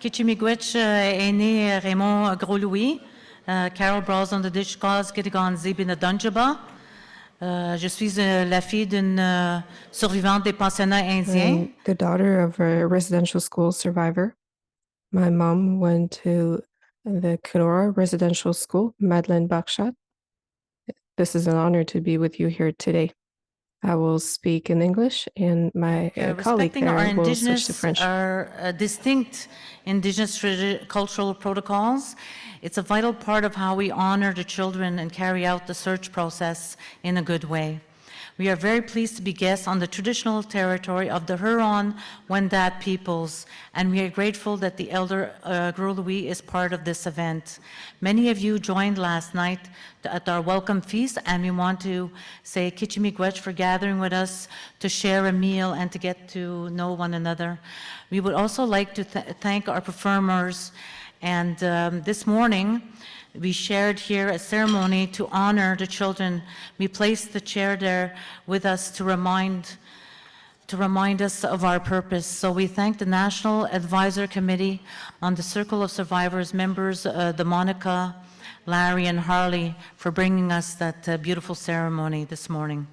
Kichimigwech est né Raymond Gros-Louis. Carol Brawls on the dish cause Kitigan Zibin Dunjaba. Je suis la fille d'une survivante des pensionnats indiens. I'm the daughter of a residential school survivor. My mom went to the Kenora Residential School, Madeleine Bakshat. This is an honor to be with you here today. I will speak in English, and my colleague there will switch to French. Our distinct Indigenous cultural protocols. It's a vital part of how we honor the children and carry out the search process in a good way. We are very pleased to be guests on the traditional territory of the Huron-Wendat peoples, and we are grateful that the Elder Gros-Louis is part of this event. Many of you joined last night at our welcome feast, and we want to say Kichimigwech for gathering with us to share a meal and to get to know one another. We would also like to thank our performers, and this morning, we shared here a ceremony to honor the children. We placed the chair there with us to remind us of our purpose. So we thank the National Advisor Committee on the Circle of Survivors members, the Monica, Larry, and Harley, for bringing us that beautiful ceremony this morning.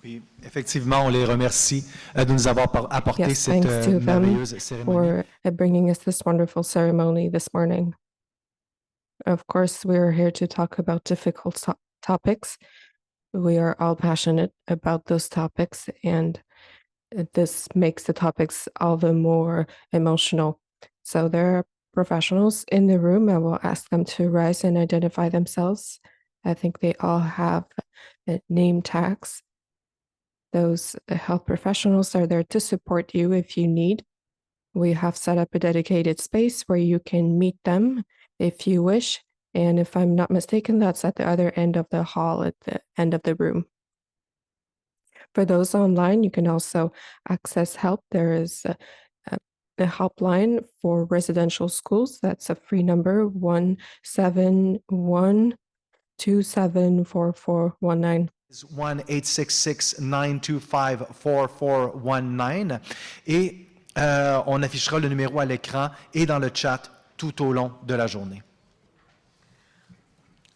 Oui, effectivement, on les remercie de nous avoir apporté cette merveilleuse cérémonie. For bringing us this wonderful ceremony this morning. Of course, we're here to talk about difficult topics. We are all passionate about those topics, and this makes the topics all the more emotional. So there are professionals in the room. I will ask them to rise and identify themselves. I think they all have name tags. Those health professionals are there to support you if you need. We have set up a dedicated space where you can meet them if you wish, and if I'm not mistaken, that's at the other end of the hall at the end of the room. For those online, you can also access help. There is a helpline for residential schools. That's a free number, 171-274419. 1-866-925-4419 et on affichera le numéro à l'écran et dans le chat tout au long de la journée.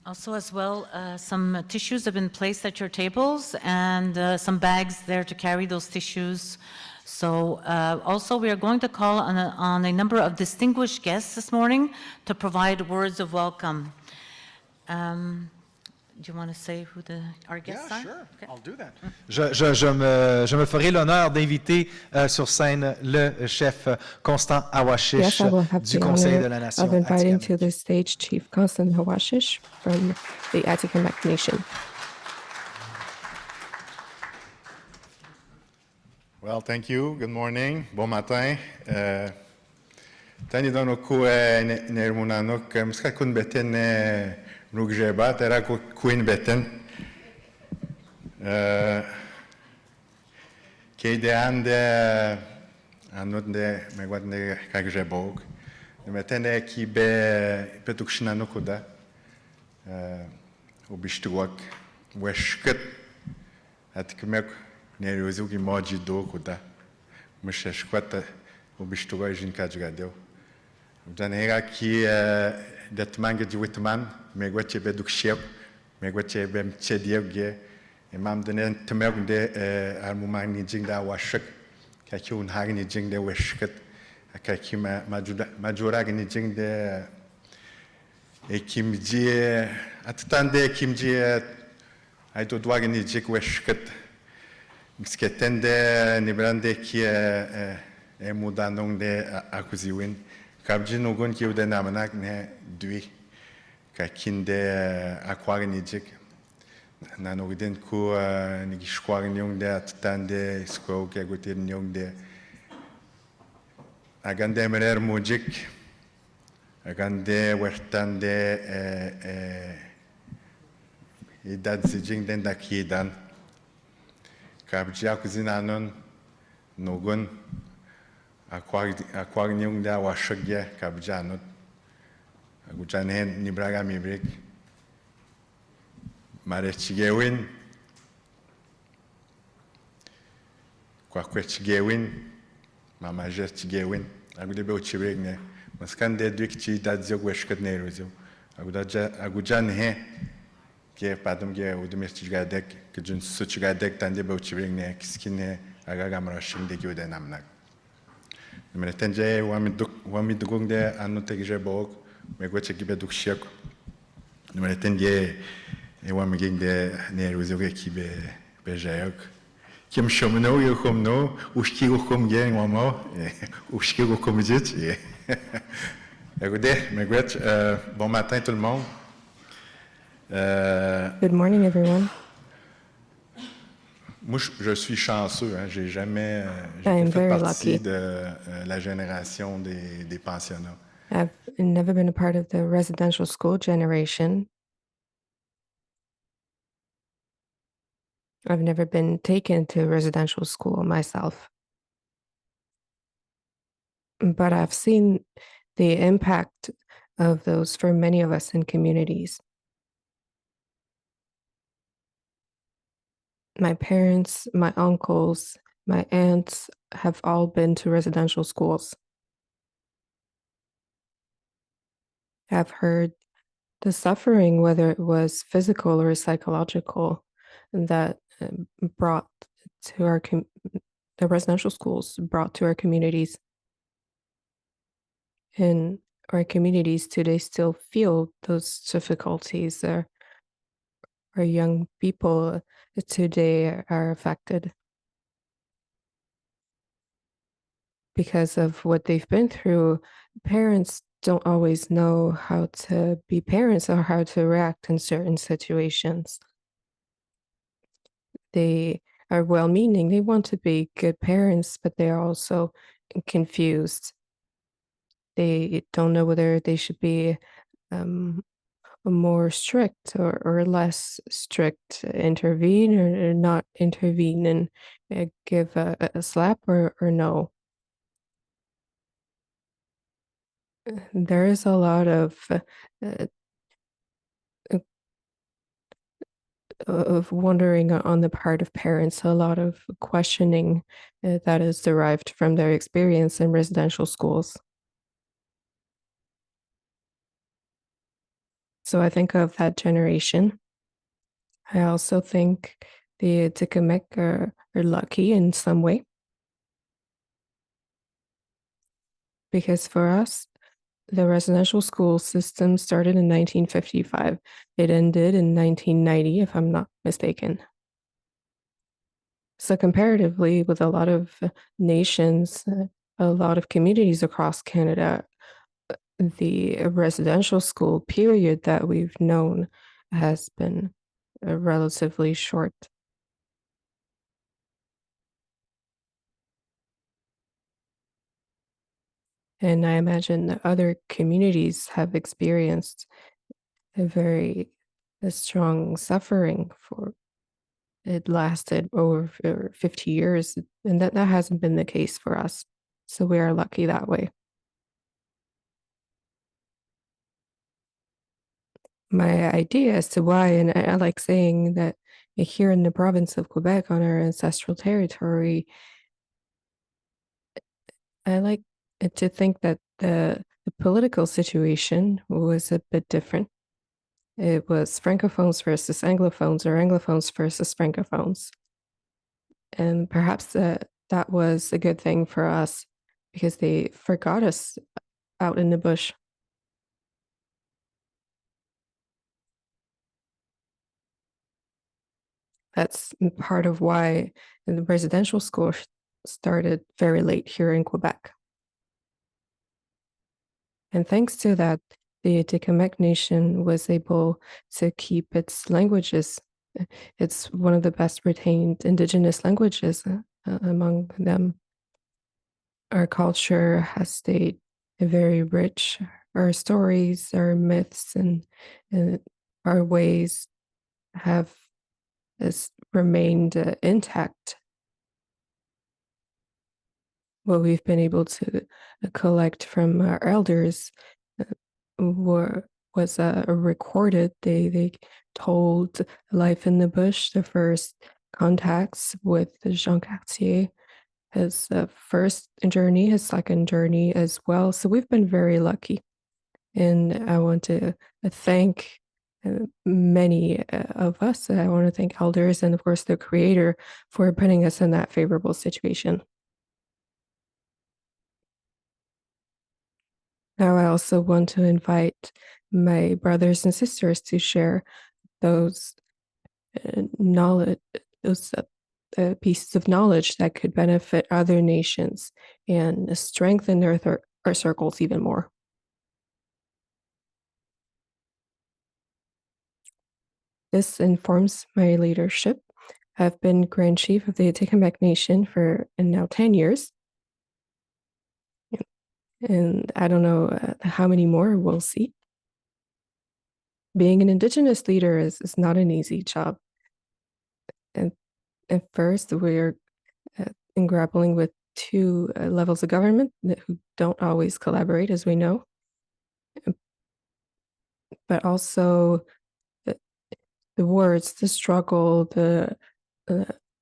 Also, as well, some tissues have been placed at your tables and some bags there to carry those tissues. So also, we are going to call on a number of distinguished guests this morning to provide words of welcome. Do you want to say who our guests are? Sure. Okay. I'll do that. Je me ferai l'honneur d'inviter sur scène le chef Constant Awashish du Conseil de la Nation of inviting to the stage Chief Constant Awashish from the Atikamekw Nation. Well, thank you. Good morning. Bon matin. Tani donoku nermunanok miskakun beten Rugjeba, tera Queen Betten. Keide ande anode megwadne kagjebog. Metene ki be petukshna nokuda. Ubishtuak weshket atkmek neruzuki moji do kuda. Msheshkwata ubishtuak jinkajgadeo. Danera ki detmanga jiwitman megwache be dukshep megwache be mchedievge imam denen tmergde almumani jingda washak kakun hagni jingde washkat akakima majuragni jingde ekimji atande ekimji aito dwagni jik washkat sketende nibrande ki emudanong de akuziwin kabjin ogun ki udenamanak ne dui kakinde aquarinijik nanogden ko nigishquarin yong de atande sko kagotin yong de agande merer mujik agande wertande idad zijing den dakidan kabjia kuzinanon nogun aquarin yong de washagya kabjanot Gujanen nibraga mibrik marechigewin kwakwechigewin mamajerchigewin agudé be uchiweg ne maskan de duk chi dadzio gweshkat ne rozio agudan he que padam que o domestigadek que jun suchigadek tande be uchiweg ne kiskine agaga marashim de gyude namnak men tenje wami dugong de anu tegje bok me goche gibe duk shiak men tenje wami ging de ne rozio ki be jayok Kim Shomno, Yokomno, Ushkigo Komgen, Mama, Ushkigo Komidit. Écoutez, bon matin tout le monde. Good morning, everyone. Moi, je suis chanceux. Hein, j'ai jamais I'm fait very partie lucky. de la génération des pensionnats. I've never been a part of the residential school generation. I've never been taken to residential school myself. But I've seen the impact of those for many of us in communities. My parents, my uncles, my aunts have all been to residential schools. I've heard the suffering, whether it was physical or psychological, that brought to the residential schools brought to our communities. In our communities today still feel those difficulties. Our young people today are affected because of what they've been through. Parents don't always know how to be parents or how to react in certain situations. They are well-meaning. They want to be good parents, but they are also confused. They don't know whether they should be more strict or less strict, intervene or not intervene, and give a slap or no. There is a lot of wondering on the part of parents, a lot of questioning that is derived from their experience in residential schools. So I think of that generation. I also think the Quebec are lucky in some way. Because for us, the residential school system started in 1955. It ended in 1990, if I'm not mistaken. So comparatively, with a lot of nations, a lot of communities across Canada, the residential school period that we've known has been relatively short. And I imagine that other communities have experienced a strong suffering for it lasted over 50 years, and that hasn't been the case for us. So we are lucky that way. My idea as to why, and I like saying that here in the province of Quebec on our ancestral territory, I like to think that the political situation was a bit different. It was Francophones versus Anglophones or Anglophones versus Francophones. And perhaps that was a good thing for us because they forgot us out in the bush. That's part of why the residential school started very late here in Quebec. And thanks to that, the Quebec Nation was able to keep its languages. It's one of the best retained Indigenous languages among them. Our culture has stayed very rich. Our stories, our myths, and our ways have remained intact. What we've been able to collect from our elders was recorded. They told life in the bush, the first contacts with Jean Cartier, his first journey, his second journey as well. So we've been very lucky. And I want to thank many of us. I want to thank elders and, of course, the Creator for putting us in that favorable situation. Now, I also want to invite my brothers and sisters to share those knowledge, those pieces of knowledge that could benefit other nations and strengthen our circles even more. This informs my leadership. I've been Grand Chief of the Quebec Nation for now 10 years. And I don't know how many more we'll see. Being an Indigenous leader is not an easy job. And at first, we're grappling with two levels of government who don't always collaborate, as we know, but also the wars, the struggle, the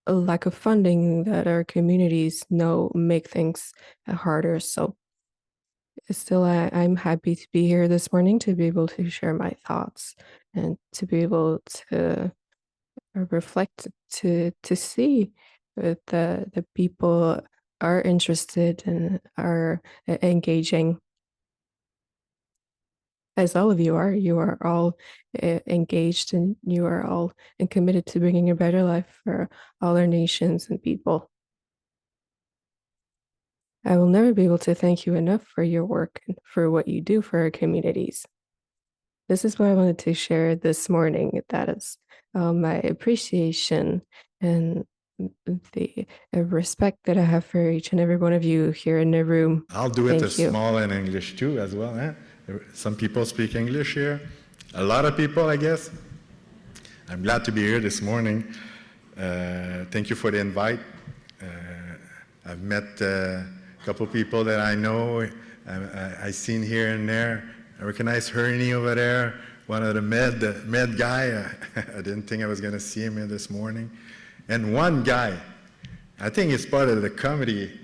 lack of funding that our communities know make things harder. So still, I'm happy to be here this morning to be able to share my thoughts and to be able to reflect, to see that the people are interested and are engaging, as all of you are. You are all engaged and you are all committed to bringing a better life for all our nations and people. I will never be able to thank you enough for your work and for what you do for our communities. This is what I wanted to share this morning. That is my appreciation and the respect that I have for each and every one of you here in the room. I'll do it Thank you. small in English too as well. Eh? Some people speak English here. A lot of people, I guess. I'm glad to be here this morning. Thank you for the invite. I've met a couple people that I know. I've seen here and there. I recognize Herney over there, one of the med guy. I didn't think I was going to see him here this morning. And one guy, I think it's part of the comedy.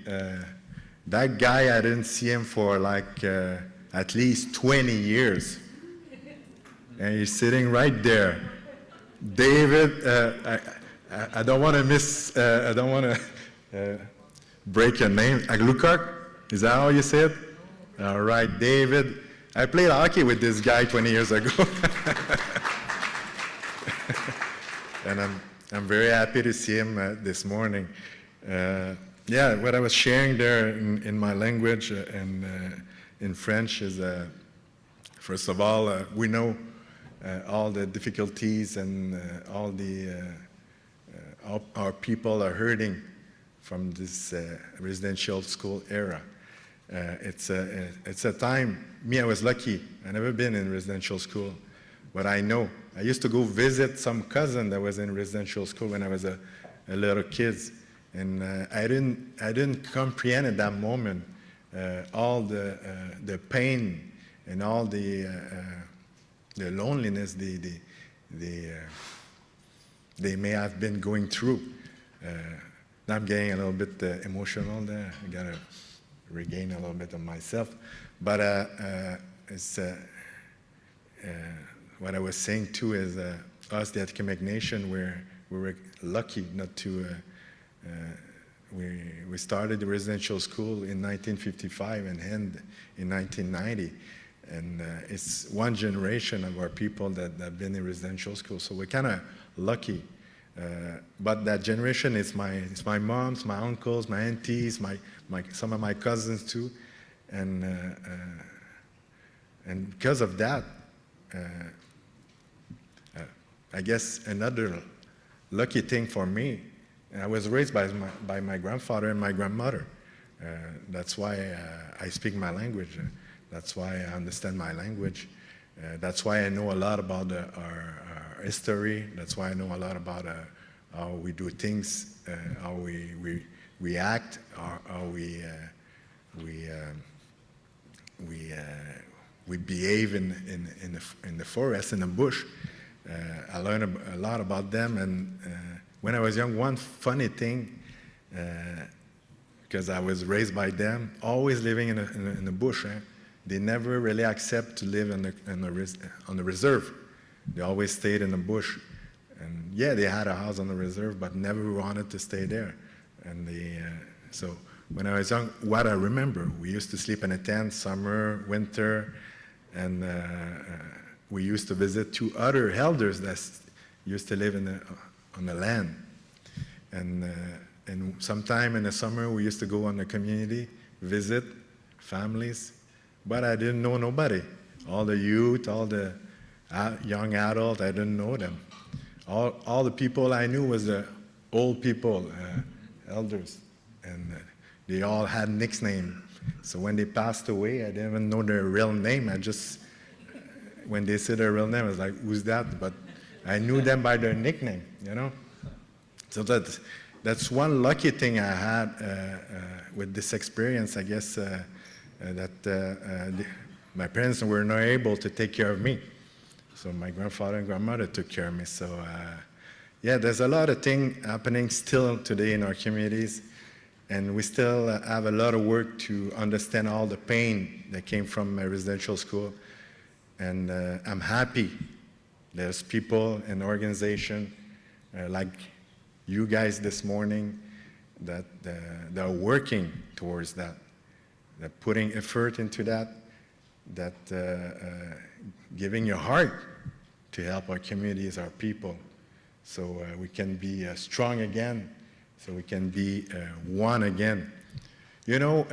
That guy, I didn't see him for like at least 20 years. And he's sitting right there. David, I don't want to I don't want to break your name. Aglukak, is that how you say it? All right, David. I played hockey with this guy 20 years ago. And I'm very happy to see him this morning. Yeah, what I was sharing there in my language and in French is, first of all, we know all the difficulties and all our people are hurting from this residential school era. It's a time, me, I was lucky. I never been in residential school, but I know. I used to go visit some cousin that was in residential school when I was a little kid, and I didn't comprehend at that moment all the pain and all the loneliness they may have been going through. Now I'm getting a little bit emotional there. I gotta regain a little bit of myself, but it's what I was saying too is us, the Quebec Nation, we were lucky not to. We started the residential school in 1955 and end in 1990, and it's one generation of our people that have been in residential school. So we're kind of lucky. But that generation is my moms, my uncles, my aunties, some of my cousins too, and because of that, I guess another lucky thing for me, I was raised by my grandfather and my grandmother. That's why I speak my language. That's why I understand my language. That's why I know a lot about our history. That's why I know a lot about how we do things, how we act, how we behave in the forest, in the bush. I learned a lot about them, and when I was young, one funny thing, because I was raised by them, always living in the bush. Eh? They never really accept to live on the reserve. They always stayed in the bush. And yeah, they had a house on the reserve, but never wanted to stay there. And so when I was young, what I remember, we used to sleep in a tent, summer, winter, and we used to visit two other elders that used to live on the land. And sometime in the summer, we used to go on the community, visit families, but I didn't know nobody. All the youth, all the young adults, I didn't know them. All the people I knew was the old people, elders, and they all had nicknames. So when they passed away, I didn't even know their real name. I just, when they said their real name, I was like, who's that? But I knew them by their nickname, you know? So that's one lucky thing I had with this experience, I guess, that my parents were not able to take care of me. So my grandfather and grandmother took care of me. So yeah, there's a lot of things happening still today in our communities, and we still have a lot of work to understand all the pain that came from my residential school. And I'm happy there's people and organizations like you guys this morning that are working towards that, that putting effort into that, that giving your heart to help our communities, our people, so we can be strong again, so we can be one again. You know,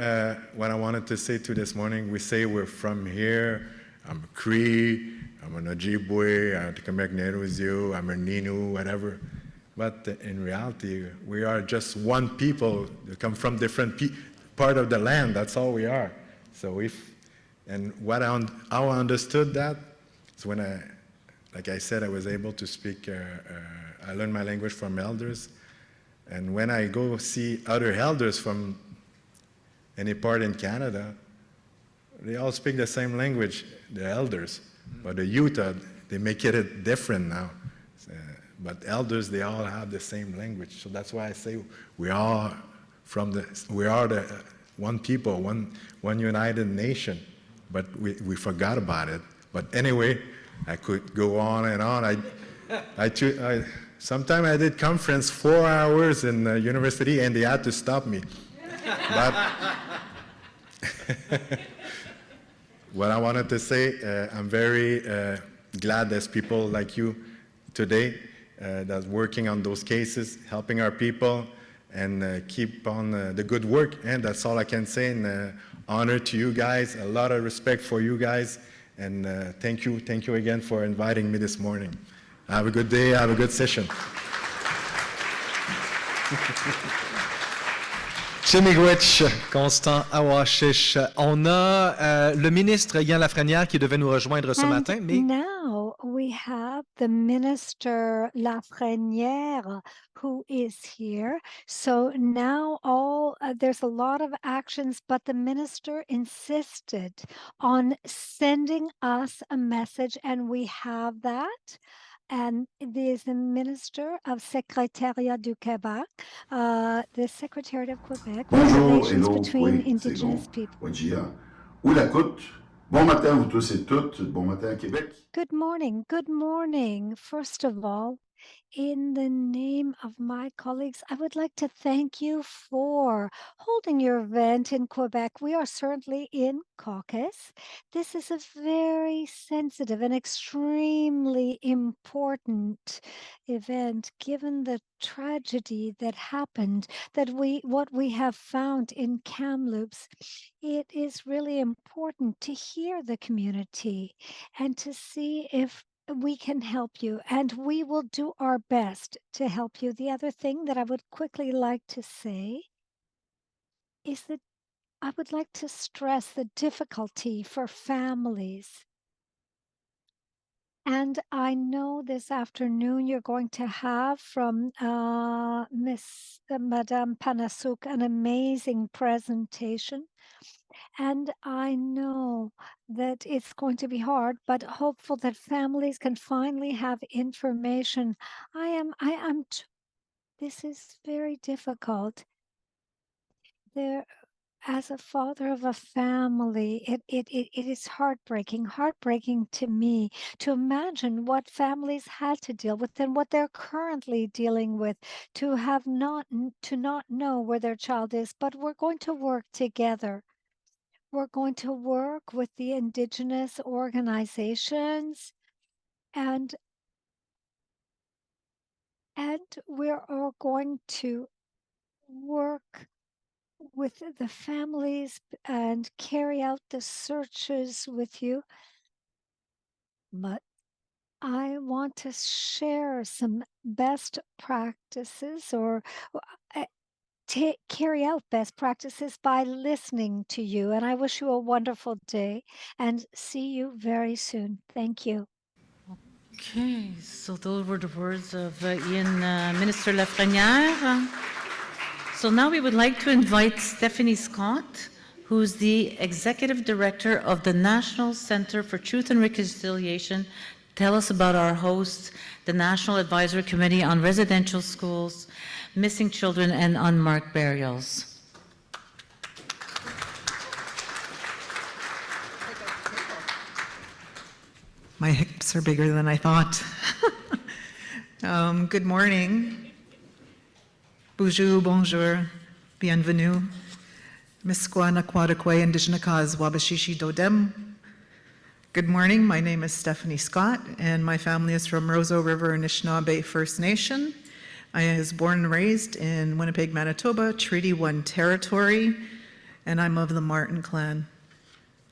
what I wanted to say to this morning, we say we're from here, I'm a Cree, I'm an Ojibwe, I'm a Quebec Neruzio, I'm a Ninu, whatever. But in reality, we are just one people that come from different part of the land. That's all we are. So and how I understood that is when like I said, I was able to speak, I learned my language from elders. And when I go see other elders from any part in Canada, they all speak the same language, the elders. But the youth, they make it different now. But elders, they all have the same language. So that's why I say we are the one people, one united nation. But we forgot about it. But anyway, I could go on and on. Sometimes I did conference 4 hours in the university, and they had to stop me. But what I wanted to say, I'm very glad there's people like you today that's working on those cases, helping our people, and keep on the good work. And that's all I can say. And honor to you guys, a lot of respect for you guys, and thank you again for inviting me this morning. Have a good day, have a good session. Miigwech, Constant Awashish. On a le ministre Yann Lafrenière qui devait nous rejoindre ce matin, mais now we have the Minister Lafrenière who is here. So now there's a lot of actions, but the minister insisted on sending us a message, and we have that. And there's the Minister of Secretariat du Québec, the Secretariat of Quebec, relations between Indigenous people. Ou la coûte. Bon matin, vous tous et toutes. Bon matin à Québec. Good morning. Good morning. First of all, in the name of my colleagues, I would like to thank you for holding your event in Quebec. We are certainly in caucus. This is a very sensitive and extremely important event, given the tragedy that happened, what we have found in Kamloops. It is really important to hear the community and to see if we can help you, and we will do our best to help you. The other thing that I would quickly like to say is that I would like to stress the difficulty for families. And I know this afternoon you're going to have from Madame Panasuk an amazing presentation. And I know that it's going to be hard, but hopeful that families can finally have information. This is very difficult. There, as a father of a family, it is heartbreaking to me to imagine what families had to deal with and what they're currently dealing with, to have to not know where their child is. But we're going to work together. We're going to work with the Indigenous organizations, and we're all going to work with the families and carry out the searches with you. But I want to share some best practices, or uh, carry out best practices by listening to you. And I wish you a wonderful day and see you very soon. Thank you. Okay, so those were the words of Minister Lafrenière. So now we would like to invite Stephanie Scott, who's the Executive Director of the National Center for Truth and Reconciliation, tell us about our host, the National Advisory Committee on Residential Schools, Missing Children, and Unmarked Burials. My hips are bigger than I thought. Good morning. Bonjour, bienvenue. Miskwa Nakwadakwe Indigenous Wabashishi Dodem. Good morning, my name is Stephanie Scott, and my family is from Roseau River Anishinaabe First Nation. I was born and raised in Winnipeg, Manitoba, Treaty 1 territory, and I'm of the Martin clan.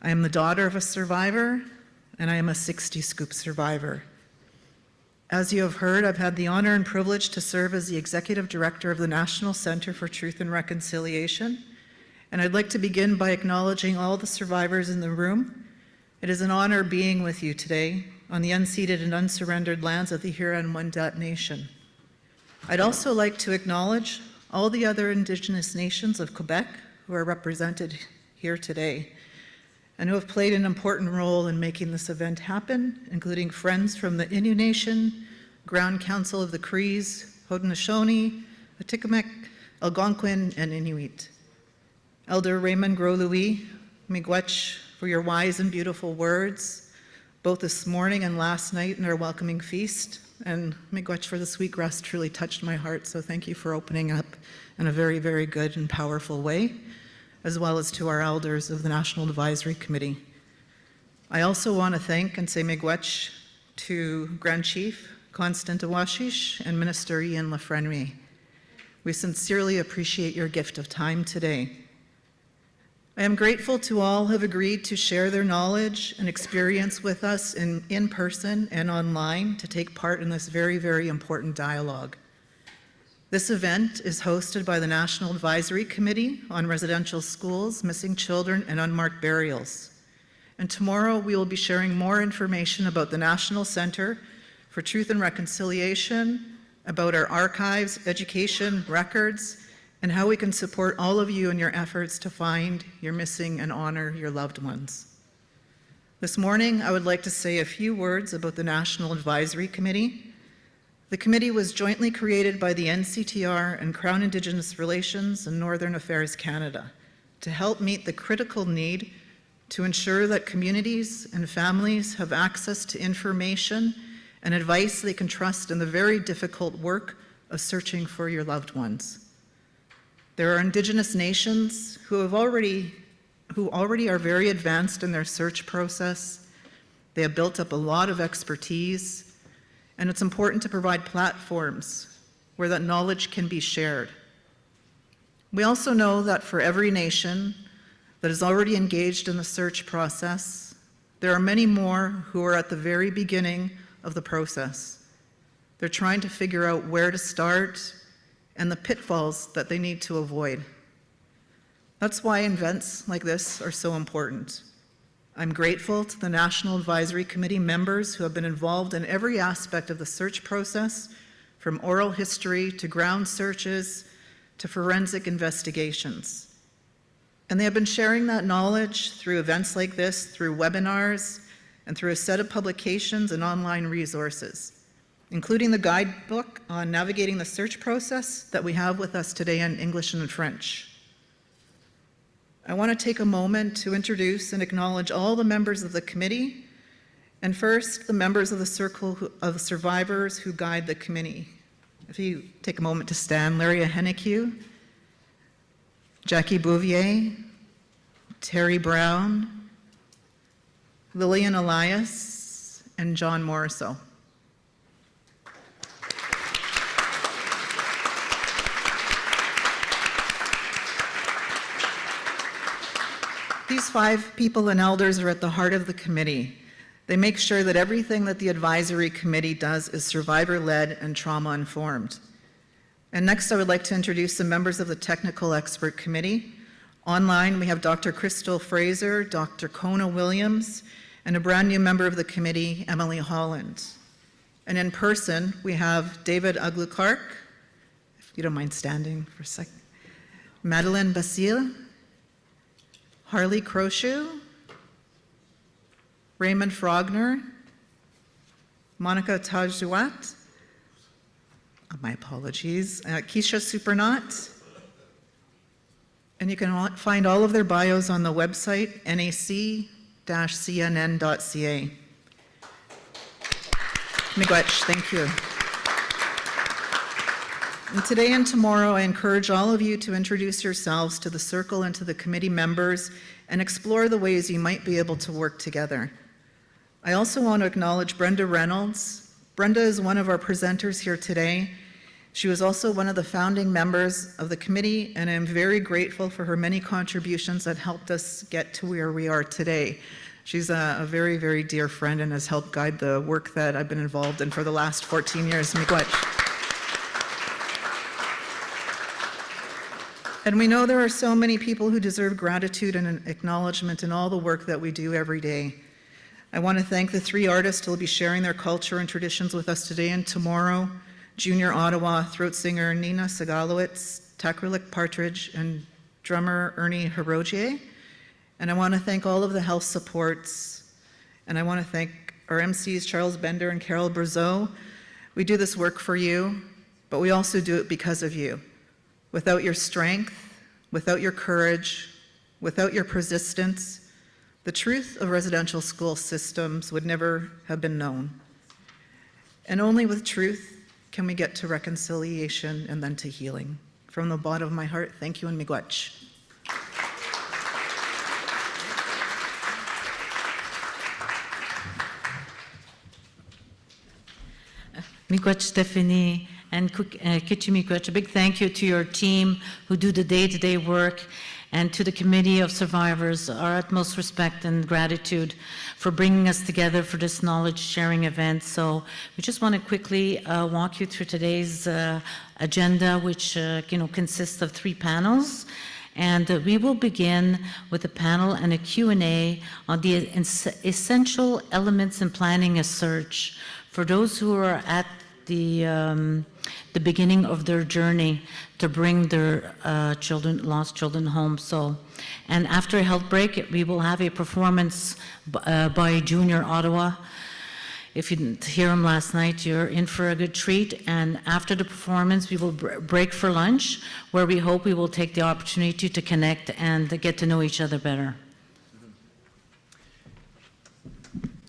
I am the daughter of a survivor, and I am a 60 scoop survivor. As you have heard, I've had the honor and privilege to serve as the Executive Director of the National Center for Truth and Reconciliation, and I'd like to begin by acknowledging all the survivors in the room. It is an honor being with you today on the unceded and unsurrendered lands of the Huron-Wendat Nation. I'd also like to acknowledge all the other Indigenous nations of Quebec who are represented here today and who have played an important role in making this event happen, including friends from the Innu Nation, Ground Council of the Crees, Haudenosaunee, Atikamekw, Algonquin, and Inuit. Elder Raymond Gros-Louis, miigwech for your wise and beautiful words, both this morning and last night in our welcoming feast, and miigwech for the sweet rest truly touched my heart, so thank you for opening up in a very, very good and powerful way, as well as to our elders of the National Advisory Committee. I also want to thank and say miigwech to Grand Chief Constant Awashish and Minister Ian Lafrenière. We sincerely appreciate your gift of time today. I am grateful to all who have agreed to share their knowledge and experience with us in person and online to take part in this very, very important dialogue. This event is hosted by the National Advisory Committee on Residential Schools, Missing Children, and Unmarked Burials. And tomorrow we will be sharing more information about the National Center for Truth and Reconciliation, about our archives, education, records, and how we can support all of you in your efforts to find your missing and honor your loved ones. This morning, I would like to say a few words about the National Advisory Committee. The committee was jointly created by the NCTR and Crown Indigenous Relations and Northern Affairs Canada to help meet the critical need to ensure that communities and families have access to information and advice they can trust in the very difficult work of searching for your loved ones. There are Indigenous nations who already are very advanced in their search process. They have built up a lot of expertise, and it's important to provide platforms where that knowledge can be shared. We also know that for every nation that is already engaged in the search process, there are many more who are at the very beginning of the process. They're trying to figure out where to start and the pitfalls that they need to avoid. That's why events like this are so important. I'm grateful to the National Advisory Committee members who have been involved in every aspect of the search process, from oral history to ground searches to forensic investigations. And they have been sharing that knowledge through events like this, through webinars, and through a set of publications and online resources, including the guidebook on navigating the search process that we have with us today in English and in French. I want to take a moment to introduce and acknowledge all the members of the committee, and first, the members of the Circle of Survivors who guide the committee. If you take a moment to stand, Larry Henneque, Jackie Bouvier, Terry Brown, Lillian Elias, and John Morriso. These 5 people and elders are at the heart of the committee. They make sure that everything that the advisory committee does is survivor-led and trauma-informed. And next, I would like to introduce the members of the Technical Expert Committee. Online, we have Dr. Crystal Fraser, Dr. Kona Williams, and a brand new member of the committee, Emily Holland. And in person, we have David Uglu-Clark, if you don't mind standing for a second, Madeleine Basile, Harley Croshoe, Raymond Frogner, Monica Tajduat, my apologies, Keisha Supernaut, and you can find all of their bios on the website, nac-cnn.ca. Miigwech, thank you. And today and tomorrow, I encourage all of you to introduce yourselves to the circle and to the committee members and explore the ways you might be able to work together. I also want to acknowledge Brenda Reynolds. Brenda is one of our presenters here today. She was also one of the founding members of the committee, and I'm very grateful for her many contributions that helped us get to where we are today. She's a very, very dear friend and has helped guide the work that I've been involved in for the last 14 years. Miigwech. And we know there are so many people who deserve gratitude and acknowledgement in all the work that we do every day. I want to thank the 3 artists who will be sharing their culture and traditions with us today and tomorrow: Junior Ottawa throat singer Nina Segalowitz, Takralik Partridge, and drummer Ernie Hirojier. And I want to thank all of the health supports. And I want to thank our MCs, Charles Bender and Carol Brazeau. We do this work for you, but we also do it because of you. Without your strength, without your courage, without your persistence, the truth of residential school systems would never have been known. And only with truth can we get to reconciliation and then to healing. From the bottom of my heart, thank you and miigwech. Miigwech, Stephanie, and Kichi Miigwech. A big thank you to your team who do the day-to-day work, and to the Committee of Survivors, our utmost respect and gratitude for bringing us together for this knowledge-sharing event. So we just want to quickly walk you through today's agenda, which consists of 3 panels. And we will begin with a panel and a Q&A on the essential elements in planning a search for those who are at the beginning of their journey to bring their lost children home. So, and after a health break, we will have a performance by Junior Ottawa. If you didn't hear him last night, you're in for a good treat. And after the performance, we will break for lunch, where we hope we will take the opportunity to connect and get to know each other better.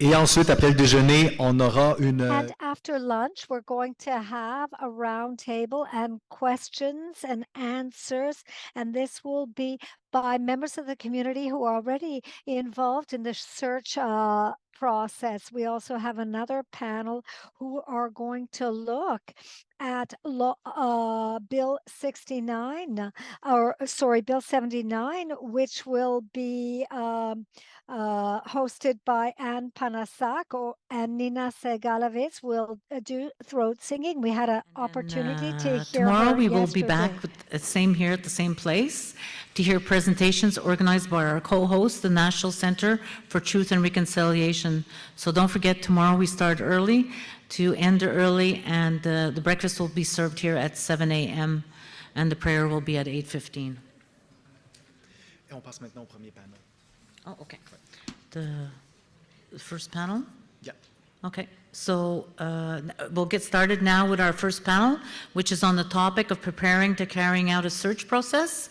Et ensuite, après le déjeuner, on aura une... And after lunch, we're going to have a round table and questions and answers. And this will be by members of the community who are already involved in the search process. We also have another panel who are going to look at Bill 69, Bill 79, which will be hosted by Anne Panasak, and Nina Segalovitz will do throat singing. We had an opportunity to hear tomorrow her we will yesterday. be back with the same here at the same place to hear presentations organized by our co-host, the National Center for Truth and Reconciliation. So don't forget, tomorrow we start early to end early, and the breakfast will be served here at 7 a.m. and the prayer will be at 8:15. Et on passe maintenant au premier panel. Oh, okay. The first panel? Yeah. Okay, so we'll get started now with our first panel, which is on the topic of preparing to carrying out a search process.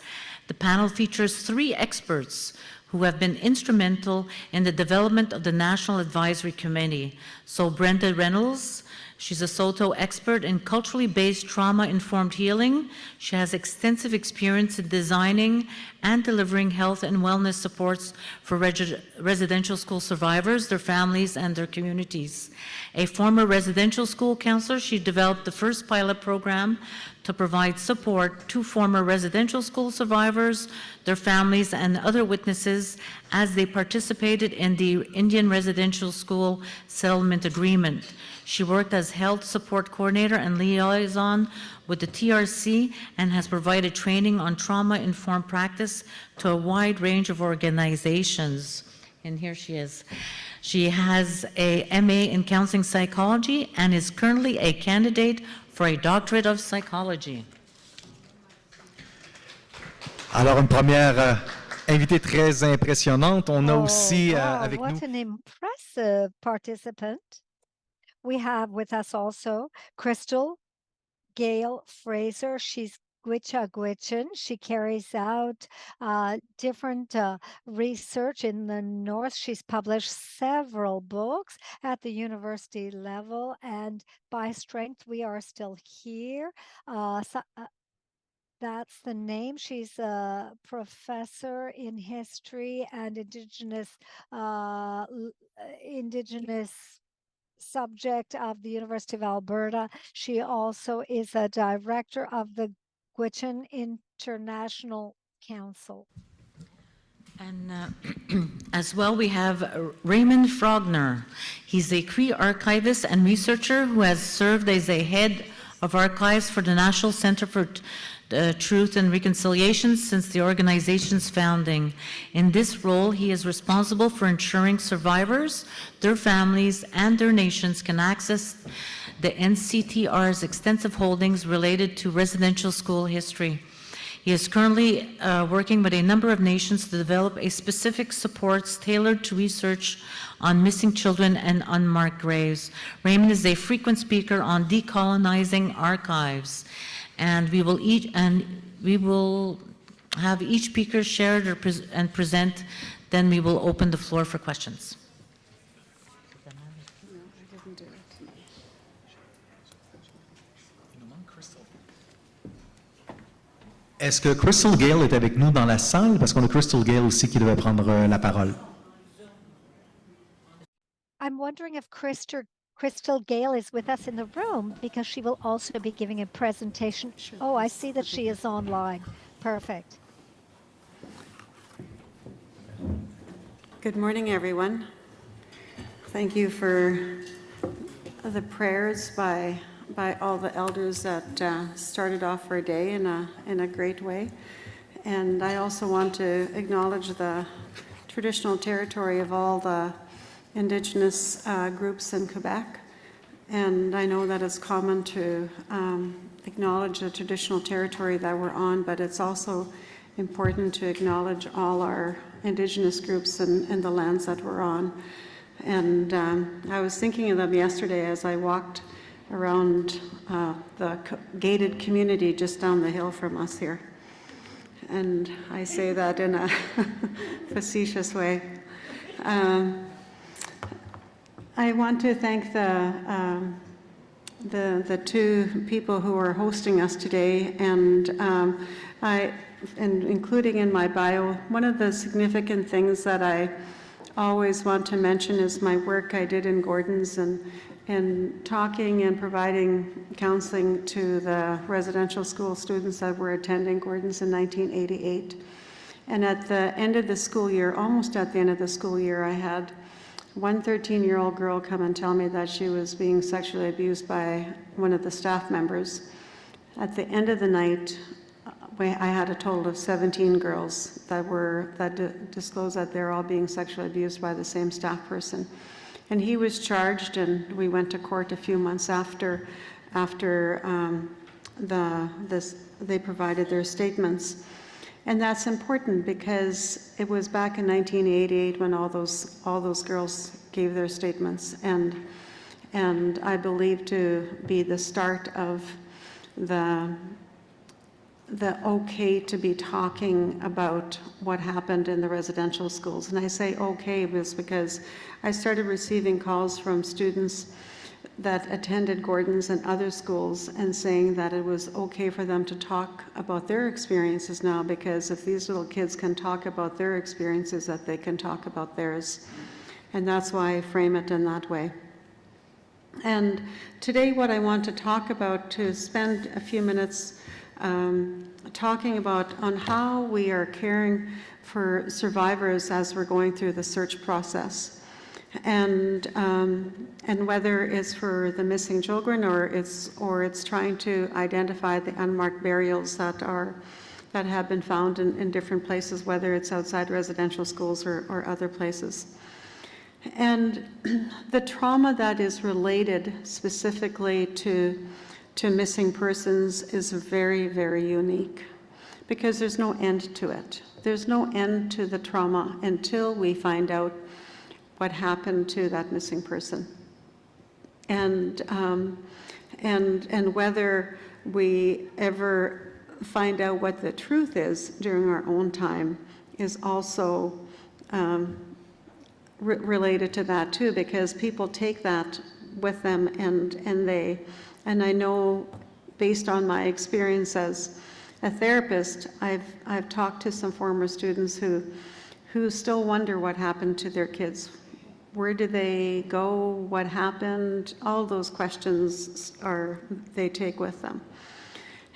The panel features 3 experts who have been instrumental in the development of the National Advisory Committee. So Brenda Reynolds, she's a Soto expert in culturally based trauma-informed healing. She has extensive experience in designing and delivering health and wellness supports for residential school survivors, their families, and their communities. A former residential school counselor, she developed the first pilot program to provide support to former residential school survivors, their families, and other witnesses as they participated in the Indian Residential School Settlement Agreement. She worked as health support coordinator and liaison with the TRC and has provided training on trauma-informed practice to a wide range of organizations. And here she is. She has a MA in counseling psychology and is currently a candidate for a doctorate of psychology. Alors, une première invitée très impressionnante. On a aussi wow, avec what nous... an impressive participant. We have with us also Crystal Gail Fraser. She's Gwich'in. She carries out different research in the North. She's published several books at the university level, and by strength, we are still here. That's the name. She's a professor in history and indigenous subject of the University of Alberta. She also is a director of the Gwich'in International Council. And as well, we have Raymond Frogner. He's a Cree archivist and researcher who has served as a head of archives for the National Center for Truth and Reconciliation since the organization's founding. In this role, he is responsible for ensuring survivors, their families, and their nations can access the NCTR's extensive holdings related to residential school history. He is currently working with a number of nations to develop a specific supports tailored to research on missing children and unmarked graves. Raymond is a frequent speaker on decolonizing archives. And we will have each speaker share and present, then we will open the floor for questions. Est-ce que Crystal Gayle est avec nous dans la salle? Parce qu'on a Crystal Gayle aussi qui devait prendre la parole. I'm wondering if Crystal Gayle is with us in the room because she will also be giving a presentation. Oh, I see that she is online. Perfect. Good morning, everyone. Thank you for the prayers by all the elders that started off our day in a great way. And I also want to acknowledge the traditional territory of all the Indigenous groups in Quebec. And I know that it's common to acknowledge the traditional territory that we're on, but it's also important to acknowledge all our Indigenous groups and the lands that we're on. And I was thinking of them yesterday as I walked around the gated community just down the hill from us here. And I say that in a facetious way. I want to thank the two people who are hosting us today, and including in my bio, one of the significant things that I always want to mention is my work I did in Gordon's and talking and providing counseling to the residential school students that were attending Gordon's in 1988. And at the end of the school year, almost at the end of the school year, I had one 13-year-old girl come and tell me that she was being sexually abused by one of the staff members. At the end of the night, I had a total of 17 girls that disclosed that they're all being sexually abused by the same staff person. And he was charged, and we went to court a few months after they provided their statements. And that's important because it was back in 1988 when all those girls gave their statements, and I believe to be the start of the okay to be talking about what happened in the residential schools. And I say okay because I started receiving calls from students that attended Gordon's and other schools and saying that it was okay for them to talk about their experiences now, because if these little kids can talk about their experiences, that they can talk about theirs. And that's why I frame it in that way. And today what I want to talk about, to spend a few minutes talking about on how we are caring for survivors as we're going through the search process, and whether it's for the missing children or it's trying to identify the unmarked burials that have been found in different places, whether it's outside residential schools or other places. And the trauma that is related specifically to missing persons is very, very unique, because there's no end to it. There's no end to the trauma until we find out what happened to that missing person. And whether we ever find out what the truth is during our own time is also related to that too, because people take that with them, and I know, based on my experience as a therapist, I've talked to some former students who still wonder what happened to their kids. Where did they go? What happened? All those questions they take with them.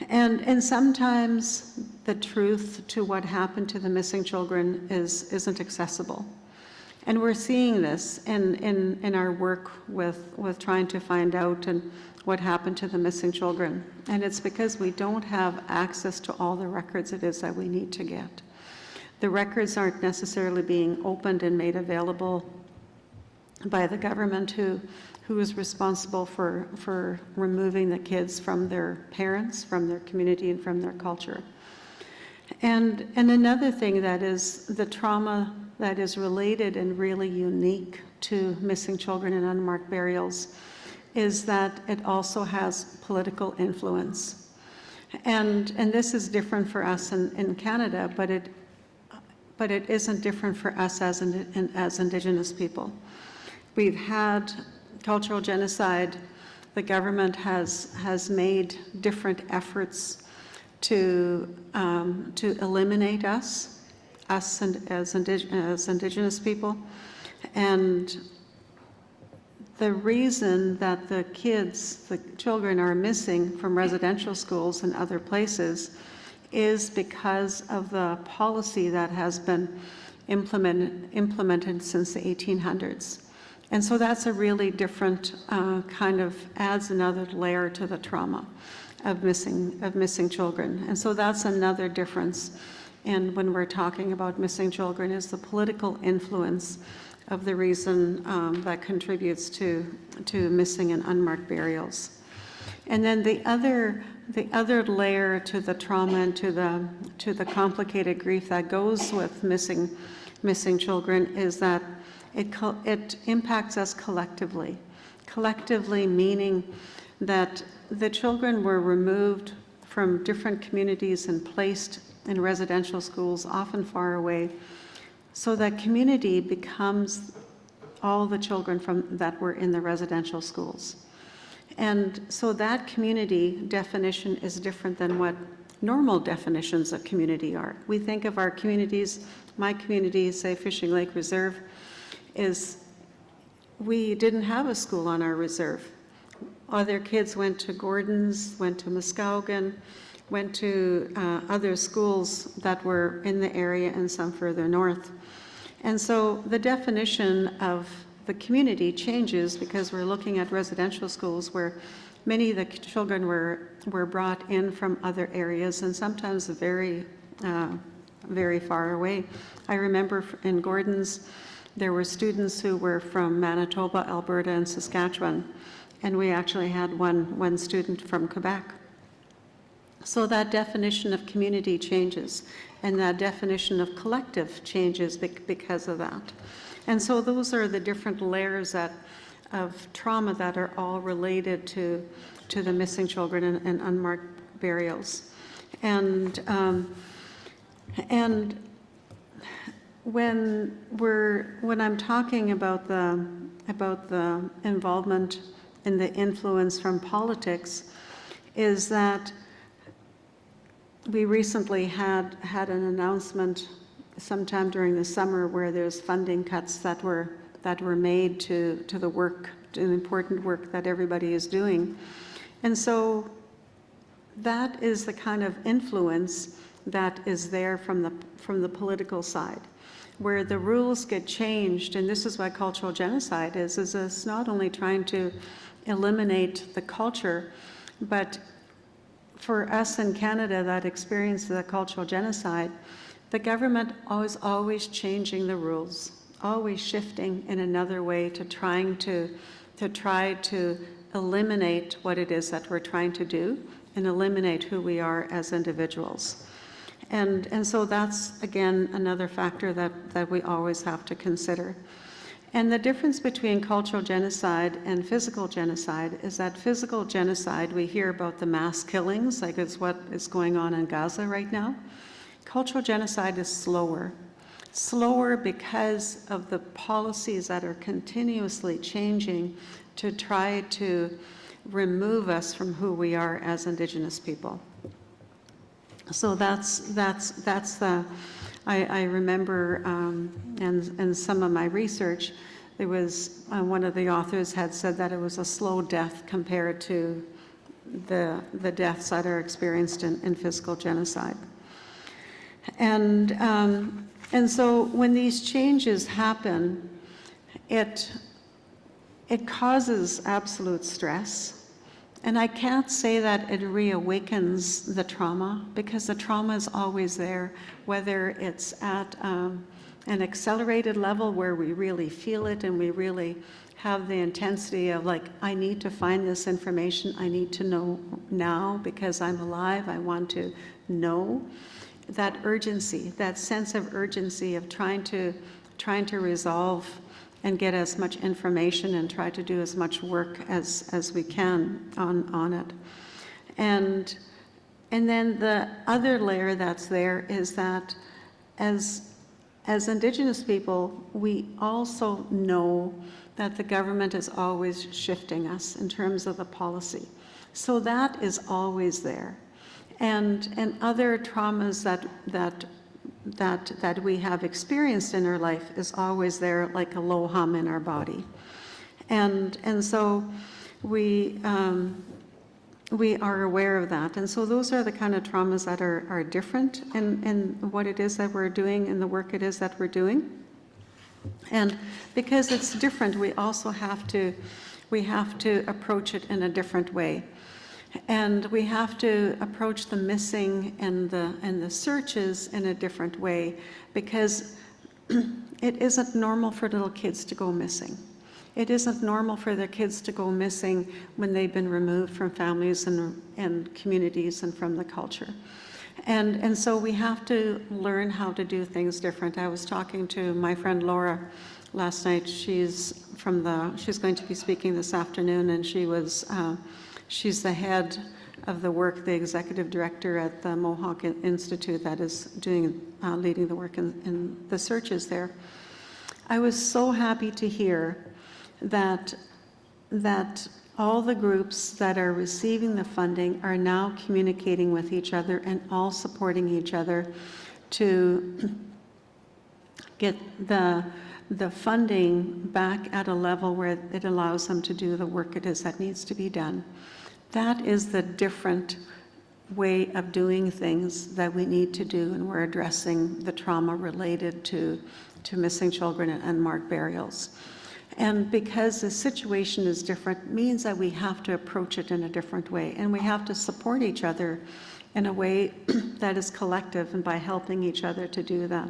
And sometimes the truth to what happened to the missing children isn't accessible. And we're seeing this in our work with trying to find out and what happened to the missing children. And it's because we don't have access to all the records it is that we need to get. The records aren't necessarily being opened and made available by the government, who is responsible for removing the kids from their parents, from their community, and from their culture. And another thing that is the trauma that is related and really unique to missing children and unmarked burials is that it also has political influence. And this is different for us in Canada, but it isn't different for us as Indigenous people. We've had cultural genocide. The government has made different efforts to eliminate us and as Indigenous people. And the reason that the children are missing from residential schools and other places is because of the policy that has been implemented since the 1800s. And so that's a really different kind of adds another layer to the trauma of missing children. And so that's another difference. And when we're talking about missing children, is the political influence of the reason that contributes to missing and unmarked burials. And then the other layer to the trauma and to the complicated grief that goes with missing children is that it impacts us collectively. Collectively meaning that the children were removed from different communities and placed in residential schools, often far away, so that community becomes all the children that were in the residential schools. And so that community definition is different than what normal definitions of community are. We think of our communities, my community, say Fishing Lake Reserve, we didn't have a school on our reserve. Other kids went to Gordon's, went to Muskowgan, went to other schools that were in the area and some further north. And so the definition of the community changes because we're looking at residential schools where many of the children were brought in from other areas, and sometimes very, very far away. I remember in Gordon's, there were students who were from Manitoba, Alberta, and Saskatchewan, and we actually had one student from Quebec. So that definition of community changes, and that definition of collective changes because of that. And so those are the different layers of trauma that are all related to the missing children and unmarked burials. And when I'm talking about the involvement and the influence from politics, is that we recently had an announcement sometime during the summer where there's funding cuts that were made to the work, to the important work that everybody is doing. And so that is the kind of influence that is there from the political side, where the rules get changed. And this is what cultural genocide is it's not only trying to eliminate the culture, but for us in Canada that experienced the cultural genocide, the government is always changing the rules, always shifting in another way to try to eliminate what it is that we're trying to do and eliminate who we are as individuals. And so that's, again, another factor that we always have to consider. And the difference between cultural genocide and physical genocide is that physical genocide, we hear about the mass killings, like it's what is going on in Gaza right now. Cultural genocide is slower because of the policies that are continuously changing to try to remove us from who we are as Indigenous people. So that's the, I remember in some of my research, there was one of the authors had said that it was a slow death compared to the deaths that are experienced in physical genocide. And so when these changes happen, it causes absolute stress. And I can't say that it reawakens the trauma, because the trauma is always there, whether it's at an accelerated level where we really feel it and we really have the intensity of like, I need to find this information, I need to know now because I'm alive, I want to know. That urgency, that sense of urgency of trying to resolve and get as much information and try to do as much work as we can on it. And then the other layer that's there is that as Indigenous people, we also know that the government is always shifting us in terms of the policy. So that is always there. And other traumas that we have experienced in our life is always there, like a low hum in our body. And so we are aware of that. And so those are the kind of traumas that are different in what it is that we're doing and the work it is that we're doing. And because it's different, we also have to approach it in a different way. And we have to approach the missing and the searches in a different way, because it isn't normal for little kids to go missing. It isn't normal for their kids to go missing when they've been removed from families and communities and from the culture. And so we have to learn how to do things different. I was talking to my friend Laura last night. She's going to be speaking this afternoon, and she's the head of the work, the executive director at the Mohawk Institute that is leading the work in the searches there. I was so happy to hear that all the groups that are receiving the funding are now communicating with each other and all supporting each other to get the funding back at a level where it allows them to do the work it is that needs to be done. That is the different way of doing things that we need to do, and we're addressing the trauma related to missing children and unmarked burials. And because the situation is different, means that we have to approach it in a different way, and we have to support each other in a way that is collective, and by helping each other to do that.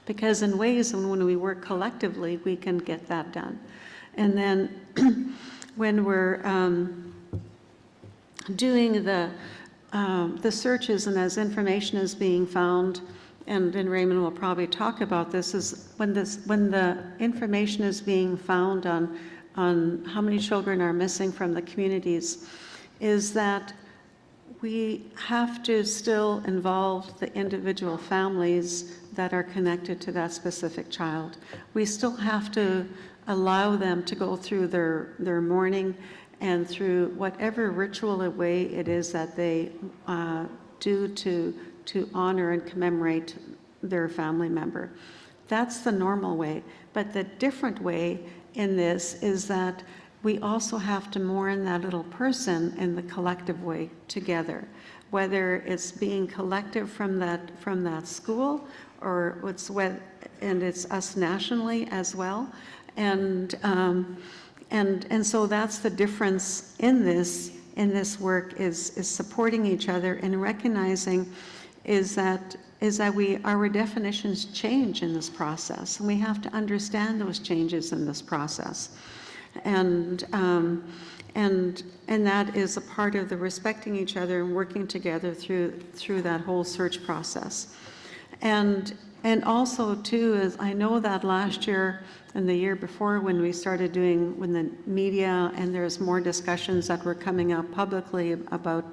Because in ways, when we work collectively, we can get that done. And then when we're doing the searches, and as information is being found, and Raymond will probably talk about this, is when the information is being found on how many children are missing from the communities, is that we have to still involve the individual families that are connected to that specific child. We still have to allow them to go through their mourning and through whatever ritual way it is that they do to honor and commemorate their family member. That's the normal way. But the different way in this is that we also have to mourn that little person in the collective way together, whether it's being collective from that school, or it's us nationally as well, and so that's the difference in this work is supporting each other and recognizing is that our definitions change in this process, and we have to understand those changes in this process. And that is a part of the respecting each other and working together through that whole search process. And also too is I know that last year and the year before when we started when the media and there's more discussions that were coming up publicly about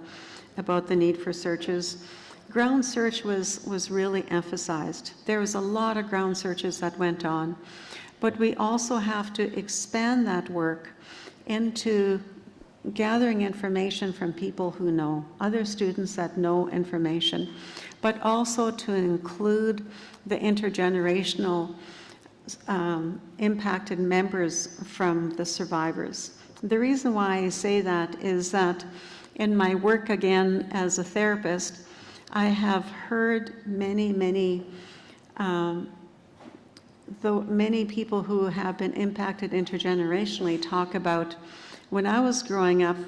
the need for searches, ground search was really emphasized. There was a lot of ground searches that went on. But we also have to expand that work into gathering information from people who know, other students that know information, but also to include the intergenerational impacted members from the survivors. The reason why I say that is that in my work again as a therapist, I have heard many people who have been impacted intergenerationally talk about, when I was growing up,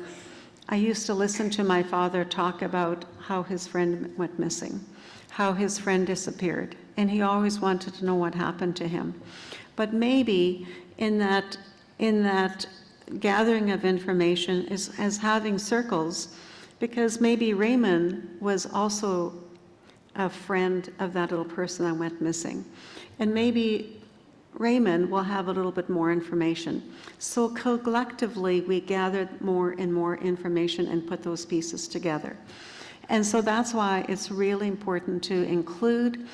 I used to listen to my father talk about how his friend went missing, how his friend disappeared, and he always wanted to know what happened to him. But maybe in that gathering of information is as having circles, because maybe Raymond was also a friend of that little person that went missing. And maybe Raymond will have a little bit more information. So collectively, we gathered more and more information and put those pieces together. And so that's why it's really important to include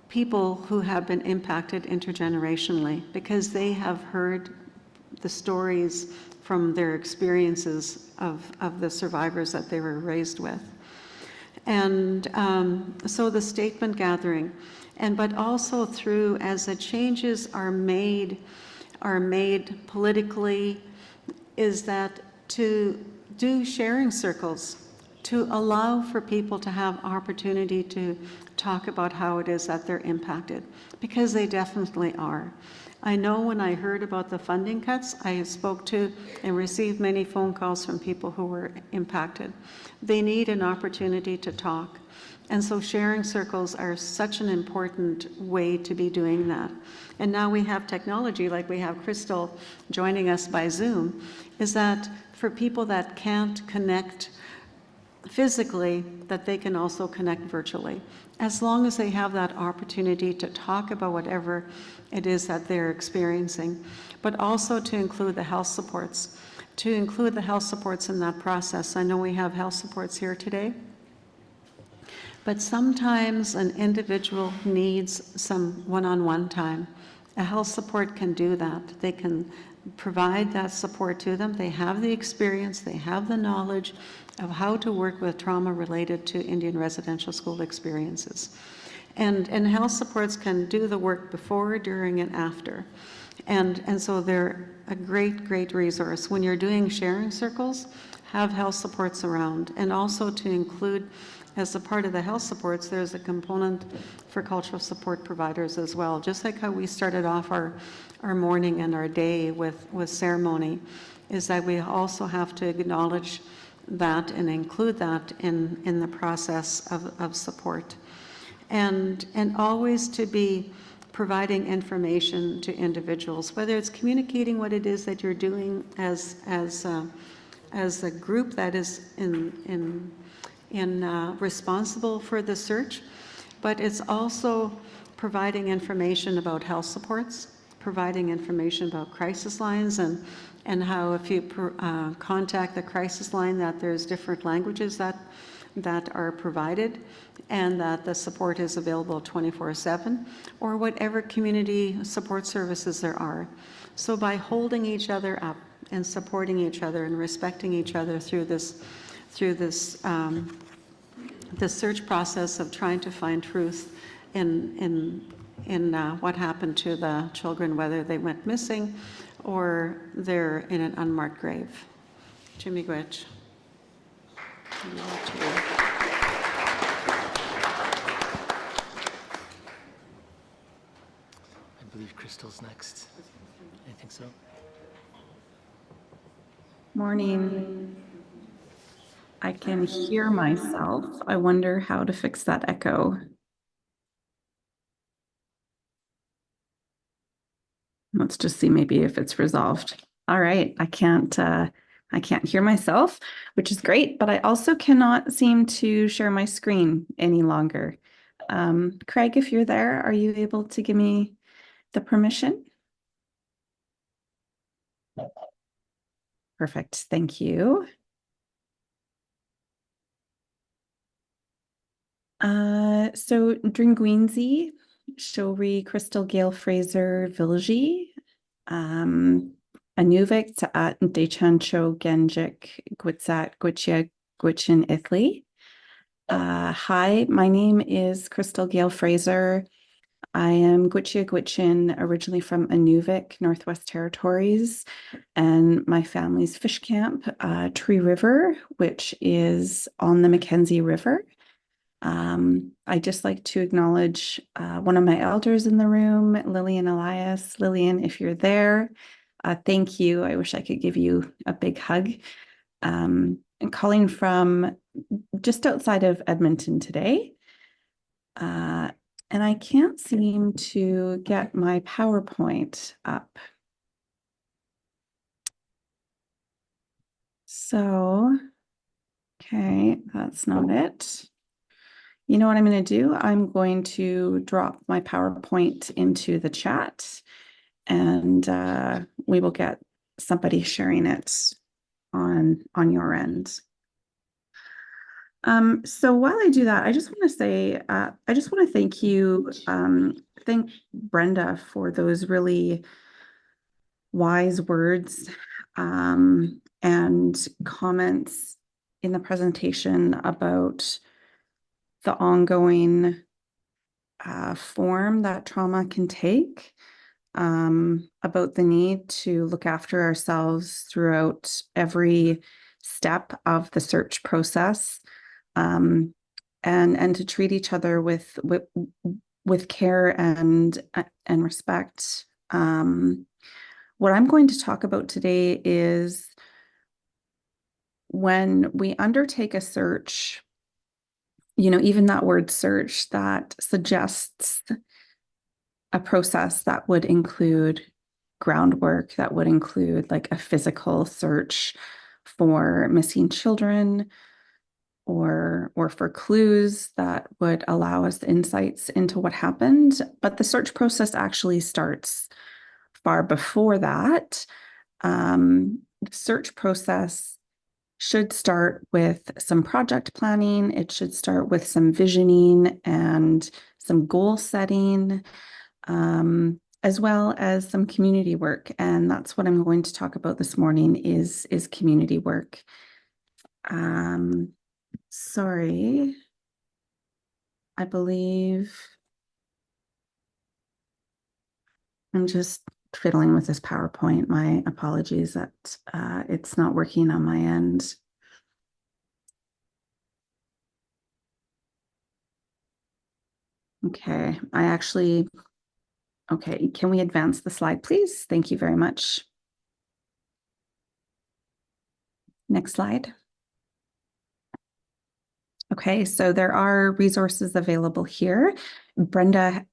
people who have been impacted intergenerationally, because they have heard the stories from their experiences of the survivors that they were raised with. And so the statement gathering, but also through, as the changes are made politically, is that to do sharing circles, to allow for people to have opportunity to talk about how it is that they're impacted, because they definitely are. I know when I heard about the funding cuts, I spoke to and received many phone calls from people who were impacted. They need an opportunity to talk. And so sharing circles are such an important way to be doing that. And now we have technology, like we have Crystal joining us by Zoom, is that for people that can't connect physically, that they can also connect virtually, as long as they have that opportunity to talk about whatever it is that they're experiencing, but also to include the health supports, in that process. I know we have health supports here today, but sometimes an individual needs some one-on-one time. A health support can do that. They can provide that support to them. They have the experience, they have the knowledge of how to work with trauma related to Indian residential school experiences. And health supports can do the work before, during, and after. And so they're a great resource. When you're doing sharing circles, have health supports around. And also to include, as a part of the health supports, there's a component for cultural support providers as well. Just like how we started off our morning and our day with ceremony, is that we also have to acknowledge that and include that in the process of support. And always to be providing information to individuals, whether it's communicating what it is that you're doing as a group that is responsible for the search, but it's also providing information about health supports, providing information about crisis lines and how if you contact the crisis line that there's different languages that are provided and that the support is available 24/7 or whatever community support services there are. So by holding each other up and supporting each other and respecting each other through this the search process of trying to find truth in what happened to the children, whether they went missing or they're in an unmarked grave. Jimmy Gwitch. I believe Crystal's next. I think so. Morning. I can hear myself. I wonder how to fix that echo. Let's just see maybe if it's resolved. All right, I can't hear myself, which is great, but I also cannot seem to share my screen any longer. Craig, if you're there, are you able to give me the permission? Perfect, thank you. So Dringweenzy, Shori, Crystal, Gail, Fraser, Vilji, Anuvik, Ta'at, Dechancho, Genjik, Gwitzat, Gwichia, Gwichin, Ithli. Hi, my name is Crystal Gail Fraser. I am Gwichia Gwichin, originally from Anuvik, Northwest Territories, and my family's fish camp, Tree River, which is on the Mackenzie River. I'd just like to acknowledge one of my elders in the room, Lillian Elias. Lillian, if you're there, thank you. I wish I could give you a big hug. And calling from just outside of Edmonton today. And I can't seem to get my PowerPoint up. So, okay, that's not it. You know what I'm going to do? I'm going to drop my PowerPoint into the chat and we will get somebody sharing it on your end. So while I do that, I just want to say, I just want to thank you, thank Brenda for those really wise words and comments in the presentation about the ongoing form that trauma can take, about the need to look after ourselves throughout every step of the search process, and to treat each other with care and respect. What I'm going to talk about today is when we undertake a search, you know, even that word search, that suggests a process that would include groundwork, that would include like a physical search for missing children or for clues that would allow us insights into what happened. But the search process actually starts far before that. The search process should start with some project planning. It should start with some visioning and some goal setting, as well as some community work. And that's what I'm going to talk about this morning is community work. Sorry, I believe I'm just fiddling with this PowerPoint. My apologies that it's not working on my end. Okay, okay, can we advance the slide, please? Thank you very much. Next slide. Okay, so there are resources available here. Brenda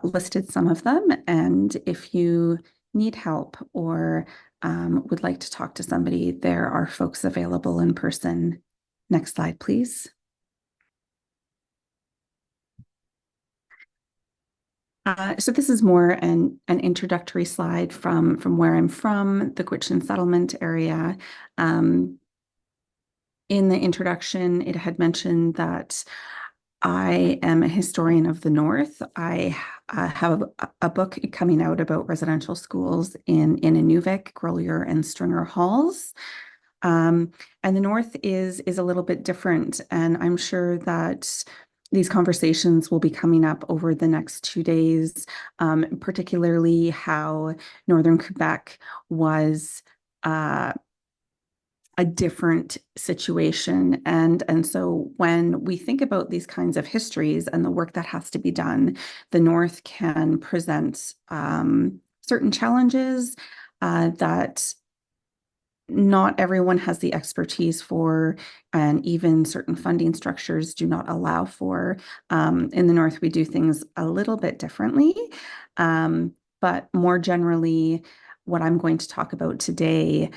listed some of them, and if you need help or would like to talk to somebody, there are folks available in person. Next slide, please. So this is more an introductory slide from where I'm from, the Gwich'in settlement area. In the introduction, it had mentioned that I am a historian of the North. I have a book coming out about residential schools in Inuvik, Grolier, and Stringer Halls. And the North is a little bit different, and I'm sure that these conversations will be coming up over the next 2 days, particularly how Northern Quebec was a different situation. And so when we think about these kinds of histories and the work that has to be done, the North can present certain challenges that not everyone has the expertise for, and even certain funding structures do not allow for. In the North, we do things a little bit differently, but more generally, what I'm going to talk about today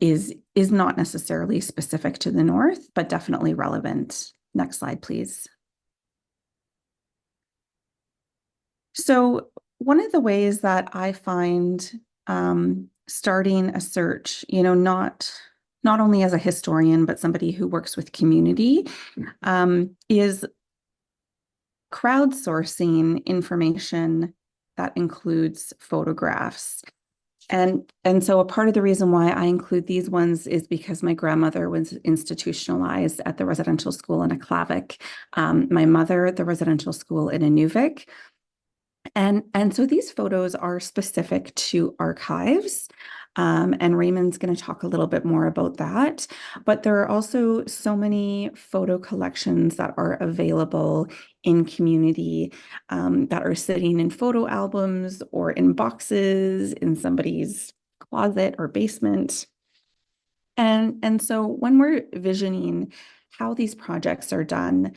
is not necessarily specific to the North, but definitely relevant. Next slide, please. So one of the ways that I find starting a search, not only as a historian, but somebody who works with community, is crowdsourcing information that includes photographs. And so a part of the reason why I include these ones is because my grandmother was institutionalized at the residential school in Aklavik, my mother at the residential school in Inuvik. And so these photos are specific to archives. And Raymond's going to talk a little bit more about that. But there are also so many photo collections that are available in community that are sitting in photo albums or in boxes in somebody's closet or basement. And so when we're visioning how these projects are done,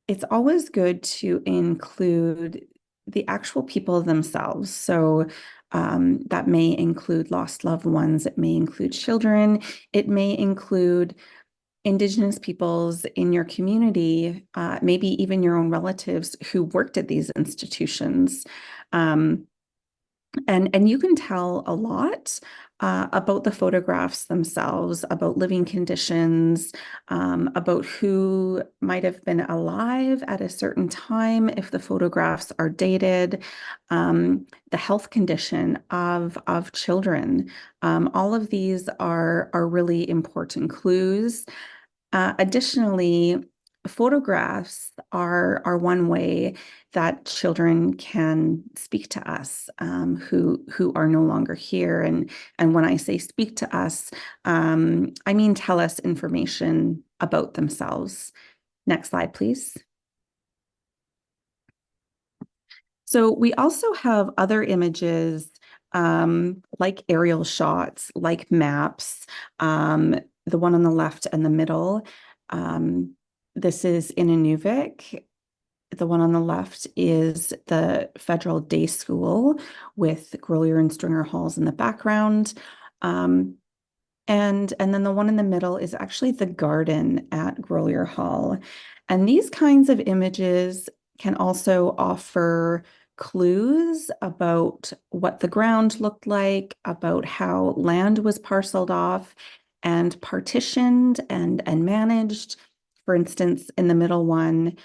it's always good to include the actual people themselves. So that may include lost loved ones, it may include children, it may include Indigenous peoples in your community, maybe even your own relatives who worked at these institutions. And you can tell a lot about the photographs themselves, about living conditions, about who might have been alive at a certain time if the photographs are dated, the health condition of children. All of these are really important clues. Additionally, photographs are one way that children can speak to us who are no longer here. And when I say speak to us, I mean tell us information about themselves. Next slide, please. So we also have other images like aerial shots, like maps, the one on the left and the middle. This is in Inuvik. The one on the left is the Federal Day School with Grolier and Stringer Halls in the background. And then the one in the middle is actually the garden at Grolier Hall. And these kinds of images can also offer clues about what the ground looked like, about how land was parceled off and partitioned and managed. For instance, in the middle one,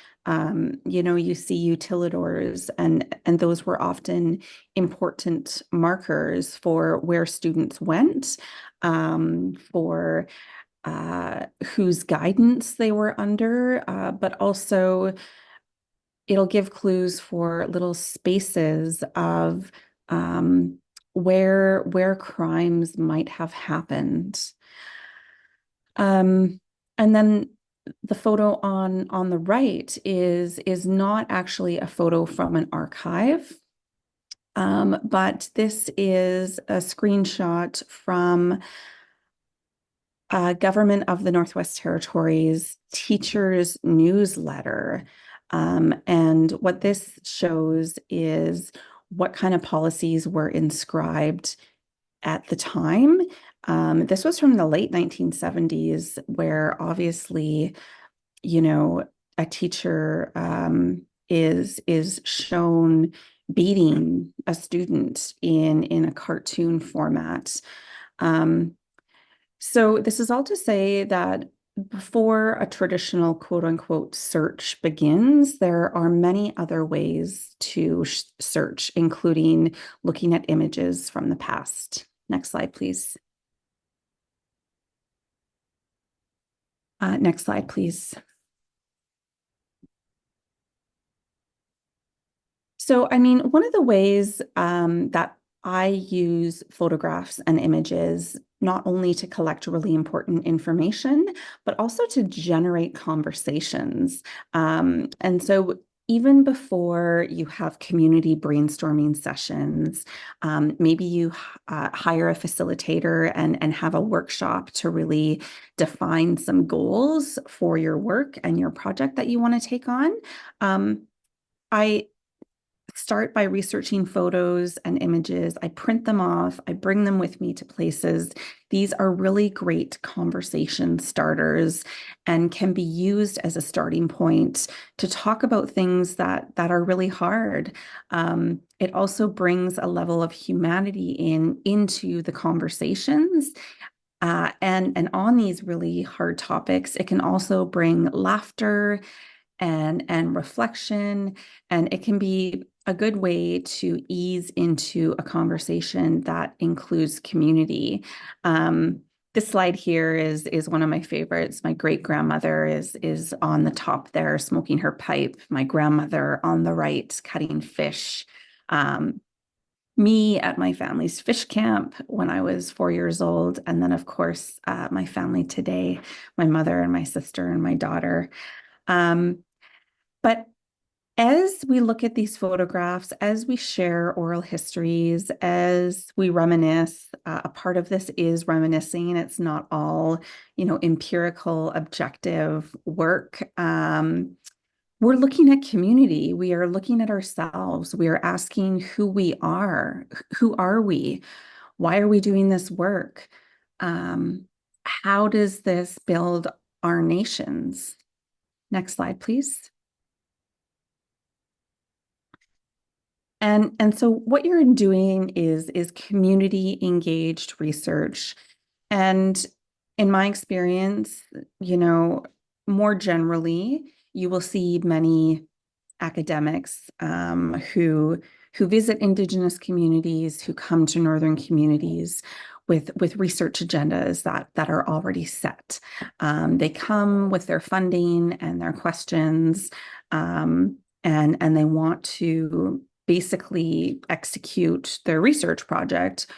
you see utilidors, and those were often important markers for where students went, for whose guidance they were under, but also it'll give clues for little spaces of where crimes might have happened. And then the photo on the right is not actually a photo from an archive, but this is a screenshot from Government of the Northwest Territories teachers newsletter. And what this shows is what kind of policies were inscribed at the time. This was from the late 1970s, where obviously, a teacher is shown beating a student in a cartoon format. So this is all to say that before a traditional quote unquote search begins, there are many other ways to search, including looking at images from the past. Next slide, please. Next slide, please. So, I mean, one of the ways that I use photographs and images not only to collect really important information, but also to generate conversations. And so even before you have community brainstorming sessions, maybe you hire a facilitator and have a workshop to really define some goals for your work and your project that you want to take on. I start by researching photos and images. I print them off. I bring them with me to places. These are really great conversation starters and can be used as a starting point to talk about things that are really hard. It also brings a level of humanity into the conversations. And on these really hard topics, it can also bring laughter and reflection, and it can be a good way to ease into a conversation that includes community. This slide here is one of my favorites. My great-grandmother is on the top there smoking her pipe. My grandmother on the right cutting fish. Me at my family's fish camp when I was 4 years old. And then, of course, my family today, my mother and my sister and my daughter. But as we look at these photographs, as we share oral histories, as we reminisce, a part of this is reminiscing. It's not all, empirical, objective work. We're looking at community. We are looking at ourselves. We are asking who we are. Who are we? Why are we doing this work? How does this build our nations? Next slide, please. And so what you're doing is community engaged research. And in my experience, more generally, you will see many academics who visit Indigenous communities, who come to Northern communities with research agendas that are already set. They come with their funding and their questions, and they want to basically execute their research project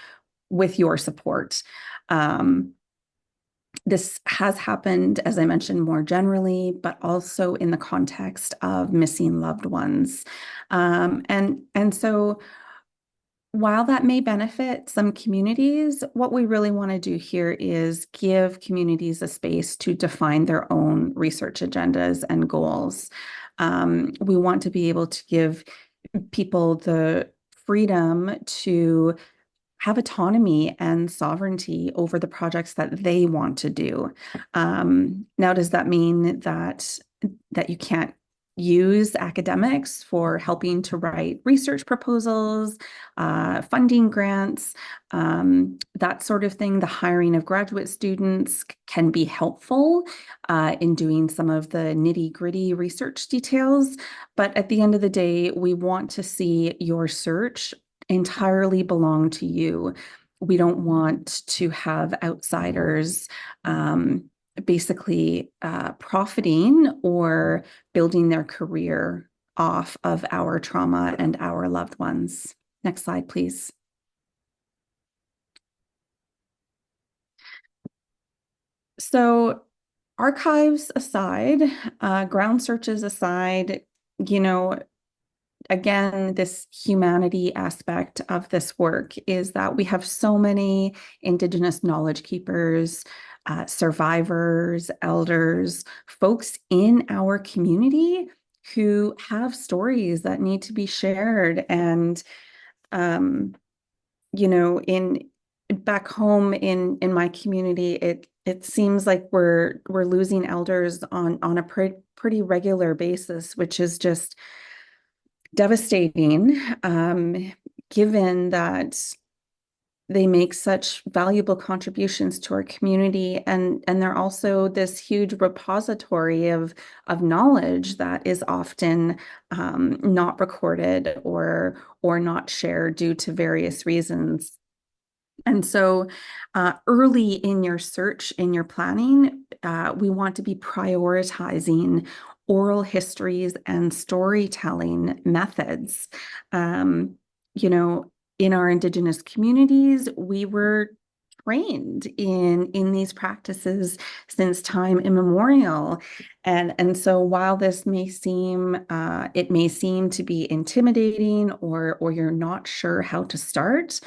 with your support. This has happened, as I mentioned, more generally, but also in the context of missing loved ones. And so while that may benefit some communities, what we really want to do here is give communities a space to define their own research agendas and goals. We want to be able to give people the freedom to have autonomy and sovereignty over the projects that they want to do. Now, does that mean that you can't use academics for helping to write research proposals, funding grants, that sort of thing? The hiring of graduate students can be helpful in doing some of the nitty-gritty research details. But at the end of the day, we want to see your search entirely belong to you. We don't want to have outsiders basically profiting or building their career off of our trauma and our loved ones. Next slide, please. So archives aside, ground searches aside, again, this humanity aspect of this work is that we have so many Indigenous knowledge keepers, survivors, elders, folks in our community who have stories that need to be shared. And, back home in my community, it seems like we're losing elders on a pretty regular basis, which is just devastating, given that they make such valuable contributions to our community, and they're also this huge repository of knowledge that is often not recorded or not shared due to various reasons. And so early in your search, in your planning, we want to be prioritizing oral histories and storytelling methods. You know, in our Indigenous communities, we were trained in these practices since time immemorial. And so while this may seem, it may seem to be intimidating, or you're not sure how to start,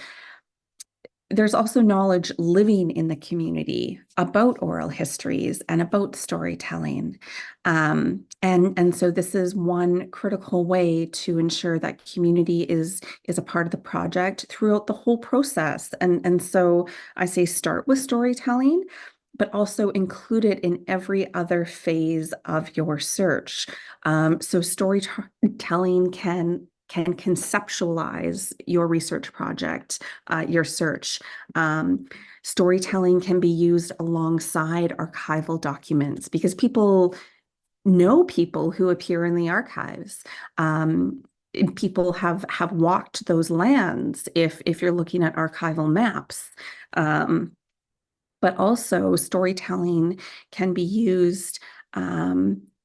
there's also knowledge living in the community about oral histories and about storytelling. And so this is one critical way to ensure that community is a part of the project throughout the whole process. And so I say start with storytelling, but also include it in every other phase of your search. So storytelling can conceptualize your research project, your search. Storytelling can be used alongside archival documents because people know people who appear in the archives. People have walked those lands if you're looking at archival maps. But also storytelling can be used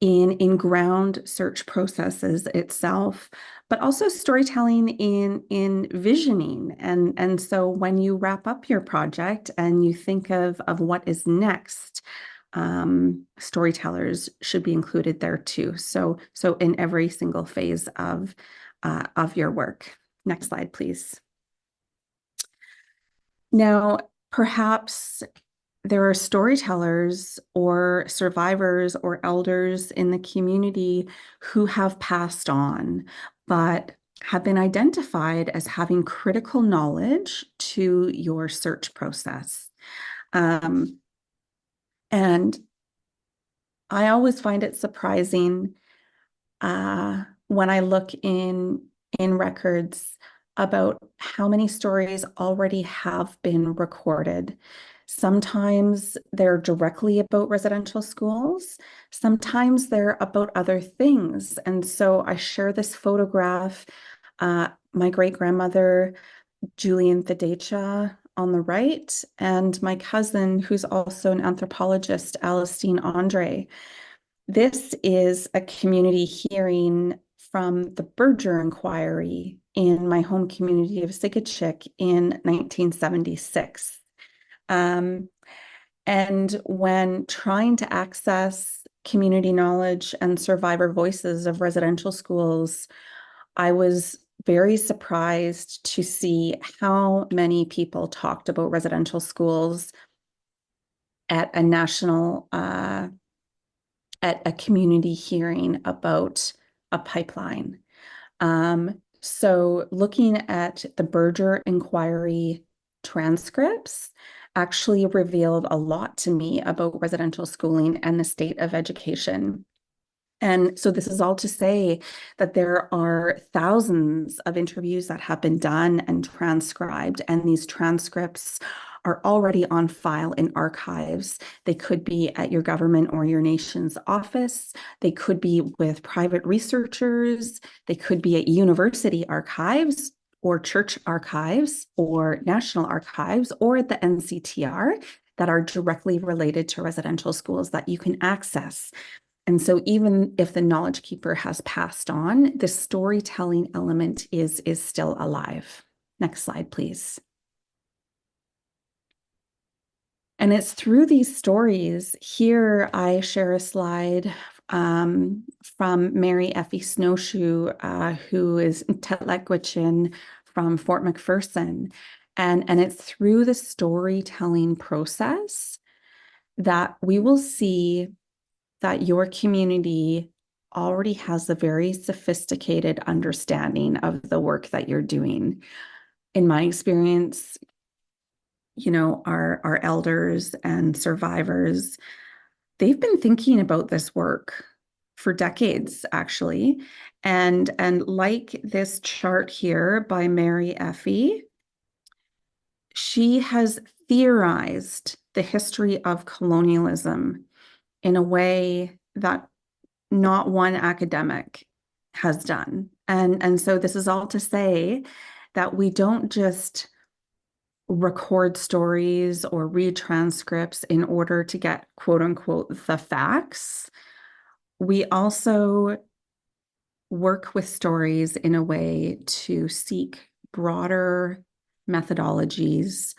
in ground search processes itself, but also storytelling in visioning. And so when you wrap up your project and you think of what is next, storytellers should be included there too. So in every single phase of your work. Next slide, please. Now, perhaps there are storytellers or survivors or elders in the community who have passed on, but have been identified as having critical knowledge to your search process. And I always find it surprising when I look in records about how many stories already have been recorded. Sometimes they're directly about residential schools. Sometimes they're about other things. And so I share this photograph. My great-grandmother, Julian Thedecha, on the right, and my cousin, who's also an anthropologist, Alistine Andre. This is a community hearing from the Berger Inquiry in my home community of Sigachik in 1976. And when trying to access community knowledge and survivor voices of residential schools, I was very surprised to see how many people talked about residential schools at a national at a community hearing about a pipeline. So looking at the Berger Inquiry transcripts actually revealed a lot to me about residential schooling and the state of education. And so this is all to say that there are thousands of interviews that have been done and transcribed, and these transcripts are already on file in archives. They could be at your government or your nation's office. They could be with private researchers. They could be at university archives or church archives or national archives or at the NCTR that are directly related to residential schools that you can access. And so even if the knowledge keeper has passed on, the storytelling element is still alive. Next slide, please. And it's through these stories. Here I share a slide from Mary Effie Snowshoe, who is Tetlekwichen from Fort McPherson. And it's through the storytelling process that we will see that your community already has a very sophisticated understanding of the work that you're doing. In my experience, you know, our elders and survivors, they've been thinking about this work for decades, actually. And like this chart here by Mary Effie, she has theorized the history of colonialism in a way that not one academic has done. And so this is all to say that we don't just record stories or read transcripts in order to get quote unquote the facts. We also work with stories in a way to seek broader methodologies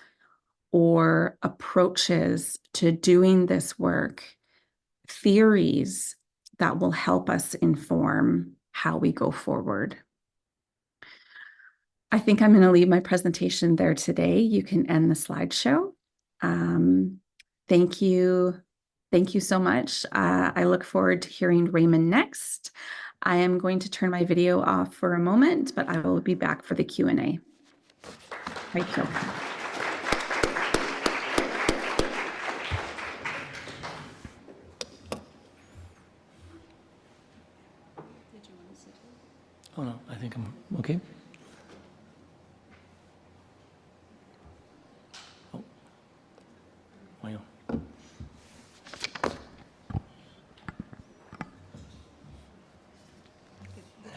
or approaches to doing this work, theories that will help us inform how we go forward. I think I'm going to leave my presentation there today. You can end the slideshow. Thank you. Thank you so much. I look forward to hearing Raymond next. I am going to turn my video off for a moment, but I will be back for the Q&A. Right, Joe. Oh, no, I think I'm okay. Oh, voyons.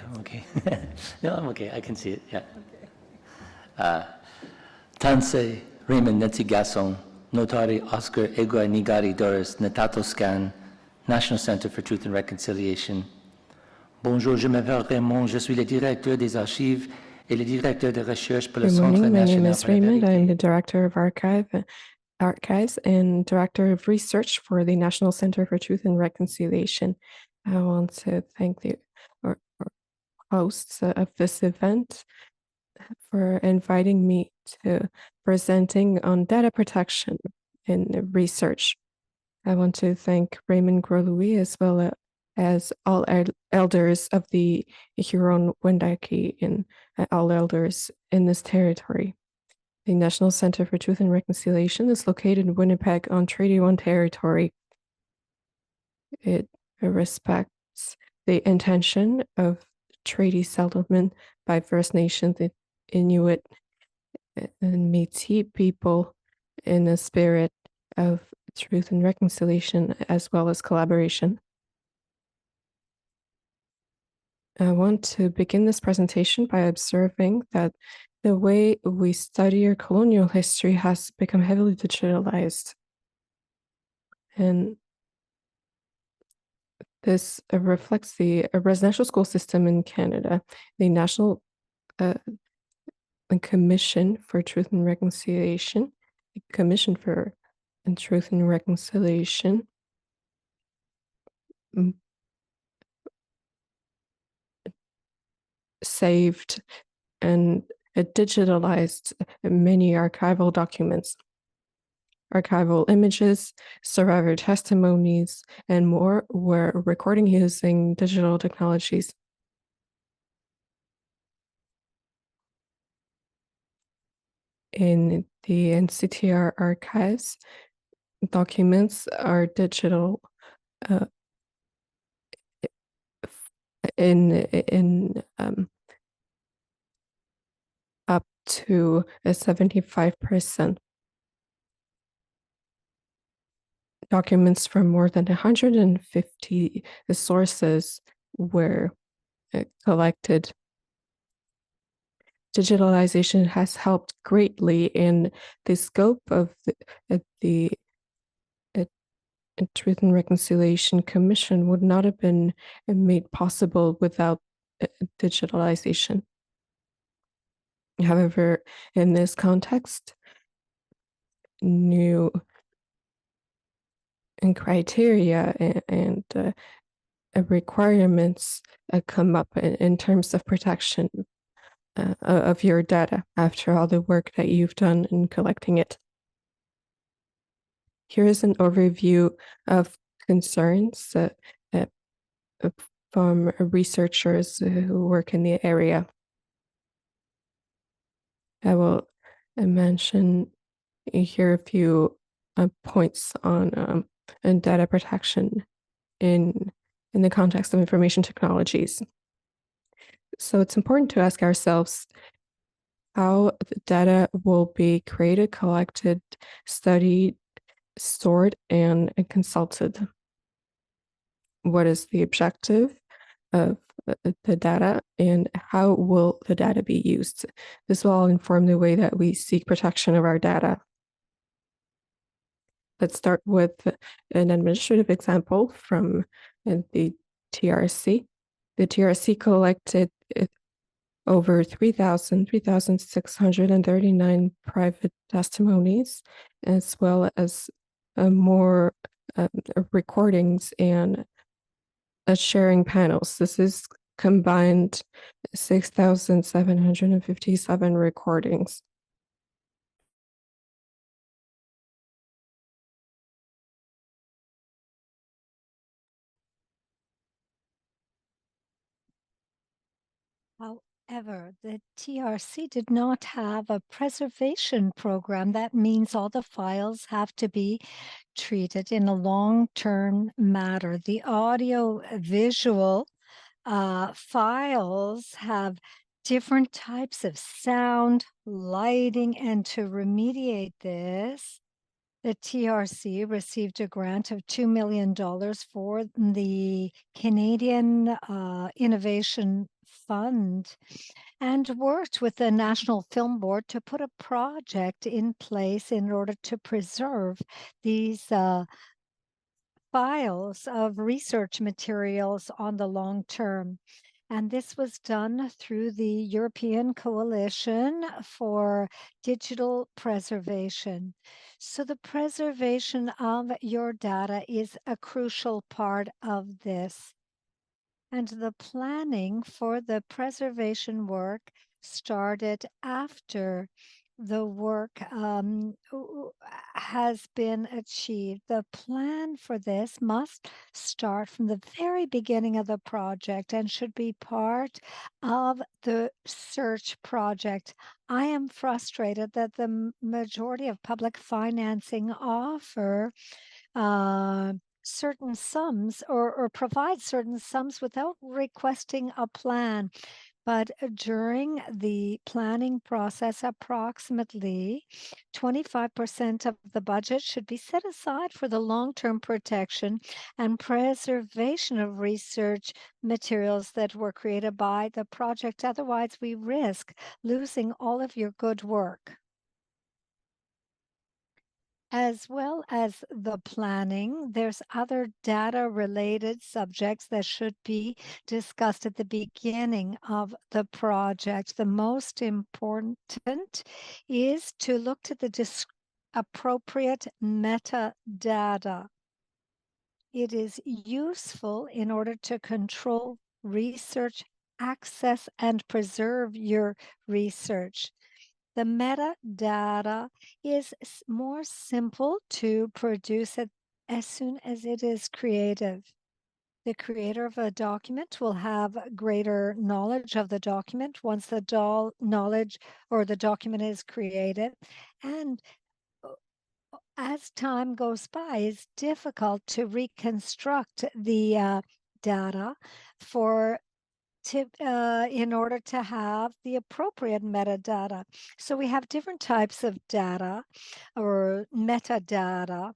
I'm okay. No, I'm okay. I can see it, yeah. Tanse Raymond Netigason, Notari Oscar Egua Nigari Doris, Natato Scan, National Center for Truth and Reconciliation. Bonjour, je m'appelle Raymond, je suis le directeur des archives et le directeur de recherche pour le Good Centre morning, my name National is pour la Raymond. I'm Vérité. the Director of Archives and Director of Research for the National Center for Truth and Reconciliation. I want to thank the hosts of this event for inviting me to presenting on data protection in research. I want to thank Raymond Gros-Louis as well as all elders of the Huron-Wendat and all elders in this territory. The National Center for Truth and Reconciliation is located in Winnipeg on Treaty 1 territory. It respects the intention of treaty settlement by First Nations, the Inuit, and Métis people in the spirit of truth and reconciliation as well as collaboration. I want to begin this presentation by observing that the way we study our colonial history has become heavily digitalized. And this reflects the residential school system in Canada. The National Commission for Truth and Reconciliation, the Commission for Truth and Reconciliation, saved and digitalized many archival documents, archival images, survivor testimonies, and more were recording using digital technologies. In the NCTR archives, documents are digital in up to 75%. Documents from more than 150 sources were collected. Digitalization has helped greatly in the scope of the Truth and Reconciliation Commission would not have been made possible without digitalization. However, in this context, new criteria and requirements come up in terms of protection of your data after all the work that you've done in collecting it. Here is an overview of concerns from researchers who work in the area. I will mention here a few points on data protection in in the context of information technologies. So it's important to ask ourselves how the data will be created, collected, studied, stored, and consulted. What is the objective of the data, and how will the data be used? This will all inform the way that we seek protection of our data. Let's start with an administrative example from the TRC. The TRC collected over 3,639 private testimonies, as well as more recordings and sharing panels. This is combined 6,757 recordings. However, the TRC did not have a preservation program. That means all the files have to be treated in a long-term manner. The audio visual files have different types of sound, lighting, and to remediate this, the TRC received a grant of $2 million for the Canadian Innovation Fund and worked with the National Film Board to put a project in place in order to preserve these files of research materials on the long term. And this was done through the European Coalition for Digital Preservation. So the preservation of your data is a crucial part of this. And the planning for the preservation work started after the work has been achieved. The plan for this must start from the very beginning of the project and should be part of the search project. I am frustrated that the majority of public financing offer certain sums or provide certain sums without requesting a plan. But during the planning process, approximately 25% of the budget should be set aside for the long-term protection and preservation of research materials that were created by the project. Otherwise, we risk losing all of your good work. As well as the planning, there's other data-related subjects that should be discussed at the beginning of the project. The most important is to look to the appropriate metadata. It is useful in order to control research access and preserve your research. The metadata is more simple to produce it as soon as it is creative. The creator of a document will have greater knowledge of the document once the knowledge or the document is created. And as time goes by, it's difficult to reconstruct the data in order to have the appropriate metadata. So we have different types of data or metadata.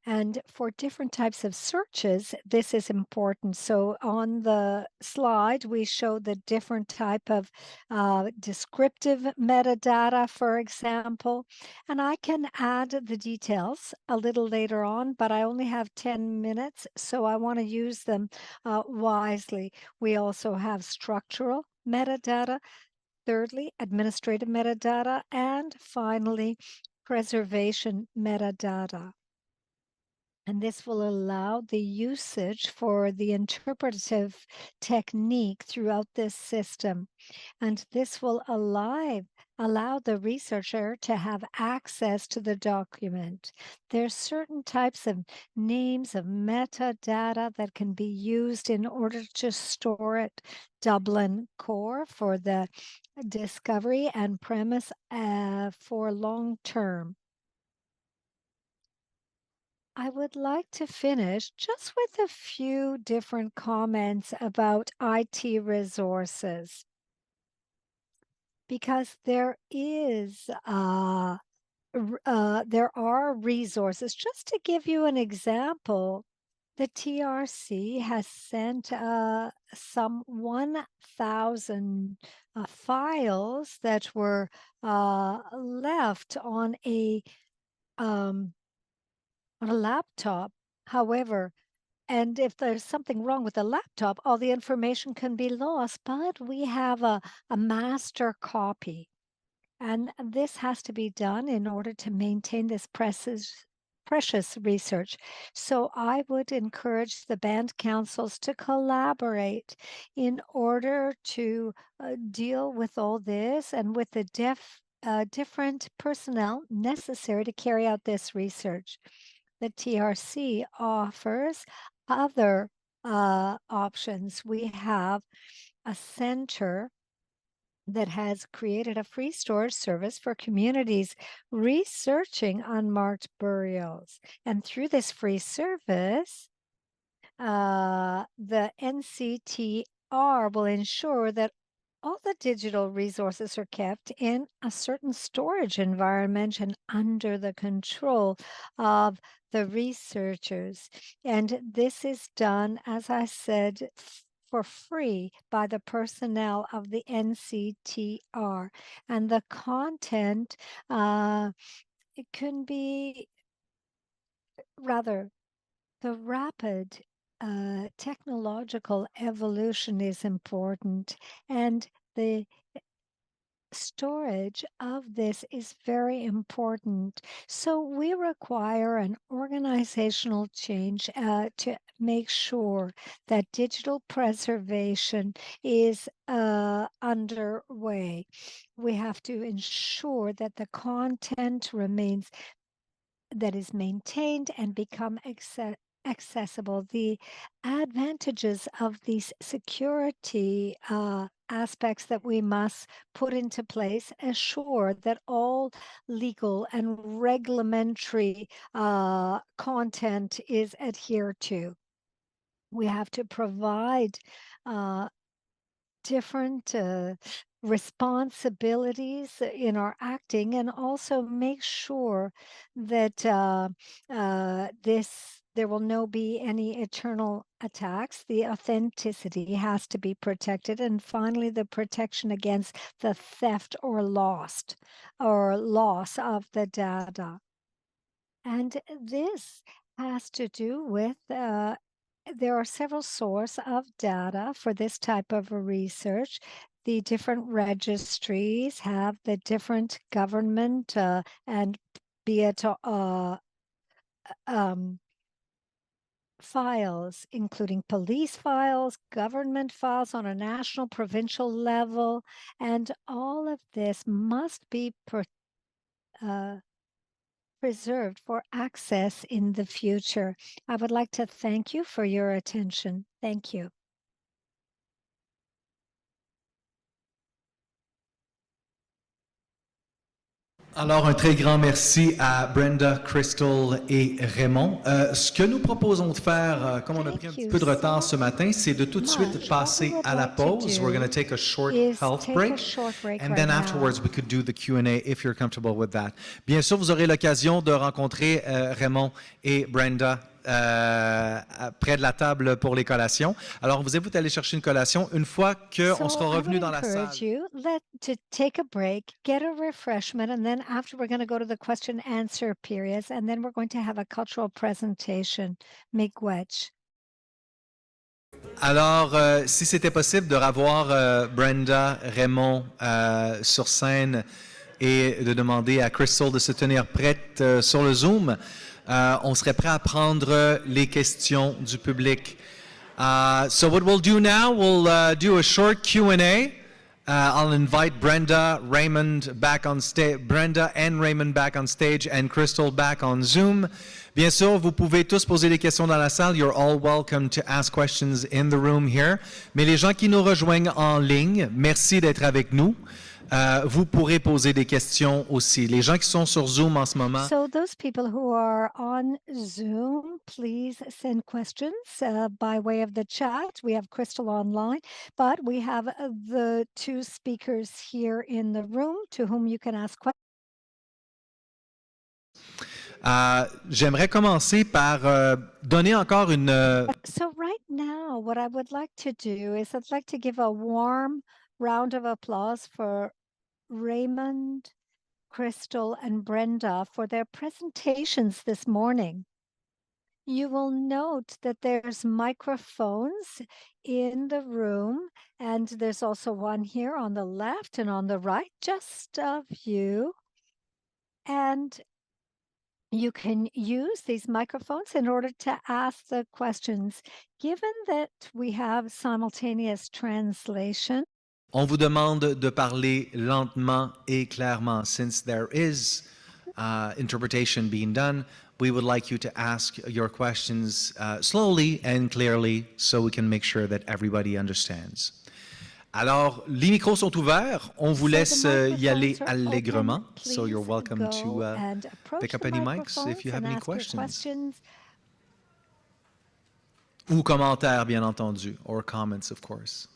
And for different types of searches, this is important. So on the slide, we show the different type of descriptive metadata, for example. And I can add the details a little later on, but I only have 10 minutes, so I want to use them wisely. We also have structural metadata. Thirdly, administrative metadata. And finally, preservation metadata. And this will allow the usage for the interpretive technique throughout this system. And this will allow the researcher to have access to the document. There are certain types of names of metadata that can be used in order to store it. Dublin core for the discovery and premise for long term. I would like to finish just with a few different comments about IT resources, because there are resources. Just to give you an example, the TRC has sent some 1,000 files that were left on a laptop. However, and if there's something wrong with the laptop, all the information can be lost, but we have a master copy. And this has to be done in order to maintain this precious research. So I would encourage the band councils to collaborate in order to deal with all this and with the different personnel necessary to carry out this research. The TRC offers other options. We have a center that has created a free storage service for communities researching unmarked burials. And through this free service, the NCTR will ensure that all the digital resources are kept in a certain storage environment and under the control of the researchers. And this is done, as I said, for free by the personnel of the NCTR. And the content, it can be rather the rapid technological evolution is important, and the storage of this is very important. So we require an organizational change to make sure that digital preservation is underway. We have to ensure that the content remains, that is maintained and become accessible. The advantages of these security aspects that we must put into place assure that all legal and regulatory content is adhered to. We have to provide different responsibilities in our acting, and also make sure that there will no be any eternal attacks. The authenticity has to be protected. And finally, the protection against the theft or loss of the data. And this has to do with there are several sources of data for this type of research. The different registries have the different government and be it files, including police files, government files on a national, provincial level, and all of this must be preserved for access in the future. I would like to thank you for your attention. Thank you. Alors, un très grand merci à Brenda, Crystal et Raymond. Ce que nous proposons de faire, comme on a pris un petit peu de retard ce matin, c'est de tout de suite passer à la pause. We're going to take a short health break. And then afterwards, we could do the Q&A if you're comfortable with that. Bien sûr, vous aurez l'occasion de rencontrer Raymond et Brenda près de la table pour les collations. Alors, on vous invite à aller chercher une collation une fois qu'on sera revenu dans la salle. To take a break, get a refreshment, and then after we're going to go to the question and answer periods, and then we're going to have a cultural presentation. Miigwech. Alors, si c'était possible de revoir Brenda, Raymond sur scène et de demander à Crystal de se tenir prête sur le Zoom, on serait prêt à prendre les questions du public. So what we'll do now, we'll do a short Q&A. I'll invite Brenda and Raymond back on stage, and Crystal back on Zoom. Bien sûr, vous pouvez tous poser des questions dans la salle. You're all welcome to ask questions in the room here. Mais les gens qui nous rejoignent en ligne, merci d'être avec nous. Vous pourrez poser des questions aussi. Les gens qui sont sur Zoom en ce moment, So those people who are on Zoom, please send questions by way of the chat. We have Crystal online, but we have the two speakers here in the room to whom you can ask questions. j'aimerais commencer par donner encore une... So right now, what I would like to do is I'd like to give a warm round of applause for Raymond, Crystal, and Brenda for their presentations this morning. You will note that there's microphones in the room, and there's also one here on the left and on the right, just of you. And you can use these microphones in order to ask the questions. Given that we have simultaneous translation, On vous demande de parler lentement et clairement. Since there is interpretation being done, we would like you to ask your questions slowly and clearly so we can make sure that everybody understands. Alors, les micros sont ouverts. On vous laisse y aller allègrement. So you're welcome to pick up any mics if you have any questions. Ou commentaires, bien entendu, or comments, of course.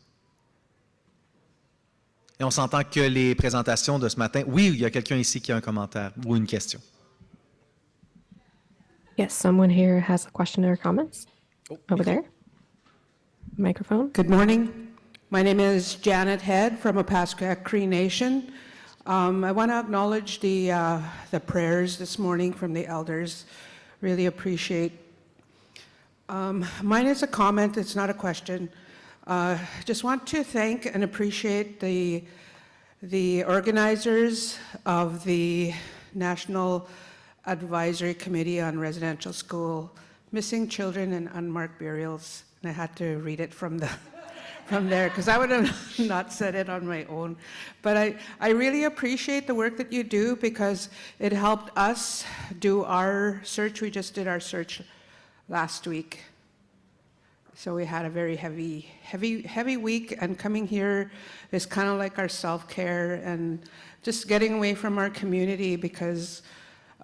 Et on s'entend que les présentations de ce matin... Oui, il y a quelqu'un ici qui a un commentaire ou une question. Yes, someone here has a question or comments. Over there. Microphone. Good morning. My name is Janet Head from Opaskwayak Cree Nation. I want to acknowledge the prayers this morning from the elders. Really appreciate. Mine is a comment, it's not a question. Just want to thank and appreciate the organizers of the National Advisory Committee on Residential School Missing Children and Unmarked Burials. And I had to read it from there because I would have not said it on my own. But I really appreciate the work that you do because it helped us do our search. We just did our search last week. So we had a very heavy week, and coming here is kind of like our self-care and just getting away from our community because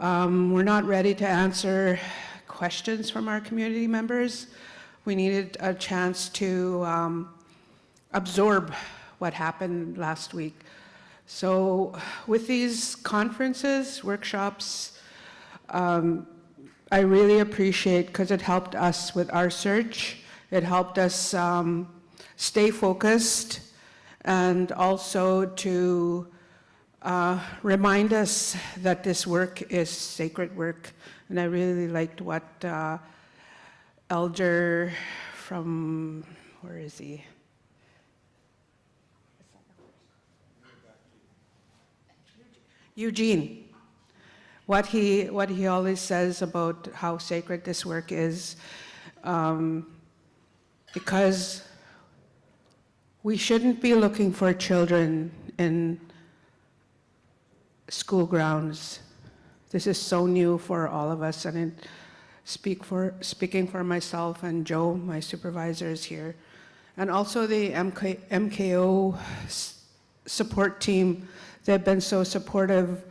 we're not ready to answer questions from our community members. We needed a chance to absorb what happened last week. So with these conferences, workshops, I really appreciate because it helped us with our search. It helped us stay focused and also to remind us that this work is sacred work. And I really liked what Elder from, where is he? Eugene. What he always says about how sacred this work is. Because we shouldn't be looking for children in school grounds. This is so new for all of us, and speaking for myself and Joe, my supervisor, is here, and also the MKO support team. They've been so supportive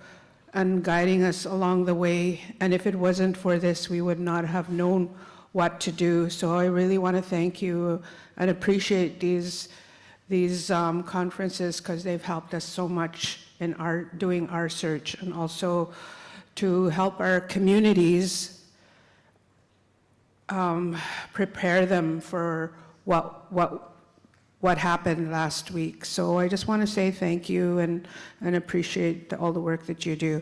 and guiding us along the way, and if it wasn't for this, we would not have known what to do. So I really want to thank you and appreciate these conferences because they've helped us so much in doing our search, and also to help our communities prepare them for what happened last week. So I just want to say thank you and appreciate all the work that you do.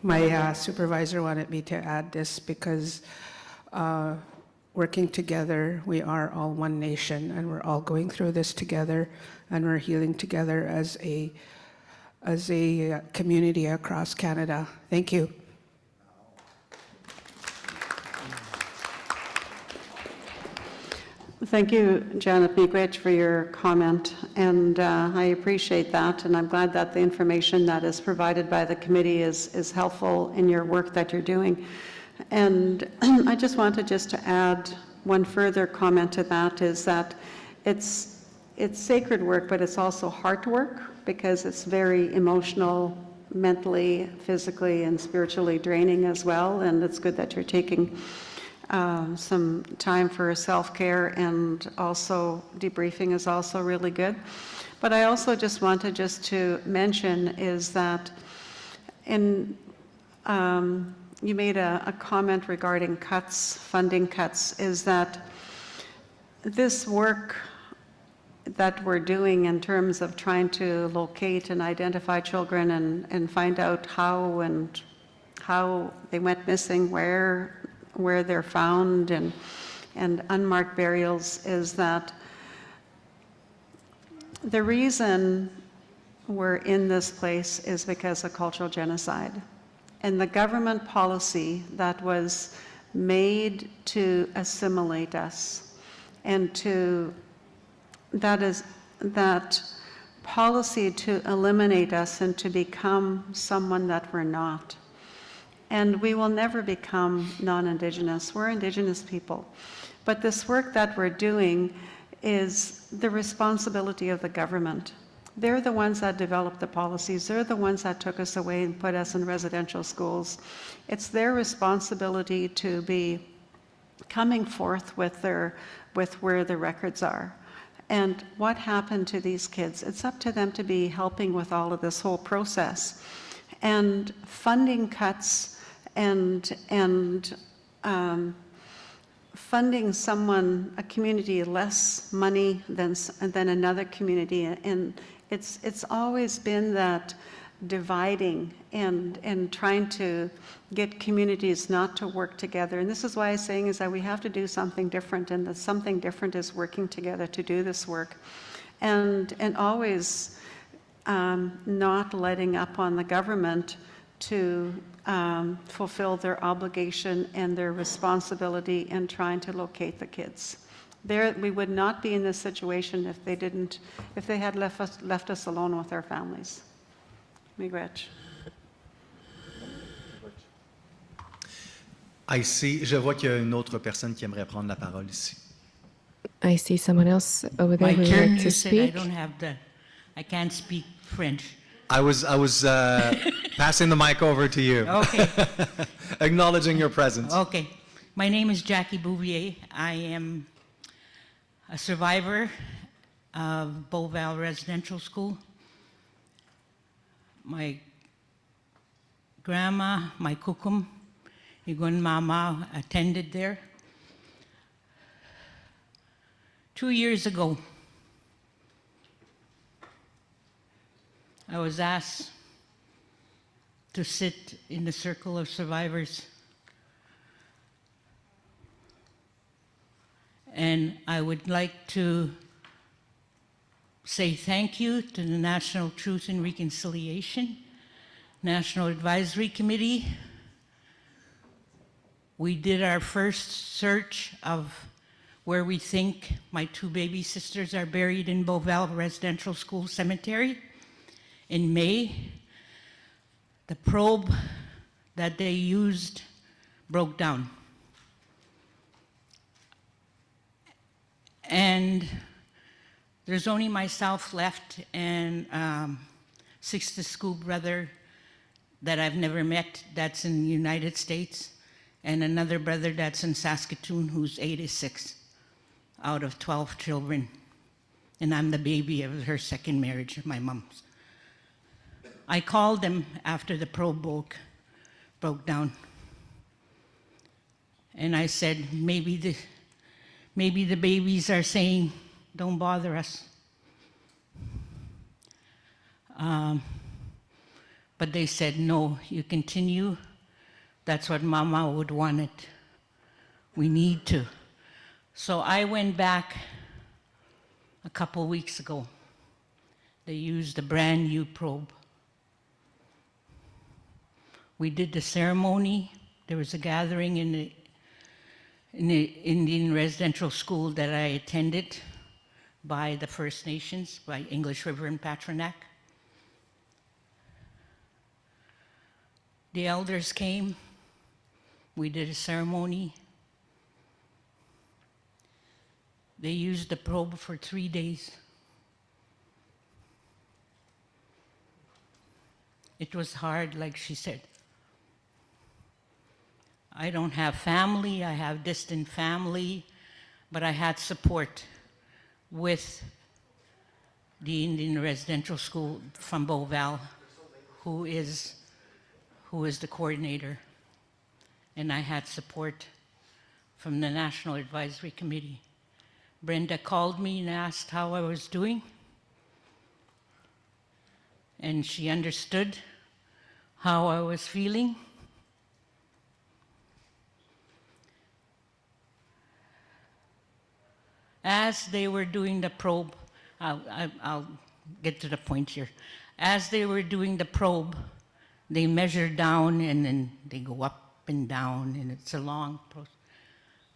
My supervisor wanted me to add this because working together, we are all one nation, and we're all going through this together, and we're healing together as a community across Canada. Thank you. Thank you, Janet Miigwech, for your comment, and I appreciate that, and I'm glad that the information that is provided by the committee is helpful in your work that you're doing. And I just wanted to add one further comment to that, is that it's sacred work, but it's also heart work, because it's very emotional, mentally, physically, and spiritually draining as well, and it's good that you're taking some time for self-care, and also debriefing is also really good. But I also just wanted to mention is that you made a comment regarding cuts, funding cuts, is that this work that we're doing in terms of trying to locate and identify children and find out how they went missing, where they're found, and unmarked burials, is that the reason we're in this place is because of cultural genocide. And the government policy that was made to assimilate us, and that policy to eliminate us and to become someone that we're not. And we will never become non-Indigenous. We're Indigenous people. But this work that we're doing is the responsibility of the government. They're the ones that developed the policies. They're the ones that took us away and put us in residential schools. It's their responsibility to be coming forth with where the records are. And what happened to these kids? It's up to them to be helping with all of this whole process. And funding cuts and funding a community less money than another community, and it's always been that dividing and trying to get communities not to work together. And this is why I'm saying is that we have to do something different, and that something different is working together to do this work, and always not letting up on the government to fulfill their obligation and their responsibility in trying to locate the kids. We would not be in this situation if they had left us alone with our families. Miigwech. Je vois qu'il y a une autre personne qui aimerait prendre la parole ici. I see someone else over there My who would turn, like to you said I speak. I can't speak French. I was passing the mic over to you. Okay. Acknowledging your presence. Okay. My name is Jackie Bouvier. I am a survivor of Beauval Residential School. My grandma, my kukum, Igun Mama, attended there. 2 years ago, I was asked to sit in the circle of survivors. And I would like to say thank you to the National Truth and Reconciliation, National Advisory Committee. We did our first search of where we think my 2 baby sisters are buried in Beauval Residential School Cemetery. In May, the probe that they used broke down. And there's only myself left and Sixth School brother that I've never met that's in the United States, and another brother that's in Saskatoon who's 86 out of 12 children. And I'm the baby of her second marriage, my mom's. I called them after the probe broke down. And I said, maybe the babies are saying, don't bother us. But they said, no, you continue. That's what Mama would want it. We need to. So I went back a couple weeks ago. They used a brand new probe. We did the ceremony. There was a gathering in the Indian residential school that I attended by the First Nations, by English River and Patronac. The elders came, we did a ceremony. They used the probe for 3 days. It was hard, like she said. I don't have family, I have distant family, but I had support with the Indian residential school from Beauval, who is the coordinator. And I had support from the National Advisory Committee. Brenda called me and asked how I was doing. And she understood how I was feeling. As they were doing the probe, I'll get to the point here. As they were doing the probe, they measure down and then they go up and down, and it's a long process.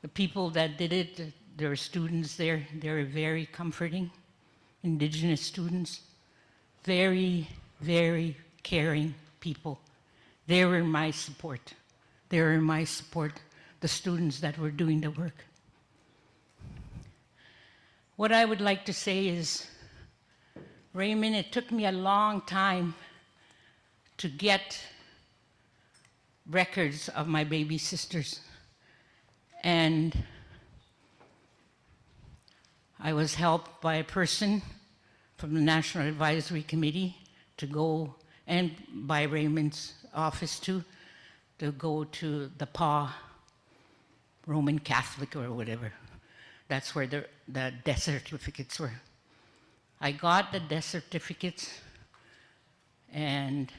The people that did it, there were students there, they were very comforting, Indigenous students, very, very caring people. They were my support. They were my support, the students that were doing the work. What I would like to say is, Raymond, it took me a long time to get records of my baby sisters. And I was helped by a person from the National Advisory Committee to go, and by Raymond's office too, to go to the PA, Roman Catholic or whatever. That's where the death certificates were. I got the death certificates, and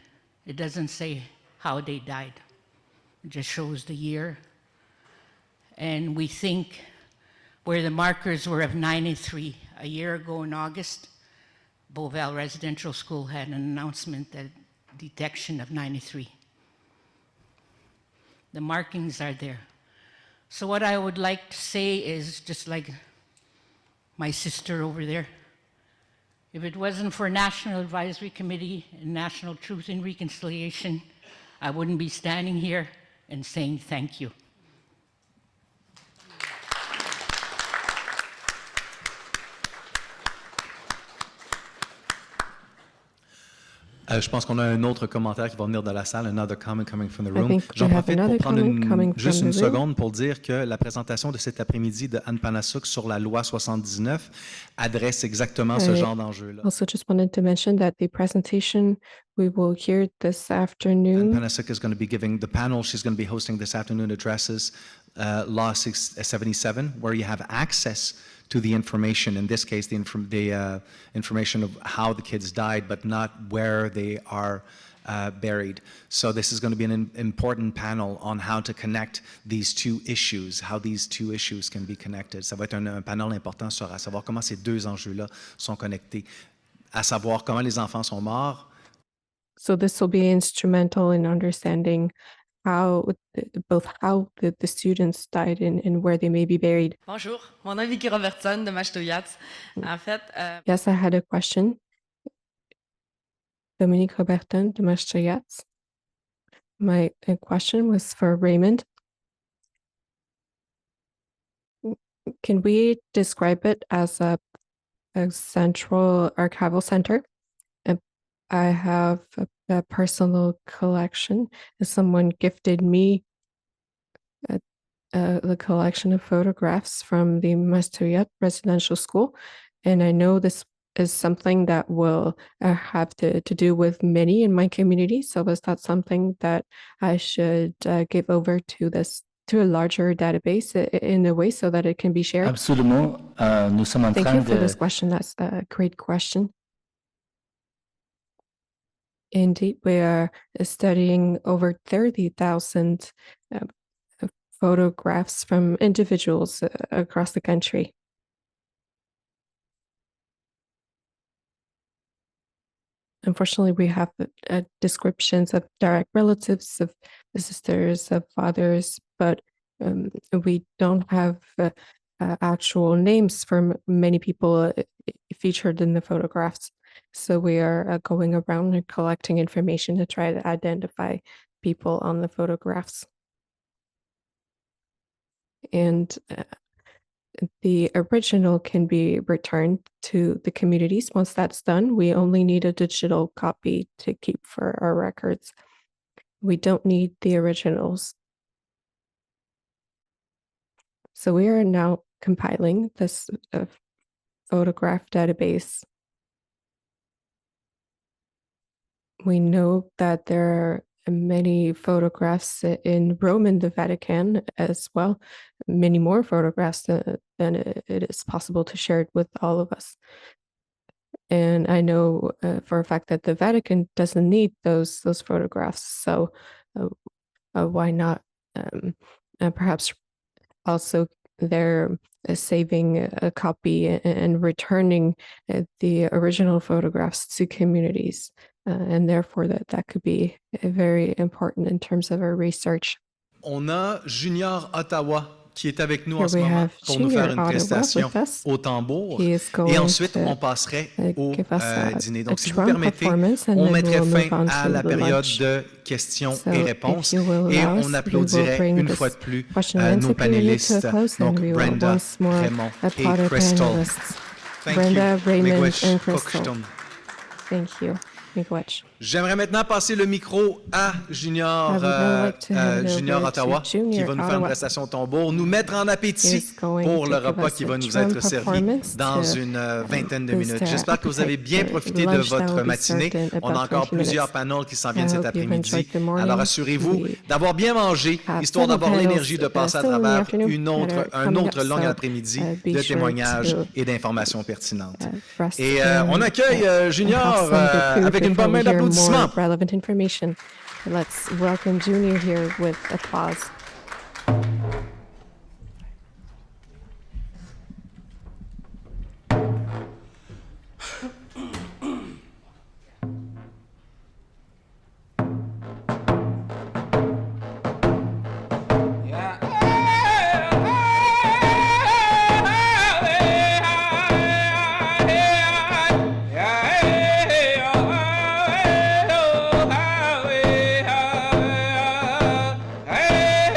it doesn't say how they died. It just shows the year. And we think where the markers were of 93. A year ago in August, Beauval Residential School had an announcement that detection of 93. The markings are there. So what I would like to say is, just like my sister over there, if it wasn't for National Advisory Committee and National Truth and Reconciliation, I wouldn't be standing here and saying thank you. Je pense qu'on a un autre commentaire qui va venir de la salle, another comment coming from the I room. think we J'en have profite pour another prendre comment coming from juste the une room. seconde pour dire que la présentation de cet après-midi de Anne Panasuk sur la loi 79 adresse exactement ce genre d'enjeu-là. Also just wanted to mention that the presentation we will hear this Anne afternoon, Panasuk is going to be giving the panel she's going to be hosting this afternoon addresses Law 77, where you have access to the information, in this case, the information of how the kids died, but not where they are buried. So this is going to be an important panel on how to connect these two issues, how these two issues can be connected. Ça va être un panel important sur à savoir comment ces deux enjeux-là sont connectés, à savoir comment les enfants sont morts. so this will be instrumental in understanding how the students died and where they may be buried. Bonjour, mon nom est Vicky Robertson de Machtoyats. En fait, Yes, I had a question. Dominique Roberton de Machtoyats. My question was for Raymond. Can we describe it as a central archival center? I have a personal collection. Someone gifted me the collection of photographs from the Mastuyat Residential School, and I know this is something that will have to do with many in my community. So is that something that I should give over to a larger database in a way so that it can be shared? Absolument. Nous sommes en Thank train you for de... this question. That's a great question. Indeed, we are studying over 30,000 photographs from individuals across the country. Unfortunately, we have descriptions of direct relatives, of the sisters, of fathers, but We don't have actual names for many people featured in the photographs. So we are going around and collecting information to try to identify people on the photographs. And the original can be returned to the communities. Once that's done, we only need a digital copy to keep for our records. We don't need the originals. So we are now compiling this photograph database. We know that there are many photographs in Rome and the Vatican as well, many more photographs than it is possible to share it with all of us. And I know for a fact that the Vatican doesn't need those photographs, so why not perhaps also they're saving a copy and returning the original photographs to communities. And therefore, that could be very important in terms of our research. On a Junior Ottawa qui est avec nous Here en ce we moment have pour nous Junior faire une Ottawa prestation with us. au tambour. He is Et going ensuite, to on passerait au give us dîner. a Donc, si vous drum permettez, performance, and on then mettrait we'll fin move on à to la the période lunch. de questions So et if réponses. you will Et allow on us, we will applaudirait bring une this fois de plus question and answer nos period to a panélistes, close, donc and we will Brenda, once more Raymond applaud et our Crystal. panelists. Thank Brenda, you. Raymond, Miigwech, and Crystal. Kokshtum. Thank you. Miigwech. J'aimerais maintenant passer le micro à Junior, I would now like to hand it Junior over to Ottawa, qui Junior va nous faire une Ottawa. prestation au tambour, nous mettre en appétit He's going pour to le give repas us qui a va nous drum être servi performance dans to, une vingtaine de boost minutes. our J'espère que vous avez bien appetite for profité de lunch that votre will be matinée. served in On a about encore 20 plusieurs minutes. panels qui s'en I viennent cet hope you've après-midi. enjoyed the morning. Alors assurez-vous We d'avoir bien mangé, have histoire several d'avoir panels, l'énergie de passer à still in the travers afternoon that are un coming autre up, long so, après-midi be de sure témoignages to, et d'informations pertinentes. rest Et and, on accueille and Junior have some good food avec une before bonne we main hear d'applaudissements. more relevant information. Let's welcome Junior here with applause. Hey!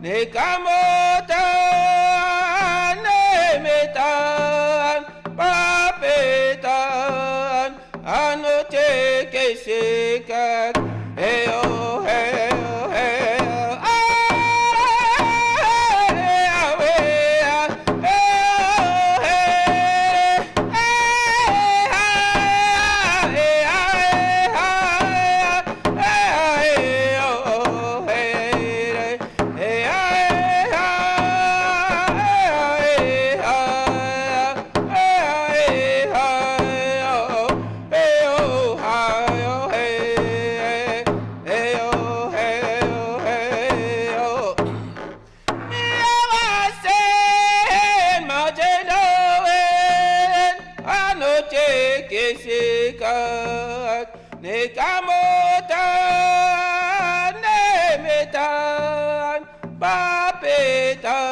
Nekamotan, nemetan, papetan, anoche que seca, heo, heo, heo, Nekamotan, nemetan, papetan,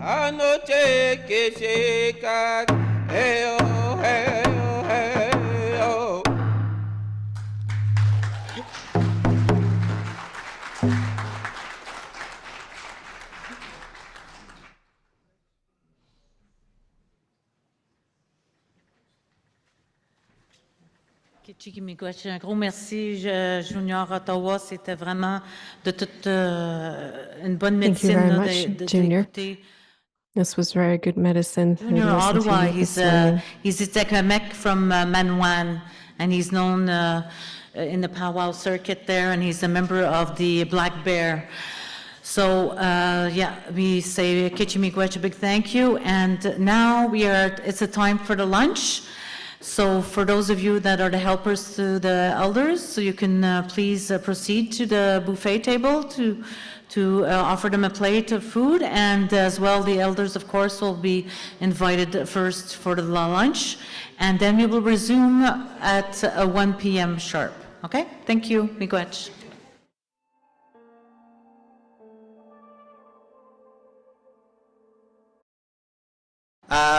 anoche que seca, heo, heo, heo. Un gros merci, Junior Ottawa. C'était vraiment de toute une bonne Thank you médecine very là, much, Junior. This was very good medicine to Junior listen to Ottawa, you this morning. he's a Quebec from Manwan, and he's known in the powwow circuit there, and he's a member of the Black Bear. So, yeah, we say Kichimigwech a big thank you, and now it's a time for the lunch. So for those of you that are the helpers to the elders, so you can please proceed to the buffet table to offer them a plate of food, and as well the elders, of course, will be invited first for the lunch, and then we will resume at 1 p.m. sharp. Okay? Thank you. Miigwech.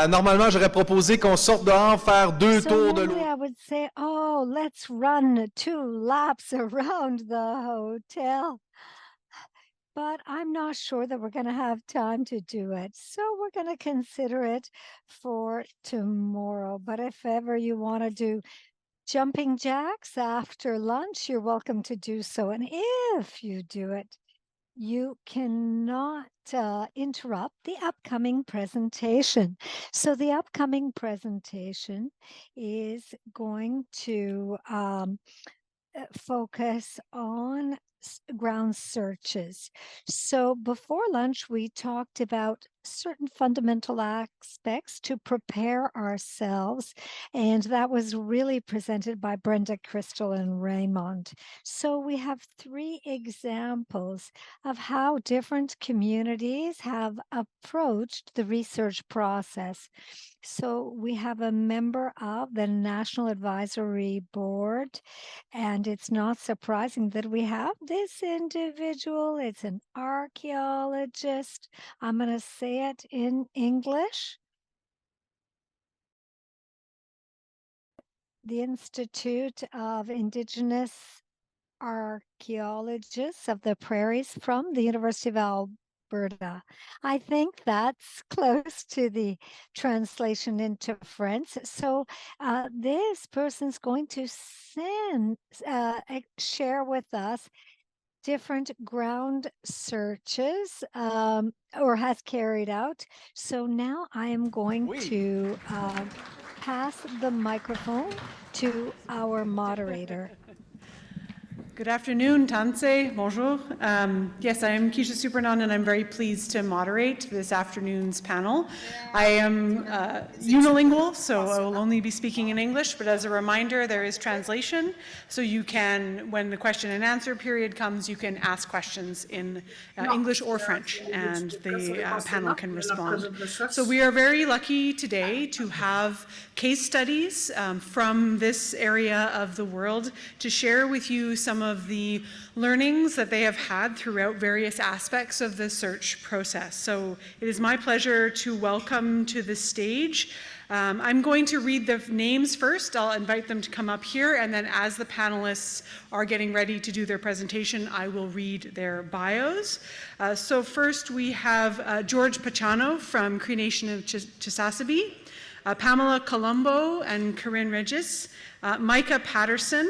Normalement, j'aurais proposé qu'on sorte dehors, faire 2 tours de l'eau. Normally I would say, oh, let's run 2 laps around the hotel. But I'm not sure that we're going to have time to do it. So we're going to consider it for tomorrow. But if ever you want to do jumping jacks after lunch, you're welcome to do so. And if you do it, you cannot interrupt the upcoming presentation. So the upcoming presentation is going to focus on ground searches. So before lunch, we talked about certain fundamental aspects to prepare ourselves, and that was really presented by Brenda, Crystal, and Raymond. So we have 3 examples of how different communities have approached the research process. So we have a member of the National Advisory Board, and it's not surprising that we have this individual. It's an archaeologist. I'm going to say it in English. The Institute of Indigenous Archaeologists of the Prairies from the University of Alberta. I think that's close to the translation into French. So this person's going to share with us different ground searches or has carried out. So now I am going to pass the microphone to our moderator. Good afternoon, Tanse, bonjour. Yes, I am Keisha Supernon, and I'm very pleased to moderate this afternoon's panel. I am unilingual, so I will only be speaking in English, but as a reminder, there is translation, so you can, when the question and answer period comes, you can ask questions in English or French, and the panel can respond. So we are very lucky today to have case studies from this area of the world to share with you some of the learnings that they have had throughout various aspects of the search process. So it is my pleasure to welcome to the stage. I'm going to read the names first. I'll invite them to come up here, and then as the panelists are getting ready to do their presentation, I will read their bios. So first we have George Pachano from Cree Nation of Chisasibi, Pamela Colombo and Corinne Regis, Micah Patterson,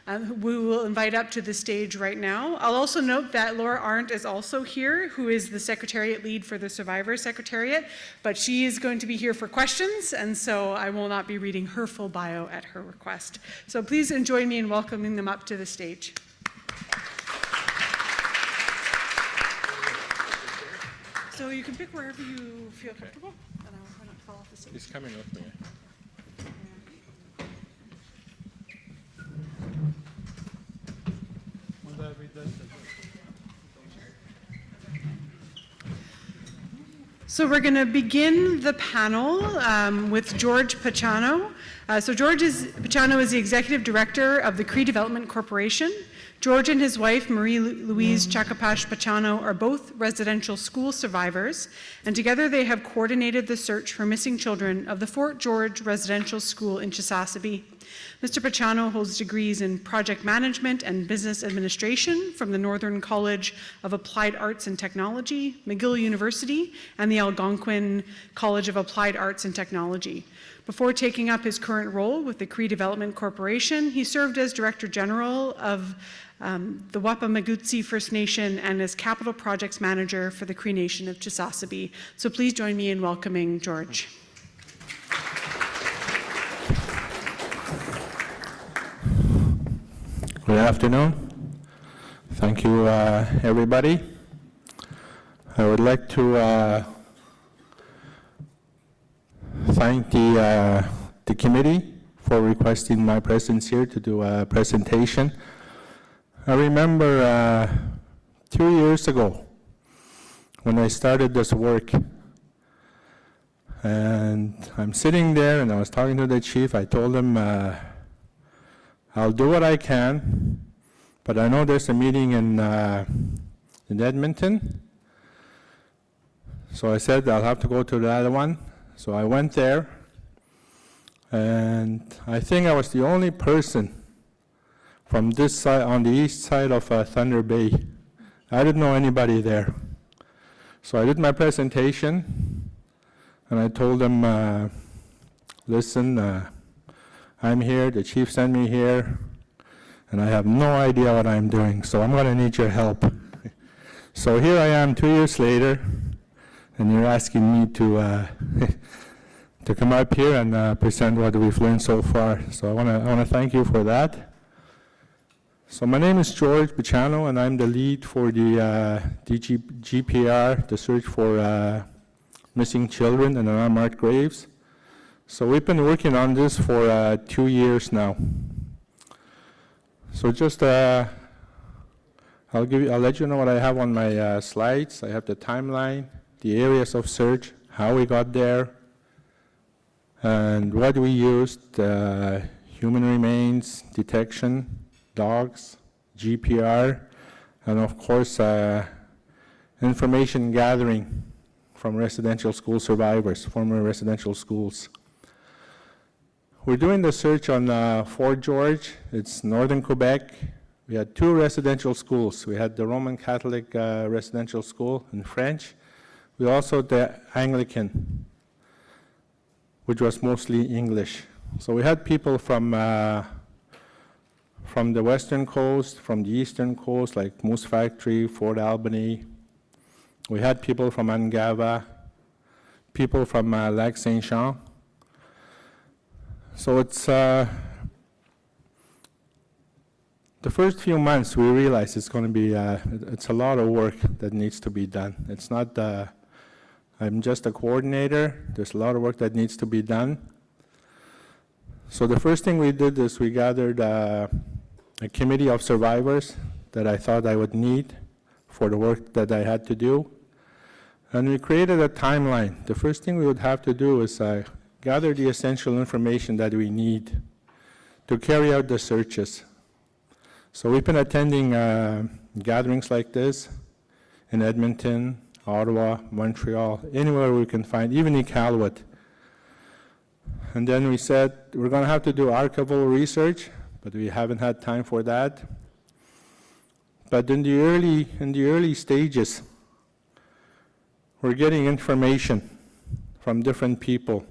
who we will invite up to the stage right now. I'll also note that Laura Arndt is also here, who is the Secretariat Lead for the Survivor Secretariat, but she is going to be here for questions, and so I will not be reading her full bio at her request. So please join me in welcoming them up to the stage. So you can pick wherever you feel comfortable, and I'll try not to fall off the stage. He's coming up there. So we're going to begin the panel with George Pachano. George Pachano is the Executive Director of the Cree Development Corporation. George and his wife, Marie-Louise Chakapash Pachano, are both residential school survivors, and together they have coordinated the search for missing children of the Fort George Residential School in Chisasibi. Mr. Pachano holds degrees in project management and business administration from the Northern College of Applied Arts and Technology, McGill University, and the Algonquin College of Applied Arts and Technology. Before taking up his current role with the Cree Development Corporation, he served as Director General of the Wapamagutsi First Nation and as Capital Projects Manager for the Cree Nation of Chisasibi. So please join me in welcoming George. Good afternoon. Thank you, everybody. I would like to thank the committee for requesting my presence here to do a presentation. I remember 2 years ago when I started this work, and I'm sitting there and I was talking to the chief. I told him, I'll do what I can, but I know there's a meeting in Edmonton. So I said I'll have to go to the other one. So I went there, and I think I was the only person from this side, on the east side of Thunder Bay. I didn't know anybody there. So I did my presentation, and I told them, listen, I'm here, the chief sent me here, and I have no idea what I'm doing, so I'm going to need your help. So here I am 2 years later, and you're asking me to to come up here and present what we've learned so far. So I want to thank you for that. So my name is George Pachano, and I'm the lead for the GPR, the search for missing children and unmarked graves. So we've been working on this for 2 years now. So just I'll let you know what I have on my slides. I have the timeline, the areas of search, how we got there, and what we used: human remains detection, dogs, GPR, and of course information gathering from residential school survivors, former residential schools. We're doing the search on Fort George. It's northern Quebec. We had 2 residential schools. We had the Roman Catholic residential school in French. We also had the Anglican, which was mostly English. So we had people from the western coast, from the eastern coast, like Moose Factory, Fort Albany. We had people from Angava, people from Lac Saint-Jean. So it's the first few months we realized it's going to be it's a lot of work that needs to be done. It's not I'm just a coordinator. There's a lot of work that needs to be done. So the first thing we did is we gathered a committee of survivors that I thought I would need for the work that I had to do. And we created a timeline. The first thing we would have to do is gather the essential information that we need to carry out the searches. So we've been attending gatherings like this in Edmonton, Ottawa, Montreal, anywhere we can find, even in Iqaluit. And then we said we're going to have to do archival research, but we haven't had time for that. But in the early stages, we're getting information from different people.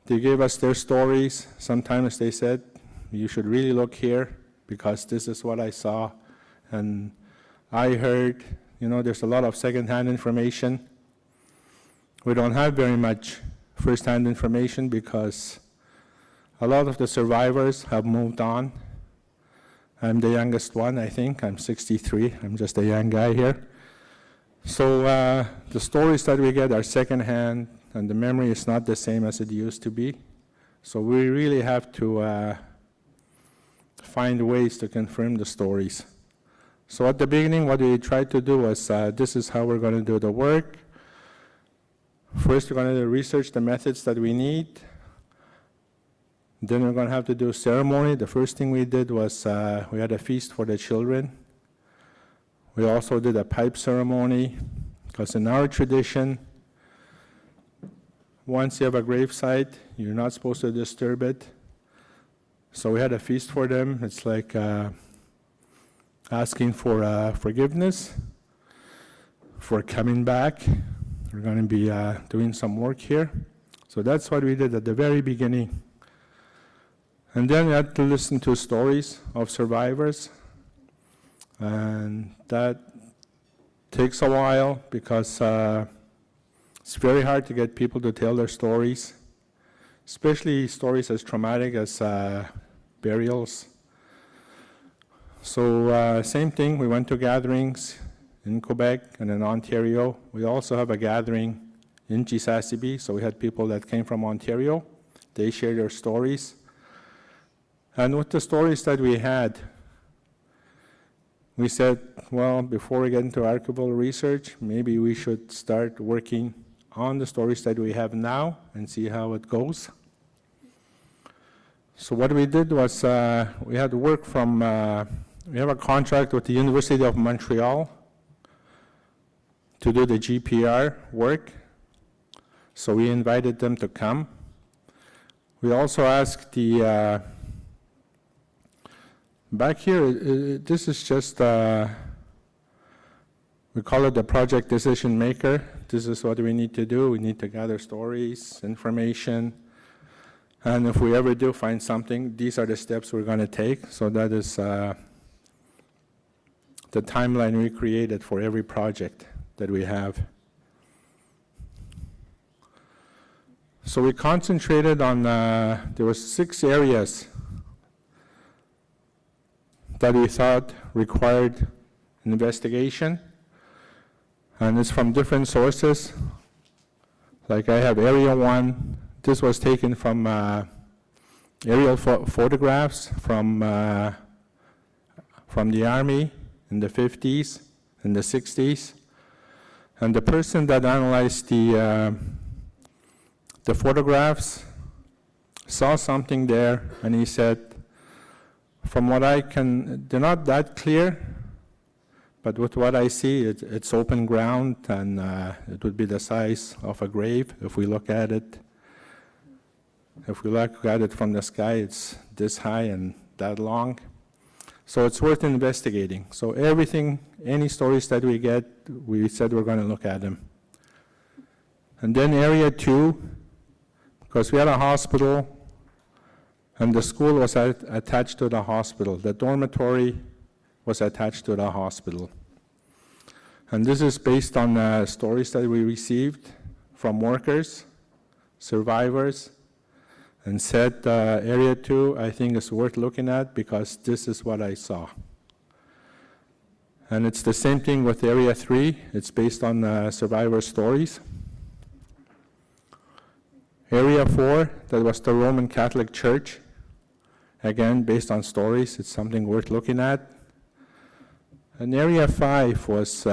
They gave us their stories. Sometimes they said, you should really look here because this is what I saw and I heard. You know, there's a lot of secondhand information. We don't have very much first-hand information because a lot of the survivors have moved on. I'm the youngest one, I think. I'm 63. I'm just a young guy here. So the stories that we get are secondhand, and the memory is not the same as it used to be. So we really have to find ways to confirm the stories. So at the beginning, what we tried to do was, this is how we're going to do the work. First, we're going to research the methods that we need. Then we're going to have to do ceremony. The first thing we did was we had a feast for the children. We also did a pipe ceremony, because in our tradition, once you have a gravesite, you're not supposed to disturb it. So we had a feast for them. It's like asking for forgiveness, for coming back. We're going to be doing some work here. So that's what we did at the very beginning. And then we had to listen to stories of survivors. And that takes a while because it's very hard to get people to tell their stories, especially stories as traumatic as burials. So same thing, we went to gatherings in Quebec and in Ontario. We also have a gathering in Chisasibi, so we had people that came from Ontario. They shared their stories. And with the stories that we had, we said, well, before we get into archival research, maybe we should start working on the stories that we have now and see how it goes. So what we did was we had work from, we have a contract with the University of Montreal to do the GPR work. So we invited them to come. We also asked the, back here, this is just, we call it the project decision maker. This is what we need to do. We need to gather stories, information, and if we ever do find something, these are the steps we're going to take. So that is the timeline we created for every project that we have. So we concentrated on, there were 6 areas that we thought required investigation. And it's from different sources. Like I have Area 1. This was taken from aerial photographs from the Army in the 50s and the 60s. And the person that analyzed the photographs saw something there, and he said, from what I can, they're not that clear, but with what I see, it's open ground, and it would be the size of a grave if we look at it. If we look at it from the sky, it's this high and that long. So it's worth investigating. So everything, any stories that we get, we said we're going to look at them. And then Area 2, because we had a hospital, and the school was attached to the hospital. The dormitory was attached to the hospital. And this is based on stories that we received from workers, survivors, and said Area 2, I think, is worth looking at because this is what I saw. And it's the same thing with Area 3. It's based on survivor stories. Area 4, that was the Roman Catholic Church. Again, based on stories, it's something worth looking at. And Area 5 was,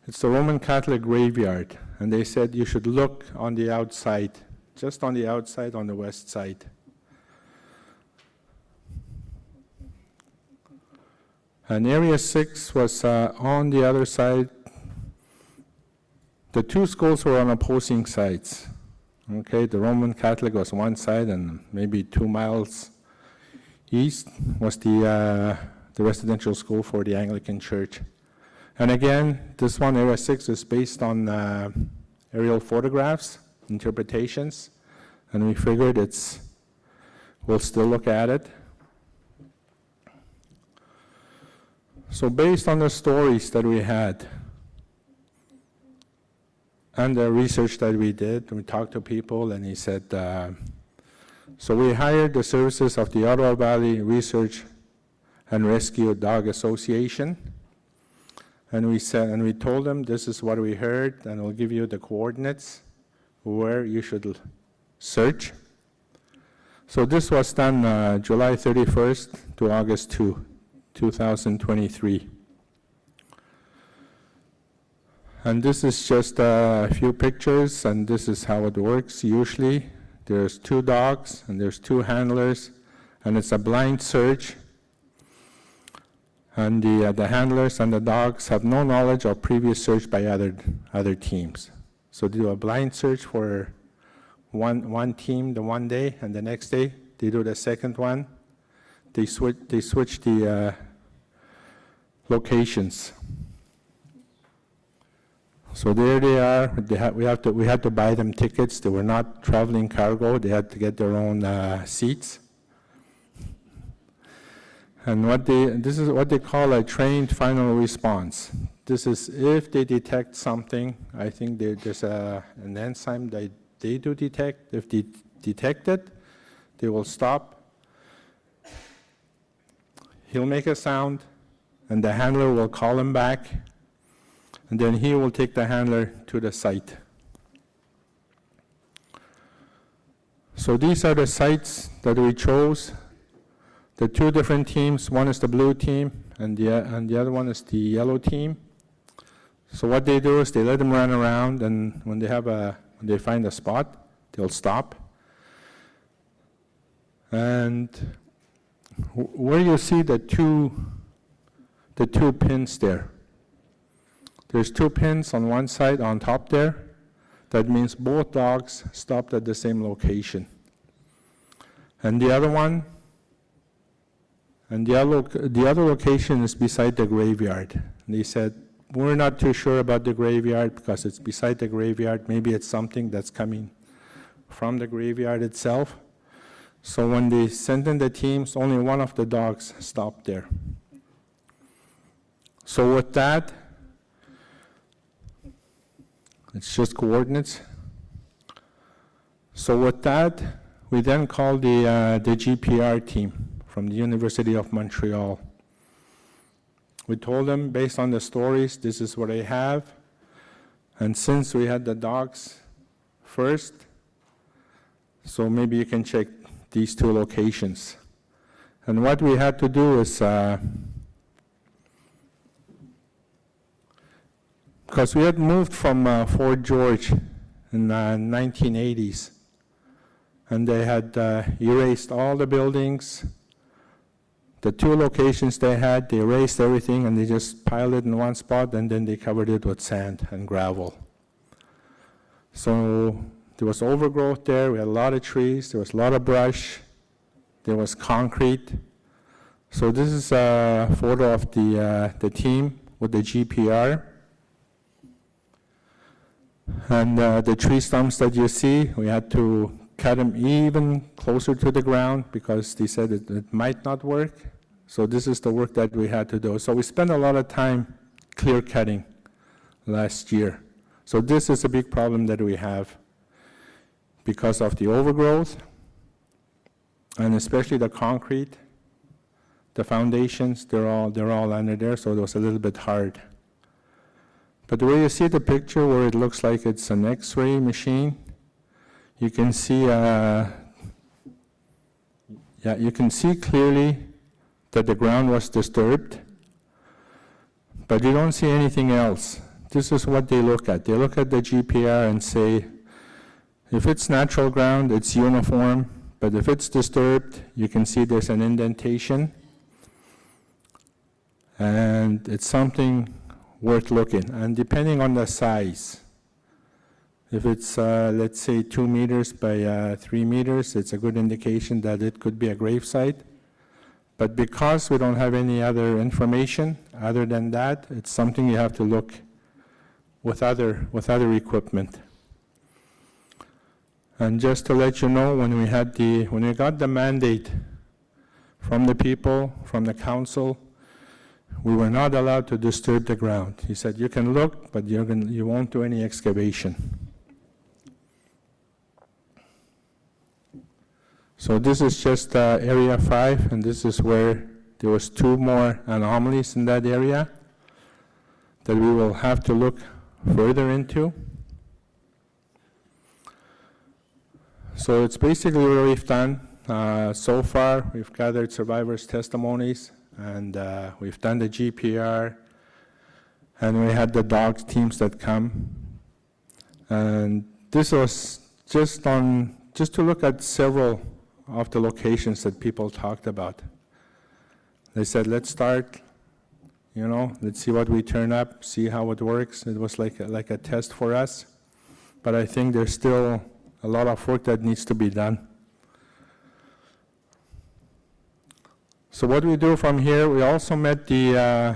it's the Roman Catholic graveyard. And they said you should look on the outside, just on the outside on the west side. And Area 6 was on the other side. The two schools were on opposing sides. Okay, the Roman Catholic was one side, and maybe 2 miles east was the residential school for the Anglican Church. And again, this one, Area 6, is based on aerial photographs, interpretations, and we figured we'll still look at it. So based on the stories that we had and the research that we did, we talked to people, and he said, so we hired the services of the Ottawa Valley Research and Rescue Dog Association, and we told them this is what we heard, and we'll give you the coordinates where you should search. So this was done July 31st to August 2, 2023. And this is just a few pictures, and this is how it works usually. There's 2 dogs, and there's 2 handlers, and it's a blind search. And the handlers and the dogs have no knowledge of previous search by other teams. So they do a blind search for one team the one day, and the next day they do the second one. They switch the locations. So there they are. We had to buy them tickets. They were not traveling cargo. They had to get their own seats. And this is what they call a trained final response. This is if they detect something. I think there's an enzyme that they do detect. If they detect it, they will stop. He'll make a sound, and the handler will call him back, and then he will take the handler to the site. So these are the sites that we chose. The 2 different teams, one is the blue team, and the other one is the yellow team. So what they do is they let them run around, and when they find a spot, they'll stop. And where you see the two pins there, there's 2 pins on one side on top there. That means both dogs stopped at the same location. And the other one, and the other location is beside the graveyard. And they said, we're not too sure about the graveyard because it's beside the graveyard. Maybe it's something that's coming from the graveyard itself. So when they sent in the teams, only one of the dogs stopped there. So with that, it's just coordinates. So with that, we then called the GPR team from the University of Montreal. We told them, based on the stories, this is what I have. And since we had the dogs first, so maybe you can check these 2 locations. And what we had to do is, because we had moved from Fort George in the 1980s, and they had erased all the buildings. The 2 locations they had, they erased everything, and they just piled it in one spot, and then they covered it with sand and gravel. So there was overgrowth there. We had a lot of trees. There was a lot of brush. There was concrete. So this is a photo of the team with the GPR. And the tree stumps that you see, we had to cut them even closer to the ground because they said it might not work. So this is the work that we had to do. So we spent a lot of time clear cutting last year. So this is a big problem that we have because of the overgrowth and especially the concrete. The foundations, they're all under there, so it was a little bit hard. But the way you see the picture where it looks like it's an X-ray machine, you can see, you can see clearly that the ground was disturbed, but you don't see anything else. This is what they look at. They look at the GPR and say, if it's natural ground, it's uniform, but if it's disturbed, you can see there's an indentation. And it's something worth looking. And depending on the size, if it's, let's say, 2 meters by 3 meters, it's a good indication that it could be a gravesite. But because we don't have any other information other than that, it's something you have to look with other equipment. And just to let you know, when we got the mandate from the people, from the council, we were not allowed to disturb the ground. He said, you can look, but you won't do any excavation. So this is just area 5, and this is where there was 2 more anomalies in that area that we will have to look further into. So it's basically what we've done. So far, we've gathered survivors' testimonies, and we've done the GPR, and we had the dog teams that come. And this was just to look at several of the locations that people talked about. They said, let's start, let's see what we turn up, see how it works. It was like a test for us. But I think there's still a lot of work that needs to be done. So what we do from here, we also met the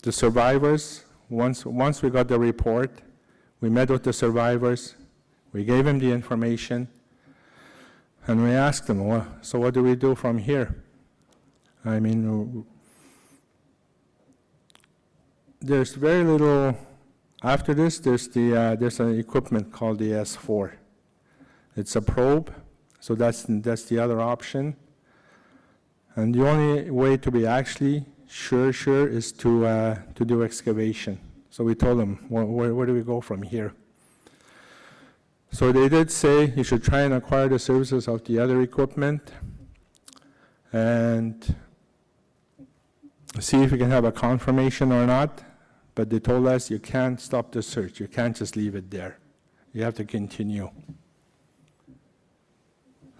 survivors. Once we got the report, we met with the survivors. We gave them the information. And we asked them, well, so what do we do from here? I mean, there's very little. After this, there's an equipment called the S4. It's a probe, so that's the other option. And the only way to be actually sure is to do excavation. So we told them, where do we go from here? So they did say you should try and acquire the services of the other equipment and see if you can have a confirmation or not. But they told us you can't stop the search. You can't just leave it there. You have to continue.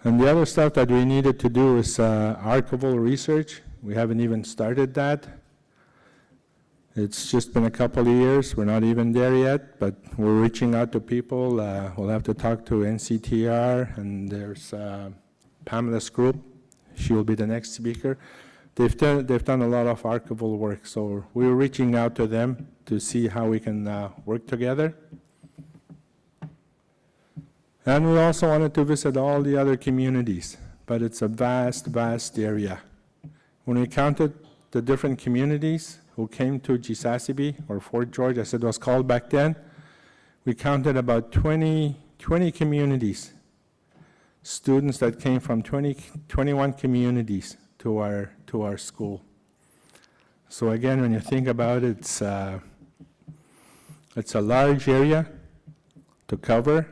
And the other stuff that we needed to do is archival research. We haven't even started that. It's just been a couple of years. We're not even there yet, but we're reaching out to people. We'll have to talk to NCTR, and there's Pamela's group. She will be the next speaker. They've done a lot of archival work, so we're reaching out to them to see how we can work together. And we also wanted to visit all the other communities, but it's a vast, vast area. When we counted the different communities who came to Gisasibi, or Fort George, as it was called back then, we counted about 20 communities, students that came from 21 communities to our school. So again, when you think about it, it's a large area to cover.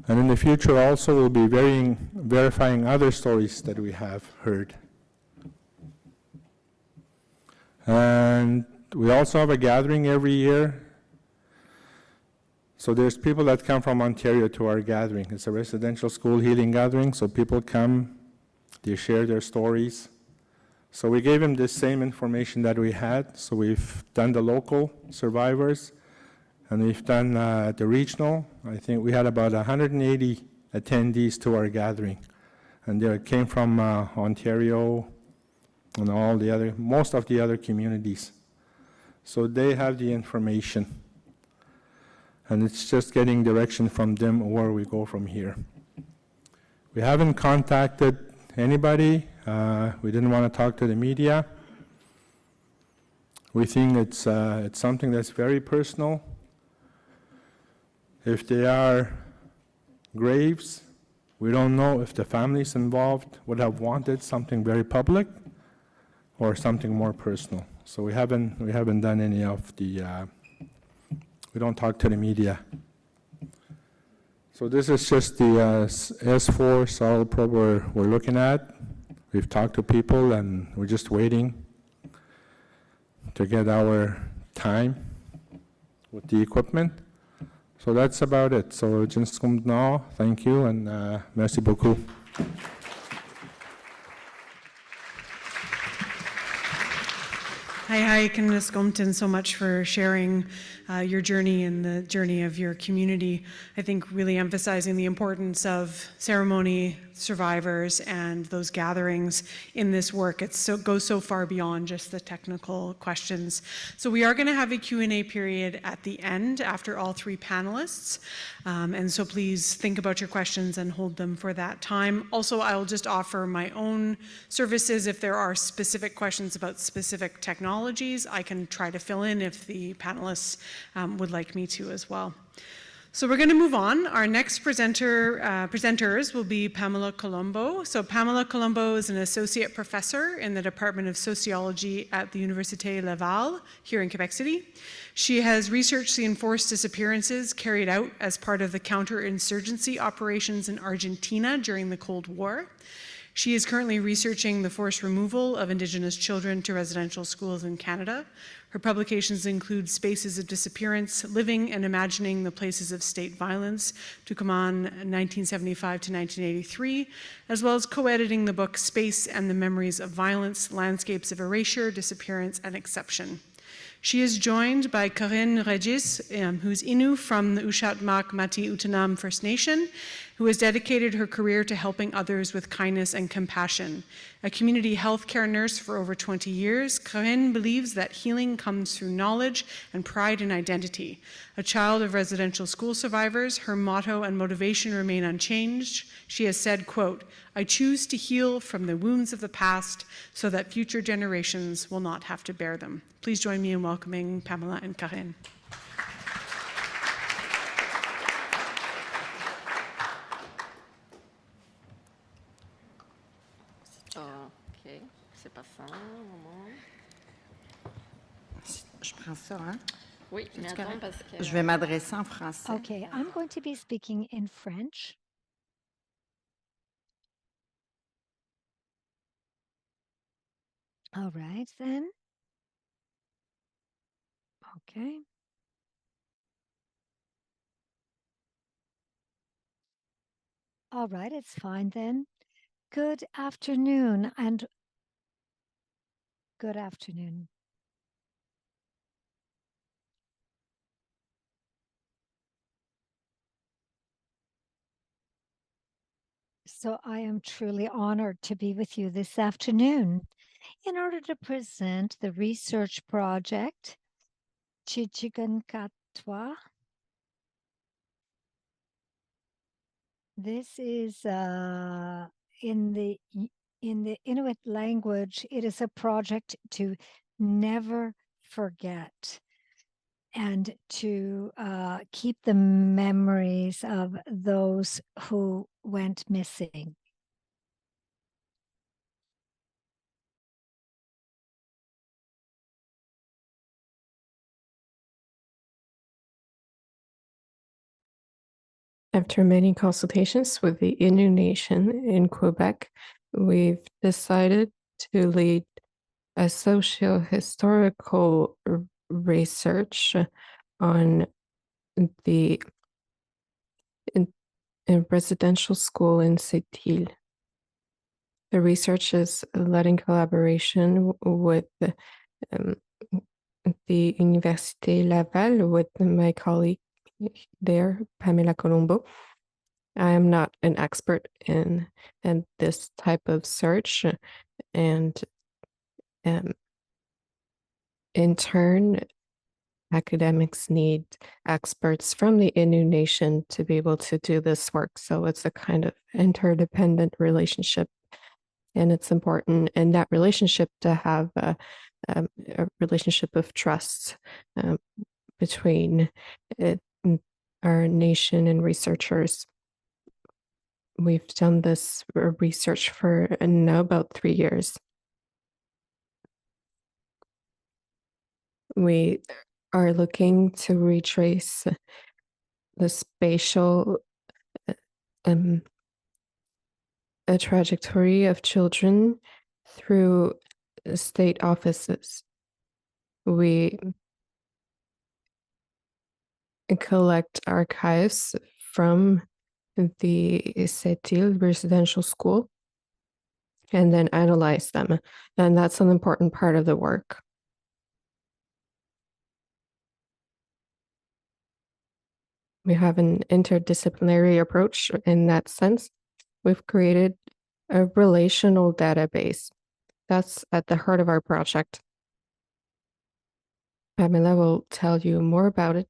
And in the future also, we'll be verifying other stories that we have heard. And we also have a gathering every year. So there's people that come from Ontario to our gathering. It's a residential school healing gathering, so people come, they share their stories. So we gave them the same information that we had. So we've done the local survivors, and we've done the regional. I think we had about 180 attendees to our gathering. And they came from Ontario and most of the other communities. So they have the information. And it's just getting direction from them where we go from here. We haven't contacted anybody. We didn't want to talk to the media. We think it's something that's very personal. If they are graves, we don't know if the families involved would have wanted something very public or something more personal. So we haven't done any of the, we don't talk to the media. So this is just the S4 soil probe we're looking at. We've talked to people and we're just waiting to get our time with the equipment. So that's about it. So just now, thank you and merci beaucoup. Hi, Kenneth Gompton, so much for sharing your journey and the journey of your community. I think really emphasizing the importance of ceremony survivors and those gatherings in this work. It goes so far beyond just the technical questions. So we are going to have a Q&A period at the end after all three panelists. And so please think about your questions and hold them for that time. Also, I'll just offer my own services if there are specific questions about specific technologies. I can try to fill in if the panelists would like me to as well. So we're going to move on. Our next presenters will be Pamela Colombo. So Pamela Colombo is an associate professor in the Department of Sociology at the Université Laval here in Quebec City. She has researched the enforced disappearances carried out as part of the counterinsurgency operations in Argentina during the Cold War. She is currently researching the forced removal of Indigenous children to residential schools in Canada. Her publications include Spaces of Disappearance, Living and Imagining the Places of State Violence, Tucumán 1975 to 1983, as well as co-editing the book Space and the Memories of Violence, Landscapes of Erasure, Disappearance, and Exception. She is joined by Corinne Regis, who's Innu from the Uashatmak Mati Utanam First Nation, who has dedicated her career to helping others with kindness and compassion. A community healthcare nurse for over 20 years, Corinne believes that healing comes through knowledge and pride in identity. A child of residential school survivors, her motto and motivation remain unchanged. She has said, quote, "I choose to heal from the wounds of the past so that future generations will not have to bear them." Please join me in welcoming Pamela and Corinne. OK, c'est pas ça, moment. Je prends ça, hein? Oui, mais attends parce que... Je vais m'adresser en français. Okay, I'm going to be speaking in French. All right, then. Okay. All right, it's fine then. Good afternoon and good afternoon. So I am truly honored to be with you this afternoon in order to present the research project Chichigankatwa. This is in the Inuit language, it is a project to never forget and to keep the memories of those who went missing. After many consultations with the Innu Nation in Quebec, we've decided to lead a socio-historical research on the in residential school in Sept-Îles. The research is led in collaboration with the Université Laval, with my colleague there, Pamela Colombo. I am not an expert in this type of search, and in turn, academics need experts from the Innu Nation to be able to do this work. So it's a kind of interdependent relationship, and it's important in that relationship to have a relationship of trust between our nation and researchers. We've done this research for now about 3 years. We are looking to retrace the spatial a trajectory of children through state offices. We collect archives from the Sept-Îles residential school and then analyze them. And that's an important part of the work. We have an interdisciplinary approach in that sense. We've created a relational database. That's at the heart of our project. Pamela will tell you more about it,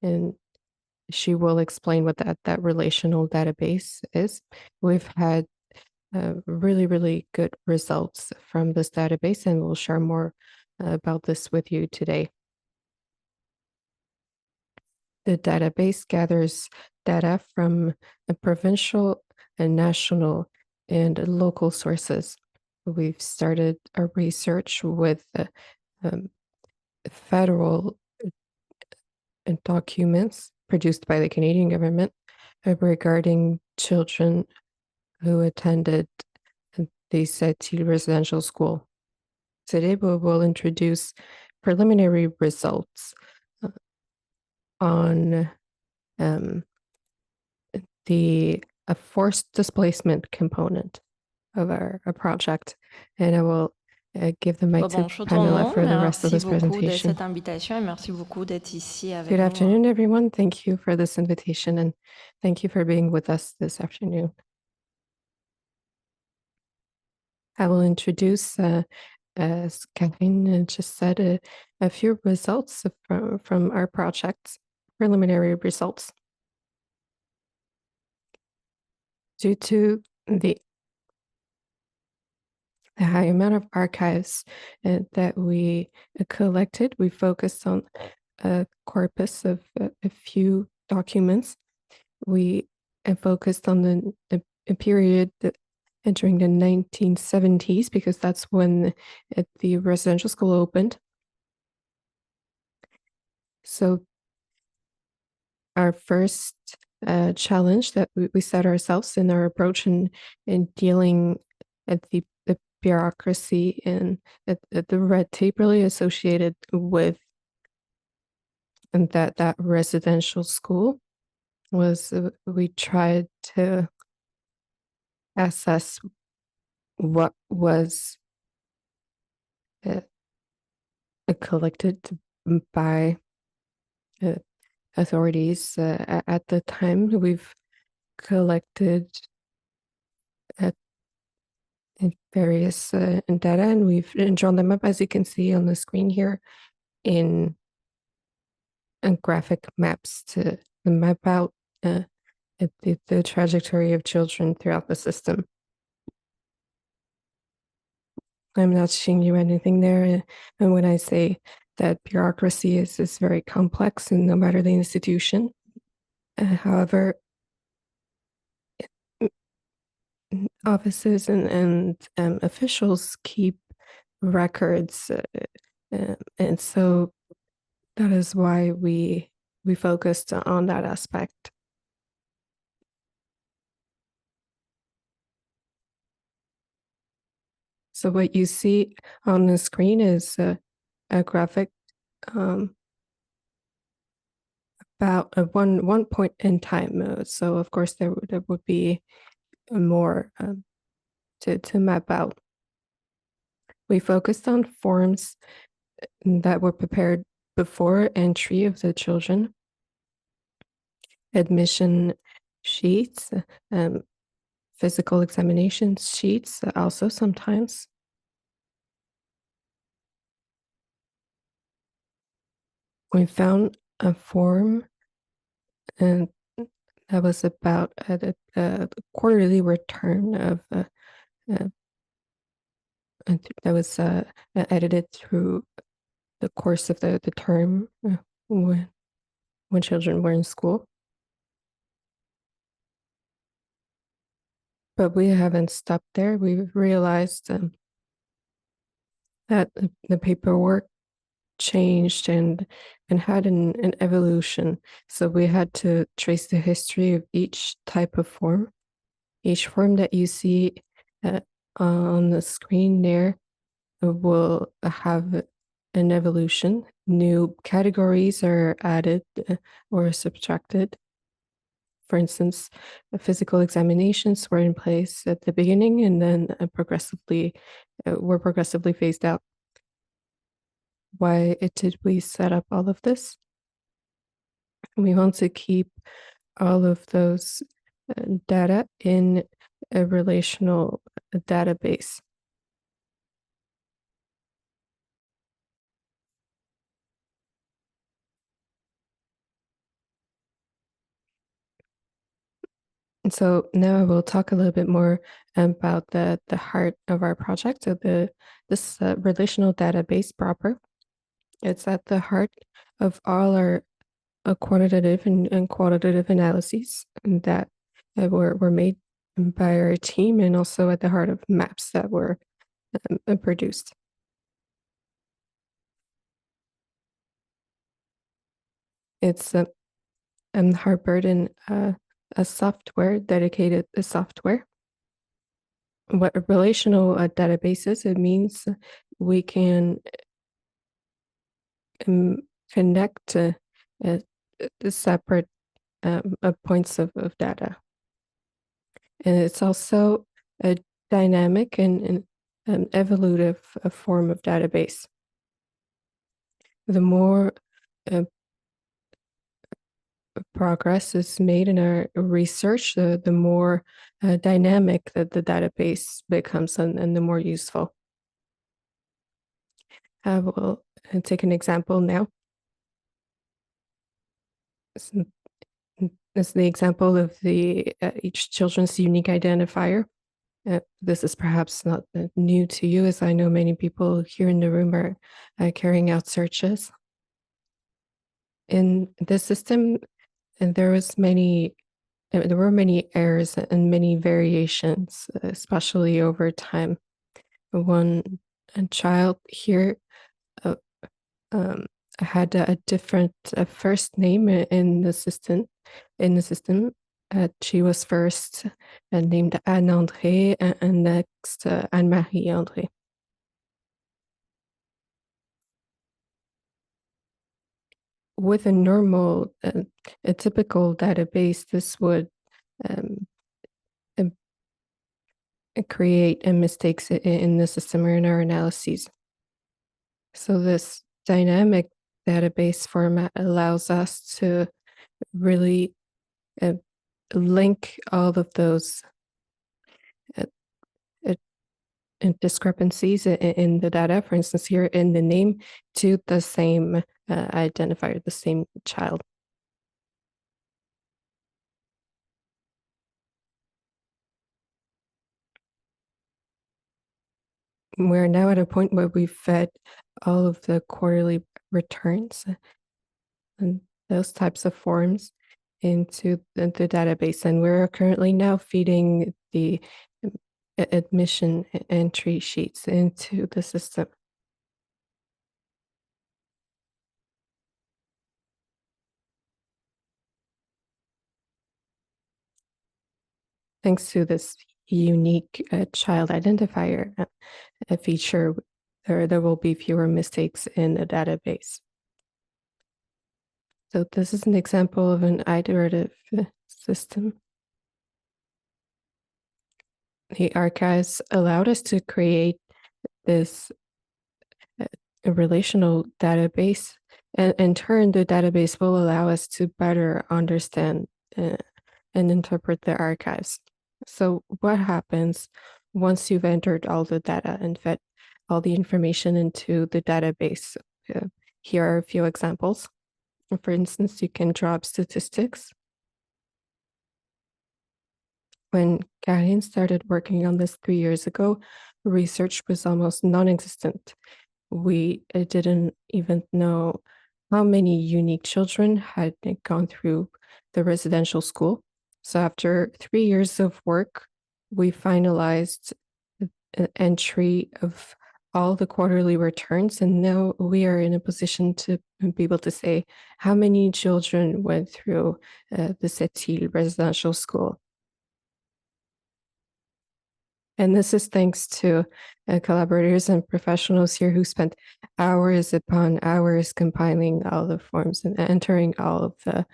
and she will explain what that relational database is. We've had really, really good results from this database, and we'll share more about this with you today. The database gathers data from a provincial and national and local sources. We've started a research with federal documents produced by the Canadian government regarding children who attended the Sept-Îles residential school. Today, we will introduce preliminary results on the forced displacement component of our project, and I will give the mic to Pamela for the rest of this presentation. Good afternoon, everyone. Thank you for this invitation, and thank you for being with us this afternoon. I will introduce, as Catherine just said, a few results from our project's preliminary results. Due to the high amount of archives that we collected, we focused on a corpus of a few documents. We focused on the period during the 1970s, because that's when the residential school opened. So our first challenge that we set ourselves in our approach in dealing at the bureaucracy and the red tape really associated with that residential school was we tried to assess what was collected by authorities at the time. We've collected various data, and we've drawn them up, as you can see on the screen here, in graphic maps to map out the trajectory of children throughout the system. I'm not showing you anything there, and when I say that bureaucracy is very complex, and no matter the institution, however, offices and officials keep records, and so that is why we focused on that aspect. So what you see on the screen is a graphic about one point in time. So of course there would be more to map out. We focused on forms that were prepared before entry of the children, admission sheets, physical examination sheets also sometimes. We found a form and that was about a quarterly return of that was edited through the course of the term when children were in school. But we haven't stopped there. We've realized that the paperwork changed and had an evolution. So we had to trace the history of each type of form. Each form that you see on the screen there will have an evolution. New categories are added or subtracted. For instance, physical examinations were in place at the beginning and then were progressively phased out. Why did we set up all of this? We want to keep all of those data in a relational database. And so now I will talk a little bit more about the heart of our project. So this relational database proper, it's at the heart of all our quantitative and qualitative analyses that were made by our team, and also at the heart of maps that were produced. It's Harburden, a software, dedicated software. What a relational database is, it means we can connect the separate points of data. And it's also a dynamic and evolutive form of database. The more progress is made in our research, the more dynamic that the database becomes, and the more useful. I will take an example now. This is the example of the each children's unique identifier. This is perhaps not new to you, as I know many people here in the room are carrying out searches. In this system, and there were many errors and many variations, especially over time. One child here had a different first name in the system. She was first named Anne André, and next Anne-Marie André. With a normal, a typical database, this would create mistakes in the system or in our analyses. So this dynamic database format allows us to really link all of those discrepancies in the data, for instance, here in the name, to the same identifier, the same child. We're now at a point where we've fed all of the quarterly returns and those types of forms into the database, and we're currently now feeding the admission entry sheets into the system. Thanks to this unique child identifier feature, there will be fewer mistakes in the database. So this is an example of an iterative system. The archives allowed us to create this relational database, and in turn, the database will allow us to better understand and interpret the archives. So what happens once you've entered all the data and fed all the information into the database? Here are a few examples. For instance, you can drop statistics. When Karine started working on this 3 years ago, research was almost non-existent. We didn't even know how many unique children had gone through the residential school. So after 3 years of work, we finalized an entry of all the quarterly returns, and now we are in a position to be able to say how many children went through the Sept-Îles residential school. And this is thanks to collaborators and professionals here who spent hours upon hours compiling all the forms and entering all of the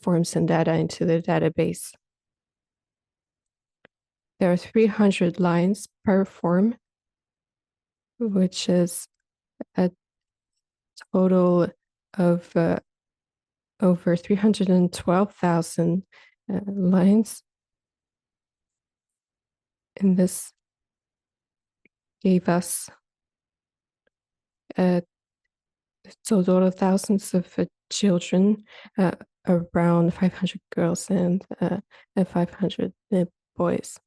forms and data into the database. There are 300 lines per form, which is a total of over 312,000 lines. And this gave us a total of thousands of children, around 500 girls and 500 boys.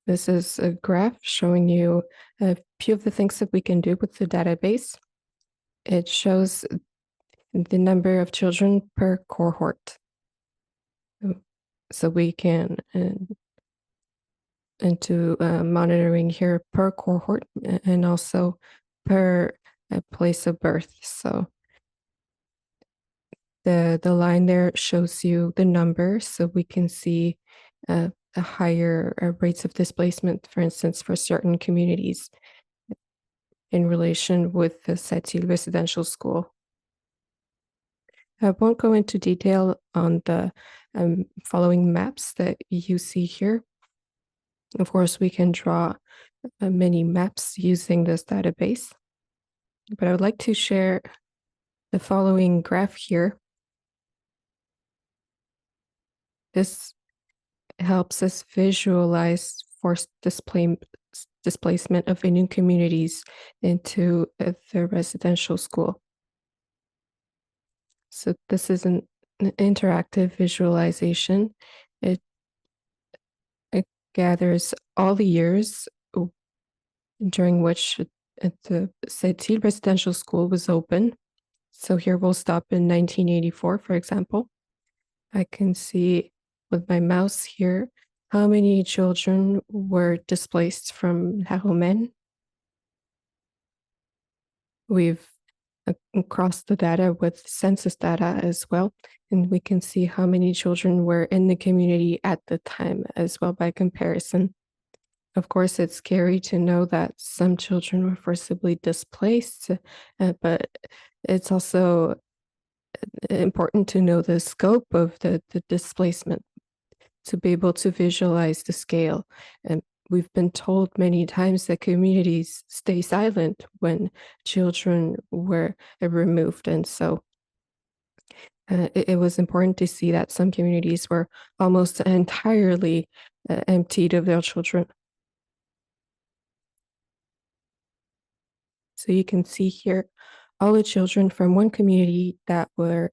This is a graph showing you a few of the things that we can do with the database. It shows the number of children per cohort. So we can into monitoring here per cohort and also per place of birth. So the line there shows you the number, so we can see the higher rates of displacement, for instance, for certain communities in relation with the Sept-Îles residential school. I won't go into detail on the following maps that you see here. Of course, we can draw many maps using this database, but I would like to share the following graph here. This helps us visualize forced displacement of Innu communities into the residential school. So this is an interactive visualization. It gathers all the years during which the Sept-Îles residential school was open. So here we'll stop in 1984, for example. I can see with my mouse here how many children were displaced from Haromen. We've crossed the data with census data as well, and we can see how many children were in the community at the time as well by comparison. Of course, it's scary to know that some children were forcibly displaced, but it's also important to know the scope of the displacement, to be able to visualize the scale. And we've been told many times that communities stay silent when children were removed. And so it was important to see that some communities were almost entirely emptied of their children. So you can see here all the children from one community that were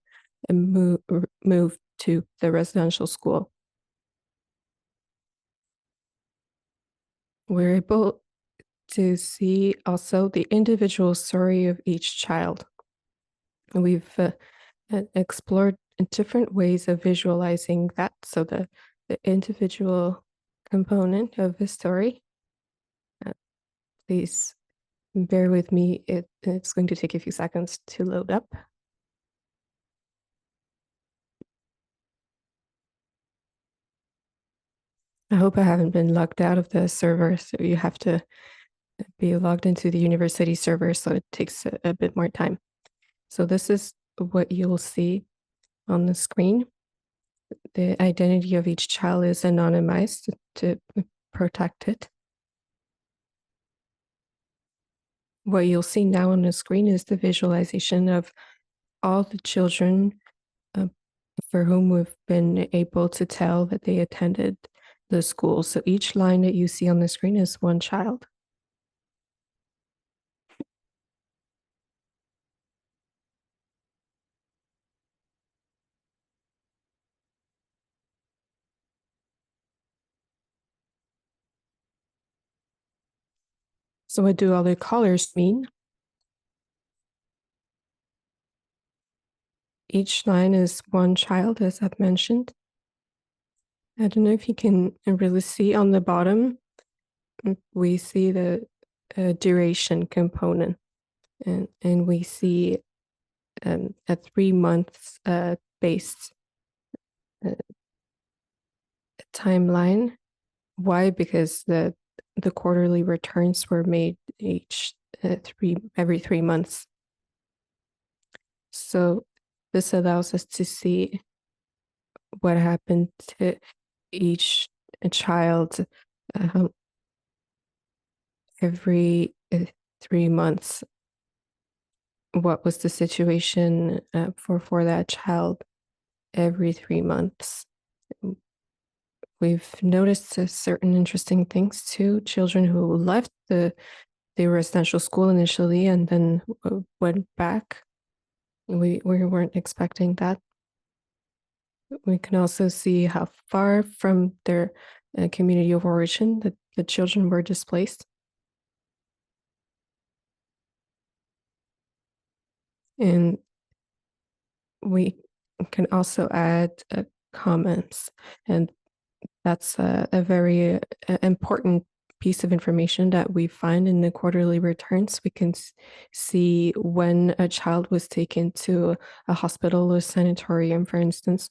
moved to the residential school. We're able to see also the individual story of each child. We've explored different ways of visualizing that. So the individual component of the story. Please bear with me. It's going to take a few seconds to load up. I hope I haven't been locked out of the server, so you have to be logged into the university server, so it takes a bit more time. So this is what you'll see on the screen. The identity of each child is anonymized to protect it. What you'll see now on the screen is the visualization of all the children for whom we've been able to tell that they attended the school. So each line that you see on the screen is one child. So what do all the colors mean? Each line is one child, as I've mentioned. I don't know if you can really see on the bottom, we see the duration component, and we see a 3 months based timeline. Why? Because the quarterly returns were made every 3 months. So this allows us to see what happened to each child every 3 months, what was the situation for that child every 3 months. We've noticed certain interesting things too. Children who left the residential school initially and then went back. We weren't expecting that. We can also see how far from their community of origin that the children were displaced. And we can also add comments, and that's a very important piece of information that we find in the quarterly returns. We can see when a child was taken to a hospital or sanatorium, for instance.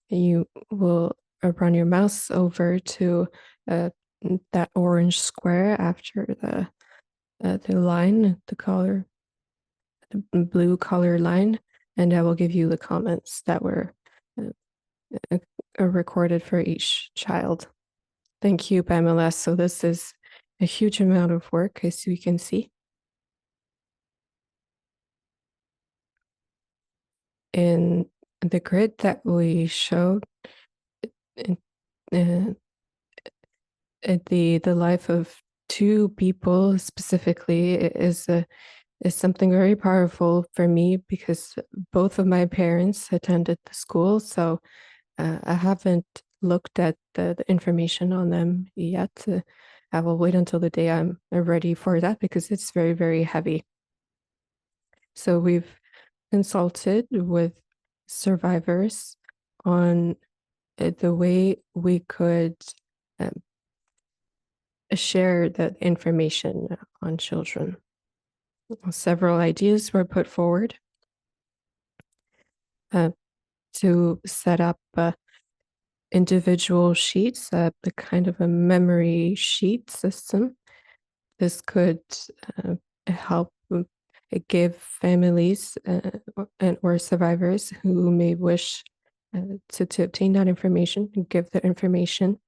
You will run your mouse over to that orange square after the line, the color, the blue color line, and that will give you the comments that were recorded for each child. Thank you, Pamela. So this is a huge amount of work, as you can see. In the grid that we showed, the life of two people specifically is something very powerful for me, because both of my parents attended the school, so I haven't looked at the information on them yet. I will wait until the day I'm ready for that, because it's very, very heavy. So we've consulted with survivors on the way we could share the information on children. Several ideas were put forward to set up individual sheets, the kind of a memory sheet system. This could help give families or survivors who may wish to obtain that information, give the information,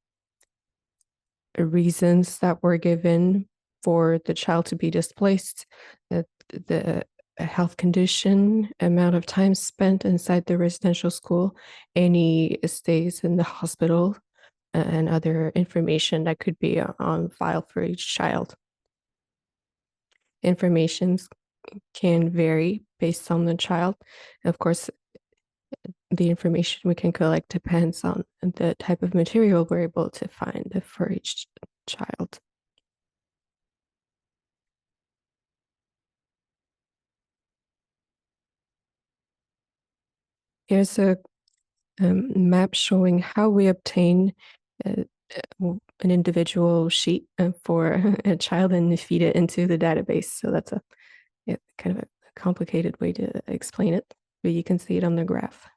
reasons that were given for the child to be displaced, the health condition, amount of time spent inside the residential school, any stays in the hospital, and other information that could be on file for each child. Information can vary based on the child. Of course, the information we can collect depends on the type of material we're able to find for each child. Here's a map showing how we obtain an individual sheet for a child and feed it into the database. So that's a kind of a complicated way to explain it, but you can see it on the graph.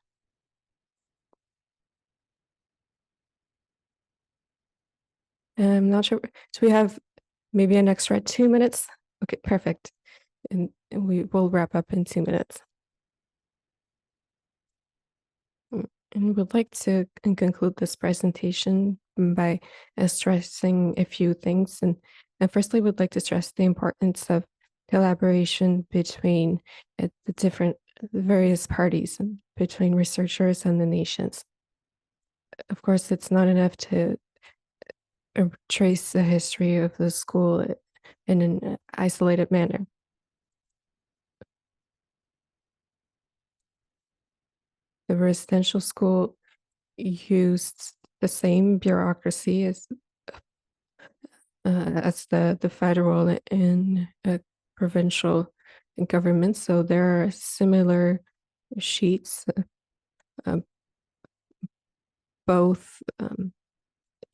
I'm not sure. So we have maybe an extra 2 minutes. Okay, perfect. And we will wrap up in 2 minutes. And we'd like to conclude this presentation by stressing a few things. And firstly, we'd like to stress the importance of collaboration between the various parties, and between researchers and the nations. Of course, it's not enough to trace the history of the school in an isolated manner. The residential school used the same bureaucracy as the federal and provincial government. So there are similar sheets, both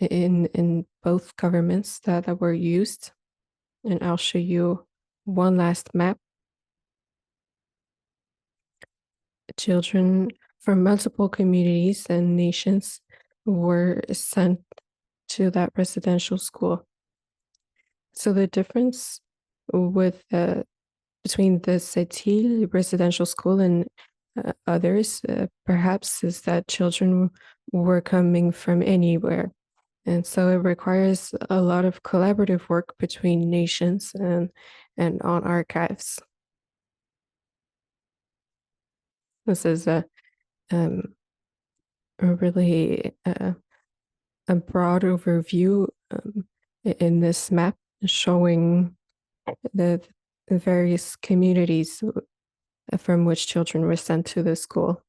in both governments that were used. And I'll show you one last map. Children from multiple communities and nations were sent to that residential school. So the difference with between the Sept-Îles residential school and others, perhaps, is that children were coming from anywhere. And so it requires a lot of collaborative work between nations and on archives. This is a really a broad overview in this map showing the various communities from which children were sent to the school.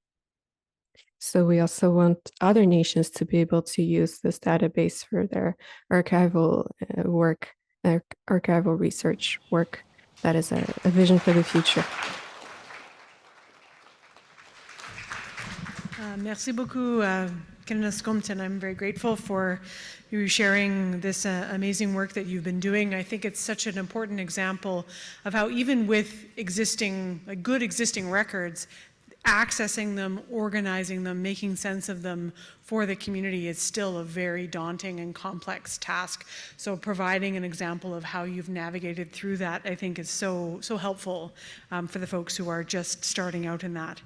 So we also want other nations to be able to use this database for their archival work, archival research work. That is a vision for the future. Merci beaucoup, Kenneth Compton. I'm very grateful for you sharing this amazing work that you've been doing. I think it's such an important example of how even with good existing records, accessing them, organizing them, making sense of them for the community is still a very daunting and complex task. So providing an example of how you've navigated through that, I think, is so helpful for the folks who are just starting out in that.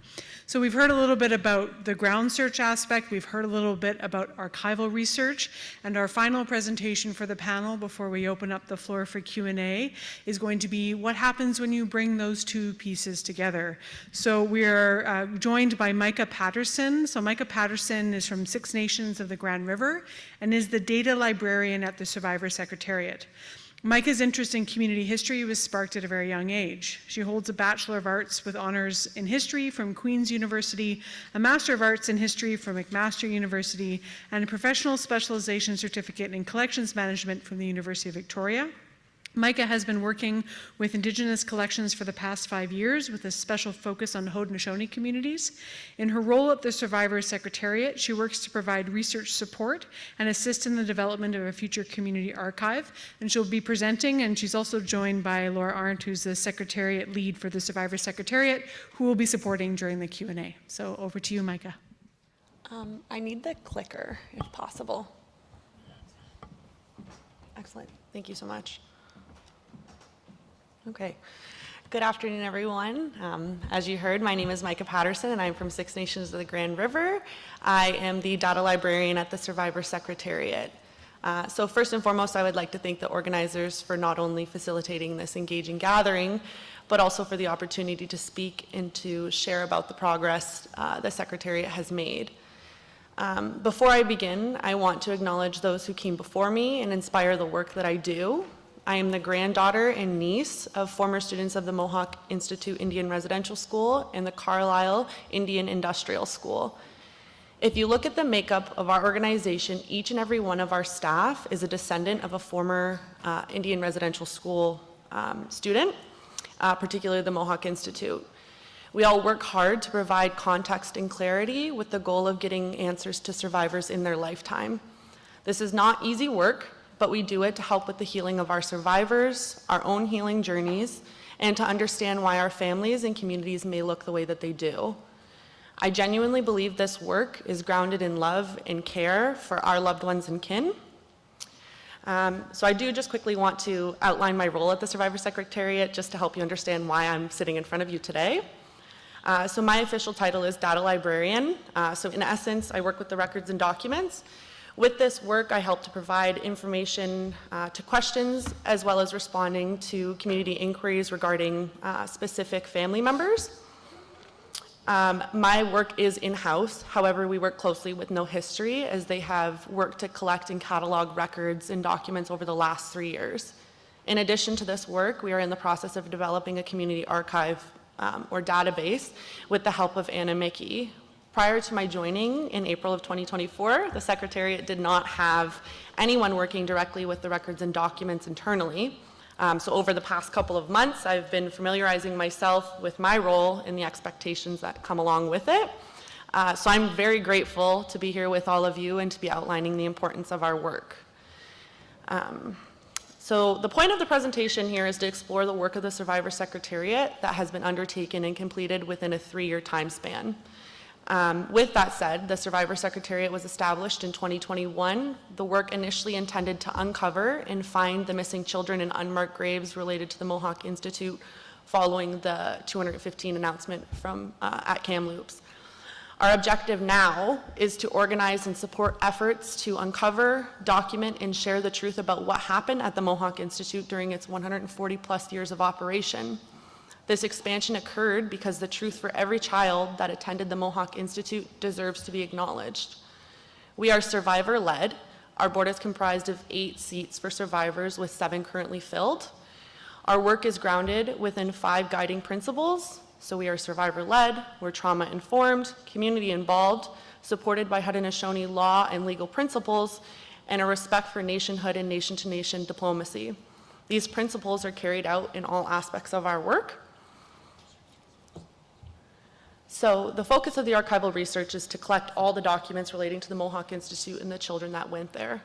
So we've heard a little bit about the ground search aspect. We've heard a little bit about archival research. And our final presentation for the panel before we open up the floor for Q&A is going to be what happens when you bring those two pieces together. So we're joined by Micah Patterson. So Micah Patterson is from Six Nations of the Grand River and is the data librarian at the Survivor Secretariat. Micah's interest in community history was sparked at a very young age. She holds a Bachelor of Arts with honors in history from Queen's University, a Master of Arts in history from McMaster University, and a professional specialization certificate in collections management from the University of Victoria. Micah has been working with Indigenous collections for the past 5 years with a special focus on Haudenosaunee communities. In her role at the Survivor Secretariat, she works to provide research support and assist in the development of a future community archive. And she'll be presenting, and she's also joined by Laura Arndt, who's the Secretariat lead for the Survivor Secretariat, who will be supporting during the Q&A. So over to you, Micah. I need the clicker, if possible. Excellent. Thank you so much. Okay. Good afternoon, everyone. As you heard, my name is Micah Patterson, and I'm from Six Nations of the Grand River. I am the data librarian at the Survivor Secretariat. So first and foremost, I would like to thank the organizers for not only facilitating this engaging gathering, but also for the opportunity to speak and to share about the progress the Secretariat has made. Before I begin, I want to acknowledge those who came before me and inspire the work that I do. I am the granddaughter and niece of former students of the Mohawk Institute Indian Residential School and the Carlisle Indian Industrial School. If you look at the makeup of our organization, each and every one of our staff is a descendant of a former Indian Residential School student, particularly the Mohawk Institute. We all work hard to provide context and clarity with the goal of getting answers to survivors in their lifetime. This is not easy work, but we do it to help with the healing of our survivors, our own healing journeys, and to understand why our families and communities may look the way that they do. I genuinely believe this work is grounded in love and care for our loved ones and kin. So I do just quickly want to outline my role at the Survivor Secretariat just to help you understand why I'm sitting in front of you today. So my official title is Data Librarian. So in essence, I work with the records and documents. With this work, I help to provide information to questions as well as responding to community inquiries regarding specific family members. My work is in-house. However, we work closely with No History as they have worked to collect and catalog records and documents over the last 3 years. In addition to this work, we are in the process of developing a community archive or database with the help of Anna Mickey. Prior to my joining in April of 2024, the Secretariat did not have anyone working directly with the records and documents internally. So over the past couple of months, I've been familiarizing myself with my role and the expectations that come along with it. So I'm very grateful to be here with all of you and to be outlining the importance of our work. So the point of the presentation here is to explore the work of the Survivor Secretariat that has been undertaken and completed within a 3-year time span. With that said, the Survivor Secretariat was established in 2021. The work initially intended to uncover and find the missing children in unmarked graves related to the Mohawk Institute following the 215 announcement from at Kamloops. Our objective now is to organize and support efforts to uncover, document, and share the truth about what happened at the Mohawk Institute during its 140 plus years of operation. This expansion occurred because the truth for every child that attended the Mohawk Institute deserves to be acknowledged. We are survivor-led. Our board is comprised of 8 seats for survivors, with 7 currently filled. Our work is grounded within 5 guiding principles. So we are survivor-led, we're trauma-informed, community-involved, supported by Haudenosaunee law and legal principles, and a respect for nationhood and nation-to-nation diplomacy. These principles are carried out in all aspects of our work. So the focus of the archival research is to collect all the documents relating to the Mohawk Institute and the children that went there.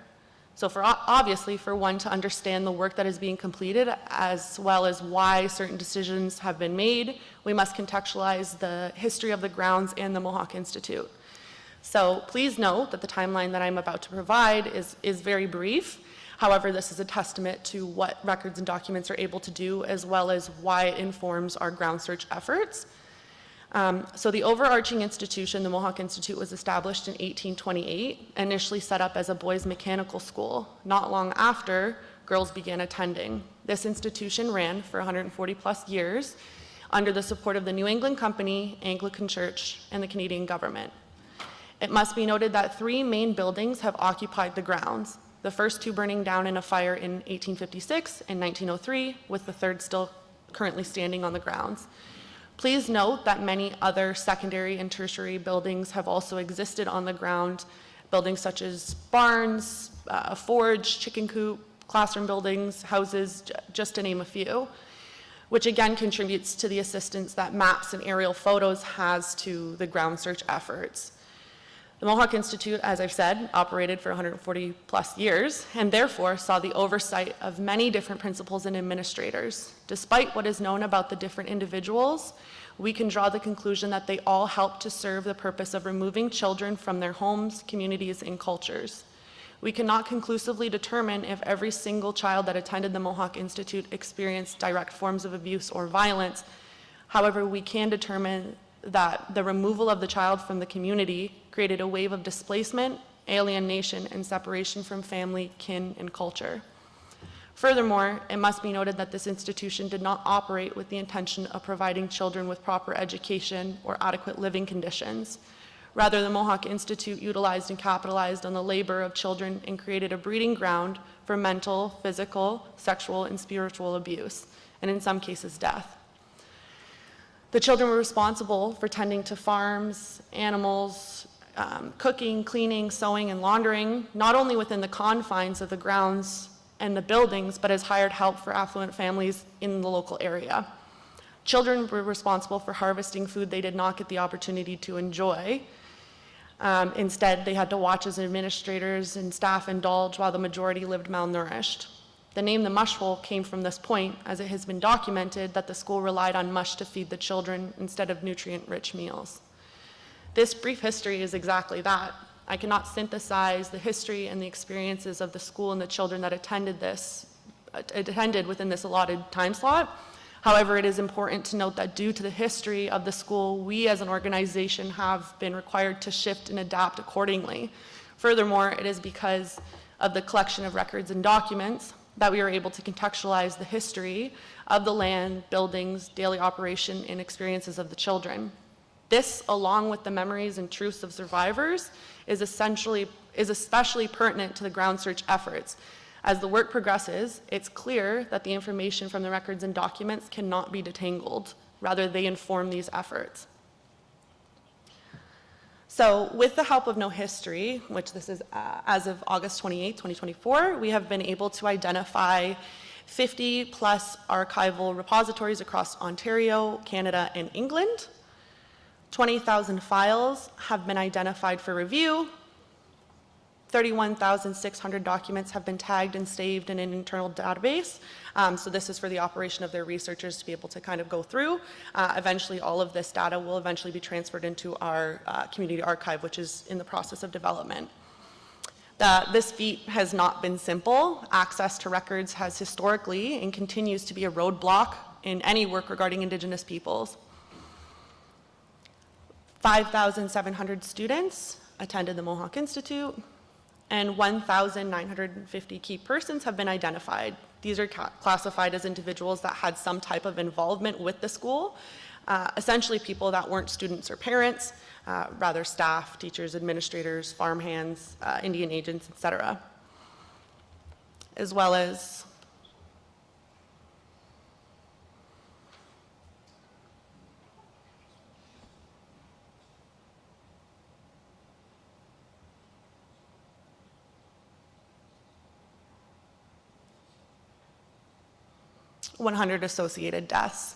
So obviously, for one to understand the work that is being completed, as well as why certain decisions have been made, we must contextualize the history of the grounds and the Mohawk Institute. So please note that the timeline that I'm about to provide is very brief. However, this is a testament to what records and documents are able to do, as well as why it informs our ground search efforts. So the overarching institution, the Mohawk Institute, was established in 1828, initially set up as a boys' mechanical school. Not long after, girls began attending. This institution ran for 140 plus years under the support of the New England Company, Anglican Church, and the Canadian government. It must be noted that 3 main buildings have occupied the grounds, the first 2 burning down in a fire in 1856 and 1903, with the third still currently standing on the grounds. Please note that many other secondary and tertiary buildings have also existed on the ground, buildings such as barns, a forge, chicken coop, classroom buildings, houses, just to name a few, which again contributes to the assistance that maps and aerial photos has to the ground search efforts. The Mohawk Institute, as I've said, operated for 140 plus years, and therefore saw the oversight of many different principals and administrators. Despite what is known about the different individuals, we can draw the conclusion that they all helped to serve the purpose of removing children from their homes, communities, and cultures. We cannot conclusively determine if every single child that attended the Mohawk Institute experienced direct forms of abuse or violence. However, we can determine that the removal of the child from the community created a wave of displacement, alienation, and separation from family, kin, and culture. Furthermore, it must be noted that this institution did not operate with the intention of providing children with proper education or adequate living conditions. Rather, the Mohawk Institute utilized and capitalized on the labor of children and created a breeding ground for mental, physical, sexual, and spiritual abuse, and in some cases, death. The children were responsible for tending to farms, animals, cooking, cleaning, sewing, and laundering, not only within the confines of the grounds and the buildings, but as hired help for affluent families in the local area. Children were responsible for harvesting food they did not get the opportunity to enjoy. Instead, they had to watch as administrators and staff indulge while the majority lived malnourished. The name the mush hole came from this point, as it has been documented that the school relied on mush to feed the children instead of nutrient-rich meals. This brief history is exactly that. I cannot synthesize the history and the experiences of the school and the children that attended within this allotted time slot. However, it is important to note that due to the history of the school, we as an organization have been required to shift and adapt accordingly. Furthermore, it is because of the collection of records and documents that we are able to contextualize the history of the land, buildings, daily operation, and experiences of the children. This, along with the memories and truths of survivors, is especially pertinent to the ground search efforts. As the work progresses, it's clear that the information from the records and documents cannot be detangled. Rather, they inform these efforts. So with the help of No History, which this is as of August 28, 2024, we have been able to identify 50 plus archival repositories across Ontario, Canada, and England. 20,000 files have been identified for review. 31,600 documents have been tagged and saved in an internal database. So this is for the operation of their researchers to be able to kind of go through. Eventually, all of this data will eventually be transferred into our community archive, which is in the process of development. This feat has not been simple. Access to records has historically and continues to be a roadblock in any work regarding Indigenous peoples. 5,700 students attended the Mohawk Institute, and 1,950 key persons have been identified. These are classified as individuals that had some type of involvement with the school, essentially people that weren't students or parents, rather staff, teachers, administrators, farmhands, Indian agents, etc. As well as (100 associated deaths,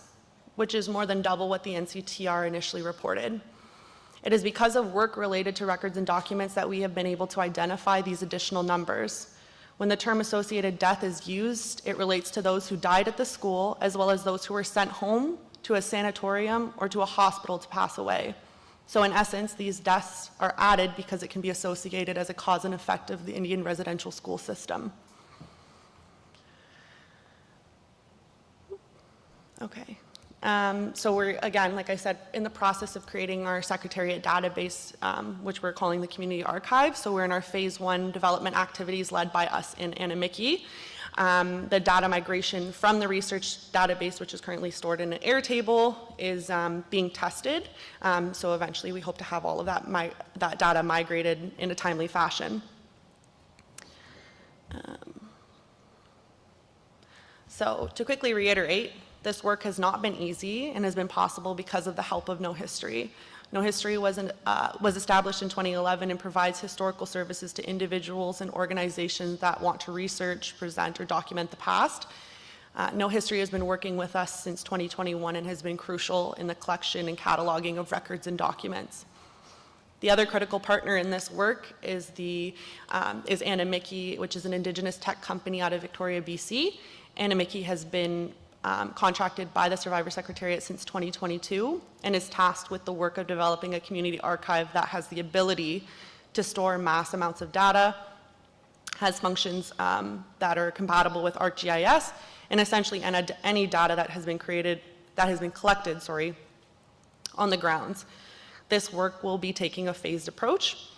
which is more than double what the NCTR initially reported. It is because of work related to records and documents that we have been able to identify these additional numbers. When the term associated death is used, it relates to those who died at the school, as well as those who were sent home to a sanatorium or to a hospital to pass away. So in essence, these deaths are added because it can be associated as a cause and effect of the Indian residential school system. Okay. So we're, again, like I said, in the process of creating our Secretariat database, which we're calling the Community Archive. So we're in our phase 1 development activities led by us in Anamiki. The data migration from the research database, which is currently stored in an Airtable, is being tested. So eventually we hope to have all of that data migrated in a timely fashion. So to quickly reiterate, this work has not been easy and has been possible because of the help of No History. No History was established in 2011 and provides historical services to individuals and organizations that want to research, present, or document the past. No History has been working with us since 2021 and has been crucial in the collection and cataloging of records and documents. The other critical partner in this work is Anamiki, which is an Indigenous tech company out of Victoria, BC. Anamiki has been contracted by the Survivor Secretariat since 2022 and is tasked with the work of developing a community archive that has the ability to store mass amounts of data, has functions that are compatible with ArcGIS, and essentially any data that has been collected on the grounds. This work will be taking a phased approach,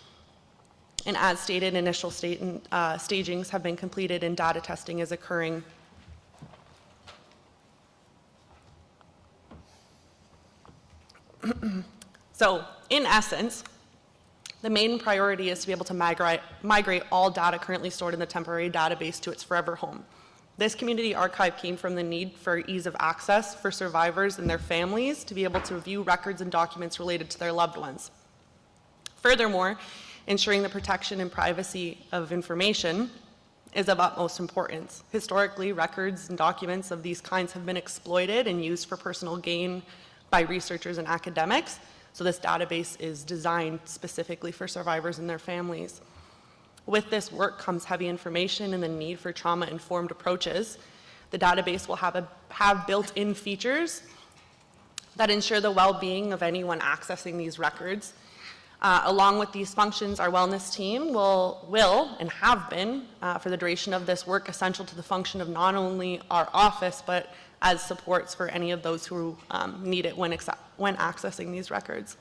and as stated, initial stagings have been completed and data testing is occurring. So, in essence, the main priority is to be able to migrate all data currently stored in the temporary database to its forever home. This community archive came from the need for ease of access for survivors and their families to be able to view records and documents related to their loved ones. Furthermore, ensuring the protection and privacy of information is of utmost importance. Historically, records and documents of these kinds have been exploited and used for personal gain by researchers and academics, so this database is designed specifically for survivors and their families. With this work comes heavy information and the need for trauma-informed approaches. The database will have built-in features that ensure the well-being of anyone accessing these records. Along with these functions, our wellness team will and have been, for the duration of this work, essential to the function of not only our office, but as supports for any of those who need it when accessing these records.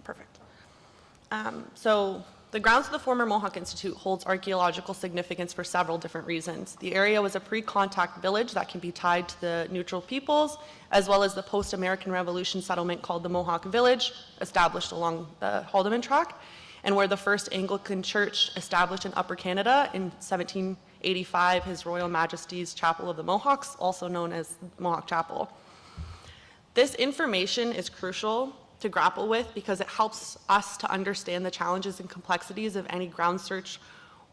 Perfect. So the grounds of the former Mohawk Institute holds archaeological significance for several different reasons. The area was a pre-contact village that can be tied to the neutral peoples, as well as the post-American Revolution settlement called the Mohawk Village, established along the Haldimand Tract, and where the first Anglican church established in Upper Canada in 1785, His Royal Majesty's Chapel of the Mohawks, also known as Mohawk Chapel. This information is crucial to grapple with because it helps us to understand the challenges and complexities of any ground search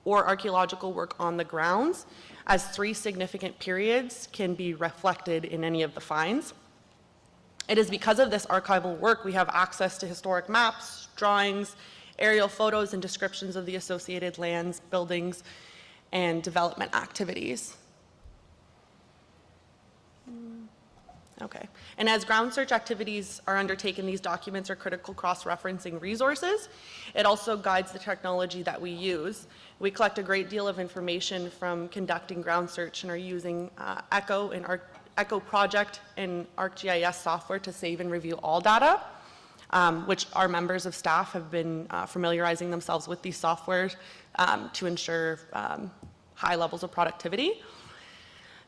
or archaeological work on the grounds, as 3 significant periods can be reflected in any of the finds. It is because of this archival work we have access to historic maps, drawings, aerial photos, and descriptions of the associated lands, buildings, and development activities. Okay. And as ground search activities are undertaken, these documents are critical cross-referencing resources. It also guides the technology that we use. We collect a great deal of information from conducting ground search and are using Echo and Echo Project and ArcGIS software to save and review all data, which our members of staff have been familiarizing themselves with these softwares to ensure high levels of productivity.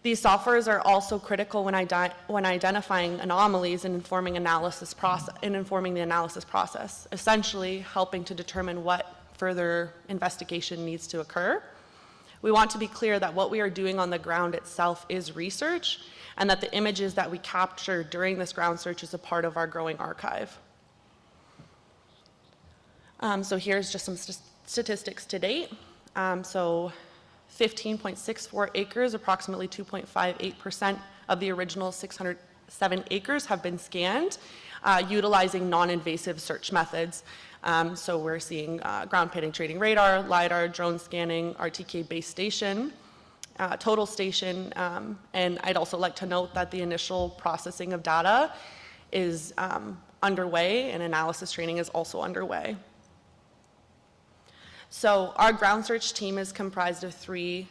These softwares are also critical when identifying anomalies and informing the analysis process, essentially helping to determine what further investigation needs to occur. We want to be clear that what we are doing on the ground itself is research, and that the images that we capture during this ground search is a part of our growing archive. So here's just some statistics to date. 15.64 acres, approximately 2.58% of the original 607 acres have been scanned utilizing non-invasive search methods. So we're seeing ground penetrating radar, LiDAR, drone scanning, RTK base station, total station, and I'd also like to note that the initial processing of data is underway and analysis training is also underway. So our ground search team is comprised of 3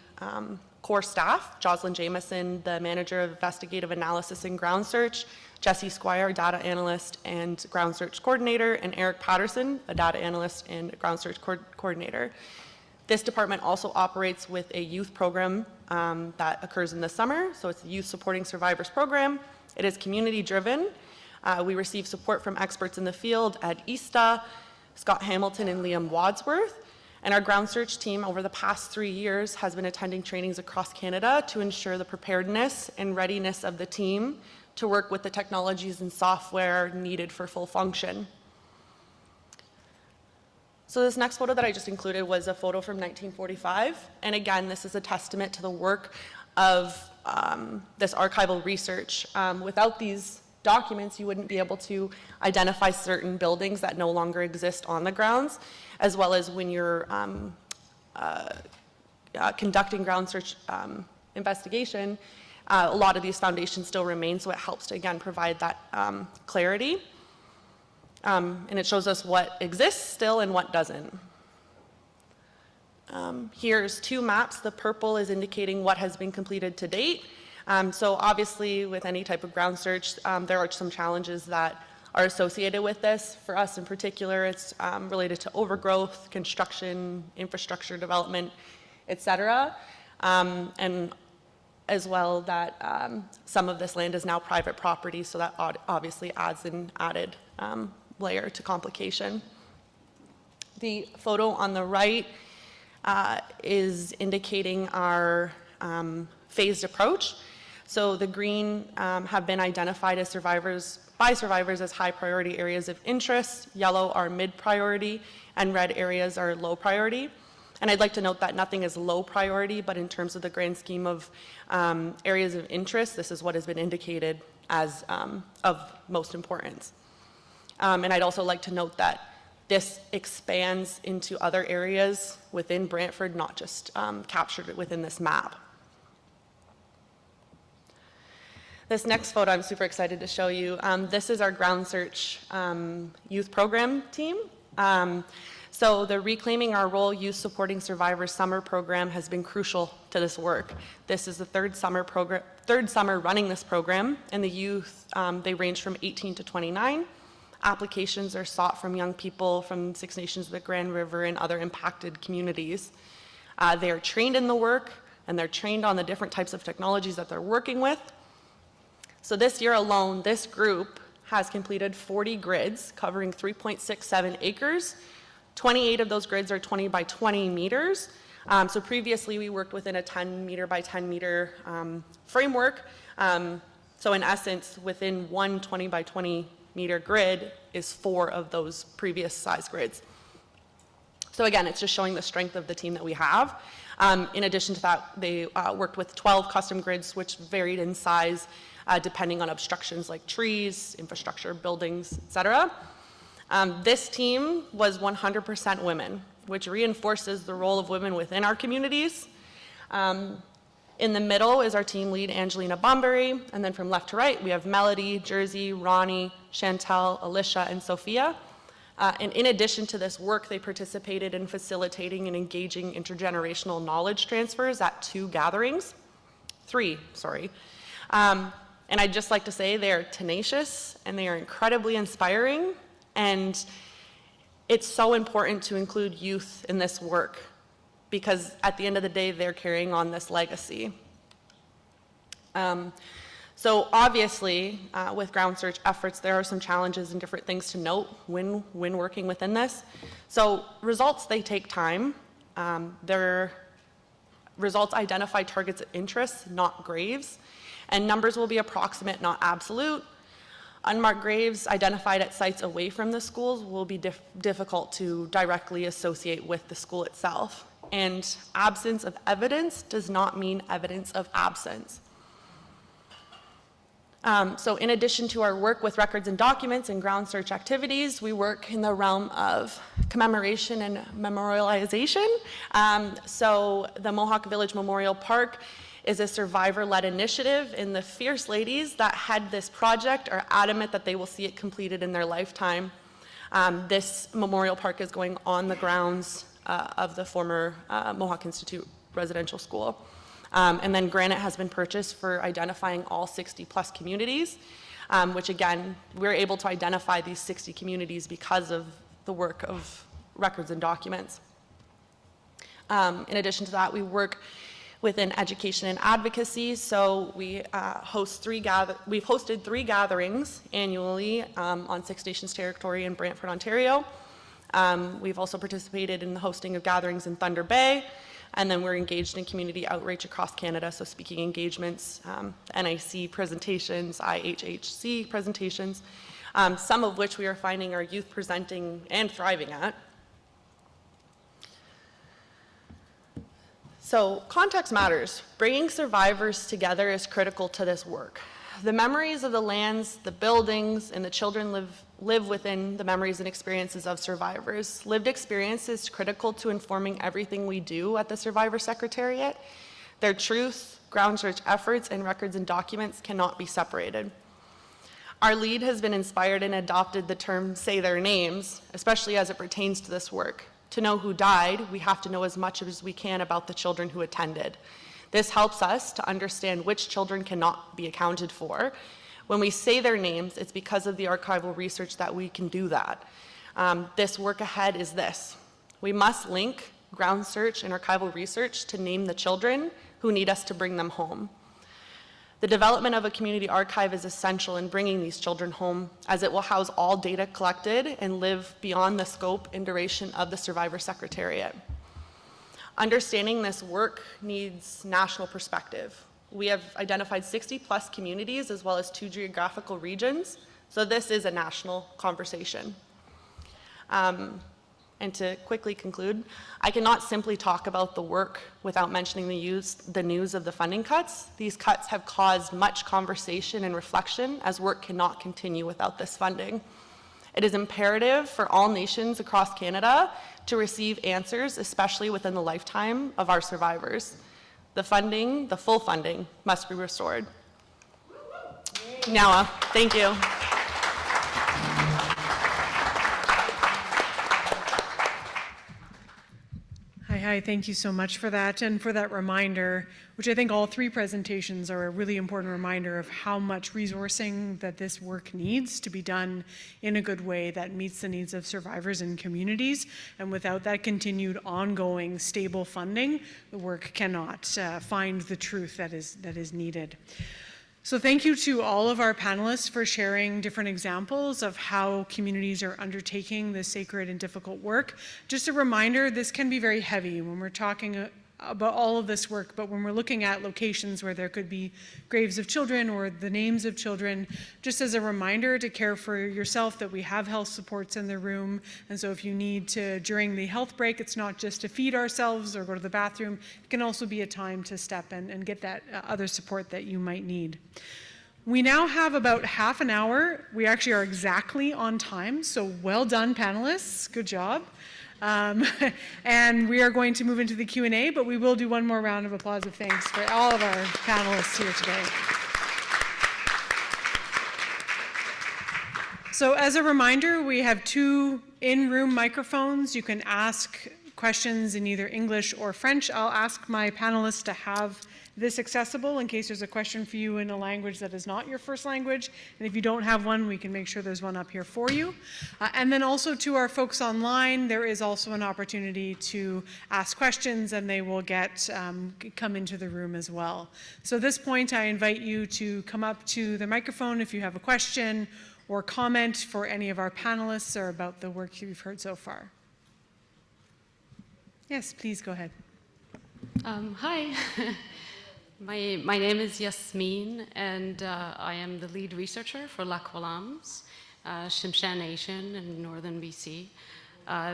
core staff: Jocelyn Jameson, the Manager of Investigative Analysis and Ground Search, Jesse Squire, Data Analyst and Ground Search Coordinator, and Eric Patterson, a Data Analyst and Ground Search Coordinator. This department also operates with a youth program that occurs in the summer, so it's the Youth Supporting Survivors program. It is community-driven. We receive support from experts in the field at ISTA, Scott Hamilton and Liam Wadsworth. And our ground search team over the past 3 years has been attending trainings across Canada to ensure the preparedness and readiness of the team to work with the technologies and software needed for full function. So this next photo that I just included was a photo from 1945. And again, this is a testament to the work of this archival research. Without these documents, you wouldn't be able to identify certain buildings that no longer exist on the grounds, as well as when you're conducting ground search investigation, a lot of these foundations still remain, so it helps to, again, provide that clarity. And it shows us what exists still and what doesn't. Here's 2 maps. The purple is indicating what has been completed to date. So obviously, with any type of ground search, there are some challenges that are associated with this. For us in particular, it's related to overgrowth, construction, infrastructure development, etc. And as well that some of this land is now private property, so that obviously adds an added layer to complication. The photo on the right is indicating our phased approach. So the green have been identified as by survivors as high priority areas of interest, yellow are mid priority, and red areas are low priority. And I'd like to note that nothing is low priority, but in terms of the grand scheme of areas of interest, this is what has been indicated as of most importance. And I'd also like to note that this expands into other areas within Brantford, not just captured within this map. This next photo I'm super excited to show you. This is our ground search youth program team. So the Reclaiming Our Role Youth Supporting Survivors summer program has been crucial to this work. This is the third summer running this program, and the youth, they range from 18 to 29. Applications are sought from young people from Six Nations of the Grand River and other impacted communities. They are trained in the work, and they're trained on the different types of technologies that they're working with. So this year alone, this group has completed 40 grids covering 3.67 acres. 28 of those grids are 20 by 20 meters. So previously we worked within a 10 meter by 10 meter framework. So in essence, within one 20 by 20 meter grid is 4 of those previous size grids. So again, it's just showing the strength of the team that we have. In addition to that, they worked with 12 custom grids, which varied in size depending on obstructions like trees, infrastructure, buildings, etc. This team was 100% women, which reinforces the role of women within our communities. In the middle is our team lead, Angelina Bombury, and then from left to right, we have Melody, Jersey, Ronnie, Chantel, Alicia, and Sophia. And in addition to this work, they participated in facilitating and engaging intergenerational knowledge transfers at 3 gatherings. And I'd just like to say they are tenacious and they are incredibly inspiring. And it's so important to include youth in this work because at the end of the day, they're carrying on this legacy. So obviously, with ground search efforts, there are some challenges and different things to note when working within this. So results, they take time. Their results identify targets of interest, not graves. And numbers will be approximate, not absolute. Unmarked graves identified at sites away from the schools will be difficult to directly associate with the school itself. And absence of evidence does not mean evidence of absence. So in addition to our work with records and documents and ground search activities, we work in the realm of commemoration and memorialization. So the Mohawk Village Memorial Park is a survivor-led initiative, and the Fierce Ladies that head this project are adamant that they will see it completed in their lifetime. This memorial park is going on the grounds of the former Mohawk Institute Residential School. And then granite has been purchased for identifying all 60+ communities, which again, we're able to identify these 60 communities because of the work of records and documents. In addition to that, we work within education and advocacy. So we we've hosted 3 gatherings annually on Six Nations territory in Brantford, Ontario. We've also participated in the hosting of gatherings in Thunder Bay, and then we're engaged in community outreach across Canada, so speaking engagements, NIC presentations, IHHC presentations, some of which we are finding our youth presenting and thriving at. So context matters. Bringing survivors together is critical to this work. The memories of the lands, the buildings, and the children live within the memories and experiences of survivors. Lived experience is critical to informing everything we do at the Survivor Secretariat. Their truth, ground search efforts, and records and documents cannot be separated. Our lead has been inspired and adopted the term "say their names," especially as it pertains to this work. To know who died, we have to know as much as we can about the children who attended. This helps us to understand which children cannot be accounted for. When we say their names, it's because of the archival research that we can do that. This work ahead is this. We must link ground search and archival research to name the children who need us to bring them home. The development of a community archive is essential in bringing these children home, as it will house all data collected and live beyond the scope and duration of the Survivor Secretariat. Understanding this work needs national perspective. We have identified 60+ communities as well as 2 geographical regions, so this is a national conversation. And to quickly conclude, I cannot simply talk about the work without mentioning the news of the funding cuts. These cuts have caused much conversation and reflection, as work cannot continue without this funding. It is imperative for all nations across Canada to receive answers, especially within the lifetime of our survivors. The funding, the full funding, must be restored. Now, thank you. Hi, thank you so much for that and for that reminder, which I think all 3 presentations are a really important reminder of how much resourcing that this work needs to be done in a good way that meets the needs of survivors and communities. And without that continued ongoing stable funding, the work cannot find the truth that is needed. So thank you to all of our panelists for sharing different examples of how communities are undertaking this sacred and difficult work. Just a reminder, this can be very heavy when we're talking about all of this work, but when we're looking at locations where there could be graves of children or the names of children, just as a reminder to care for yourself that we have health supports in the room. And so if you need to, during the health break, it's not just to feed ourselves or go to the bathroom, it can also be a time to step in and get that other support that you might need. We now have about half an hour. We actually are exactly on time, so well done, panelists. Good job. And we are going to move into the Q&A, but we will do one more round of applause of thanks for all of our panelists here today. So as a reminder, we have 2 in-room microphones. You can ask questions in either English or French. I'll ask my panelists to have this accessible in case there's a question for you in a language that is not your first language. And if you don't have one, we can make sure there's one up here for you. And then also to our folks online, there is also an opportunity to ask questions, and they will come into the room as well. So at this point, I invite you to come up to the microphone if you have a question or comment for any of our panelists or about the work you've heard so far. Yes, please go ahead. Hi, my name is Yasmine, and I am the lead researcher for Lac Walams, Shimshan Nation in northern BC.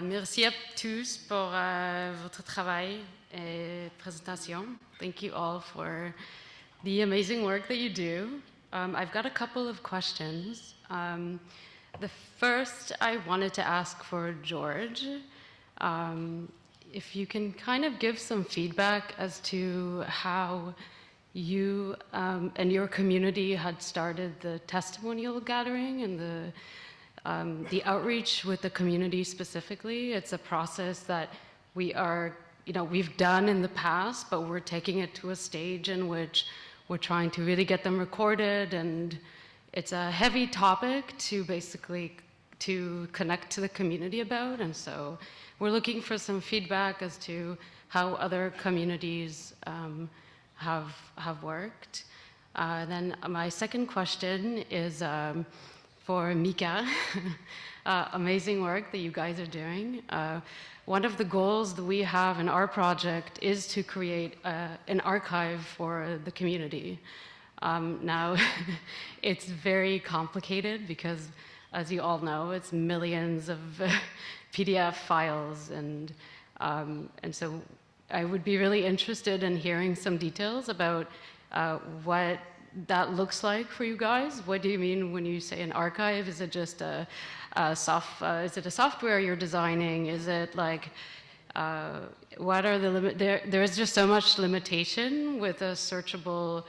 Merci à tous pour votre travail et présentation. Thank you all for the amazing work that you do. I've got a couple of questions. The first I wanted to ask for George. If you can kind of give some feedback as to how you and your community had started the testimonial gathering and the outreach with the community specifically. It's a process that we've done in the past, but we're taking it to a stage in which we're trying to really get them recorded, and it's a heavy topic to connect to the community about, and so we're looking for some feedback as to how other communities have worked. Then my second question is for Mika. Amazing work that you guys are doing. One of the goals that we have in our project is to create an archive for the community. Now, it's very complicated because, as you all know, it's millions of PDF files, and so I would be really interested in hearing some details about what that looks like for you guys. What do you mean when you say an archive? Is it just is it a software you're designing? Is it like what are the limit? There is just so much limitation with a searchable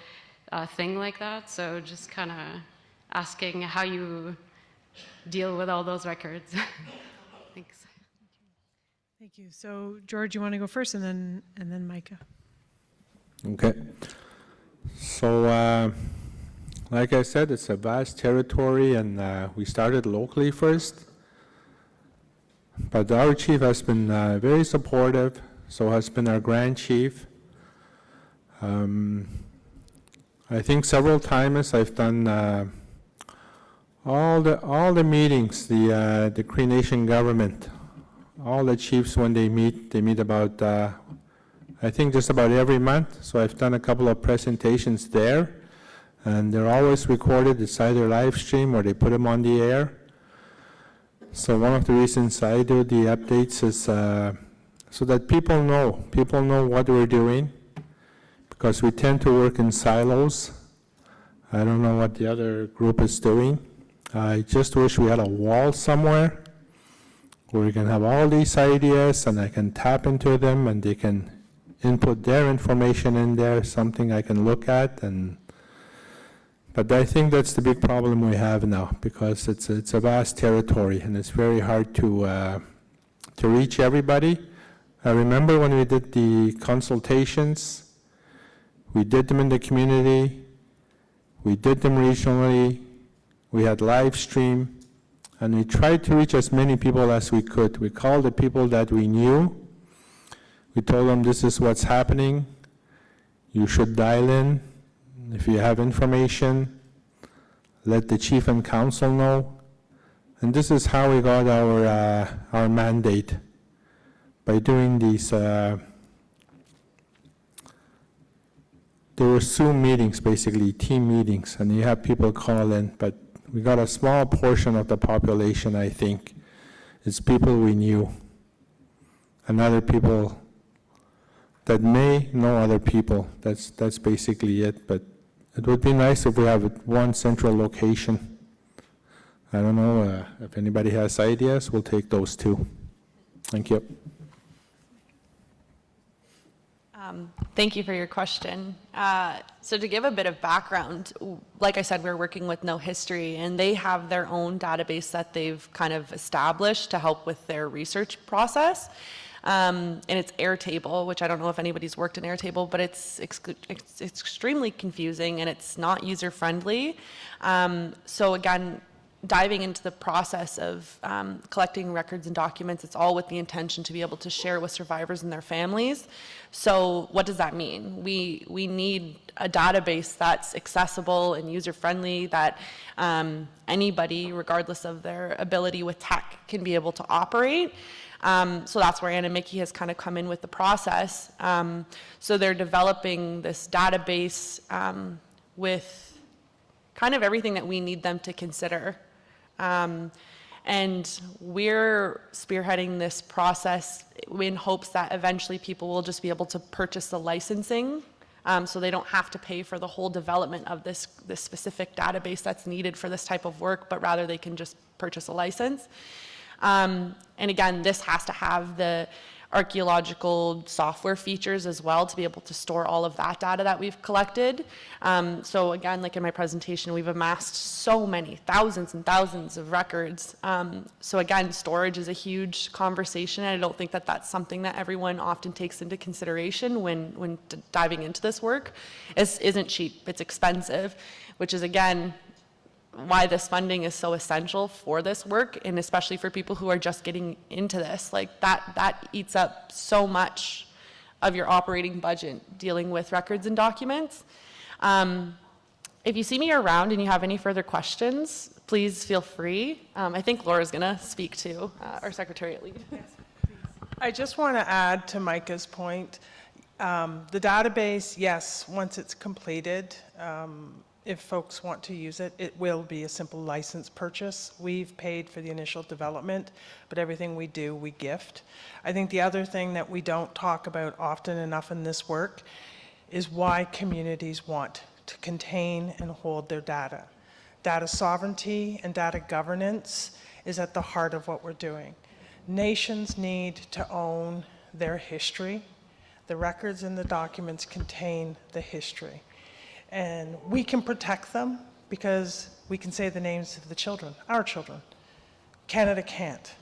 thing like that. So just kind of asking how you deal with all those records. Thanks. Thank you. So George, you want to go first, and then Micah. Okay. So like I said, it's a vast territory, and we started locally first. But our chief has been very supportive, so has been our grand chief. I think several times I've done all the meetings, the Cree Nation government, all the chiefs when they meet about I think just about every month. So I've done a couple of presentations there, and they're always recorded. It's either live stream or they put them on the air. So one of the reasons I do the updates is so that people know what we're doing, because we tend to work in silos. I don't know what the other group is doing. I just wish we had a wall somewhere where we can have all these ideas and I can tap into them and they can input their information in there, something I can look at. But I think that's the big problem we have now, because it's a vast territory and it's very hard to reach everybody. I remember when we did the consultations, we did them in the community, we did them regionally, we had live stream, and we tried to reach as many people as we could. We called the people that we knew. We told them this is what's happening. You should dial in. If you have information, let the chief and council know. And this is how we got our mandate, by doing these. There were Zoom meetings, basically team meetings, and you have people call in, but we got a small portion of the population, I think. It's people we knew, and other people that may know other people. That's basically it, but it would be nice if we have one central location. I don't know if anybody has ideas, we'll take those too. Thank you. Thank you for your question. So to give a bit of background, like I said, we're working with No History, and they have their own database that they've kind of established to help with their research process. And it's Airtable, which I don't know if anybody's worked in Airtable, but it's extremely confusing and it's not user-friendly. So again, diving into the process of collecting records and documents, it's all with the intention to be able to share with survivors and their families. So what does that mean? We need a database that's accessible and user-friendly, that anybody, regardless of their ability with tech, can be able to operate. So that's where Anna Mickey has kind of come in with the process. So they're developing this database with kind of everything that we need them to consider. And we're spearheading this process in hopes that eventually people will just be able to purchase the licensing, so they don't have to pay for the whole development of this specific database that's needed for this type of work, but rather they can just purchase a license. And again, this has to have the archaeological software features as well to be able to store all of that data that we've collected. So again, like in my presentation, we've amassed so many, thousands and thousands of records. So again, storage is a huge conversation, and I don't think that that's something that everyone often takes into consideration when diving into this work. It isn't cheap, it's expensive, which is again, why this funding is so essential for this work, and especially for people who are just getting into this. Like that eats up so much of your operating budget dealing with records and documents. If you see me around and you have any further questions, please feel free. I think Laura's gonna speak to our Secretariat lead. Yes, I just want to add to Micah's point. The database, yes, once it's completed, if folks want to use it, it will be a simple license purchase. We've paid for the initial development, but everything we do, we gift. I think the other thing that we don't talk about often enough in this work is why communities want to contain and hold their data. Data sovereignty and data governance is at the heart of what we're doing. Nations need to own their history. The records and the documents contain the history. And we can protect them because we can say the names of the children, our children. Canada can't.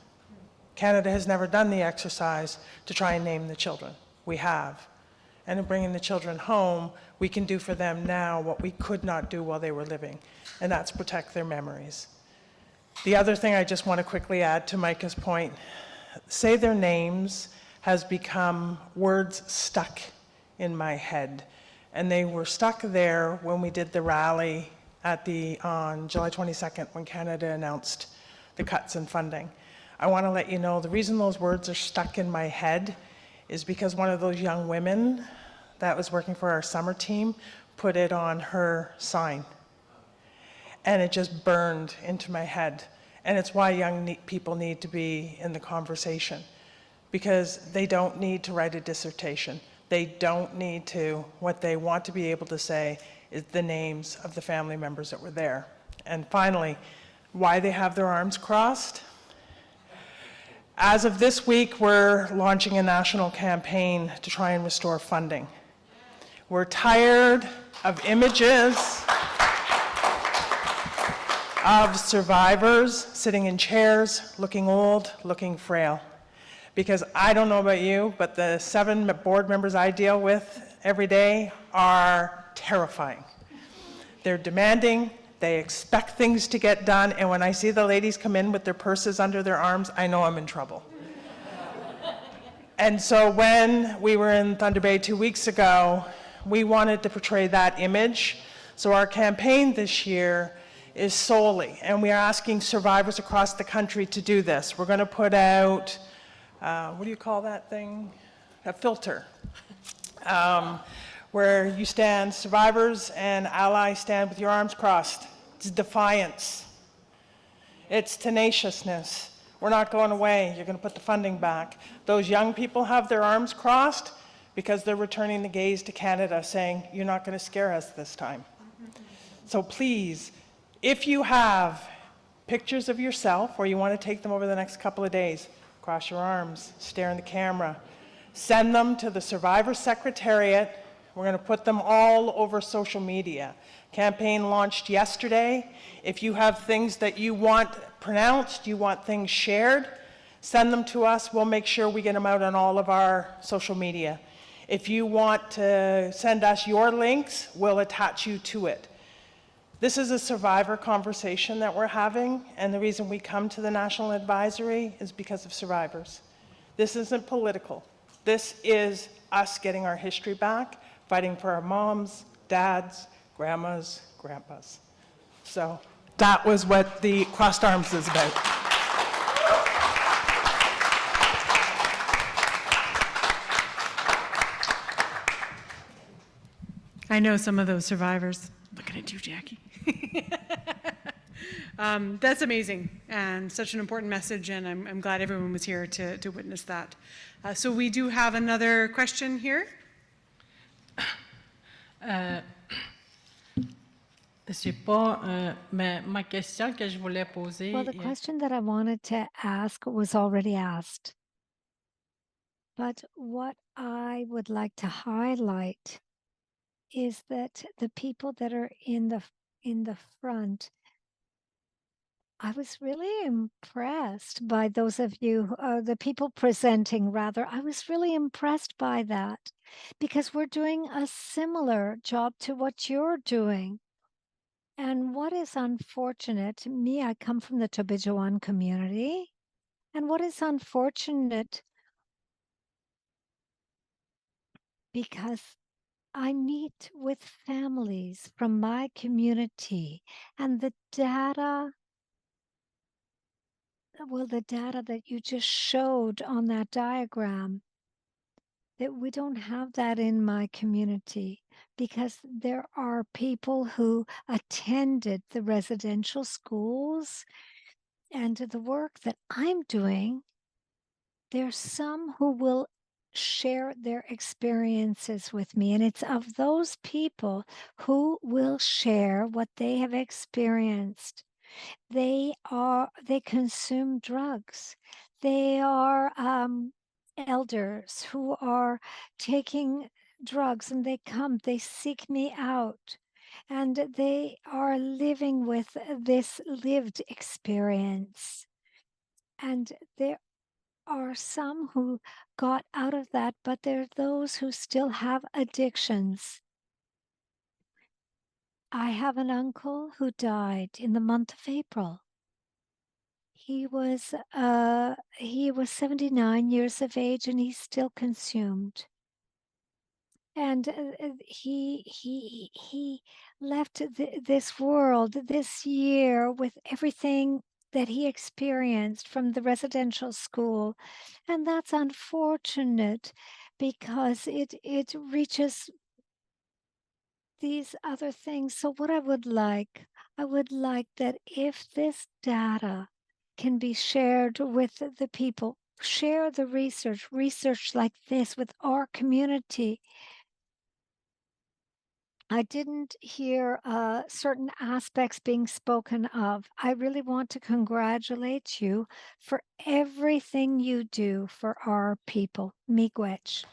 Canada has never done the exercise to try and name the children. We have. And in bringing the children home, we can do for them now what we could not do while they were living, and that's protect their memories. The other thing I just want to quickly add to Micah's point, say their names has become words stuck in my head. And they were stuck there when we did the rally on July 22nd when Canada announced the cuts in funding. I want to let you know the reason those words are stuck in my head is because one of those young women that was working for our summer team put it on her sign. And it just burned into my head. And it's why young people need to be in the conversation, because they don't need to write a dissertation. They don't need to. What they want to be able to say is the names of the family members that were there. And finally, why they have their arms crossed. As of this week, we're launching a national campaign to try and restore funding. We're tired of images of survivors sitting in chairs, looking old, looking frail. Because I don't know about you, but the 7 board members I deal with every day are terrifying. They're demanding, they expect things to get done, and when I see the ladies come in with their purses under their arms, I know I'm in trouble. And so when we were in Thunder Bay 2 weeks ago, we wanted to portray that image. So our campaign this year is solely, and we are asking survivors across the country to do this. We're going to put out what do you call that thing? A filter. Where you stand, survivors and allies stand with your arms crossed. It's defiance. It's tenaciousness. We're not going away. You're going to put the funding back. Those young people have their arms crossed because they're returning the gaze to Canada saying, you're not going to scare us this time. So please, if you have pictures of yourself or you want to take them over the next couple of days, cross your arms, stare in the camera. Send them to the Survivor Secretariat. We're going to put them all over social media. Campaign launched yesterday. If you have things that you want pronounced, you want things shared, send them to us. We'll make sure we get them out on all of our social media. If you want to send us your links, we'll attach you to it. This is a survivor conversation that we're having, and the reason we come to the National Advisory is because of survivors. This isn't political. This is us getting our history back, fighting for our moms, dads, grandmas, grandpas. So that was what the crossed arms is about. I know some of those survivors. Looking at you, Jackie. That's amazing and such an important message, and I'm glad everyone was here to witness that. So we do have another question here. Ma question que je voulais poser. Well, the question that I wanted to ask was already asked. But what I would like to highlight is that the people that are in the front, I was really impressed by those of you, the people presenting rather. I was really impressed by that because we're doing a similar job to what you're doing. And what is unfortunate, me, I come from the Tobijuan community, and what is unfortunate, because I meet with families from my community, and the data that you just showed on that diagram, that we don't have that in my community because there are people who attended the residential schools and the work that I'm doing. There's some who will share their experiences with me, and it's of those people who will share what they have experienced. They consume drugs. They are elders who are taking drugs, and they seek me out, and they are living with this lived experience. And there are some who got out of that, but there are those who still have addictions. I have an uncle who died in the month of April. He was 79 years of age, and he still consumed. And he left this world this year with everything that he experienced from the residential school, and that's unfortunate because it reaches these other things. So what I would like that if this data can be shared with the people, share the research like this with our community. I didn't hear certain aspects being spoken of. I really want to congratulate you for everything you do for our people. Miigwech.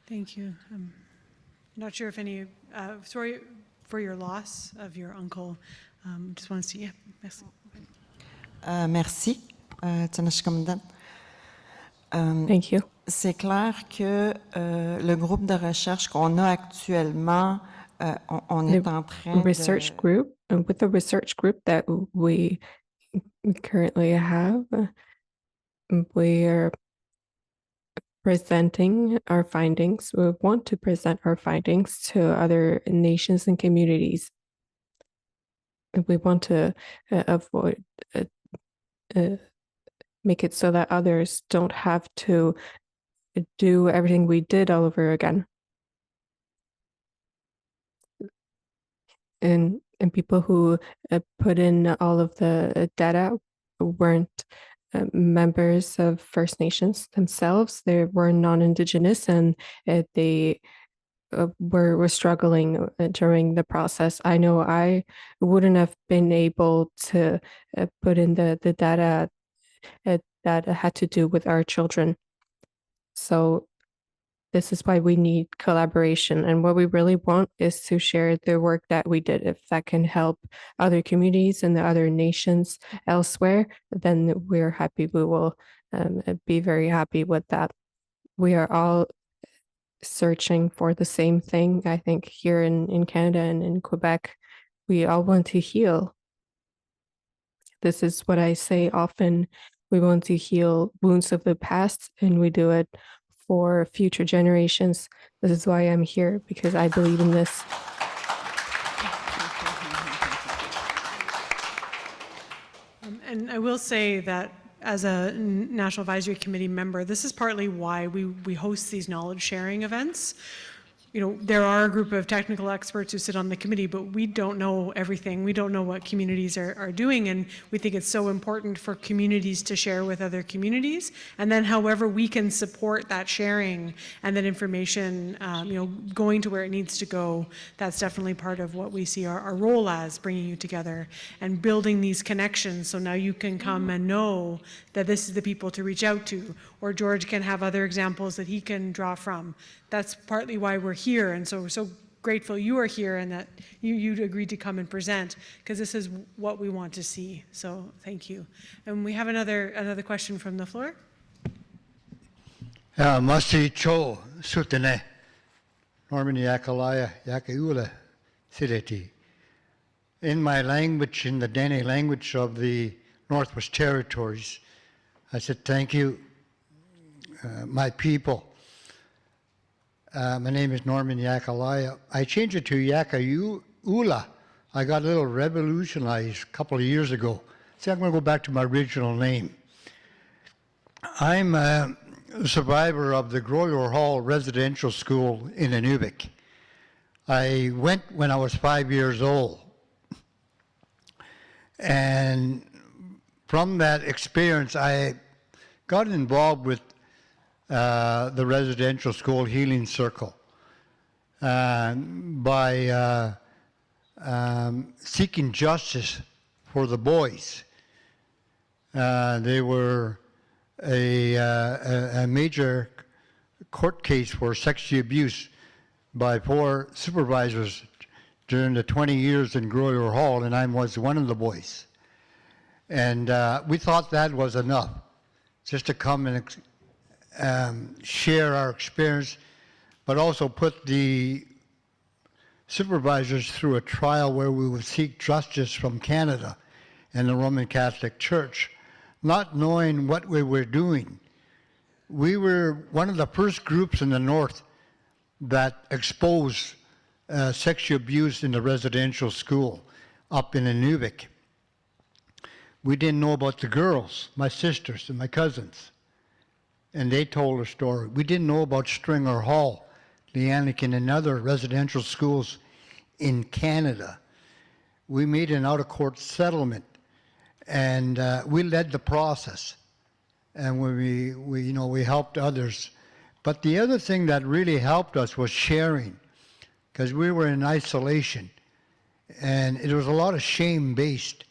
Thank you. I'm not sure if any, sorry for your loss of your uncle. Just want to see, yeah, merci. Merci, Thank you. C'est clair que le groupe de recherche qu'on a actuellement, on est en train research group, with the research group that we currently have, we are presenting our findings. We want to present our findings to other nations and communities. We want to avoid, make it so that others don't have to do everything we did all over again. And people who put in all of the data weren't members of First Nations themselves. They were non-Indigenous, and they were struggling during the process. I know I wouldn't have been able to put in the data that had to do with our children. So this is why we need collaboration. And what we really want is to share the work that we did. If that can help other communities and the other nations elsewhere, then we're happy. We will be very happy with that. We are all searching for the same thing. I think here in Canada and in Quebec, we all want to heal. This is what I say often. We want to heal wounds of the past, and we do it for future generations. This is why I'm here, because I believe in this. And I will say that as a National Advisory Committee member, this is partly why we host these knowledge sharing events. You know, there are a group of technical experts who sit on the committee, but we don't know everything. We don't know what communities are doing, and we think it's so important for communities to share with other communities. And then however we can support that sharing and that information, you know, going to where it needs to go, that's definitely part of what we see our role as, bringing you together and building these connections. So now you can come and know that this is the people to reach out to, or George can have other examples that he can draw from. That's partly why we're here, and so we're so grateful you are here and that you agreed to come and present, because this is what we want to see. So thank you. And we have another question from the floor. Masi cho sutene Norman Yakalaya Yakaula Sideti. In my language, in the Dene language of the Northwest Territories, I said, thank you, my people. My name is Norman Yakalaya. I changed it to Yakaula. I got a little revolutionized a couple of years ago. See, I'm going to go back to my original name. I'm a survivor of the Groyer Hall Residential School in Inuvik. I went when I was 5 years old. And from that experience, I got involved with the residential school healing circle by seeking justice for the boys. They were a major court case for sexual abuse by 4 supervisors during the 20 years in Groyer Hall, and I was one of the boys. And we thought that was enough, just to come and share our experience, but also put the supervisors through a trial where we would seek justice from Canada and the Roman Catholic Church, not knowing what we were doing. We were one of the first groups in the North that exposed sexual abuse in the residential school up in Inuvik. We didn't know about the girls, my sisters and my cousins, and they told a story. We didn't know about Stringer Hall, Leanican, and other residential schools in Canada. We made an out-of-court settlement, and we led the process, and we helped others. But the other thing that really helped us was sharing, because we were in isolation, and it was a lot of shame-based.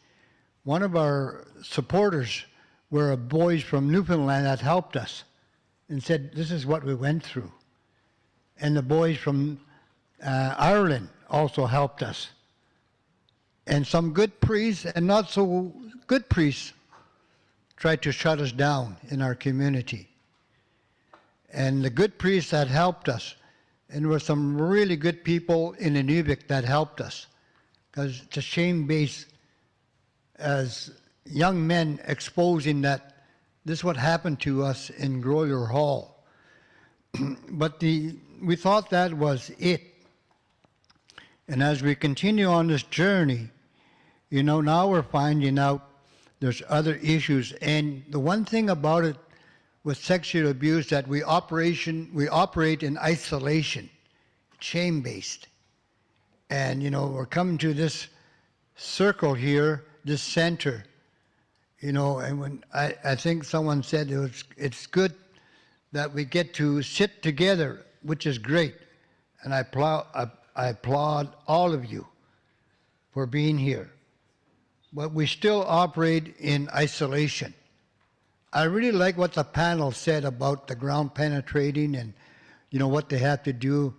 One of our supporters were boys from Newfoundland that helped us and said, this is what we went through. And the boys from Ireland also helped us. And some good priests and not so good priests tried to shut us down in our community. And the good priests that helped us, and there were some really good people in Inuvik that helped us, because it's a shame-based as young men exposing that this is what happened to us in Groyer Hall. But we thought that was it. And as we continue on this journey, you know, now we're finding out there's other issues. And the one thing about it with sexual abuse, that we operate in isolation, shame-based. And, you know, we're coming to this circle here, this center, you know, and when I think someone said it's good that we get to sit together, which is great, and I applaud all of you for being here. But we still operate in isolation. I really like what the panel said about the ground penetrating and, you know, what they have to do.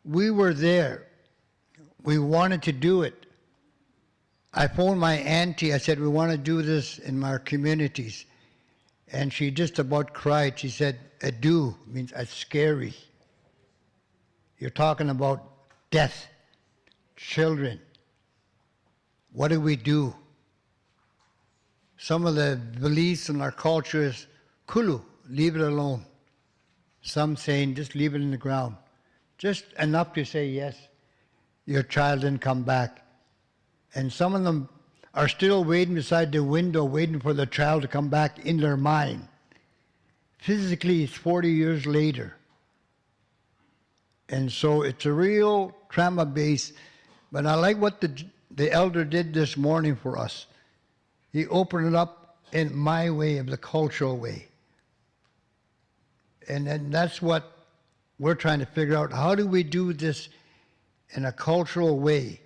We were there. We wanted to do it. I phoned my auntie. I said, we want to do this in our communities. And she just about cried. She said, "Adu" means it's scary. You're talking about death, children. What do we do? Some of the beliefs in our culture is kulu, leave it alone. Some saying just leave it in the ground. Just enough to say yes, your child didn't come back. And some of them are still waiting beside the window, waiting for the child to come back in their mind. Physically, it's 40 years later. And so it's a real trauma base. But I like what the elder did this morning for us. He opened it up in my way, of the cultural way. And then that's what we're trying to figure out. How do we do this in a cultural way?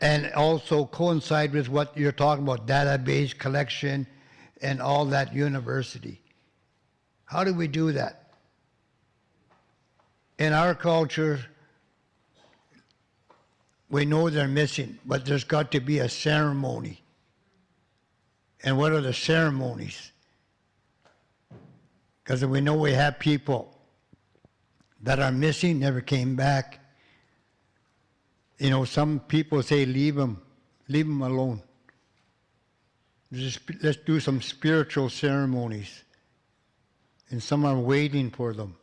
And also coincide with what you're talking about, database collection and all that university. How do we do that? In our culture, we know they're missing, but there's got to be a ceremony. And what are the ceremonies? Because we know we have people that are missing, never came back. You know, some people say leave them alone. Let's do some spiritual ceremonies. And some are waiting for them.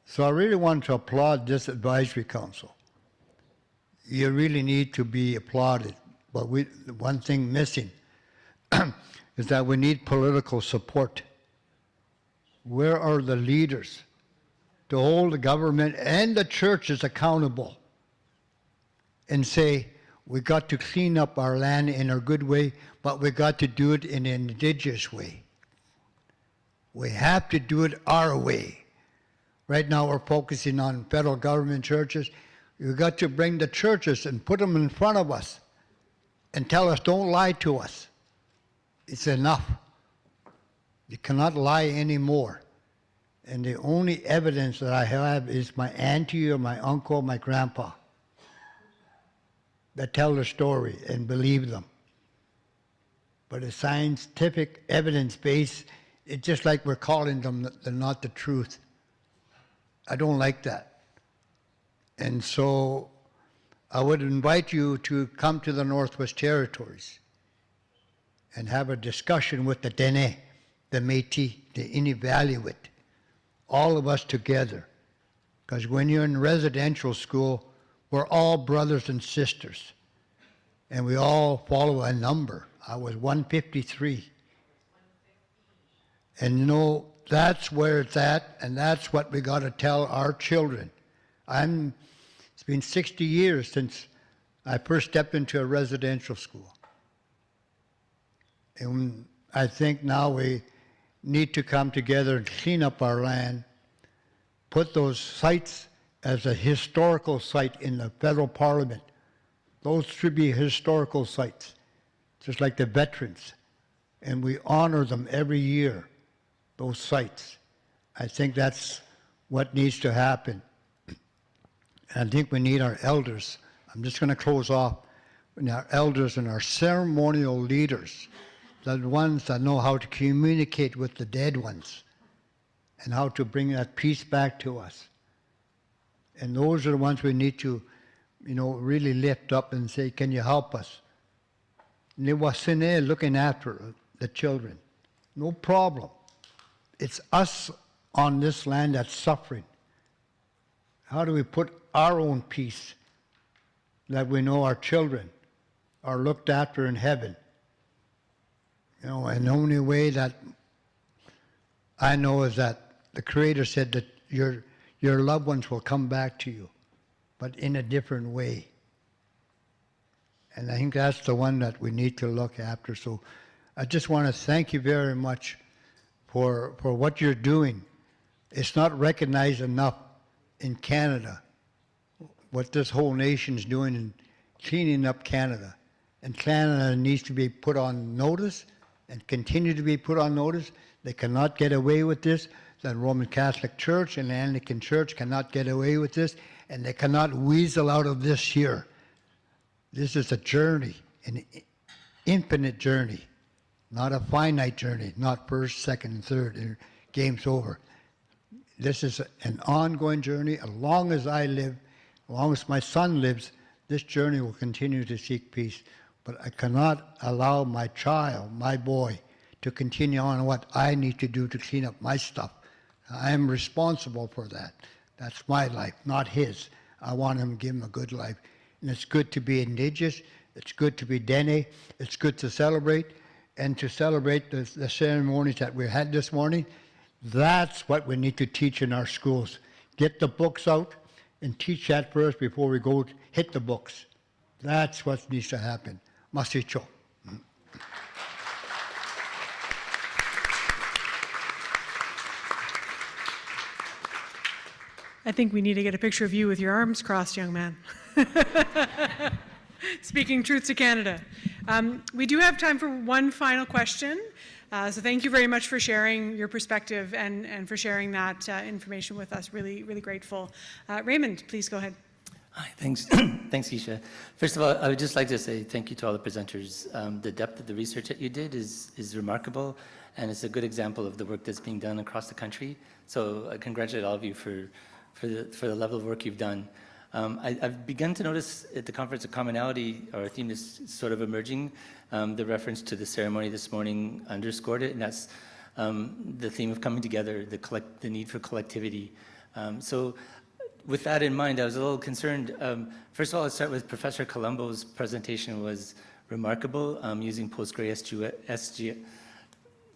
So I really want to applaud this advisory council. You really need to be applauded. But one thing missing is that we need political support. Where are the leaders to hold the government and the churches accountable and say, we got to clean up our land in a good way, but we got to do it in an indigenous way. We have to do it our way. Right now we're focusing on federal government churches. You've got to bring the churches and put them in front of us and tell us, don't lie to us. It's enough. You cannot lie anymore. And the only evidence that I have is my auntie or my uncle, my grandpa, that tell the story and believe them. But a scientific evidence base, it's just like we're calling them not the truth. I don't like that. And so I would invite you to come to the Northwest Territories and have a discussion with the Dene, the Métis, the Inevaluate, all of us together. Because when you're in residential school, we're all brothers and sisters. And we all follow a number. I was 153. And you know, that's where it's at, and that's what we got to tell our children. It's been 60 years since I first stepped into a residential school. And I think now we need to come together and clean up our land, put those sites as a historical site in the federal parliament. Those should be historical sites, just like the veterans. And we honor them every year, those sites. I think that's what needs to happen. And I think we need our elders. I'm just going to close off with our elders and our ceremonial leaders, the ones that know how to communicate with the dead ones and how to bring that peace back to us. And those are the ones we need to, you know, really lift up and say, can you help us? Niwasine looking after the children. No problem. It's us on this land that's suffering. How do we put our own peace that we know our children are looked after in heaven? You know, and the only way that I know is that the Creator said that your loved ones will come back to you, but in a different way. And I think that's the one that we need to look after. So I just want to thank you very much for what you're doing. It's not recognized enough in Canada, what this whole nation's doing in cleaning up Canada. And Canada needs to be put on notice and continue to be put on notice. They cannot get away with this. The Roman Catholic Church and the Anglican Church cannot get away with this, and they cannot weasel out of this here. This is a journey, an infinite journey, not a finite journey, not first, second, and third, and game's over. This is an ongoing journey. As long as I live, as long as my son lives, this journey will continue to seek peace. But I cannot allow my child, my boy, to continue on what I need to do to clean up my stuff. I am responsible for that. That's my life, not his. I want him to give him a good life. And it's good to be Indigenous. It's good to be Dene. It's good to celebrate. And to celebrate the ceremonies that we had this morning. That's what we need to teach in our schools. Get the books out and teach that first before we go hit the books. That's what needs to happen. Masicho. I think we need to get a picture of you with your arms crossed, young man. Speaking truth to Canada. We do have time for one final question. So thank you very much for sharing your perspective and for sharing that information with us. Really, really grateful. Raymond, please go ahead. Hi, thanks. Thanks, Keisha. First of all, I would just like to say thank you to all the presenters. The depth of the research that you did is remarkable, and it's a good example of the work that's being done across the country. So I congratulate all of you for the level of work you've done. I've begun to notice at the conference a commonality or a theme that's sort of emerging. The reference to the ceremony this morning underscored it, and that's the theme of coming together, the need for collectivity. So with that in mind, I was a little concerned. First of all, let's start with Professor Colombo's presentation was remarkable, using PostgreSQL,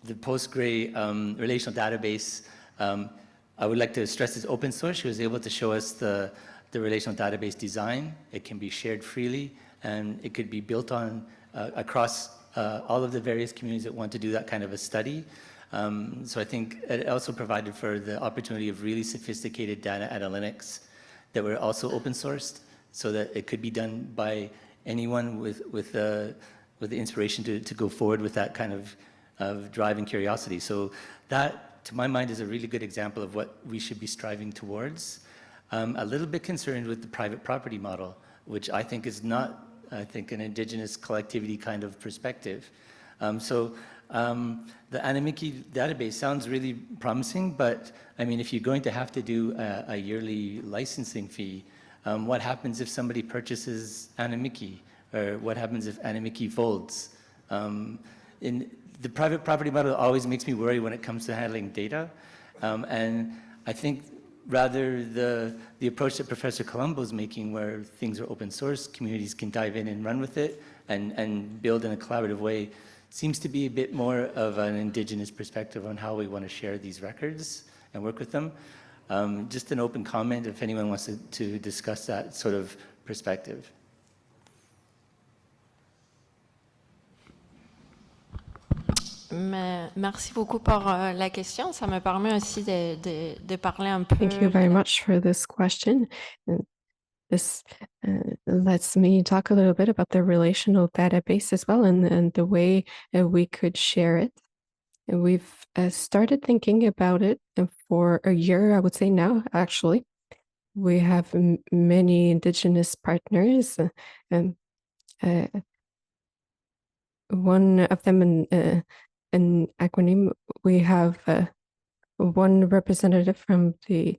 the Postgre relational database. I would like to stress it's open source. She was able to show us the relational database design. It can be shared freely, and it could be built on across all of the various communities that want to do that kind of a study. So I think it also provided for the opportunity of really sophisticated data analytics that were also open sourced, so that it could be done by anyone with the inspiration to go forward with that kind of drive and curiosity. So that, to my mind, is a really good example of what we should be striving towards. A little bit concerned with the private property model, which I think is not, an Indigenous collectivity kind of perspective. The Anamiki database sounds really promising, but I mean, if you're going to have to do a yearly licensing fee, what happens if somebody purchases Anamiki? Or what happens if Anamiki folds? In the private property model always makes me worry when it comes to handling data. And I think rather the approach that Professor Colombo is making, where things are open source, communities can dive in and run with it and build in a collaborative way, seems to be a bit more of an Indigenous perspective on how we want to share these records and work with them. Just an open comment if anyone wants to discuss that sort of perspective. Merci beaucoup pour la question. Ça me permet aussi de parler un peu. Thank you very much for this question. This lets me talk a little bit about the relational database as well, and the way we could share it. And we've started thinking about it for a year, I would say now, actually. We have many Indigenous partners, and one of them in Aquanim, we have one representative from the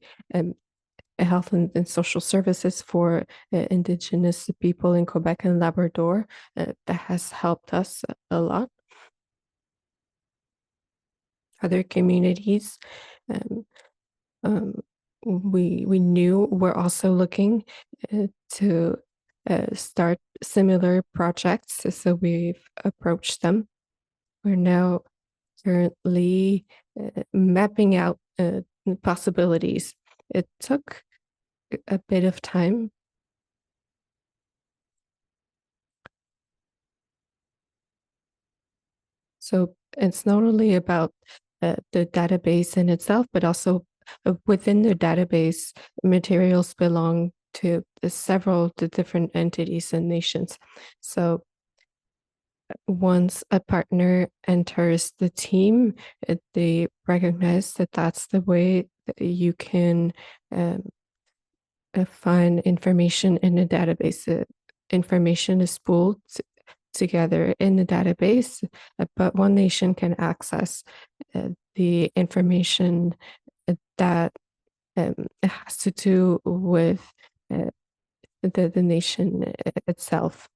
Health and Social Services for Indigenous people in Quebec and Labrador that has helped us a lot. Other communities, we knew we're also looking to start similar projects, so we've approached them. We're now currently mapping out possibilities. It took a bit of time. So it's not only about the database in itself, but also within the database, materials belong to several different entities and nations. So once a partner enters the team, they recognize that that's the way that you can find information in a database. Information is pooled together in the database, but one nation can access the information that has to do with the nation itself.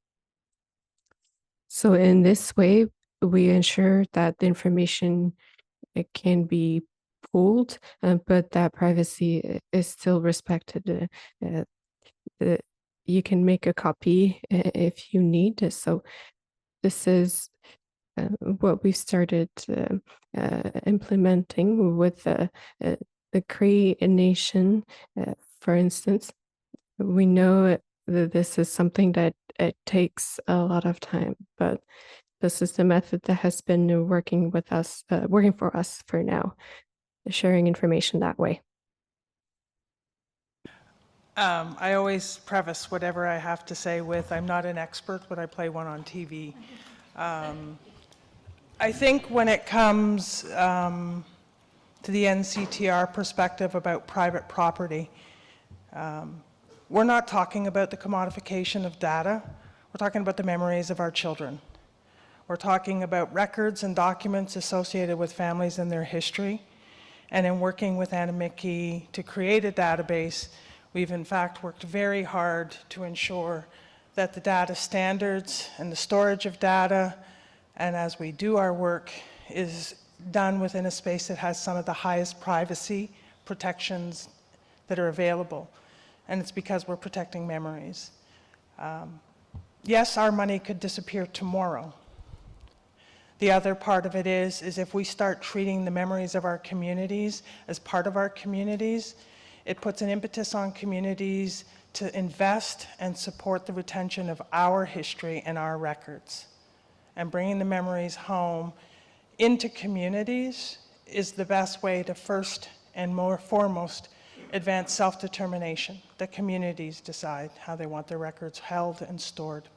So in this way, we ensure that the information can be pooled, but that privacy is still respected. You can make a copy if you need. So this is what we started implementing with the Cree Nation, for instance. We know that this is something that it takes a lot of time, but this is the method that has been working for us for now, sharing information that way. I always preface whatever I have to say with, I'm not an expert, but I play one on TV. I think when it comes to the NCTR perspective about private property, we're not talking about the commodification of data. We're talking about the memories of our children. We're talking about records and documents associated with families and their history. And in working with Anna Mickey to create a database, we've in fact worked very hard to ensure that the data standards and the storage of data, and as we do our work, is done within a space that has some of the highest privacy protections that are available. And it's because we're protecting memories. Yes, our money could disappear tomorrow. The other part of it is if we start treating the memories of our communities as part of our communities, it puts an impetus on communities to invest and support the retention of our history and our records. And bringing the memories home into communities is the best way to first and more foremost advance self-determination, that communities decide how they want their records held and stored.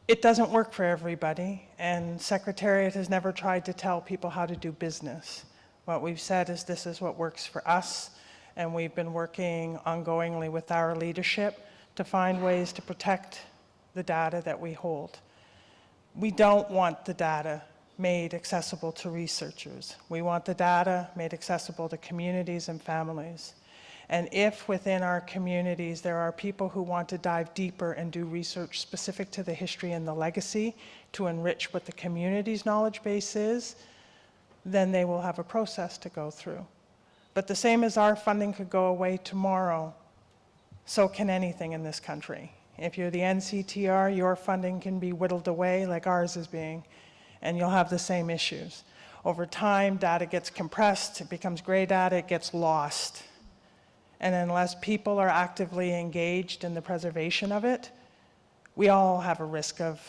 It doesn't work for everybody, and Secretariat has never tried to tell people how to do business. What we've said is this is what works for us, and we've been working ongoingly with our leadership to find ways to protect the data that we hold. We don't want the data made accessible to researchers. We want the data made accessible to communities and families. And if within our communities there are people who want to dive deeper and do research specific to the history and the legacy to enrich what the community's knowledge base is, then they will have a process to go through. But the same as our funding could go away tomorrow, so can anything in this country. If you're the NCTR, your funding can be whittled away like ours is being, and you'll have the same issues. Over time, data gets compressed, it becomes gray data, it gets lost. And unless people are actively engaged in the preservation of it, we all have a risk of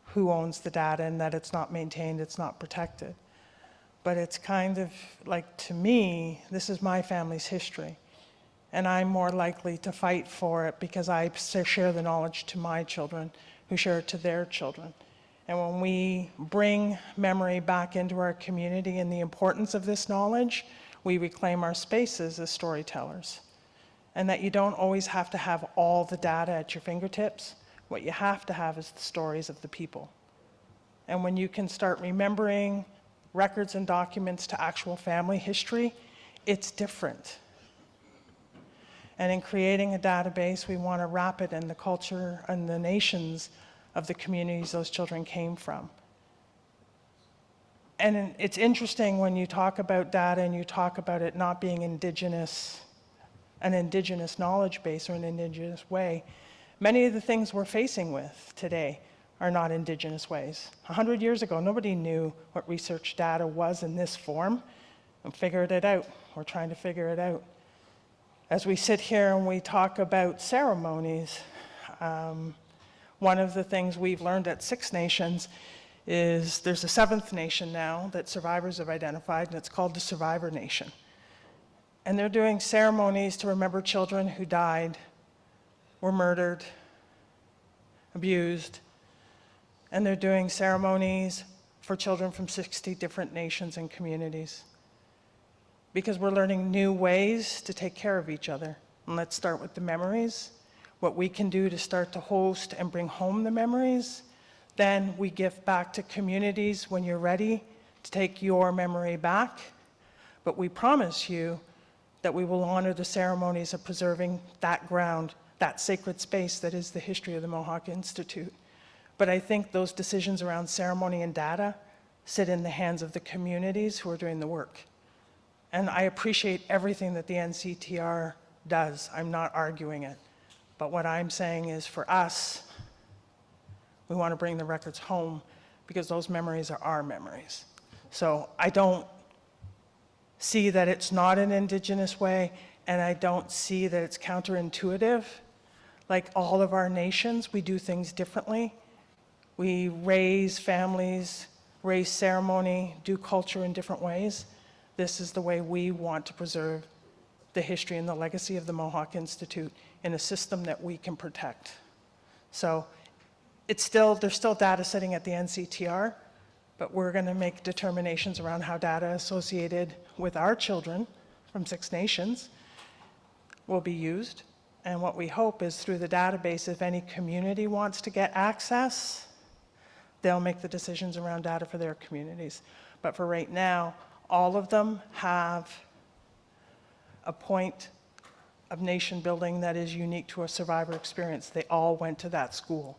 who owns the data and that it's not maintained, it's not protected. But it's kind of like, to me, this is my family's history. And I'm more likely to fight for it because I share the knowledge to my children who share it to their children. And when we bring memory back into our community and the importance of this knowledge, we reclaim our spaces as storytellers. And that you don't always have to have all the data at your fingertips. What you have to have is the stories of the people. And when you can start remembering records and documents to actual family history, it's different. And in creating a database, we want to wrap it in the culture and the nations of the communities those children came from. And it's interesting when you talk about data and you talk about it not being indigenous, an indigenous knowledge base or an indigenous way. Many of the things we're facing with today are not indigenous ways. 100 years ago, nobody knew what research data was in this form and figured it out. We're trying to figure it out. As we sit here and we talk about ceremonies, one of the things we've learned at Six Nations is there's a seventh nation now that survivors have identified, and it's called the Survivor Nation. And they're doing ceremonies to remember children who died, were murdered, abused, and they're doing ceremonies for children from 60 different nations and communities. Because we're learning new ways to take care of each other. And let's start with the memories, what we can do to start to host and bring home the memories. Then we give back to communities when you're ready to take your memory back. But we promise you that we will honor the ceremonies of preserving that ground, that sacred space that is the history of the Mohawk Institute. But I think those decisions around ceremony and data sit in the hands of the communities who are doing the work. And I appreciate everything that the NCTR does. I'm not arguing it. But what I'm saying is for us, we want to bring the records home because those memories are our memories. So I don't see that it's not an Indigenous way, and I don't see that it's counterintuitive. Like all of our nations, we do things differently. We raise families, raise ceremony, do culture in different ways. This is the way we want to preserve the history and the legacy of the Mohawk Institute in a system that we can protect. So there's still data sitting at the NCTR, but we're going to make determinations around how data associated with our children from 6 nations will be used. And what we hope is through the database, if any community wants to get access, they'll make the decisions around data for their communities. But for right now, all of them have a point of nation building that is unique to a survivor experience. They all went to that school.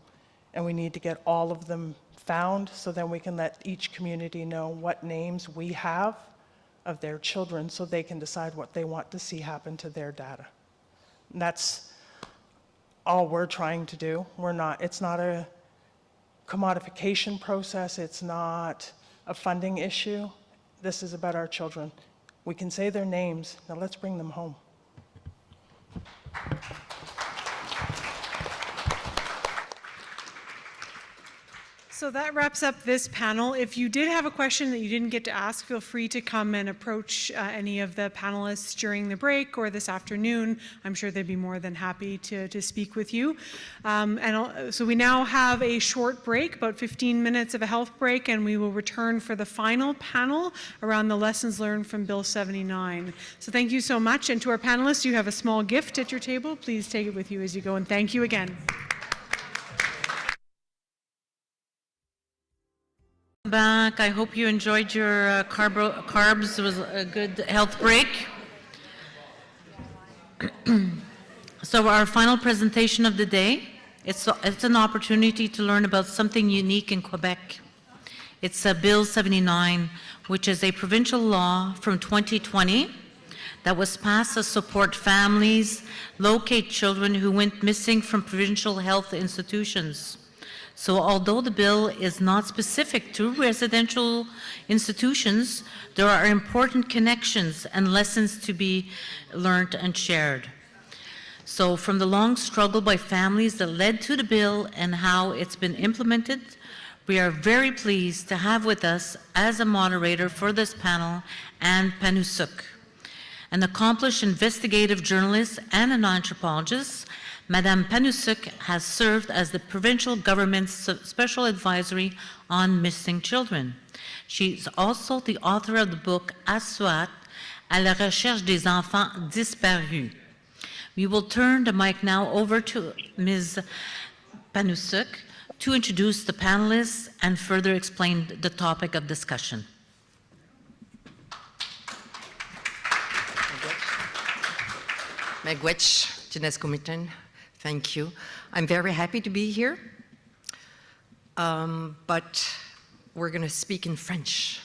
And we need to get all of them found so then we can let each community know what names we have of their children so they can decide what they want to see happen to their data. And that's all we're trying to do. It's not a commodification process. It's not a funding issue. This is about our children. We can say their names. Now let's bring them home. So that wraps up this panel. If you did have a question that you didn't get to ask, feel free to come and approach any of the panelists during the break or this afternoon. I'm sure they'd be more than happy to speak with you. So we now have a short break, about 15 minutes of a health break, and we will return for the final panel around the lessons learned from Bill 79. So thank you so much. And to our panelists, you have a small gift at your table. Please take it with you as you go, and thank you again. Back. I hope you enjoyed your carbs. It was a good health break. So our final presentation of the day, it's an opportunity to learn about something unique in Quebec. It's Bill 79, which is a provincial law from 2020 that was passed to support families, locate children who went missing from provincial health institutions. So although the bill is not specific to residential institutions, there are important connections and lessons to be learned and shared. So from the long struggle by families that led to the bill and how it's been implemented, we are very pleased to have with us as a moderator for this panel Anne Panusuk, an accomplished investigative journalist and an anthropologist. Madame Panusuk has served as the provincial government's special advisory on missing children. She's also the author of the book Aswat, à la recherche des enfants disparus. We will turn the mic now over to Ms. Panusuk to introduce the panelists and further explain the topic of discussion. Megwitch, Jinescomitan. Thank you. I'm very happy to be here, but we're going to speak in French.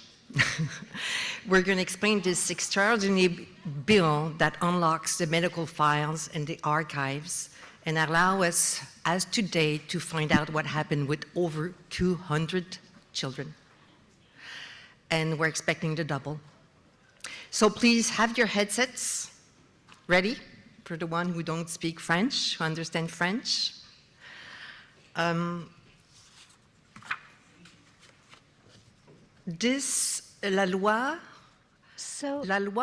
We're going to explain this extraordinary bill that unlocks the medical files and the archives and allow us, as today, to find out what happened with over 200 children. And we're expecting the double. So please have your headsets ready. For the one who don't speak French, who understand French. La loi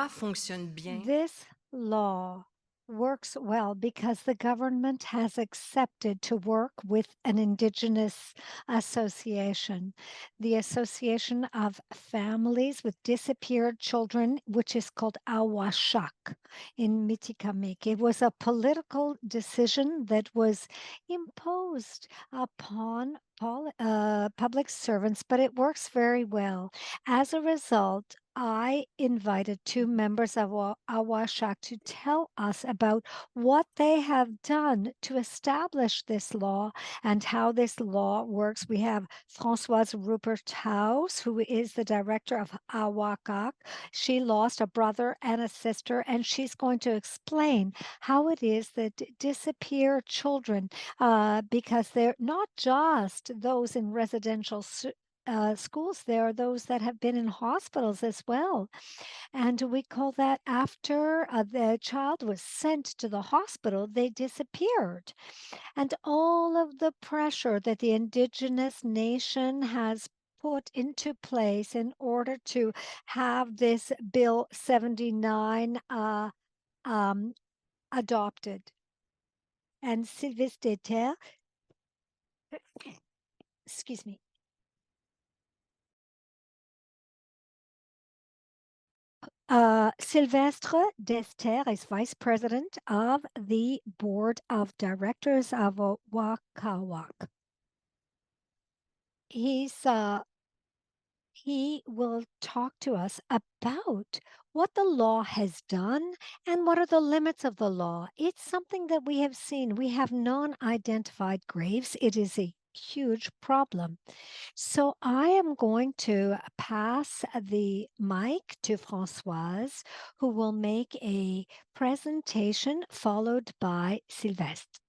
fonctionne bien. This law works well because the government has accepted to work with an Indigenous association, the Association of Families with Disappeared Children, which is called Awashak in Mitikamik. It was a political decision that was imposed upon public servants, but it works very well. As a result, I invited two members of Awashak to tell us about what they have done to establish this law and how this law works. We have Françoise Rupert House, who is the director of Awakak. She lost a brother and a sister, and she's going to explain how it is that disappear children, because they're not just those in residential schools. There are those that have been in hospitals as well. And we call that after the child was sent to the hospital, they disappeared. And all of the pressure that the Indigenous nation has put into place in order to have this Bill 79 adopted. And Sylvie Steter, excuse me, Sylvestre Dester is vice president of the board of directors of Wakawak. He will talk to us about what the law has done and what are the limits of the law. It's something that we have seen. We have non-identified graves. It is a huge problem. So I am going to pass the mic to Françoise, who will make a presentation followed by Sylvestre.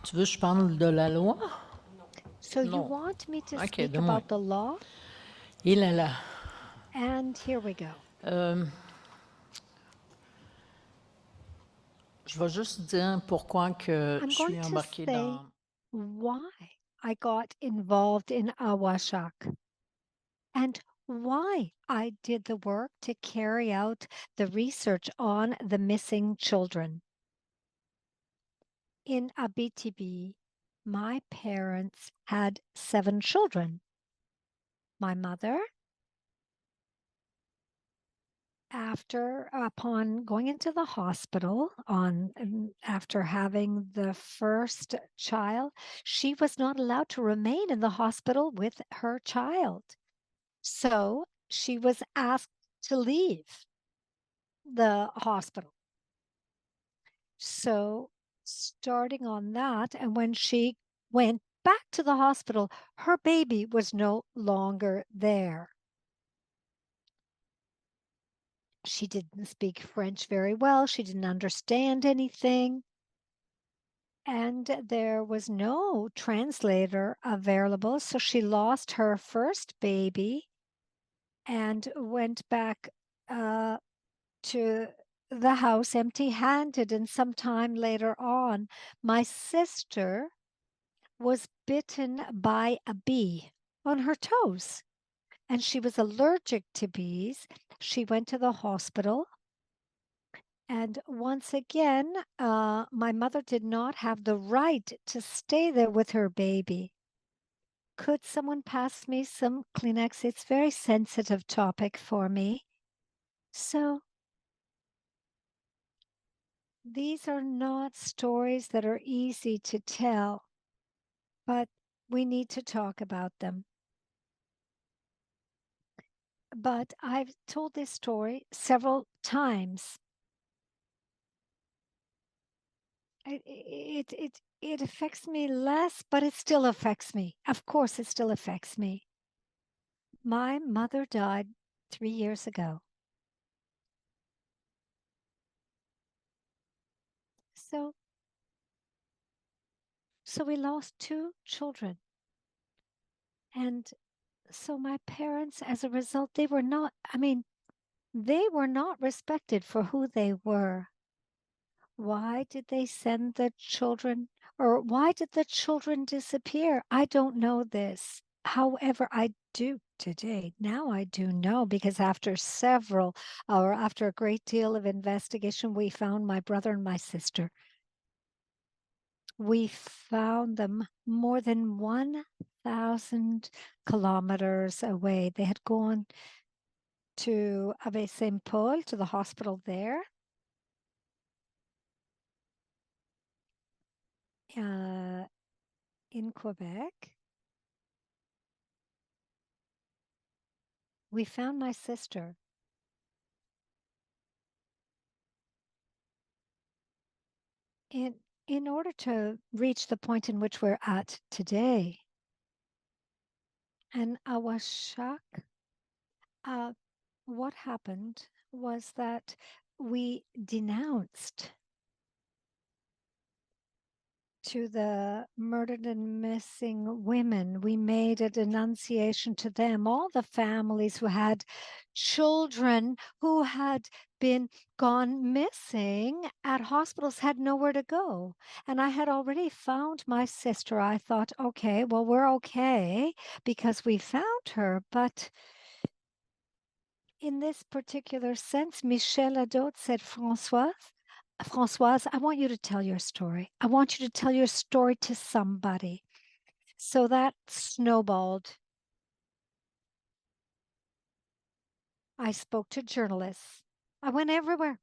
Tu veux que je parle de la loi? So you Non. want me to Ok, speak de moins. about the law? Il est là. And here we go. Je vais juste dire pourquoi que I'm je suis going to embarquée say dans... why I got involved in Awashak and why I did the work to carry out the research on the missing children. In Abitibi, my parents had 7 children. My mother, upon going into the hospital after having the first child, she was not allowed to remain in the hospital with her child. So she was asked to leave the hospital. So starting on that, and when she went back to the hospital, her baby was no longer there. She didn't speak French very well. She didn't understand anything. And there was no translator available. So she lost her first baby and went back to the house empty-handed. And sometime later on, my sister was bitten by a bee on her toes. And she was allergic to bees. She went to the hospital. And once again, my mother did not have the right to stay there with her baby. Could someone pass me some Kleenex? It's a very sensitive topic for me. So these are not stories that are easy to tell, but we need to talk about them. But I've told this story several times. It affects me less, but it still affects me. Of course, it still affects me. My mother died 3 years ago. So we lost 2 children. And so my parents, as a result, they were not respected for who they were. Why did they send the children, or why did the children disappear? I don't know this. However, I do today. Now I do know because after several, or after a great deal of investigation, we found my brother and my sister. We found them more than 1,000 kilometers away. They had gone to Ave Saint Paul, to the hospital there. In Quebec. We found my sister. In order to reach the point in which we're at today, and I was shocked. What happened was that we denounced to the murdered and missing women. We made a denunciation to them, all the families who had children who had been gone missing at hospitals, had nowhere to go. And I had already found my sister. I thought, okay, well, we're okay because we found her. But in this particular sense, Michel Adot said, Françoise, I want you to tell your story. I want you to tell your story to somebody. So that snowballed. I spoke to journalists. I went everywhere.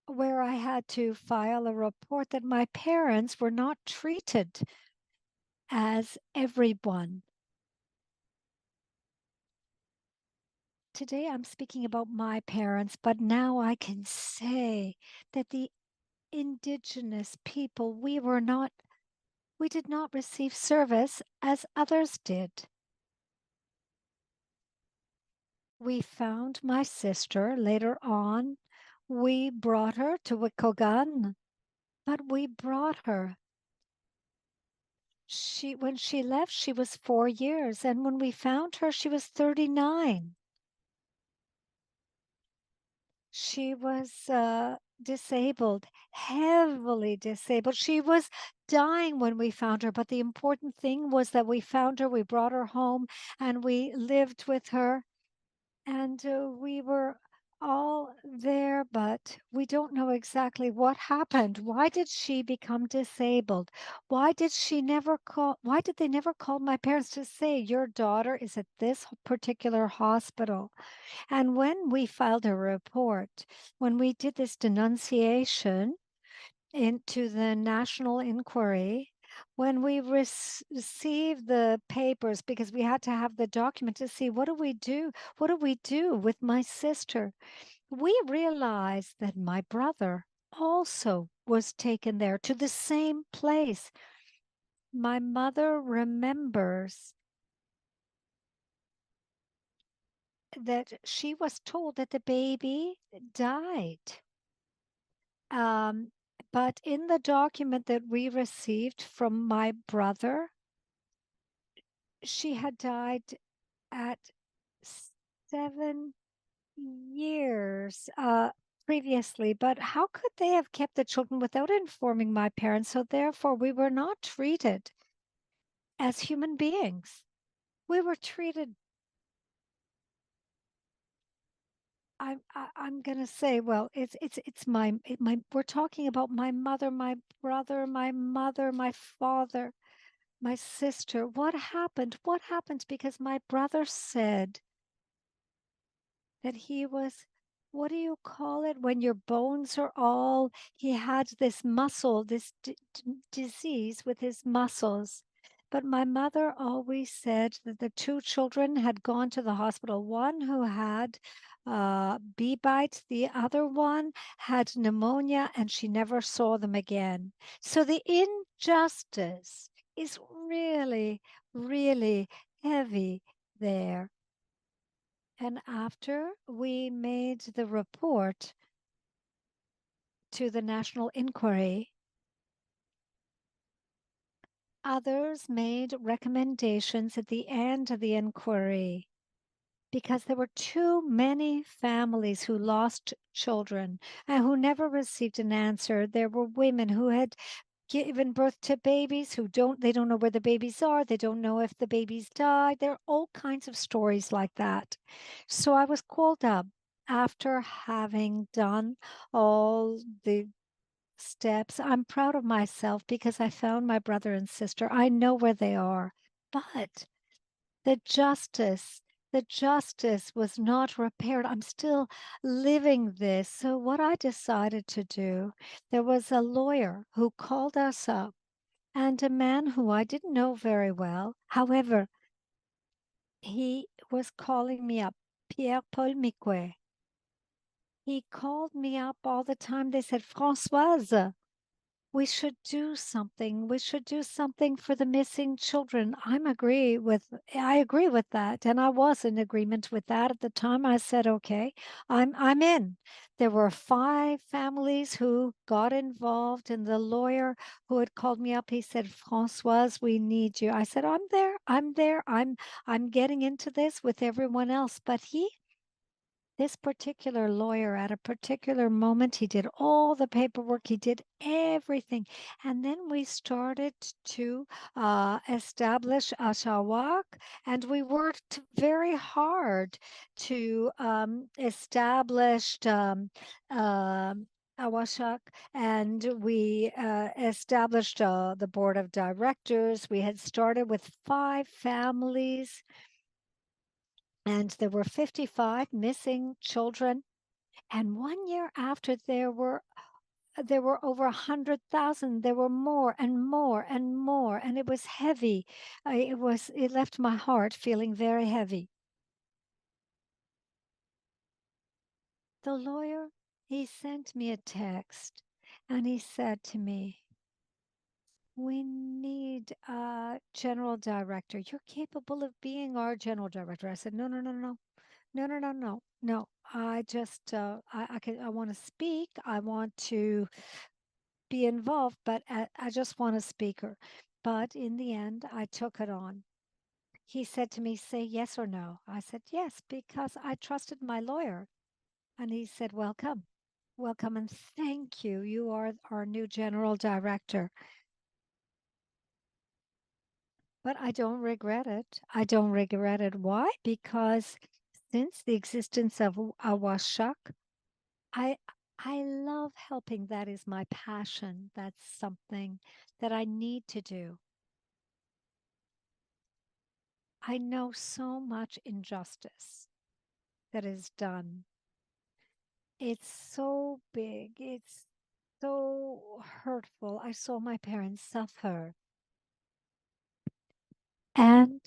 Where I had to file a report that my parents were not treated as everyone. Today I'm speaking about my parents, but now I can say that the Indigenous people, we did not receive service as others did. We found my sister later on. We brought her to Wikogan, but we brought her. When she left, she was 4 years, and when we found her, she was 39. She was disabled, heavily disabled. She was dying when we found her, but the important thing was that we found her, we brought her home, and we lived with her. And we were all there, but we don't know exactly what happened. Why did she become disabled? Why did they never call my parents to say, your daughter is at this particular hospital? And when we filed a report, when we did this denunciation into the national inquiry, when we received the papers, because we had to have the document to see what do we do with my sister, we realized that my brother also was taken there to the same place. My mother remembers that she was told that the baby died. But in the document that we received from my brother, she had died at 7 years previously. But how could they have kept the children without informing my parents? So therefore, we were not treated as human beings. We were treated. I'm gonna say, well, it's my we're talking about my mother, my brother, my mother, my father, my sister. What happened? What happened? Because my brother said that he was, what do you call it when your bones are all, he had this muscle, this disease with his muscles. But my mother always said that the 2 children had gone to the hospital, one who had bee bites, the other one had pneumonia, and she never saw them again. So the injustice is really, really heavy there. And after we made the report to the national inquiry, others made recommendations at the end of the inquiry because there were too many families who lost children and who never received an answer. There were women who had given birth to babies who they don't know where the babies are. They don't know if the babies died. There are all kinds of stories like that. So I was called up after having done all the steps. I'm proud of myself because I found my brother and sister. I know where they are, but the justice was not repaired. I'm still living this. So what I decided to do, there was a lawyer who called us up and a man who I didn't know very well. However, he was calling me up, Pierre Paul Miquet. He called me up all the time. They said, Françoise, we should do something. We should do something for the missing children. I agree with that. And I was in agreement with that at the time. I said, okay, I'm in. There were 5 families who got involved, and the lawyer who had called me up, he said, Françoise, we need you. I said, I'm there. I'm getting into this with everyone else. But this particular lawyer, at a particular moment, he did all the paperwork, he did everything. And then we started to establish Ashawak, and we worked very hard to establish Awashak, and we established the board of directors. We had started with 5 families, and there were 55 missing children. And 1 year after, there were over 100,000. There were more and more and more, and it was heavy. It left my heart feeling very heavy. The lawyer, he sent me a text, and he said to me, we need a general director. You're capable of being our general director. I said, no. No. I just, I want to speak. I want to be involved, but I just want a speaker. But in the end, I took it on. He said to me, say yes or no. I said yes, because I trusted my lawyer. And he said, welcome, and thank you. You are our new general director. But I don't regret it. Why? Because since the existence of Awashak, I love helping. That is my passion. That's something that I need to do. I know so much injustice that is done. It's so big. It's so hurtful. I saw my parents suffer. And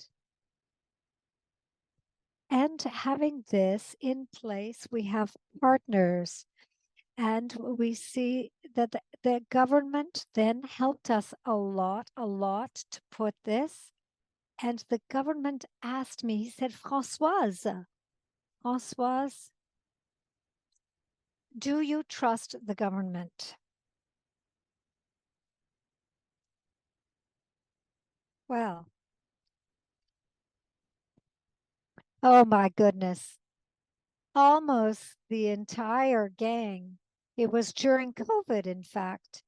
having this in place, we have partners. And we see that the government then helped us a lot to put this. And the government asked me, he said, Françoise, do you trust the government? Well, oh my goodness. Almost the entire gang. It was during COVID, in fact.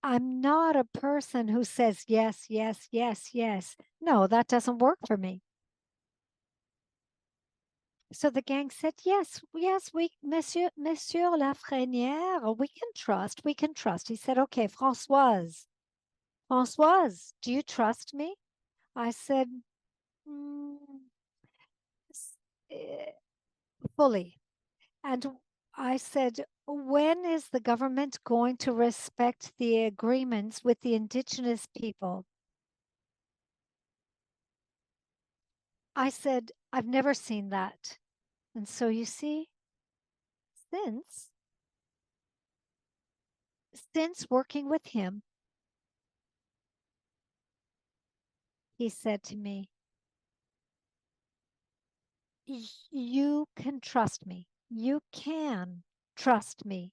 I'm not a person who says yes. No, that doesn't work for me. So the gang said, yes, we, Monsieur Lafrenière, we can trust. He said, okay, Françoise, do you trust me? I said, fully. And I said, when is the government going to respect the agreements with the indigenous people? I said, I've never seen that. And so you see, since working with him, he said to me, you can trust me. You can trust me.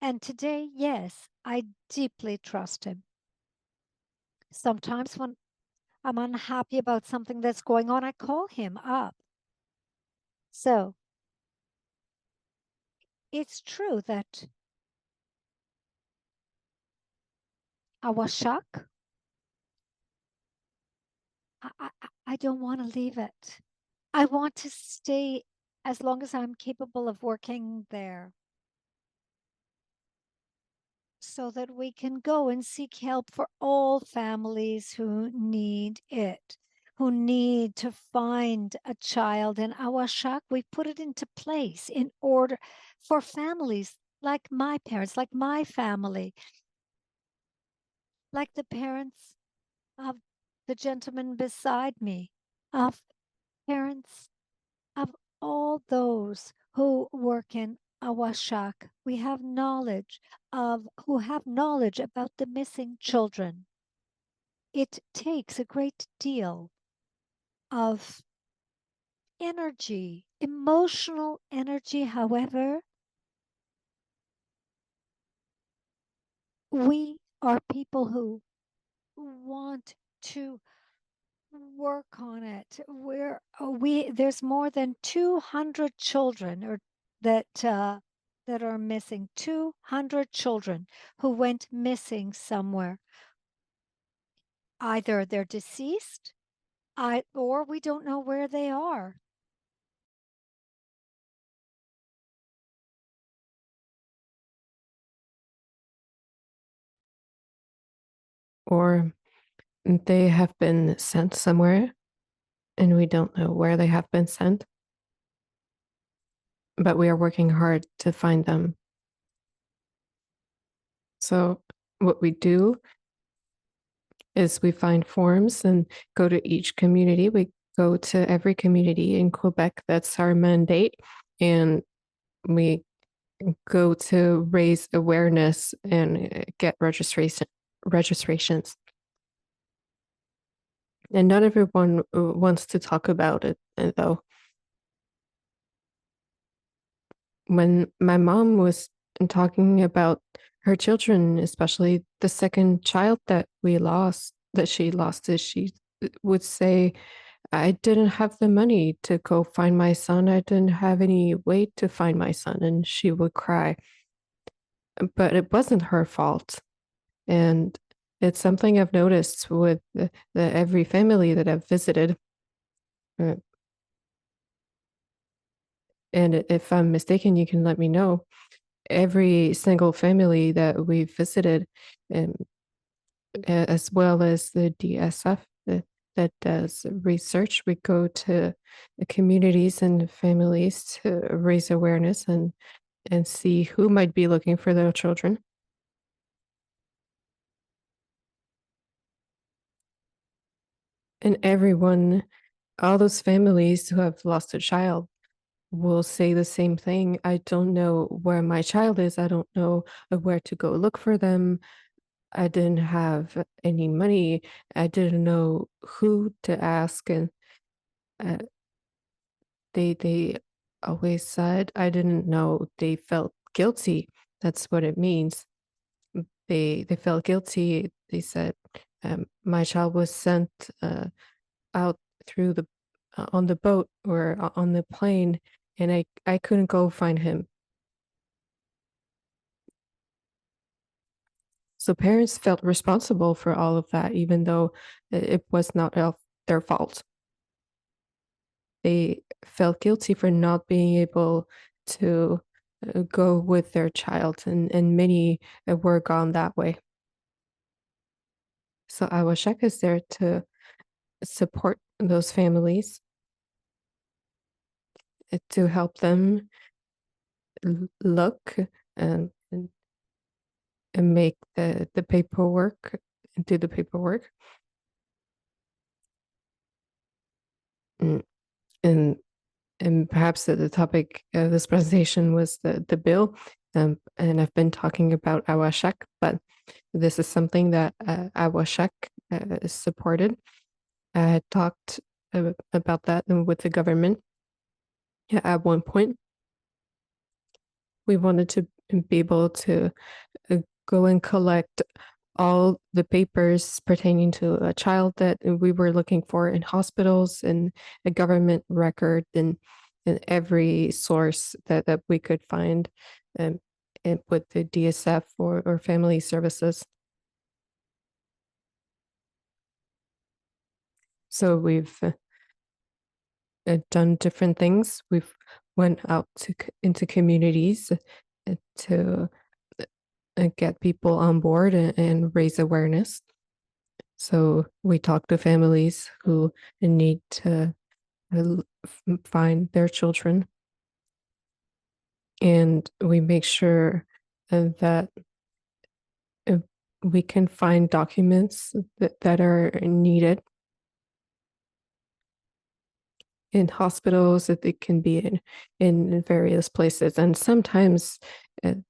And today, yes, I deeply trust him. Sometimes when I'm unhappy about something that's going on, I call him up So it's true that Awashak, I don't want to leave it. I want to stay as long as I'm capable of working there, so that we can go and seek help for all families who need it, who need to find a child in Awashak. We put it into place in order for families like my parents, like my family, like the parents of the gentleman beside me, of parents of all those who work in Awashak. We have knowledge who have knowledge about the missing children. It takes a great deal of energy, emotional energy. However, we are people who want to work on it. There's more than 200 children that are missing. 200 children who went missing somewhere. Either they're deceased, or we don't know where they are. Or they have been sent somewhere and we don't know where they have been sent, but we are working hard to find them. So what we do is we find forms and go to each community. We go to every community in Quebec. That's our mandate. And we go to raise awareness and get registrations. And not everyone wants to talk about it, though. When my mom was talking about her children, especially the second child that she lost, she would say, I didn't have the money to go find my son. I didn't have any way to find my son. And she would cry. But it wasn't her fault. And it's something I've noticed with every family that I've visited. And if I'm mistaken, you can let me know. Every single family that we visited, as well as the DSF that does research, we go to the communities and families to raise awareness and see who might be looking for their children. And everyone, all those families who have lost a child, will say the same thing. I don't know where my child is. I don't know where to go look for them. I didn't have any money. I didn't know who to ask. And they always said, I didn't know. They felt guilty. That's what it means. They felt guilty. They said, my child was sent out through the on the boat or on the plane, and I couldn't go find him. So parents felt responsible for all of that, even though it was not their fault. They felt guilty for not being able to go with their child, and many were gone that way. So Awashek is there to support those families, to help them look and make the paperwork, do the paperwork. And perhaps the topic of this presentation was the bill, and I've been talking about Awashek, but this is something that Awashek is supported. I had talked about that with the government at one point. We wanted to be able to go and collect all the papers pertaining to a child that we were looking for in hospitals and a government record, and in every source that we could find and with the DSF or family services. So we've done different things. We've went out into communities to get people on board and raise awareness. So we talk to families who need to find their children, and we make sure that we can find documents that are needed in hospitals, that they can be in various places, and sometimes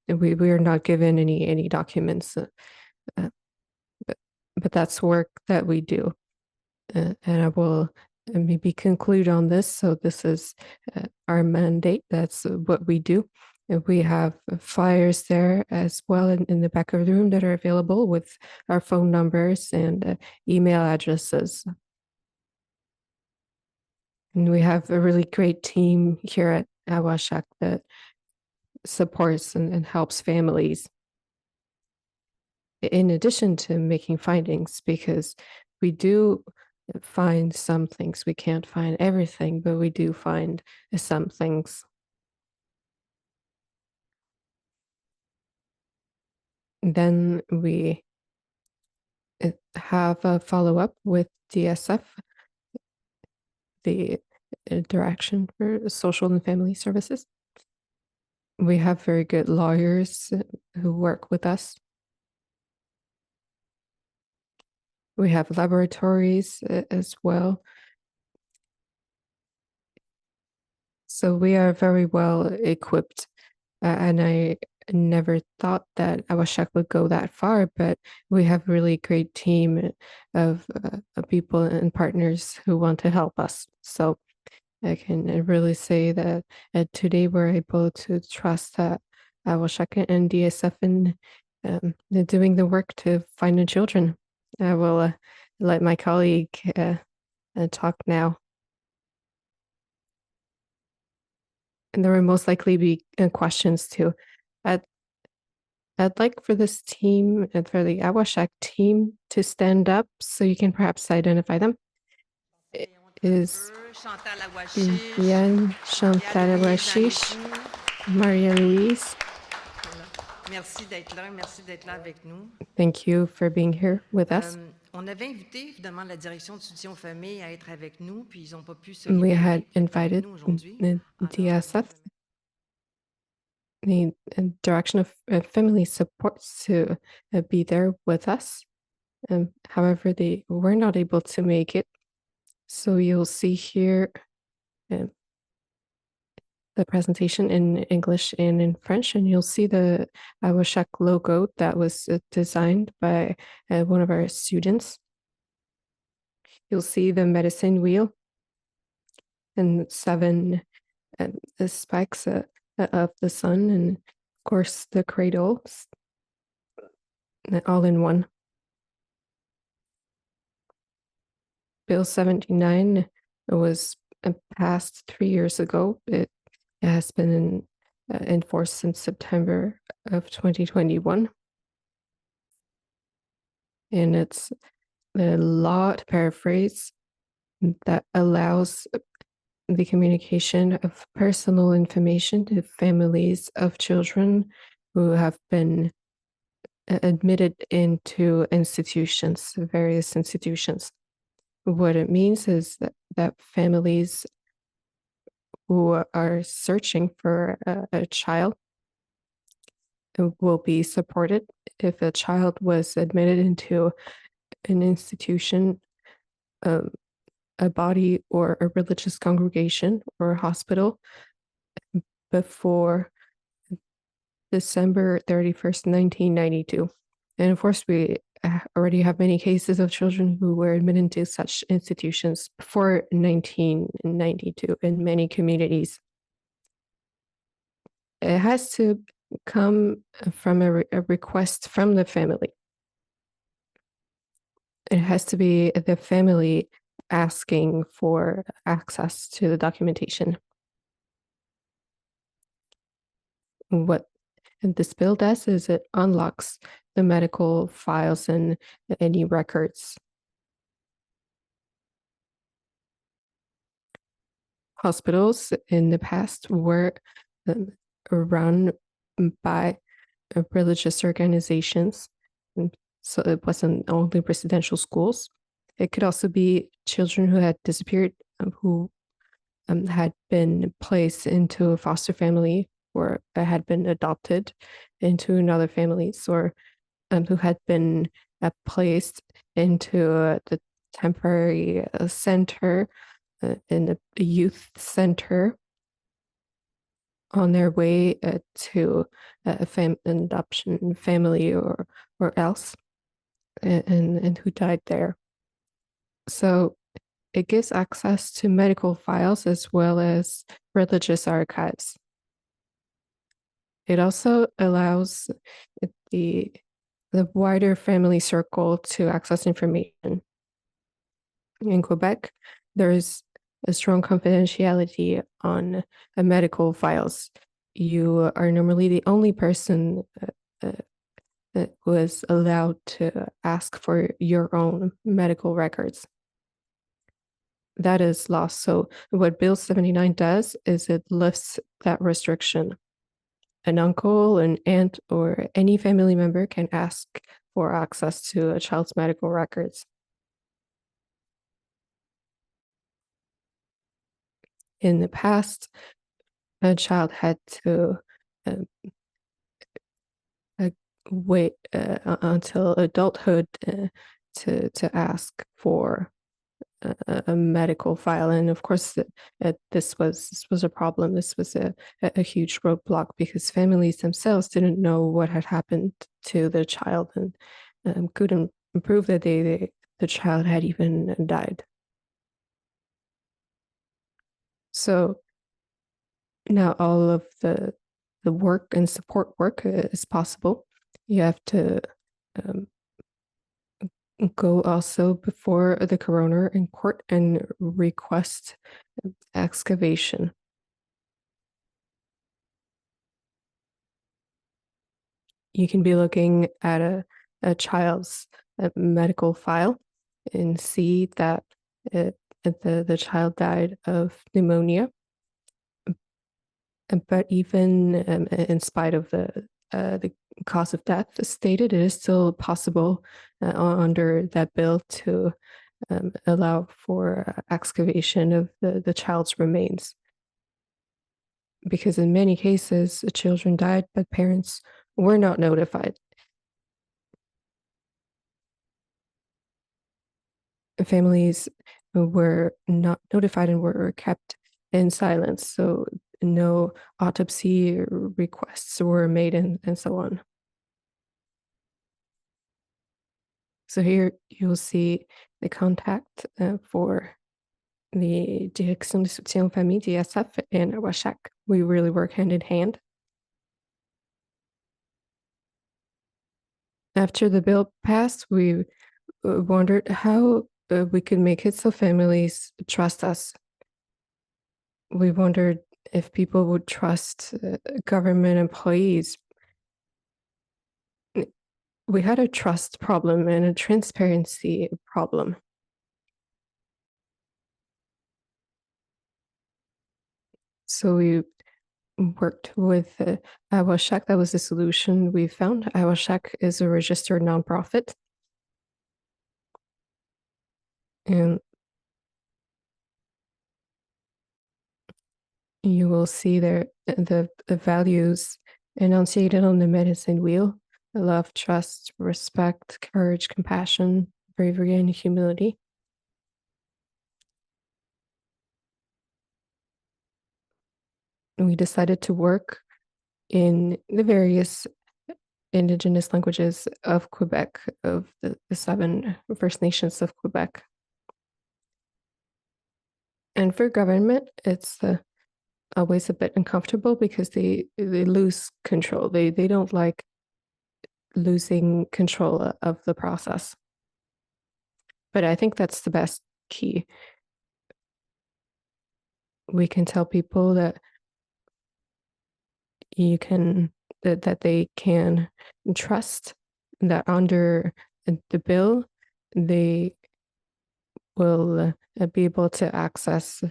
we are not given any documents, but that's work that we do. And I will maybe conclude on this. So this is our mandate. That's what we do. And we have flyers there as well in the back of the room that are available with our phone numbers and email addresses. And we have a really great team here at Awashak that supports and helps families. In addition to making findings, because we do find some things. We can't find everything, but we do find some things. Then we have a follow-up with DSF, the Direction for Social and Family Services. We have very good lawyers who work with us. We have laboratories as well. So we are very well equipped, and I never thought that Awashak would go that far, but we have a really great team of people and partners who want to help us. So I can really say that today we're able to trust that Awashak and DSF in doing the work to find the children. I will let my colleague talk now. And there will most likely be questions too. I'd like for this team, for the Awashak team, to stand up so you can perhaps identify them. It is Yann, Chantal Awashish, Maria Louise. Merci d'être là, merci d'être là avec nous. Thank you for being here with us. On avait invité évidemment la direction de soutien aux familles à être avec nous, puis ils n'ont pas pu se We libérer had invited nous aujourd'hui. the DSF, the Direction of Family Supports, to be there with us. However, they were not able to make it. So you'll see here the presentation in English and in French, and you'll see the Awashak logo that was designed by one of our students. You'll see the medicine wheel and 7 spikes of the sun, and of course the cradles, all in one. Bill 79 was passed 3 years ago. It has been in force since September of 2021. And it's the law, to paraphrase, that allows the communication of personal information to families of children who have been admitted into institutions, various institutions. What it means is that families who are searching for a child will be supported. If a child was admitted into an institution, a body or a religious congregation or a hospital before December 31st, 1992. And of course, we already have many cases of children who were admitted into such institutions before 1992 in many communities. It has to come from a request from the family. It has to be the family asking for access to the documentation. What this bill does is it unlocks the medical files and any records. Hospitals in the past were run by religious organizations, and so it wasn't only residential schools. It could also be children who had disappeared, who had been placed into a foster family or had been adopted into another family, or who had been placed into the temporary center in a youth center on their way to an adoption family or else, and who died there. So it gives access to medical files as well as religious archives. It also allows the wider family circle to access information. In Quebec, there's a strong confidentiality on medical files. You are normally the only person that was allowed to ask for your own medical records. That is lost. So what Bill 79 does is it lifts that restriction. An uncle, an aunt, or any family member can ask for access to a child's medical records. In the past, a child had to wait until adulthood to ask for a medical file, and of course, this was a problem. This was a huge roadblock because families themselves didn't know what had happened to the child and couldn't prove that the child had even died. So now all of the work and support work is possible. You have to go also before the coroner in court and request excavation. You can be looking at a child's medical file and see that the child died of pneumonia. But even in spite of the cause of death stated, it is still possible under that bill to allow for excavation of the child's remains. Because in many cases, the children died, but parents were not notified. Families were not notified and were kept in silence. So no autopsy requests were made and so on. So here you'll see the contact for the Direction de Soutien aux Familles, DSF, and Awashak. We really work hand in hand. After the bill passed, we wondered how we could make it so families trust us. We wondered if people would trust government employees. We had a trust problem and a transparency problem. So we worked with Awashak. That was the solution we found. Awashak is a registered nonprofit. And you will see there the values enunciated on the medicine wheel: love, trust, respect, courage, compassion, bravery, and humility. And we decided to work in the various Indigenous languages of Quebec, of the 7 First Nations of Quebec. And for government, it's always a bit uncomfortable because they lose control. They don't like losing control of the process. But I think that's the best key. We can tell people that you can that they can trust that under the bill they will be able to access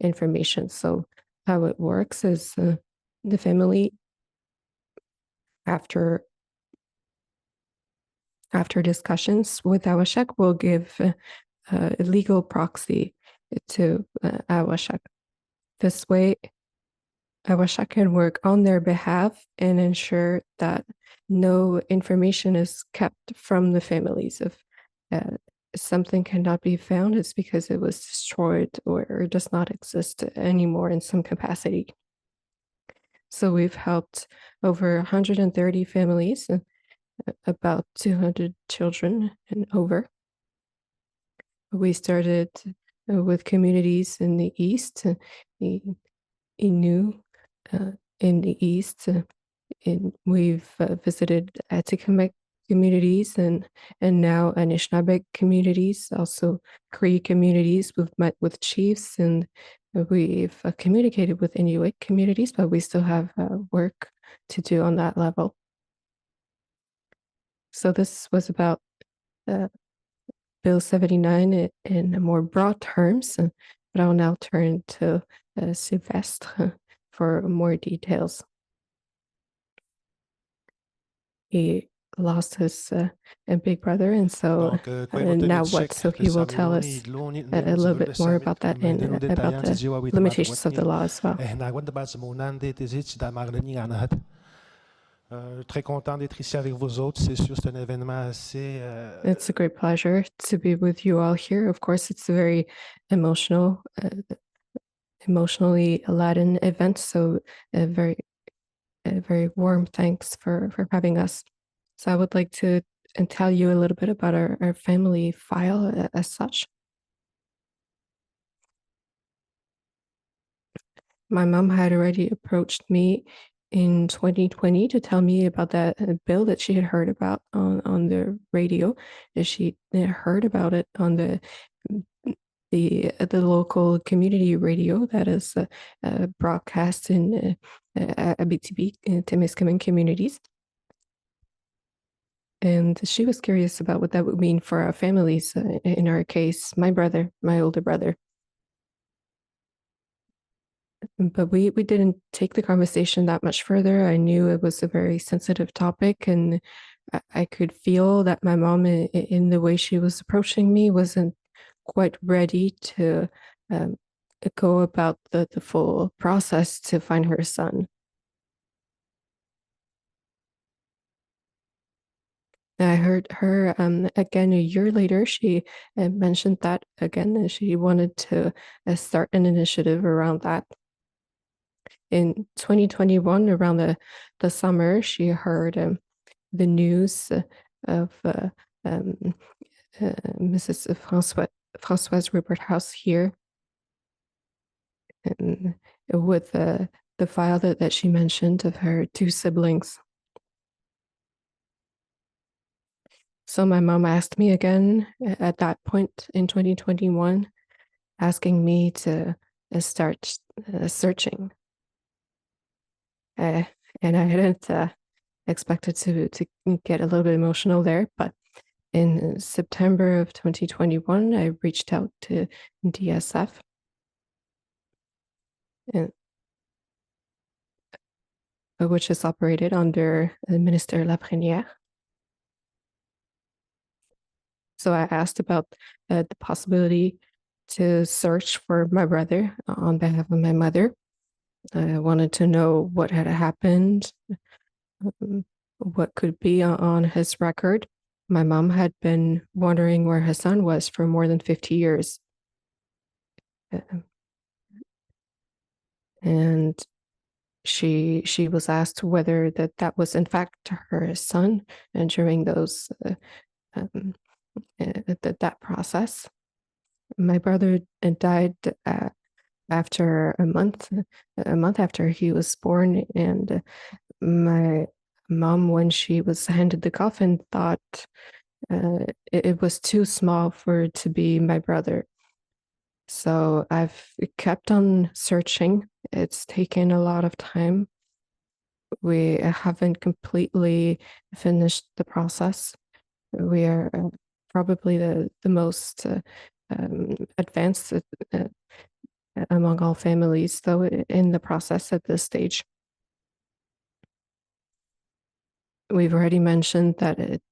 information. So how it works is the family after discussions with Awashek will give a legal proxy to Awashek. This way, Awashek can work on their behalf and ensure that no information is kept from the families. If something cannot be found, it's because it was destroyed or does not exist anymore in some capacity. So we've helped over 130 families, about 200 children and over. We started with communities in the east, Innu in the east. We've visited Atikamekw communities and now Anishinaabe communities, also Cree communities. We've met with chiefs and we've communicated with Inuit communities, but we still have work to do on that level. So this was about Bill 79 in more broad terms, but I'll now turn to Sylvestre for more details. He lost his big brother, and so now what? So he will tell us a little bit more about that and about the limitations of the law as well. Très content d'être ici avec vous autres. C'est sûr, c'est un événement assez. It's a great pleasure to be with you all here. Of course, it's a very emotionally laden event. So, a very warm thanks for having us. So, I would like to tell you a little bit about our family file as such. My mom had already approached me in 2020 to tell me about that bill that she had heard about on the radio. She heard about it on the local community radio that is broadcast in Abitibi, Témiscamingue communities. And she was curious about what that would mean for our families. In our case, my older brother. But we didn't take the conversation that much further. I knew it was a very sensitive topic, and I could feel that my mom, in the way she was approaching me, wasn't quite ready to go about the full process to find her son. I heard her again a year later. She mentioned that again, she wanted to start an initiative around that. In 2021, around the summer, she heard the news of Mrs. Françoise Rupert House here, and with the file that she mentioned of her two siblings. So my mom asked me again at that point in 2021, asking me to start searching. And I hadn't expected to get a little bit emotional there, but in September of 2021, I reached out to DSF, which is operated under Minister Laprenière. So I asked about the possibility to search for my brother on behalf of my mother. I wanted to know what had happened, what could be on his record. My mom had been wondering where her son was for more than 50 years. And she was asked whether that was in fact her son, and during those that process. My brother died after a month after he was born, and my mom, when she was handed the coffin, thought it was too small for it to be my brother. So I've kept on searching. It's taken a lot of time. We haven't completely finished the process. We are probably the most advanced among all families, though, in the process at this stage. We've already mentioned that it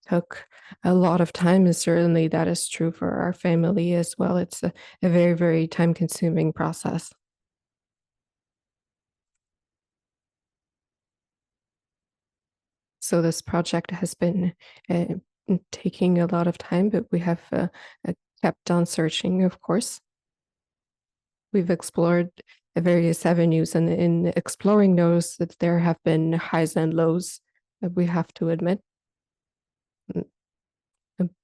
took a lot of time, and certainly that is true for our family as well. It's a very, very time-consuming process. So this project has been taking a lot of time, but we have kept on searching, of course. We've explored various avenues, and in exploring those, that there have been highs and lows, that we have to admit.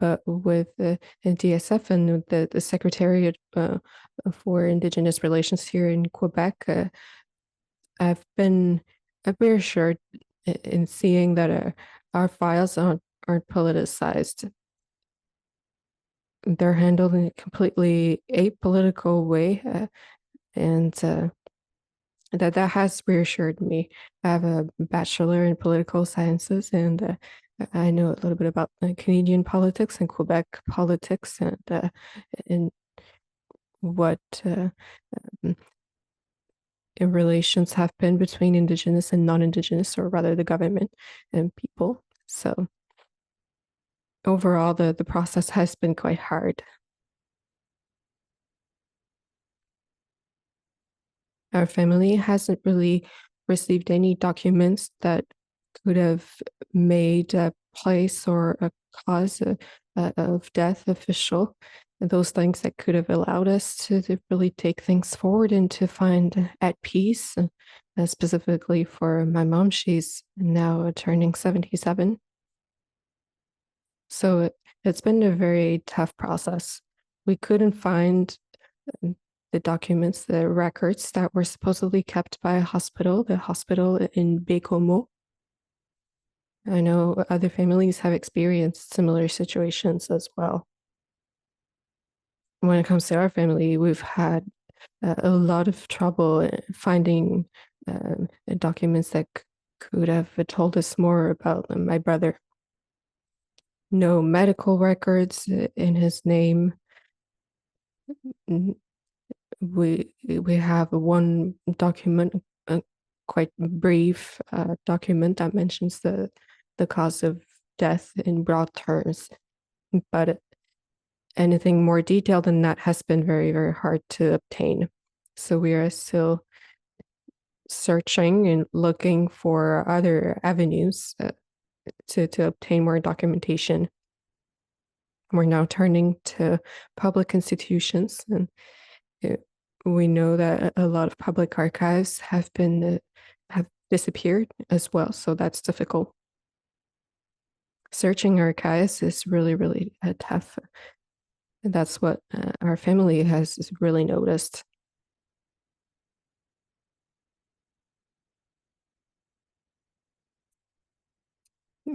But with the DSF and the Secretariat for Indigenous Relations here in Quebec, I've been reassured in seeing that our files aren't politicized. They're handled in a completely apolitical way, and that has reassured me. I have a bachelor in political sciences, and I know a little bit about Canadian politics and Quebec politics, and what relations have been between Indigenous and non-Indigenous, or rather the government and people. So overall, the process has been quite hard. Our family hasn't really received any documents that could have made a place or a cause of death official. Those things that could have allowed us to really take things forward and to find at peace. Specifically for my mom, she's now turning 77. So it's been a very tough process. We couldn't find the documents, the records that were supposedly kept by a hospital, the hospital in Bécomo. I know other families have experienced similar situations as well. When it comes to our family, we've had a lot of trouble finding documents that could have told us more about my brother. No medical records in his name. We have one document, a quite brief document that mentions the cause of death in broad terms, but anything more detailed than that has been very, very hard to obtain. So we are still searching and looking for other avenues to obtain more documentation. We're now turning to public institutions, and we know that a lot of public archives have disappeared as well, so that's difficult. Searching archives is really, really tough. And that's what our family has really noticed.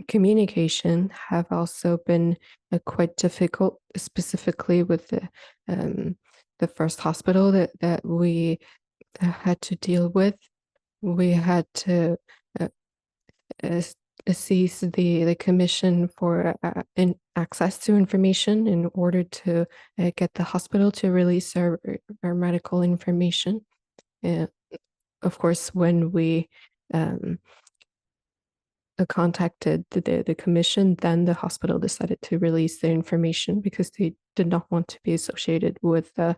Communication have also been quite difficult, specifically with the first hospital that we had to deal with. We had to seize the commission for access to information in order to get the hospital to release our medical information. Of course, when we contacted the commission, then the hospital decided to release the information because they did not want to be associated with a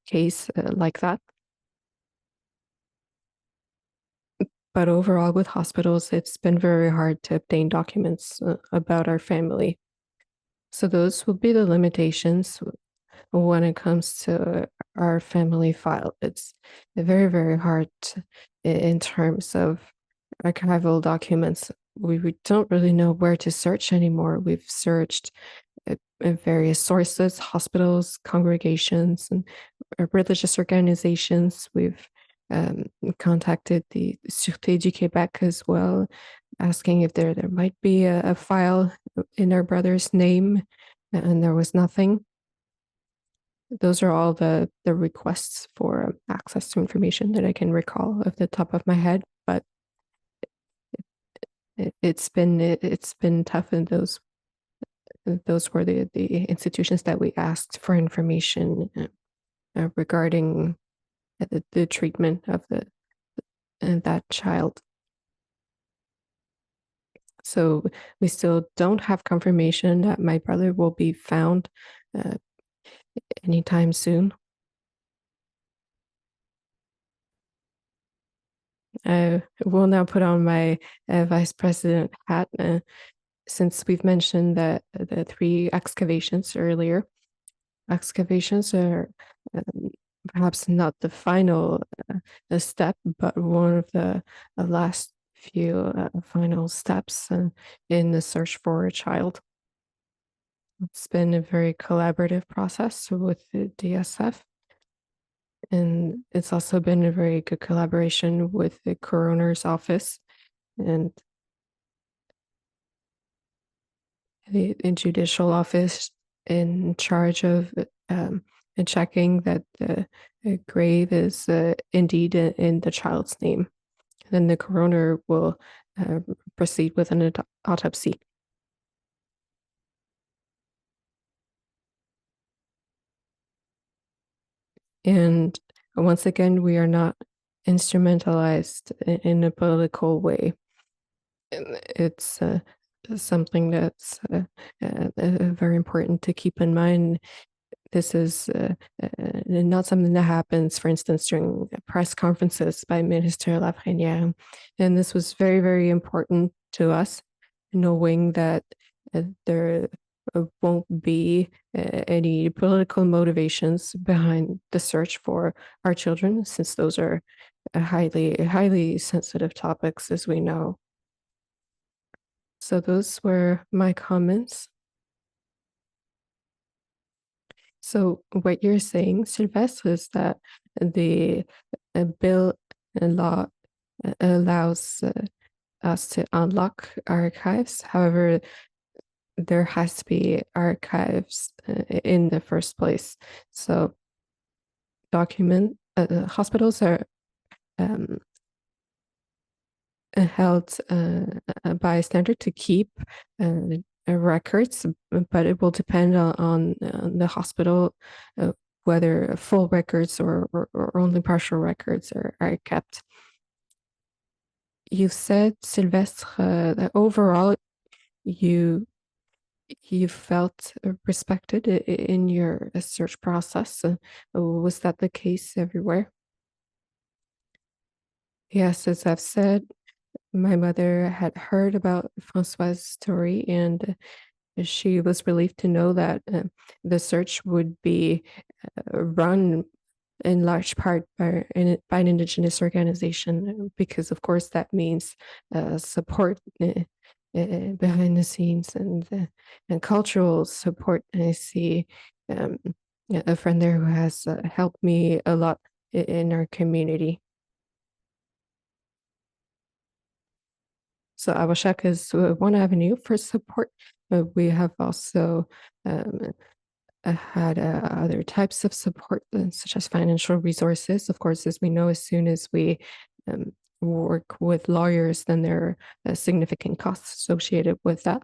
case like that. But overall, with hospitals, it's been very hard to obtain documents about our family. So those will be the limitations when it comes to our family file. It's very, very hard in terms of archival documents. We don't really know where to search anymore. We've searched in various sources, hospitals, congregations, and religious organizations. We've contacted the Sûreté du Québec as well, asking if there might be a file in our brother's name, and there was nothing. Those are all the requests for access to information that I can recall off the top of my head, but it's been tough, and those were the institutions that we asked for information regarding the treatment of that child. So we still don't have confirmation that my brother will be found anytime soon. I will now put on my vice president hat, since we've mentioned that the 3 excavations earlier. Excavations are perhaps not the final step, but one of the last few final steps in the search for a child. It's been a very collaborative process with the DSF, and it's also been a very good collaboration with the coroner's office and the judicial office in charge of checking that the grave is indeed in the child's name. Then the coroner will proceed with an autopsy. And once again, we are not instrumentalized in a political way. It's something that's very important to keep in mind. This is not something that happens, for instance, during press conferences by Minister Lafrenière. And this was very, very important to us, knowing that there won't be any political motivations behind the search for our children, since those are highly, highly sensitive topics, as we know. So those were my comments. So what you're saying, Sylvestre, is that the bill and law allows us to unlock archives. However, there has to be archives in the first place. So hospitals are held by a standard to keep records, but it will depend on the hospital whether full records or only partial records are kept. You said, Sylvestre, that overall you felt respected in your search process. Was that the case everywhere? Yes, as I've said, my mother had heard about Francois's story, and she was relieved to know that the search would be run in large part by an Indigenous organization, because of course that means support behind the scenes and cultural support. And I see a friend there who has helped me a lot in our community. So Awashak is one avenue for support. We have also had other types of support, such as financial resources. Of course, as we know, as soon as we work with lawyers, then there are significant costs associated with that.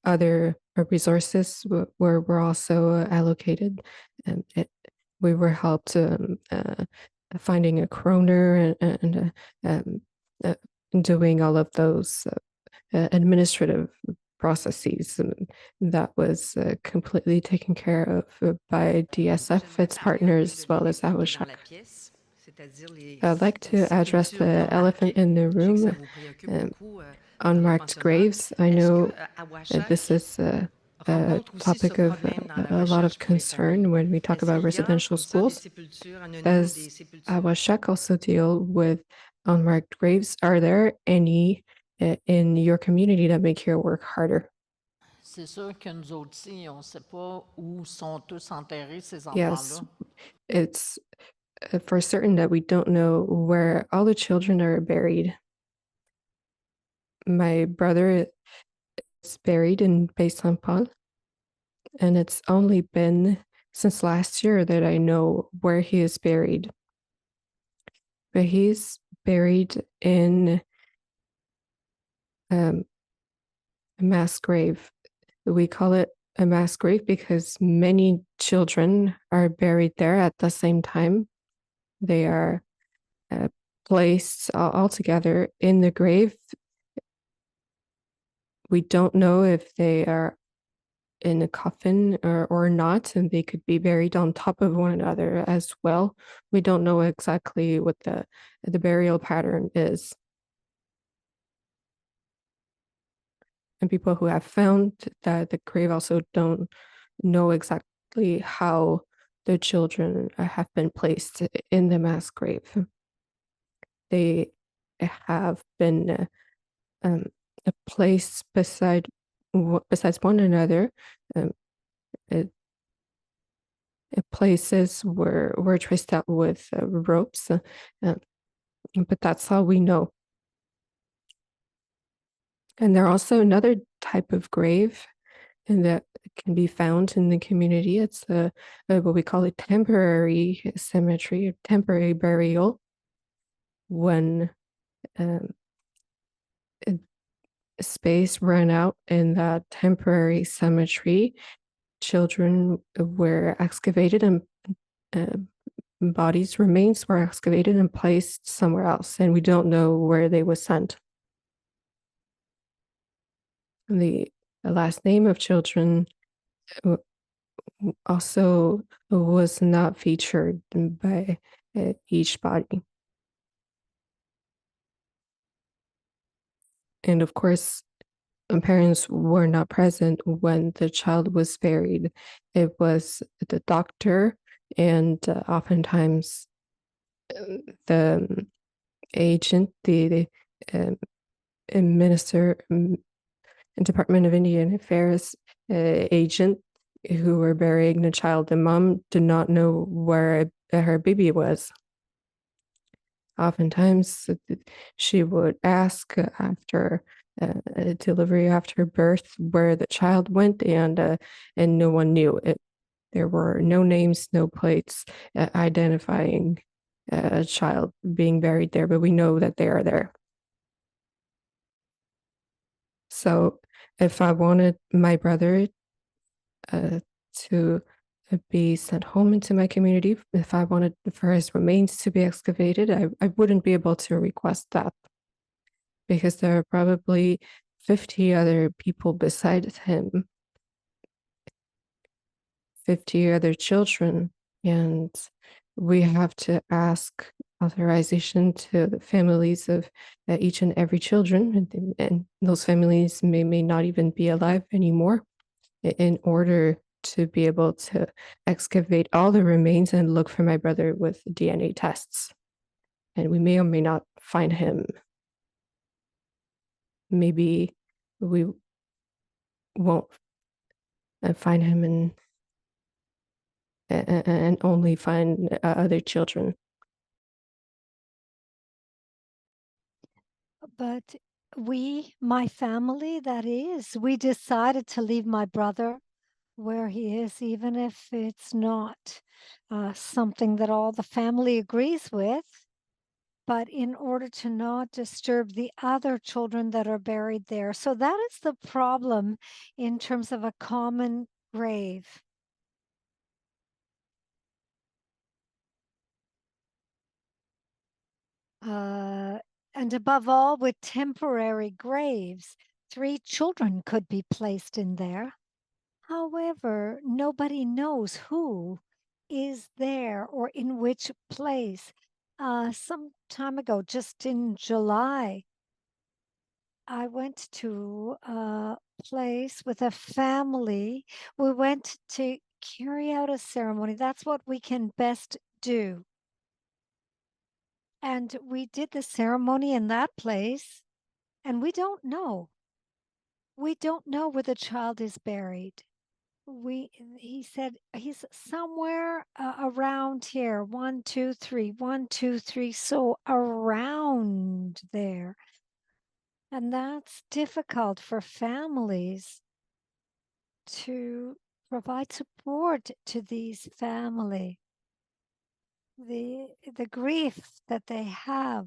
Other resources were also allocated. We were helped finding a coroner and doing all of those administrative processes. That was completely taken care of by DSF, its partners, as well as Awashak. I'd like to address the elephant in the room, unmarked graves. I know this is a topic of a lot of concern when we talk about residential schools. Does Awashak also deal with unmarked graves? Are there any in your community that make your work harder? C'est sûr que nous autres ici, on ne sait pas où sont tous enterrés ces enfants-là. Yes, it's for certain that we don't know where all the children are buried. My brother buried in Bay Saint Paul, and it's only been since last year that I know where he is buried. But he's buried in a mass grave. We call it a mass grave because many children are buried there at the same time. They are placed all together in the grave. We don't know if they are in a coffin or not, and they could be buried on top of one another as well. We don't know exactly what the burial pattern is. And people who have found that the grave also don't know exactly how the children have been placed in the mass grave. They have been placed besides one another. Places were traced out with ropes, but that's all we know. And there's also another type of grave and that can be found in the community. It's what we call a temporary cemetery, temporary burial. When space ran out in that temporary cemetery, children were excavated and remains were excavated and placed somewhere else, and we don't know where they were sent. The last name of children also was not featured by each body. And of course, parents were not present when the child was buried. It was the doctor and oftentimes the agent, the minister, Department of Indian Affairs agent who were burying the child. The mom did not know where her baby was. Oftentimes, she would ask after delivery, after birth, where the child went, and no one knew it. There were no names, no plates identifying a child being buried there, but we know that they are there. So if I wanted my brother to be sent home into my community, if I wanted for his remains to be excavated, I wouldn't be able to request that because there are probably 50 other people besides him, 50 other children, and we have to ask authorization to the families of each and every children, and those families may not even be alive anymore, in order to be able to excavate all the remains and look for my brother with DNA tests. And we may or may not find him. Maybe we won't find him and only find other children. But my family, that is, we decided to leave my brother where he is, even if it's not something that all the family agrees with. But in order to not disturb the other children that are buried there. So that is the problem in terms of a common grave. And above all, with temporary graves, 3 children could be placed in there. However, nobody knows who is there or in which place. Some time ago, just in July, I went to a place with a family. We went to carry out a ceremony. That's what we can best do. And we did the ceremony in that place, and we don't know. We don't know where the child is buried. He said he's somewhere around here. 1, 2, 3, 1, 2, 3. So around there. And that's difficult for families to provide support to these family. The grief that they have.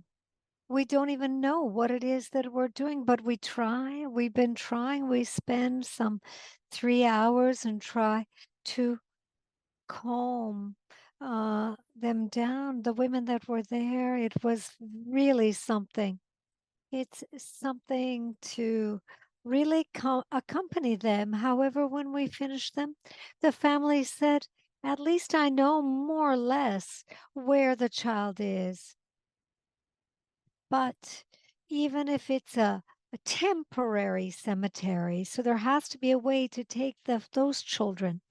We don't even know what it is that we're doing, but we try. We've been trying. We spend some 3 hours and try to calm them down. The women that were there, it was really something. It's something to really accompany them. However, when we finished them, the family said, at least I know more or less where the child is. But even if it's a temporary cemetery, so there has to be a way to take those children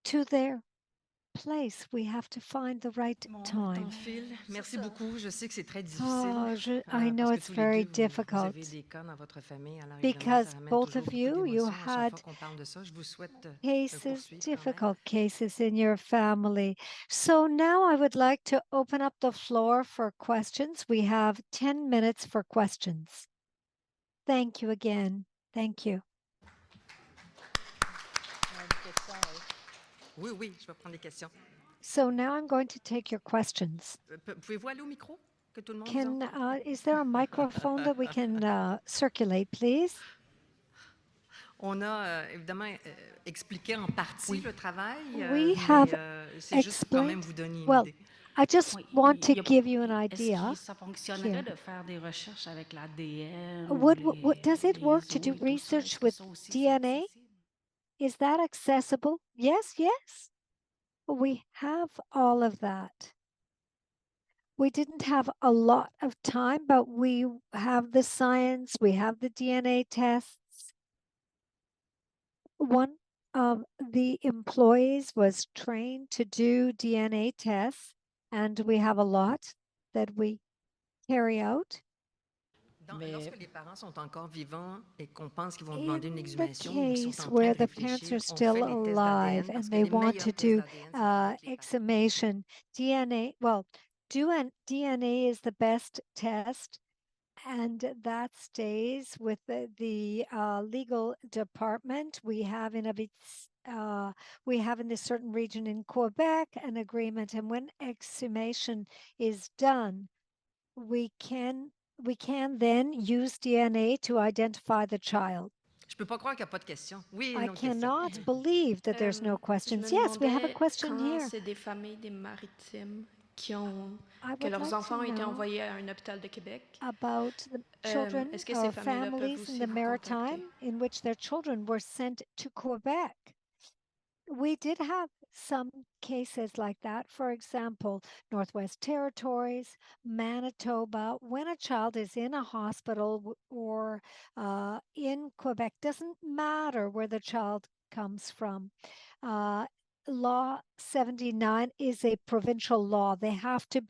to their place. We have to find the right time. Merci beaucoup. Je sais que c'est très Oh, difficile I know parce que it's tous les very deux, vous difficult avez des cas dans votre famille. Alors évidemment, because ça ramène both toujours of beaucoup you d'émotions à chaque had fois qu'on parle de ça. Je vous souhaite de cases, poursuivre quand même. difficult cases in your family. So now I would like to open up the floor for questions. We have 10 minutes for questions. Thank you again. Thank you. Oui, oui, je vais prendre les questions. So now I'm going to take your questions. Pouvez-vous aller au micro? Que tout le monde vous Can entende? is there a microphone that we can circulate, please? On a évidemment expliqué en partie le travail, We mais have c'est juste pour quand même explained. vous donner une Well, idée. I just want to Y a- give you an Est-ce idea que ça fonctionnerait here. de faire des recherches avec l'ADN ou What does it les work to os do et tout ça? research Est-ce que with ça aussi c'est DNA? accessible? Is that accessible? Yes, yes. We have all of that. We didn't have a lot of time, but we have the science, we have the DNA tests. One of the employees was trained to do DNA tests, and we have a lot that we carry out. Lorsque les parents sont encore vivants et qu'on pense qu'ils vont demander une In the exhumation ou qu'ils sont case en train where de the parents réfléchir, are on still fait les tests alive d'ADN parce and que they les want meilleurs to tests do d'ADN, c'est avec les parents. exhumation, DNA, well, DNA is the best test, and that stays with the legal department. We have in this certain region in Quebec an agreement, and when exhumation is done, we can then use DNA to identify the child. Je peux pas croire qu'il n'y a pas de questions. Oui, I une autre question. cannot believe that there's no Je me questions. Yes, we have a demandais question quand here. c'est des familles des maritimes que would leurs like to enfants ont été know envoyés à un hôpital de Québec. About the children Est-ce que ces or familles-là peuvent families in aussi the vous contacter? Maritime in which their children were sent to Quebec. We did have some cases like that. For example, Northwest Territories, Manitoba, when a child is in a hospital or in Quebec, doesn't matter where the child comes from. Law 79 is a provincial law. They have to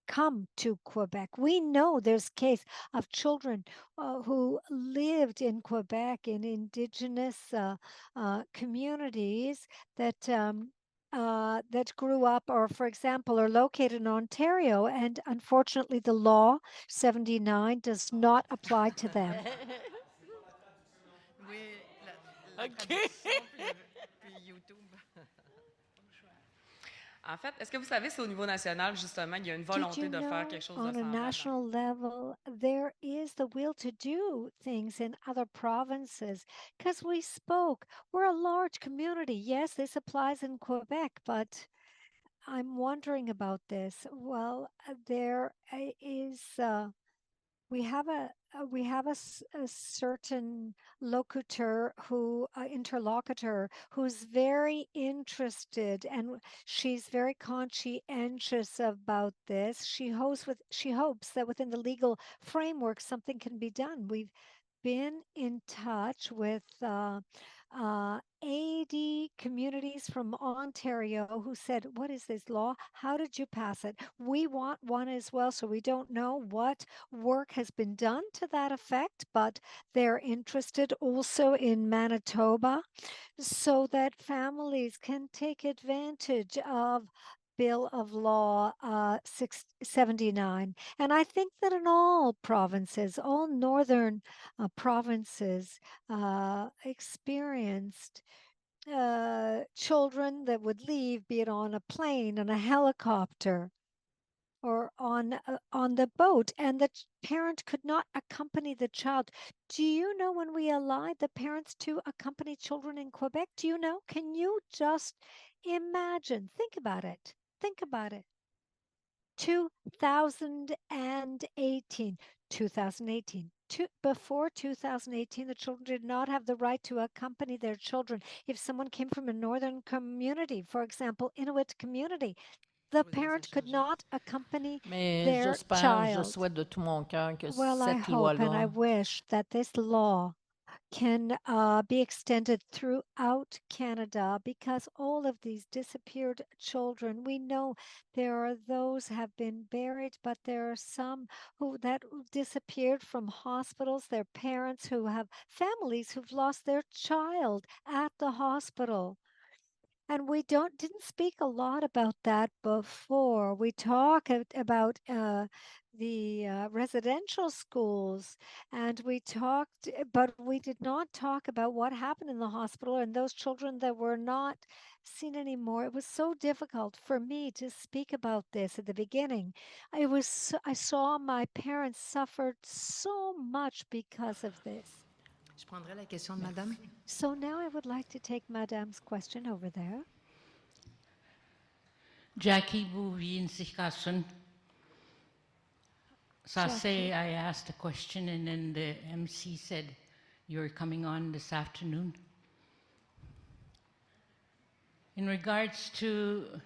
come to Quebec. We know there's case of children who lived in Quebec in indigenous communities that that grew up or, for example, are located in Ontario. And unfortunately, the law 79 does not apply to them. Oui, la traduction, puis YouTube. En fait, est-ce que vous savez si au niveau national, justement, il y a une volonté de faire quelque chose de On a semblable? national level, there is the will to do things in other provinces because we spoke. We're a large community. Yes, this applies in Quebec, but I'm wondering about this. Well, there is. We have a certain interlocutor who's very interested, and she's very conscientious about this. She hopes that within the legal framework something can be done. We've been in touch with 80 communities from Ontario who said, what is this law? How did you pass it? We want one as well. So we don't know what work has been done to that effect, but they're interested also in Manitoba so that families can take advantage of Bill of Law 679. And I think that in all provinces, all northern provinces experienced children that would leave, be it on a plane, on a helicopter, or on the boat, and the parent could not accompany the child. Do you know when we allowed the parents to accompany children in Quebec? Do you know? Can you just imagine? Think about it. Think about it. 2018, 2018. Before 2018, the children did not have the right to accompany their children. If someone came from a northern community, for example, Inuit community, the parent could not accompany Mais their j'espère, je child. souhaite de tout mon cœur que Well, I cette hope and I loi-là wish that this law can be extended throughout Canada, because all of these disappeared children, we know there are those have been buried, but there are some who disappeared from hospitals, their parents who have families who've lost their child at the hospital. And we didn't speak a lot about that before. We talk about the residential schools, and we talked, but we did not talk about what happened in the hospital and those children that were not seen anymore. It was so difficult for me to speak about this at the beginning. I saw my parents suffered so much because of this. Je prendrai la question de madame. So now I would like to take Madame's question over there. Jackie Bouvier Sikhasun. Sase, I asked a question and then the MC said you're coming on this afternoon. In regards to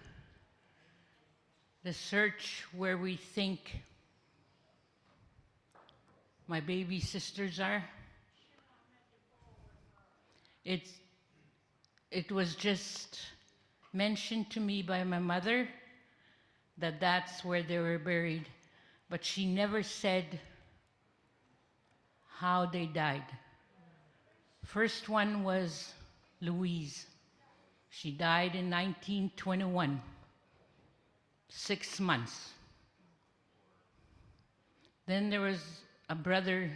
the search where we think my baby sisters are, it was just mentioned to me by my mother that that's where they were buried, but she never said how they died. First one was Louise. She died in 1921, 6 months. Then there was a brother,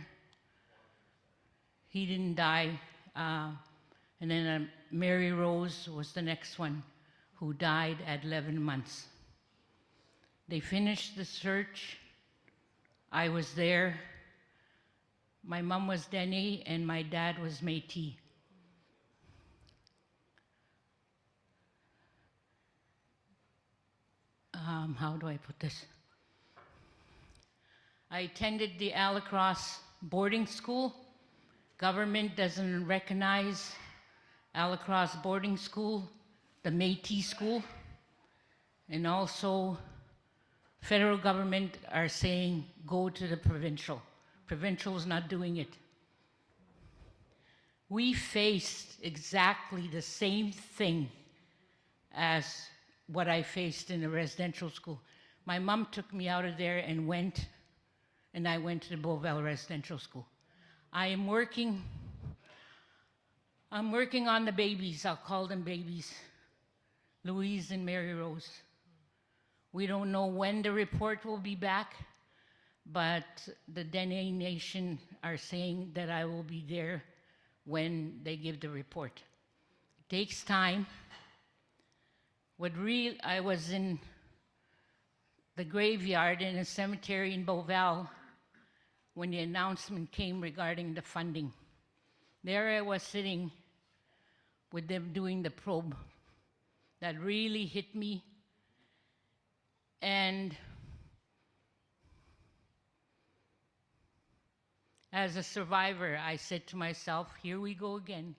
he didn't die, and then Mary Rose was the next one, who died at 11 months. They finished the search. I was there. My mom was Dene and my dad was Métis. How do I put this? I attended the Alacross boarding school. Government doesn't recognize Alacross boarding school, the Métis school, and also federal government are saying go to the provincial. Provincial is not doing it. We faced exactly the same thing as what I faced in a residential school. My mom took me out of there and I went to the Beauval Residential School. I'm working on the babies, I'll call them babies, Louise and Mary Rose. We don't know when the report will be back, but the Dene Nation are saying that I will be there when they give the report. It takes time. I was in the graveyard in a cemetery in Beauval when the announcement came regarding the funding. There I was sitting with them doing the probe. That really hit me. And as a survivor, I said to myself, here we go again.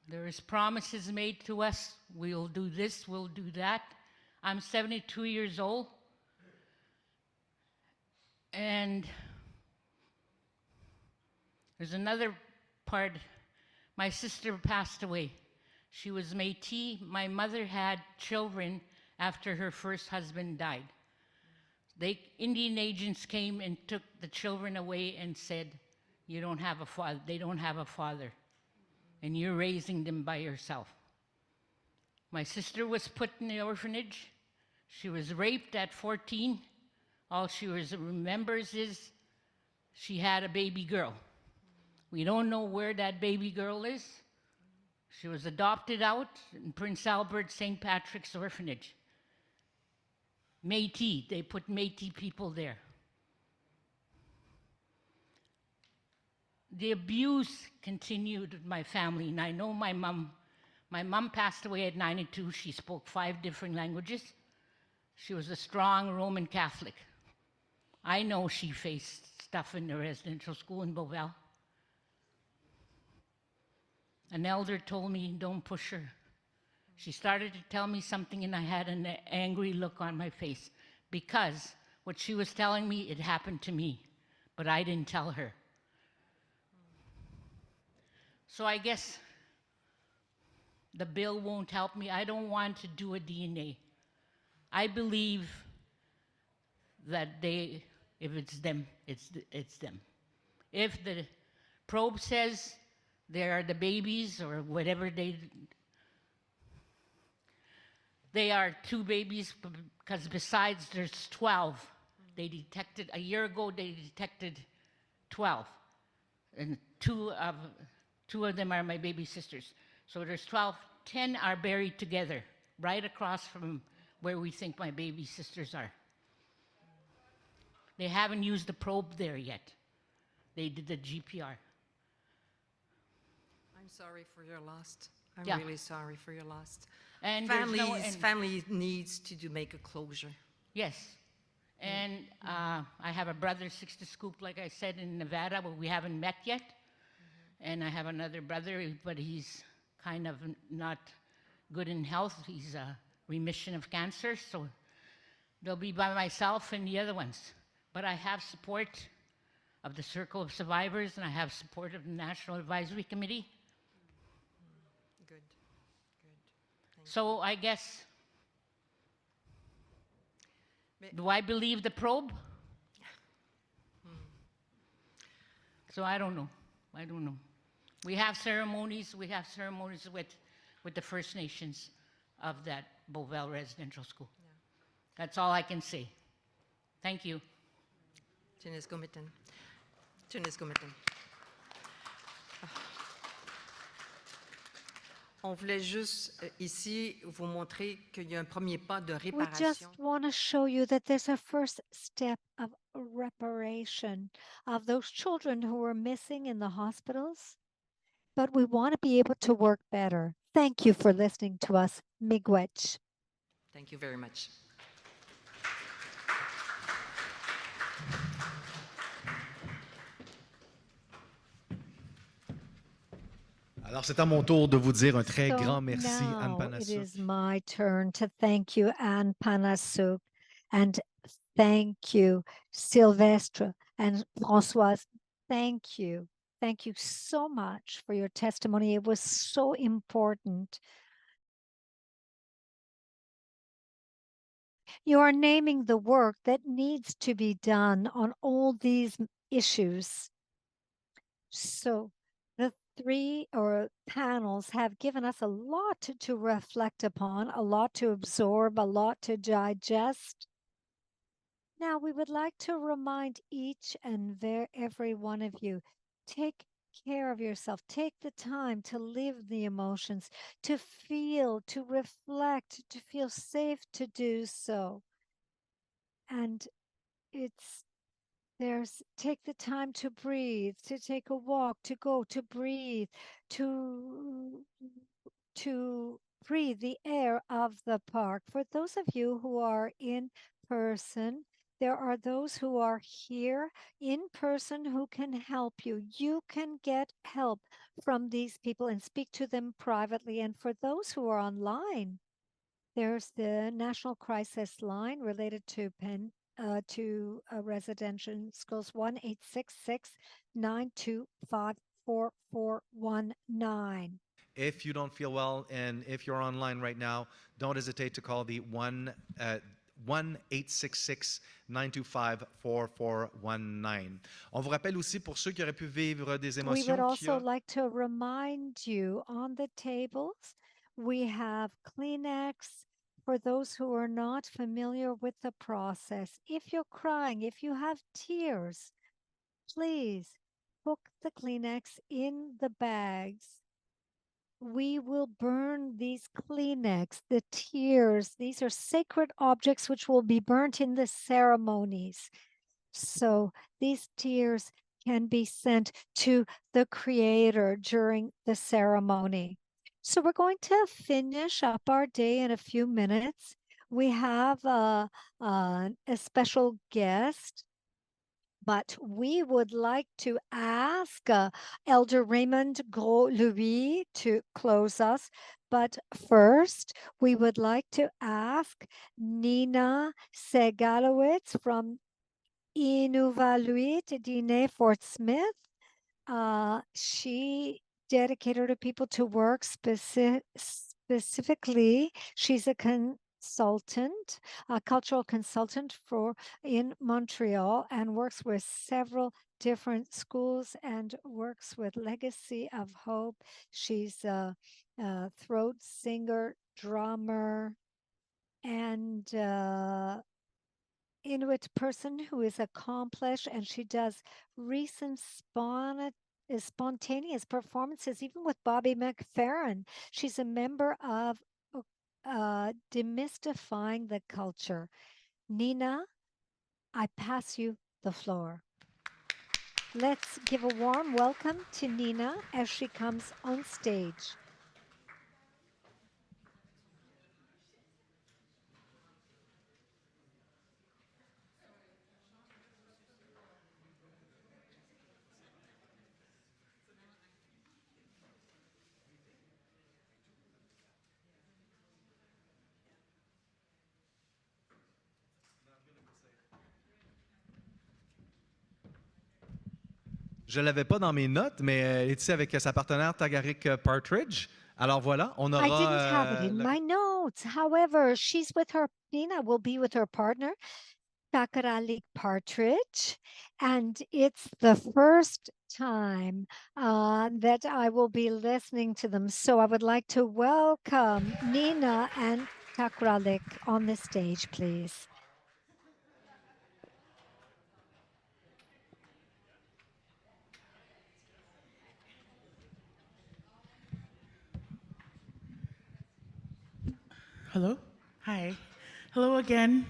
There is promises made to us. We'll do this, we'll do that. I'm 72 years old. And there's another part. My sister passed away. She was Métis. My mother had children after her first husband died. Indian agents came and took the children away and said, you don't have a father. They don't have a father. And you're raising them by yourself. My sister was put in the orphanage. She was raped at 14. All she remembers is she had a baby girl. We don't know where that baby girl is. She was adopted out in Prince Albert St. Patrick's Orphanage. Métis, they put Métis people there. The abuse continued in my family, and I know my mom. My mom passed away at 92. She spoke 5 different languages. She was a strong Roman Catholic. I know she faced stuff in the residential school in Beauval. An elder told me, don't push her. She started to tell me something, and I had an angry look on my face because what she was telling me, it happened to me, but I didn't tell her. So I guess the bill won't help me. I don't want to do a DNA. I believe that if it's them, it's them. If the probe says they are the babies or whatever they are 2 babies, because besides there's 12. They detected, a year ago, they detected 12. And two of them are my baby sisters. So there's 12, 10 are buried together, right across from where we think my baby sisters are. They haven't used the probe there yet. They did the GPR. I'm sorry for your loss. I'm Yeah. really sorry for your loss. And family needs to make a closure. Yes. And I have a brother, 60 Scoop, like I said, in Nevada, but we haven't met yet. And I have another brother, but he's kind of not good in health. He's a remission of cancer, so they'll be by myself and the other ones. But I have support of the Circle of Survivors, and I have support of the National Advisory Committee. Good. So I guess, do I believe the probe? So I don't know. We have ceremonies with the First Nations of that Beauval Residential School. Yeah. That's all I can say. Thank you. On voulait juste ici vous montrer qu'il y a un premier pas de We réparation. just want to show you that there's a first step of reparation of those children who were missing in the hospitals, but we want to be able to work better. Thank you for listening to us. Miigwech. Thank you very much. Alors, c'est à mon tour de vous dire un très So grand merci, Anne now it Panassou. is my turn to thank you, Anne Panassou, and thank you, Sylvestre and Françoise. Thank you. Thank you so much for your testimony. It was so important. You are naming the work that needs to be done on all these issues. So the 3 panels have given us a lot to reflect upon, a lot to absorb, a lot to digest. Now, we would like to remind each and every one of you, take care of yourself. Take the time to live the emotions, to feel, to reflect, to feel safe to do so. And take the time to breathe, to take a walk, to go, to breathe, to breathe the air of the park. For those of you who are in person, there are those who are here in person who can help you. You can get help from these people and speak to them privately. And for those who are online, there's the National Crisis Line related to residential schools, 1-866-925-4419. If you don't feel well and if you're online right now, don't hesitate to call the 1-866-925-4419. On vous rappelle aussi pour ceux qui auraient pu vivre des We would émotions also like to remind you on the tables, we have Kleenex, For those who are not familiar with the process, if you're crying, if you have tears, please put the Kleenex in the bags. We will burn these Kleenex, the tears. These are sacred objects which will be burnt in the ceremonies. So these tears can be sent to the Creator during the ceremony. So we're going to finish up our day in a few minutes. We have a special guest, but we would like to ask Elder Raymond Gros-Louis to close us. But first, we would like to ask Nina Segalowitz from Inuvaluit Dine Fort Smith. She dedicated her people to work specifically. She's a consultant, a cultural consultant in Montreal, and works with several different schools and works with Legacy of Hope. She's a throat singer, drummer, and Inuit person who is accomplished, and she does recent spontaneous performances, even with Bobby McFerrin. She's a member of Demystifying the Culture. Nina, I pass you the floor. Let's give a warm welcome to Nina as she comes on stage. Je ne l'avais pas dans mes notes, mais elle est ici avec sa partenaire Tagarik Partridge. Alors voilà, on aura... I didn't have it in my notes. However, Nina will be with her partner, Takaralik Partridge, and it's the first time that I will be listening to them. So I would like to welcome Nina and Takaralik on the stage, please. Hello? Hi. Hello again.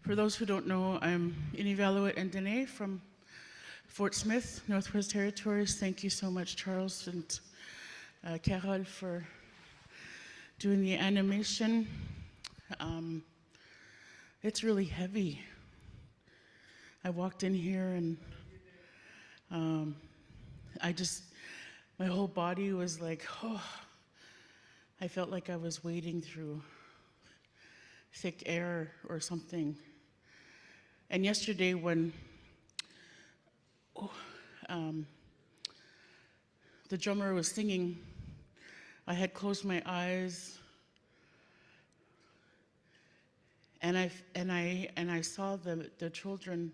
For those who don't know, I'm Inuvialuit and Dene from Fort Smith, Northwest Territories. Thank you so much, Charles and Carol, for doing the animation. It's really heavy. I walked in here and my whole body was like, oh, I felt like I was wading through thick air or something. And yesterday when the drummer was singing, I had closed my eyes and I saw the children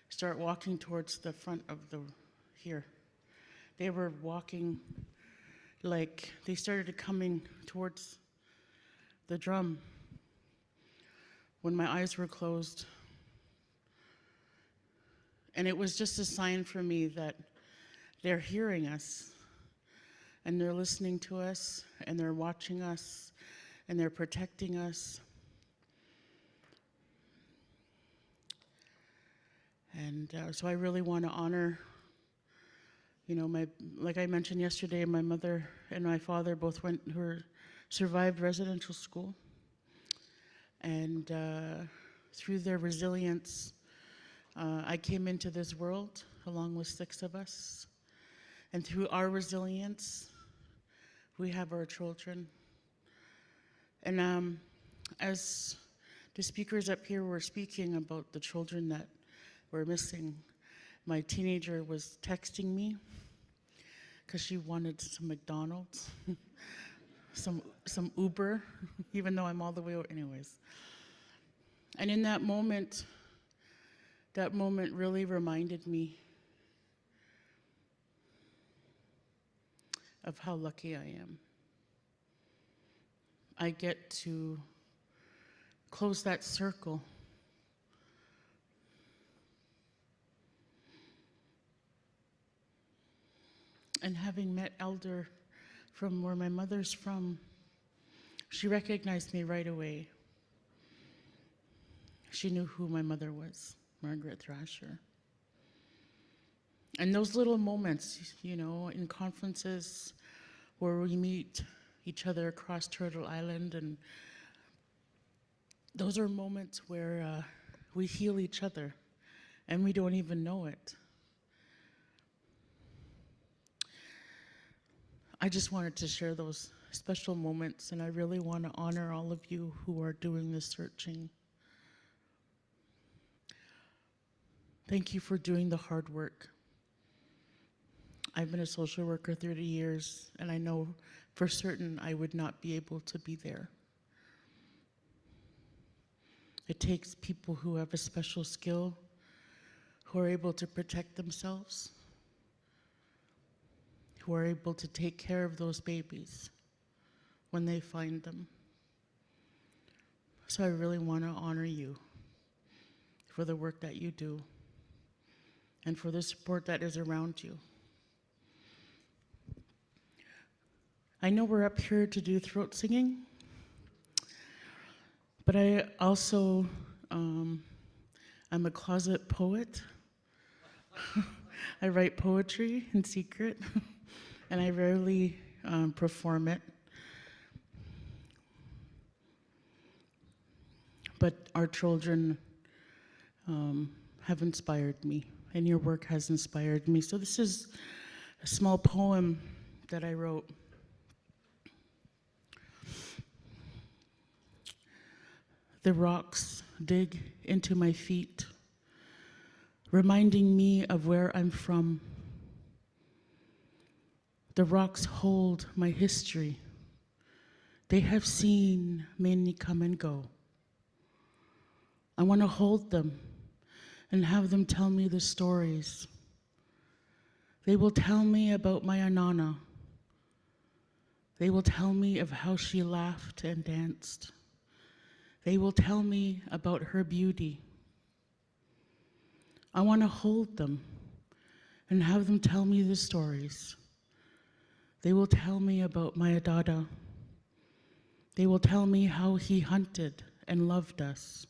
start walking towards the front of here. They were walking like they started coming towards the drum when my eyes were closed. And it was just a sign for me that they're hearing us and they're listening to us and they're watching us and they're protecting us. And so I really want to honor, like I mentioned yesterday, my mother and my father both survived residential school. And through their resilience, I came into this world along with 6 of us. And through our resilience, we have our children. And as the speakers up here were speaking about the children that were missing, my teenager was texting me because she wanted some McDonald's, some Uber, even though I'm all the way over anyways. And in that moment really reminded me of how lucky I am. I get to close that circle. And having met Elder from where my mother's from, she recognized me right away. She knew who my mother was, Margaret Thrasher. And those little moments, you know, in conferences where we meet each other across Turtle Island, and those are moments where we heal each other and we don't even know it. I just wanted to share those special moments, and I really want to honor all of you who are doing this searching. Thank you for doing the hard work. I've been a social worker 30 years, and I know for certain I would not be able to be there. It takes people who have a special skill, who are able to protect themselves, who are able to take care of those babies when they find them. So I really want to honor you for the work that you do and for the support that is around you. I know we're up here to do throat singing, but I also, I'm a closet poet. I write poetry in secret, and I rarely perform it. But our children have inspired me, and your work has inspired me. So this is a small poem that I wrote. The rocks dig into my feet, reminding me of where I'm from. The rocks hold my history. They have seen many come and go. I want to hold them and have them tell me the stories. They will tell me about my Anana. They will tell me of how she laughed and danced. They will tell me about her beauty. I want to hold them and have them tell me the stories. They will tell me about my Adada. They will tell me how he hunted and loved us.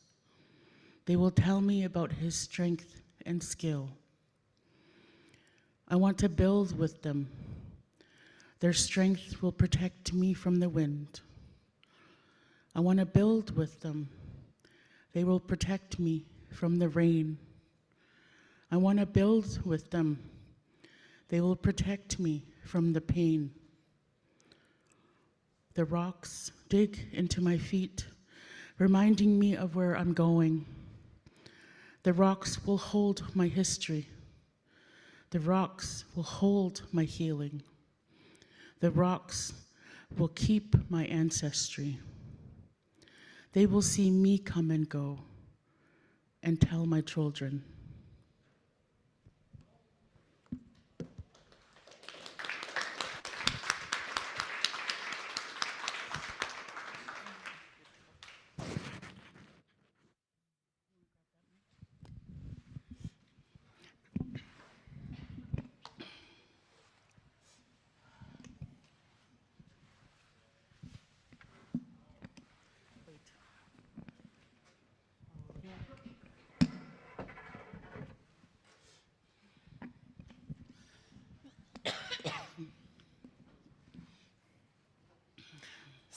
They will tell me about his strength and skill. I want to build with them. Their strength will protect me from the wind. I want to build with them. They will protect me from the rain. I want to build with them. They will protect me from the pain. The rocks dig into my feet, reminding me of where I'm going. The rocks will hold my history. The rocks will hold my healing. The rocks will keep my ancestry. They will see me come and go and tell my children.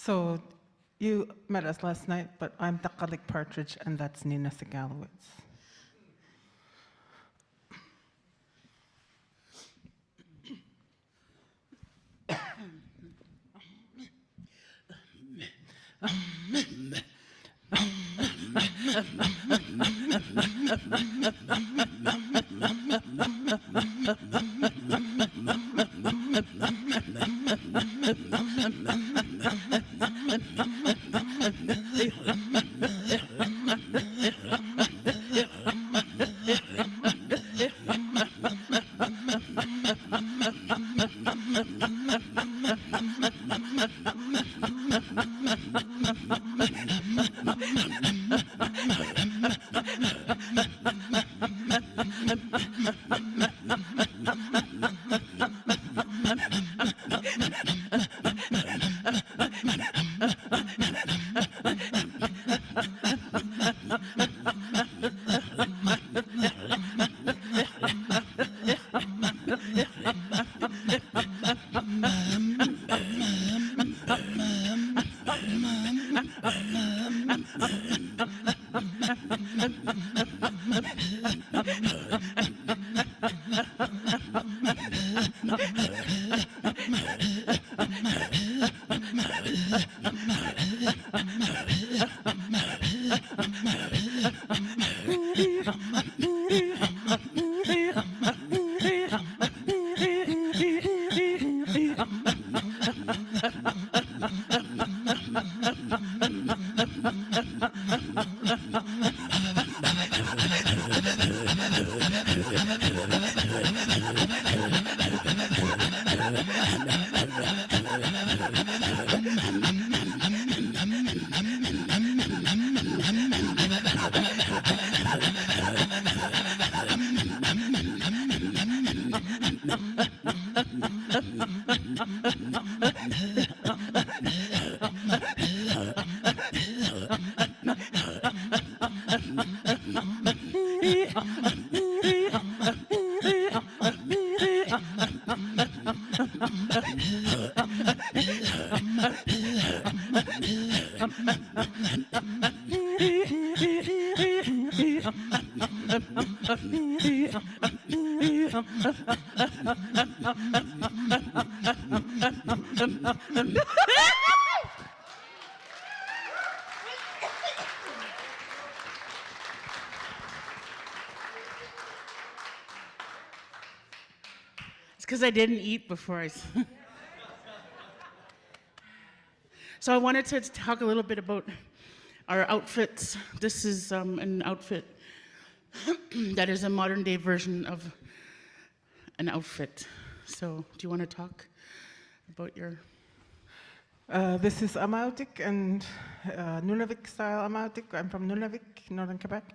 So you met us last night, but I'm Takalik Partridge, and that's Nina Sigalowitz. It's because I didn't eat before So I wanted to talk a little bit about our outfits. This is an outfit that is a modern day version of an outfit. So do you want to talk about your... This is Amautic and Nunavik style Amautic. I'm from Nunavik, northern Quebec.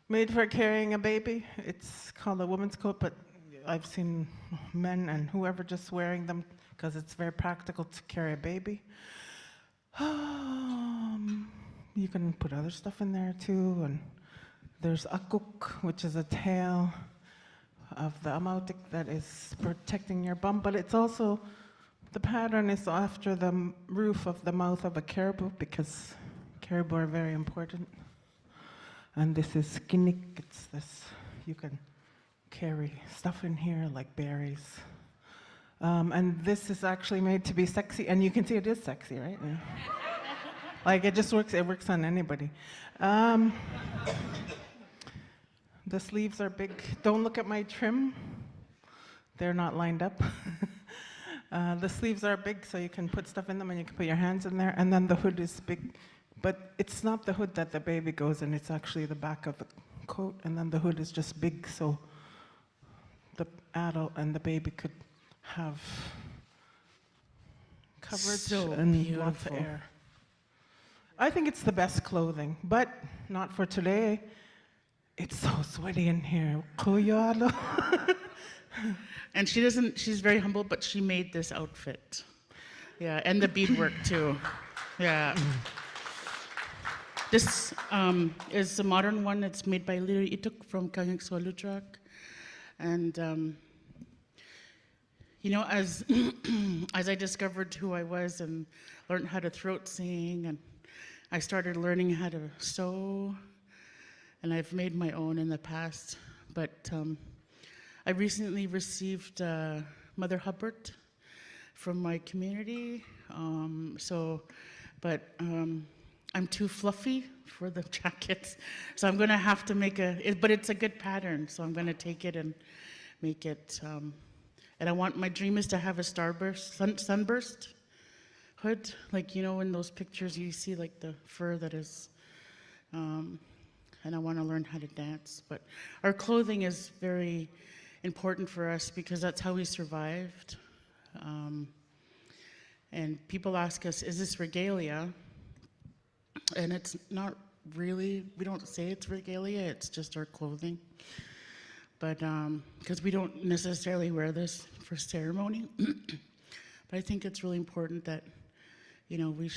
Made for carrying a baby. It's called a woman's coat, but I've seen men and whoever just wearing them because it's very practical to carry a baby. You can put other stuff in there too, and there's akuk, which is a tail of the amautic that is protecting your bum, but it's also, the pattern is after the roof of the mouth of a caribou because caribou are very important. And this is skinnik, it's this, you can carry stuff in here like berries. And this is actually made to be sexy, and you can see it is sexy, right? Yeah. Like it just works, it works on anybody. The sleeves are big. Don't look at my trim. They're not lined up. The sleeves are big, so you can put stuff in them and you can put your hands in there. And then the hood is big. But it's not the hood that the baby goes in, it's actually the back of the coat. And then the hood is just big, so the adult and the baby could have coverage and lots of air. I think it's the best clothing, but not for today. It's so sweaty in here. And she's very humble, but she made this outfit. Yeah, and the beadwork too. Yeah. This is a modern one. It's made by Liri Ituk from Kangexwalutrak. And you know, as I discovered who I was and learned how to throat sing, and I started learning how to sew, and I've made my own in the past. But I recently received Mother Hubbard from my community. I'm too fluffy for the jackets, so I'm gonna have to make but it's a good pattern, so I'm gonna take it and make it. And my dream is to have a sunburst hood, like, you know, in those pictures you see like the fur that is, and I want to learn how to dance. But our clothing is very important for us because that's how we survived. And people ask us, is this regalia? And it's not really, we don't say it's regalia, it's just our clothing. But, because we don't necessarily wear this for ceremony. But I think it's really important that, you know, we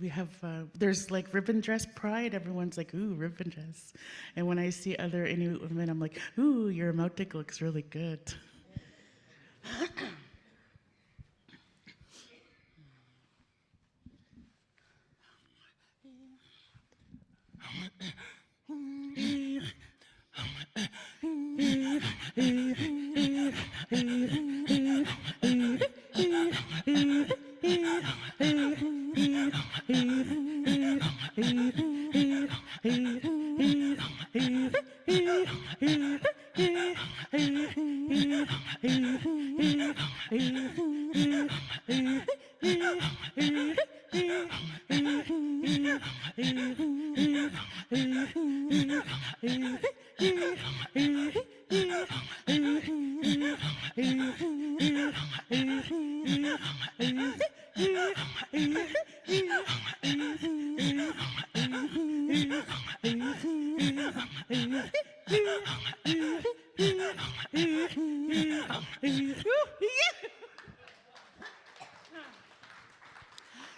have, there's like ribbon dress pride. Everyone's like, ooh, ribbon dress. And when I see other Inuit women, I'm like, ooh, your mautic looks really good.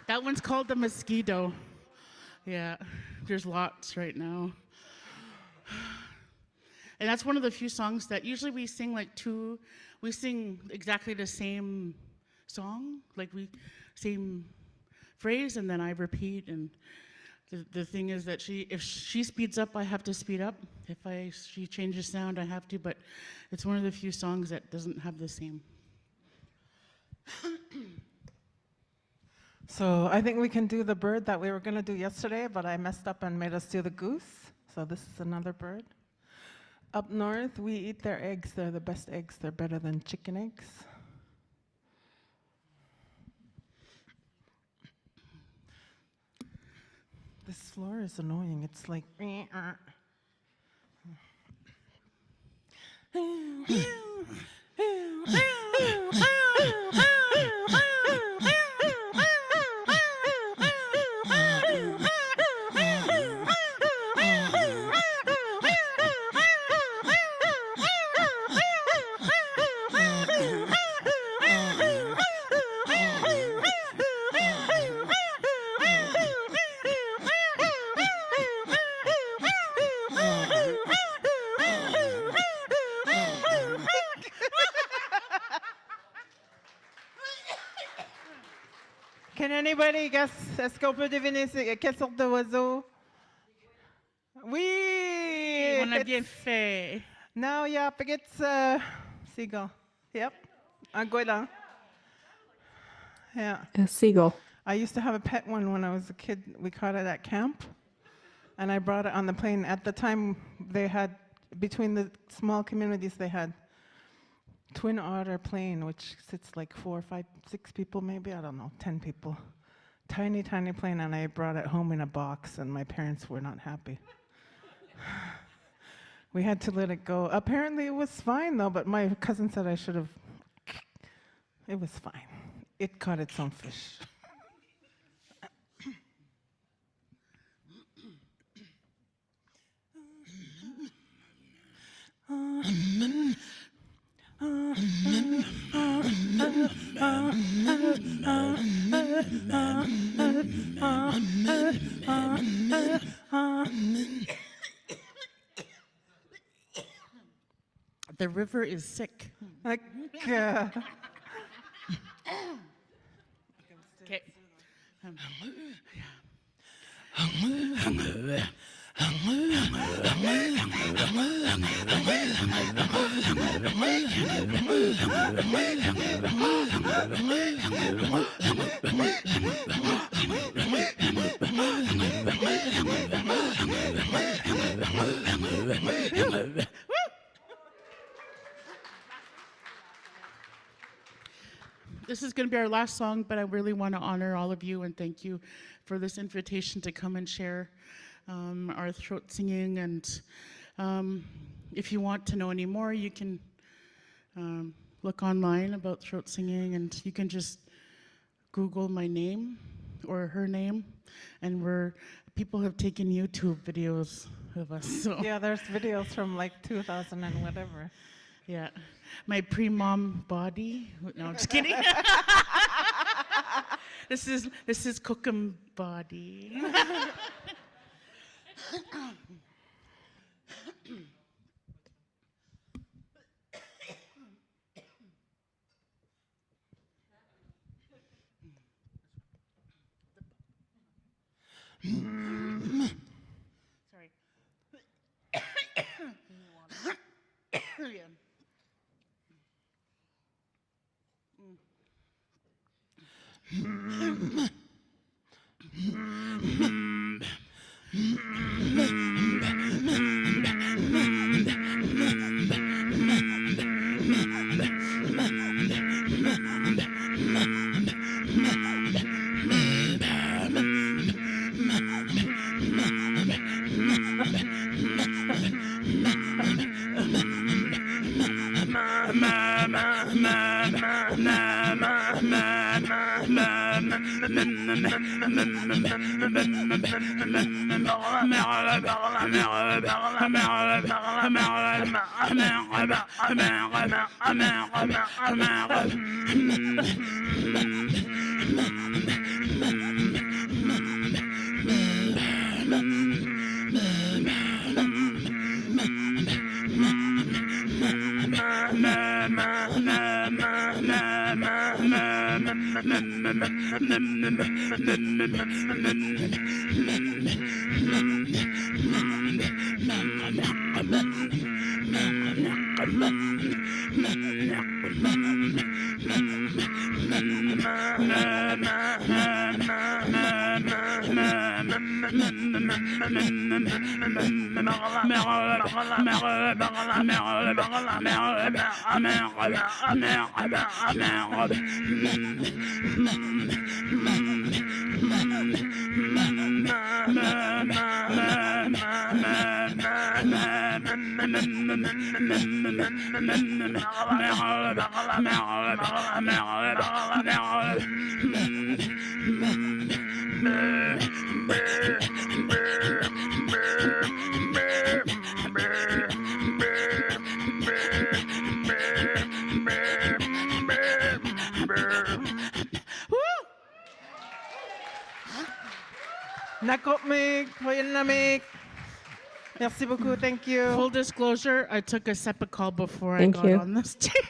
That one's called the mosquito. Yeah, there's lots right now. And that's one of the few songs that usually we sing we sing exactly the same song, like same phrase, and then I repeat. And the thing is that if she speeds up, I have to speed up. If she changes sound, I have to, but it's one of the few songs that doesn't have the same. So I think we can do the bird that we were going to do yesterday, but I messed up and made us do the goose. So this is another bird. Up north, we eat their eggs. They're the best eggs. They're better than chicken eggs. This floor is annoying. It's like... Can anybody guess? Est-ce qu'on peut deviner quelle sorte d'oiseau? Oui! On a bien fait. No, yep, it's seagull. Yep, un goéland. Yeah. A seagull. I used to have a pet one when I was a kid. We caught it at camp, and I brought it on the plane. At the time, they had, between the small communities, they had Twin Otter plane, which sits like 4, 5, 6 people, maybe, I don't know, 10 people. Tiny, tiny plane, and I brought it home in a box, and my parents were not happy. We had to let it go. Apparently it was fine, though, but my cousin said I should have. It was fine. It caught its own fish. The river is sick. Okay. This is going to be our last song, but I really want to honor all of you and thank you for this invitation to come and share our throat singing. And if you want to know any more, you can look online about throat singing, and you can just Google my name or her name, and people have taken YouTube videos of us. So. Yeah, there's videos from like 2000 and whatever. Yeah, my pre-mom body. No, I'm just kidding. This is Cookum body. Sorry. Yeah. Nakopmik, Hoyanamik. Merci beaucoup, thank you. Full disclosure, I took a Cepacol before Thank I got you. on this chair.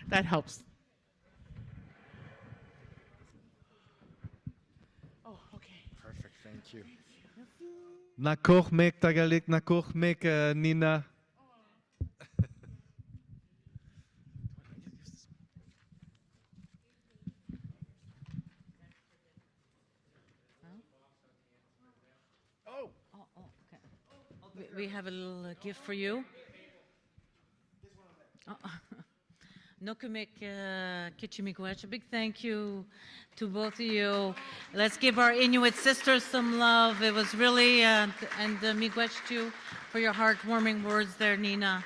That helps. Oh, okay. Perfect, thank you. Nakormek, Tagalik, Nakormek, Nina. We have a little gift for you. Nokumik Kichimigwech, a big thank you to both of you. Let's give our Inuit sisters some love. It was really, and Miigwech too, for your heartwarming words there, Nina.